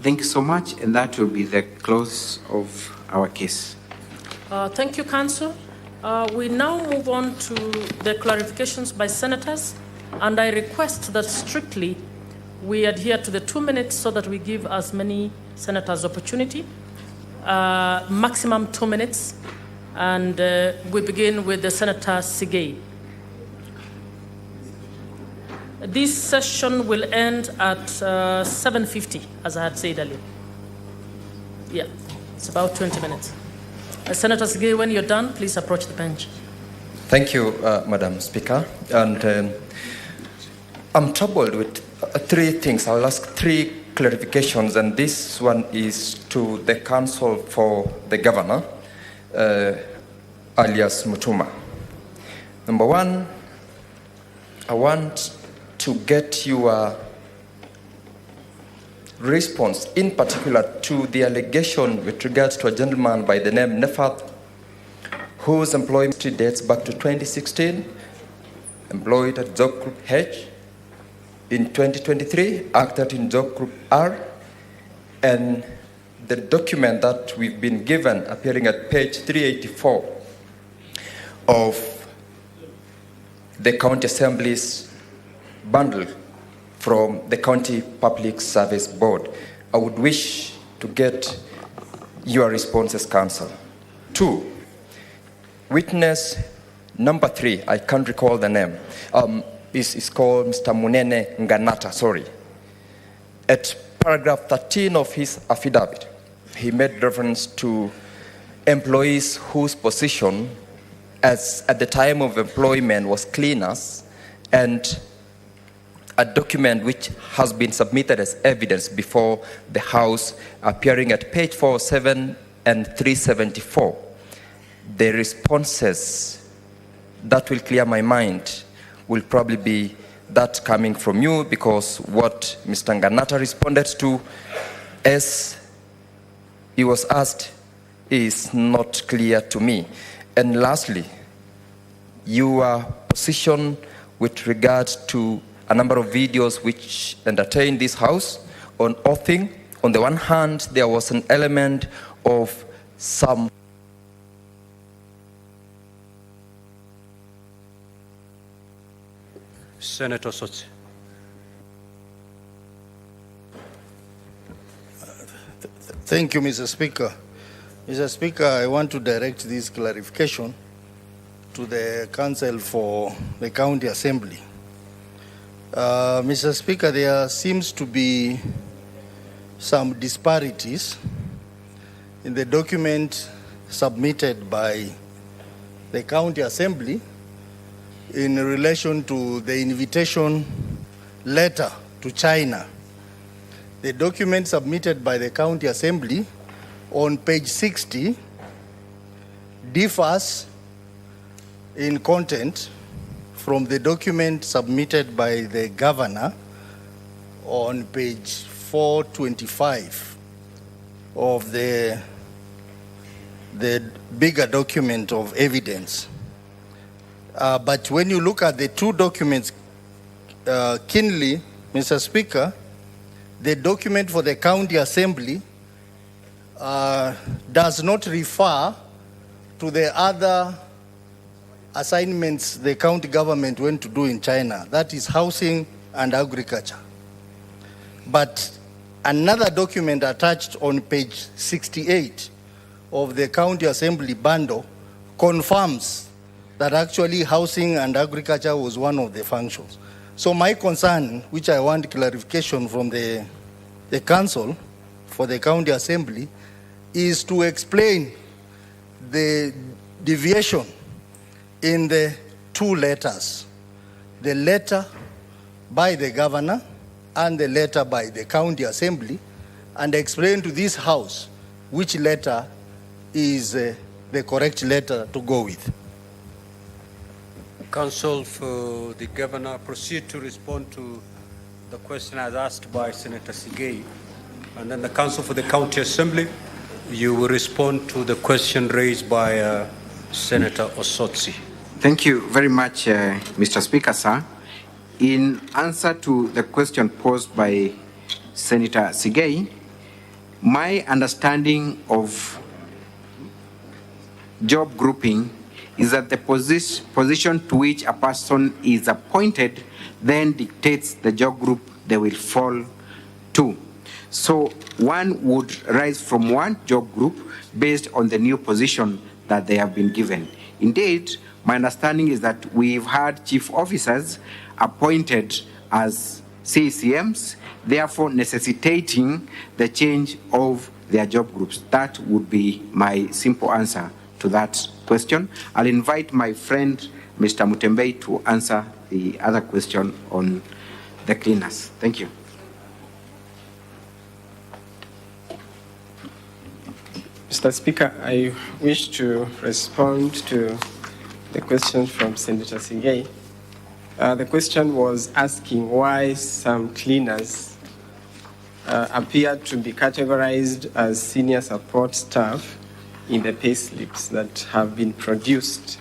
Thank you so much, and that will be the close of our case. Thank you, Counsel. We now move on to the clarifications by senators, and I request that strictly we adhere to the 2 minutes so that we give as many senators opportunity. Maximum 2 minutes, and we begin with the Senator Sigei. This session will end at 7:50, as I had said earlier. Yeah, it's about 20 minutes. Senator Sigei, when you're done, please approach the bench. Thank you, Madam Speaker. And I'm troubled with three things. I'll ask three clarifications, and this one is to the Counsel for the Governor, alias Mutuma. Number one, I want to get your response, in particular to the allegation with regards to a gentleman by the name Nefat, whose employment dates back to 2016, employed at Job Group H. In 2023, acted in Job Group R, and the document that we've been given appearing at page 384 of the County Assembly's bundle from the County Public Service Board. I would wish to get your responses, Counsel. Two, witness number 3, I can't recall the name, is called Mr. Munene Nganata, sorry. At paragraph 13 of his affidavit, he made reference to employees whose position at the time of employment was cleaners, and a document which has been submitted as evidence before the House, appearing at page 407 and 374. The responses that will clear my mind will probably be that coming from you, because what Mr. Nganata responded to as he was asked is not clear to me. And lastly, your position with regard to a number of videos which entertained this House on oathing. On the one hand, there was an element of some Senator Sotsi. Thank you, Mr. Speaker. Mr. Speaker, I want to direct this clarification to the Counsel for the County Assembly. Mr. Speaker, there seems to be some disparities in the document submitted by the County Assembly in relation to the invitation letter to China. The document submitted by the County Assembly on page 60 differs in content from the document submitted by the Governor on page 425 of the bigger document of evidence. But when you look at the two documents keenly, Mr. Speaker, the document for the County Assembly does not refer to the other assignments the county government went to do in China. That is housing and agriculture. But another document attached on page 68 of the County Assembly bundle confirms that actually housing and agriculture was one of the functions. So my concern, which I want clarification from the Council for the County Assembly, is to explain the deviation in the two letters, the letter by the Governor and the letter by the County Assembly, and explain to this House which letter is the correct letter to go with. Counsel for the Governor, proceed to respond to the question as asked by Senator Sigei, and then the Council for the County Assembly, you will respond to the question raised by Senator Osotsi. Thank you very much, Mr. Speaker, sir. In answer to the question posed by Senator Sigei, my understanding of job grouping is that the position to which a person is appointed then dictates the job group they will fall to. So one would rise from one job group based on the new position that they have been given. Indeed, my understanding is that we've had chief officers appointed as CCMs, therefore necessitating the change of their job groups. That would be my simple answer to that question. I'll invite my friend, Mr. Mutembei, to answer the other question on the cleaners. Thank you. Mr. Speaker, I wish to respond to the question from Senator Sigei. The question was asking why some cleaners appear to be categorized as senior support staff in the pay slips that have been produced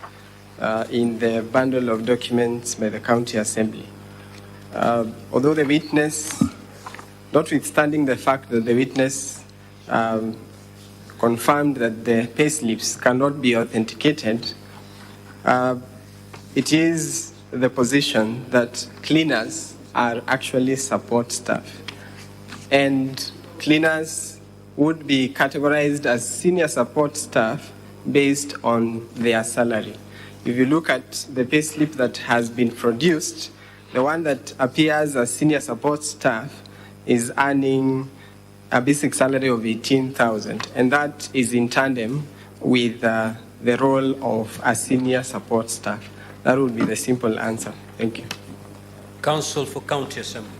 in the bundle of documents by the County Assembly. Although the witness, notwithstanding the fact that the witness confirmed that the pay slips cannot be authenticated, it is the position that cleaners are actually support staff. And cleaners would be categorized as senior support staff based on their salary. If you look at the pay slip that has been produced, the one that appears as senior support staff is earning a basic salary of 18,000, and that is in tandem with the role of a senior support staff. That would be the simple answer. Thank you. Council for County Assembly.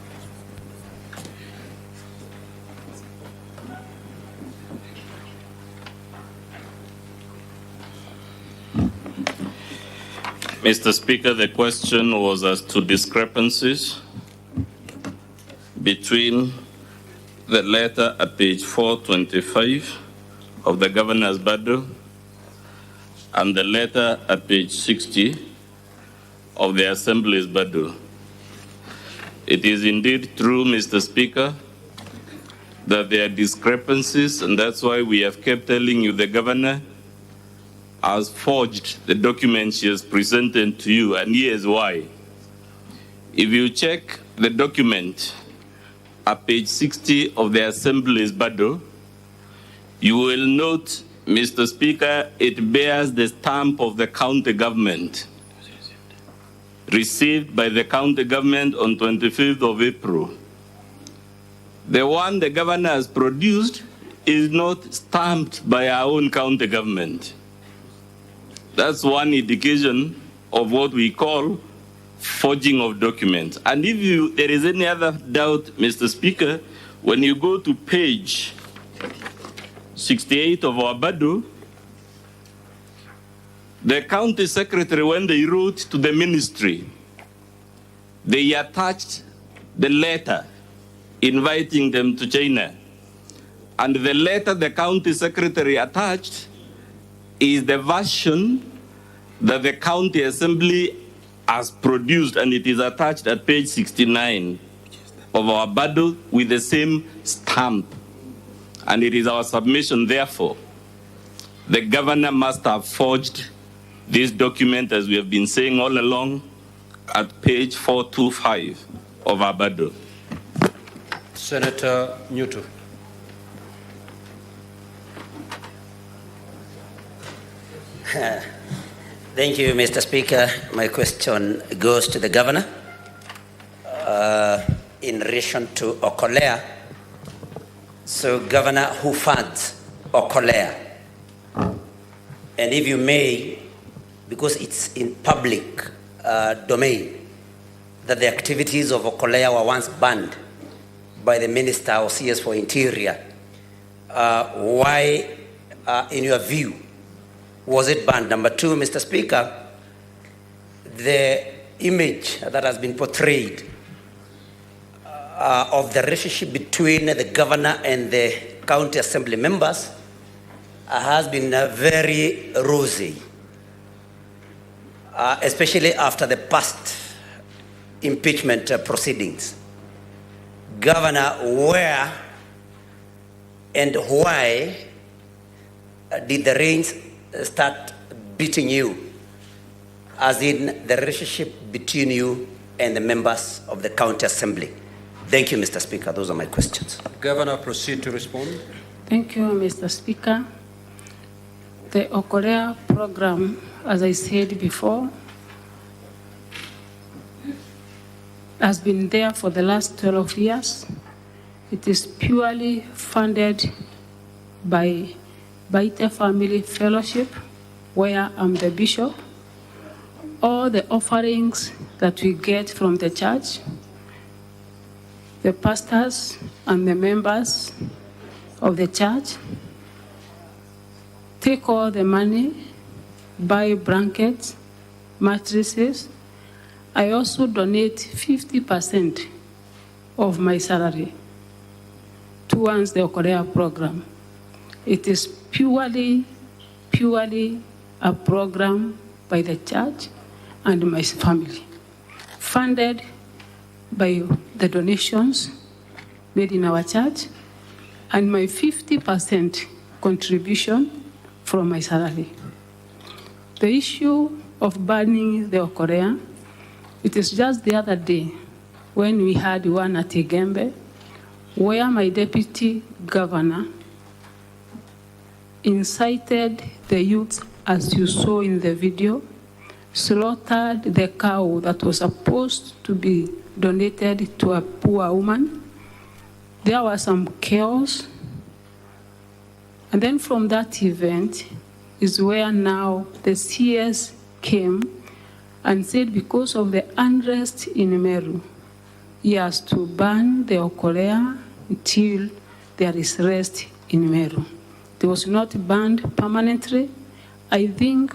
Mr. Speaker, the question was as to discrepancies between the letter at page 425 of the Governor's Bundle and the letter at page 60 of the Assembly's Bundle. It is indeed true, Mr. Speaker, that there are discrepancies, and that's why we have kept telling you the Governor has forged the document she has presented to you, and here's why. If you check the document at page 60 of the Assembly's Bundle, you will note, Mr. Speaker, it bears the stamp of the county government, received by the county government on 25th of April. The one the Governor has produced is not stamped by our own county government. That's one indication of what we call forging of documents. And if there is any other doubt, Mr. Speaker, when you go to page 68 of our Bundle, the county secretary, when they wrote to the ministry, they attached the letter inviting them to China. And the letter the county secretary attached is the version that the County Assembly has produced, and it is attached at page 69 of our Bundle with the same stamp. And it is our submission, therefore, the Governor must have forged this document, as we have been saying all along, at page 425 of our Bundle. Senator Newton. Thank you, Mr. Speaker. My question goes to the Governor in relation to Okolea. So, Governor, who funds Okolea? And if you may, because it's in public domain, that the activities of Okolea were once banned by the Minister or CS for Interior, why, in your view, was it banned? Number two, Mr. Speaker, the image that has been portrayed of the relationship between the governor and the county assembly members has been very rosy, especially after the past impeachment proceedings. Governor, where and why did the reins start beating you, as in the relationship between you and the members of the county assembly? Thank you, Mr. Speaker. Those are my questions. Governor, proceed to respond. Thank you, Mr. Speaker. The Okolea program, as I said before, has been there for the last 12 years. It is purely funded by Baite Family Fellowship, where I'm the bishop. All the offerings that we get from the church, the pastors and the members of the church take all the money, buy blankets, mattresses. I also donate 50% of my salary towards the Okolea program. It is purely a program by the church and my family, funded by the donations made in our church and my 50% contribution from my salary. The issue of banning the Okolea, it is just the other day when we had one at Igembe, where my deputy governor incited the youth, as you saw in the video, slaughtered the cow that was supposed to be donated to a poor woman. There was some chaos. And then from that event is where now the CS came and said because of the unrest in Meru, he has to ban the Okolea until there is rest in Meru. It was not banned permanently. I think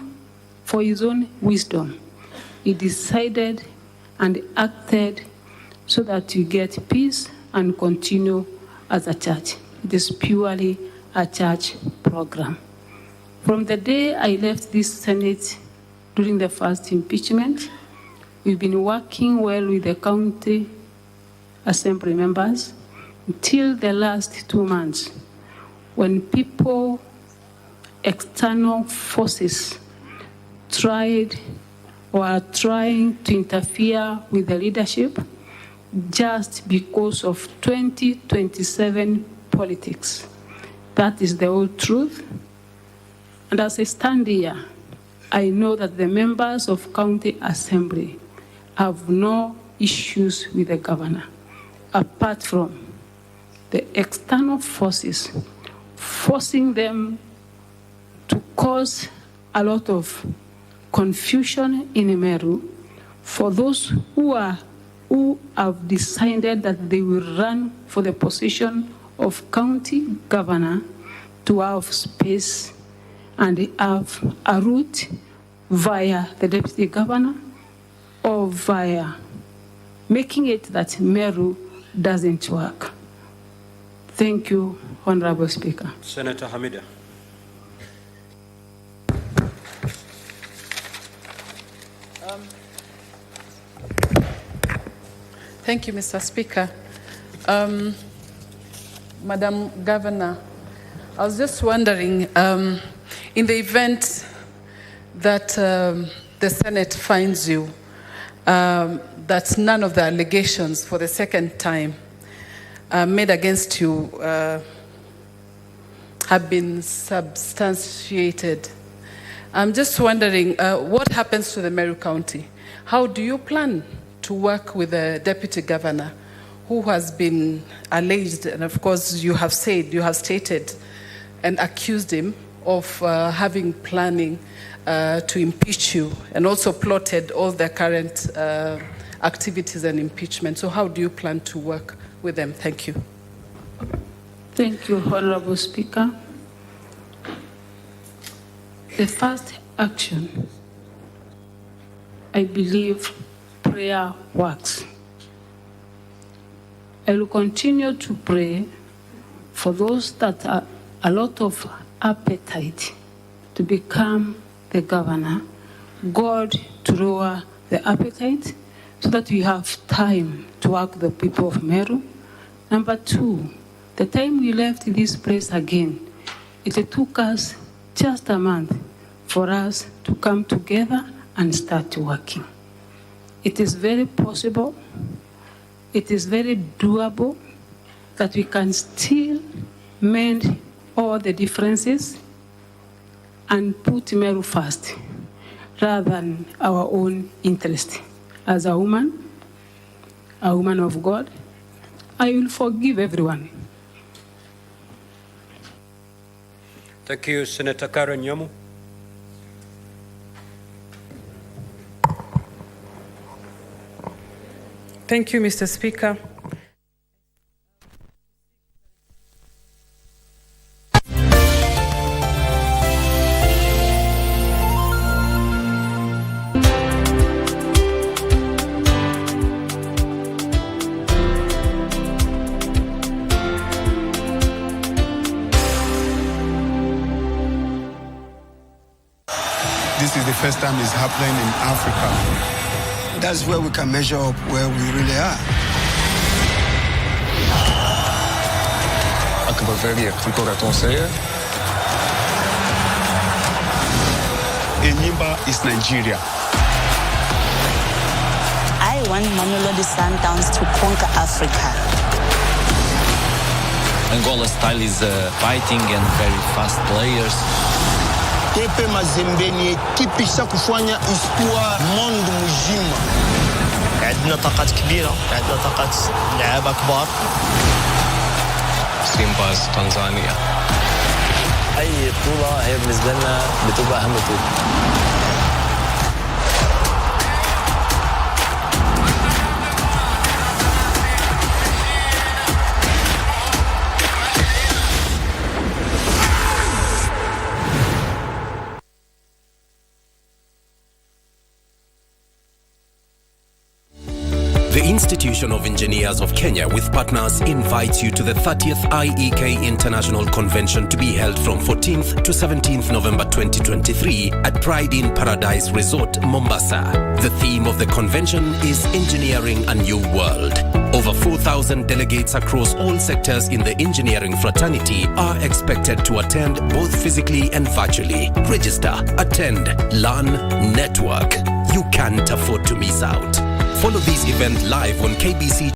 for his own wisdom, he decided and acted so that you get peace and continue as a church. It is purely a church program. From the day I left this Senate during the first impeachment, we've been working well with the county assembly members until the last 2 months, when people, external forces, tried or are trying to interfere with the leadership just because of 2027 politics. That is the whole truth. And as I stand here, I know that the members of county assembly have no issues with the governor, apart from the external forces forcing them to cause a lot of confusion in Meru for those who have decided that they will run for the position of county governor to have space and have a route via the deputy governor or via making it that Meru doesn't work. Thank you, Honorable Speaker. Senator Hamida. Thank you, Mr. Speaker. Madam Governor, I was just wondering, in the event that the Senate finds you that none of the allegations for the second time made against you have been substantiated, I'm just wondering what happens to the Meru County? How do you plan to work with the deputy governor who has been alleged, and of course you have stated and accused him of having planning to impeach you and also plotted all the current activities and impeachment. So how do you plan to work with them? Thank you. Thank you, Honorable Speaker. The first action, I believe prayer works. I will continue to pray for those that are a lot of appetite to become the governor. God to lower the appetite so that we have time to work the people of Meru. Number two, the time we left this place again, it took us just a month for us to come together and start working. It is very possible, it is very doable that we can still mend all the differences and put Meru first rather than our own interest. As a woman of God, I will forgive everyone. Thank you, Senator Karen Nyamu. Thank you, Mr. Speaker. This is the first time it's happening in Africa. That's where we can measure up where we really are. أكبر فريق في الكرة التونسية. Enyimba is Nigeria. I want Mamelodi Sundowns to conquer Africa. Angola's style is fighting and very fast players. Tepe Mazembe ni ekipe isha kufanya histoire monde mzima. عندنا طاقات كبيرة، عندنا طاقات لعابة كبار. سيمباز تنزانيا. أي بطولة هي بالنسبة لنا بتبقى أهم بطولة. The Institution of Engineers of Kenya with partners invites you to the 30th IEK International Convention to be held from 14th to 17th November 2023 at Pride in Paradise Resort, Mombasa. The theme of the convention is Engineering a New World. Over 4,000 delegates across all sectors in the engineering fraternity are expected to attend both physically and virtually. Register, attend, learn, network. You can't afford to miss out. Follow this event live on KBC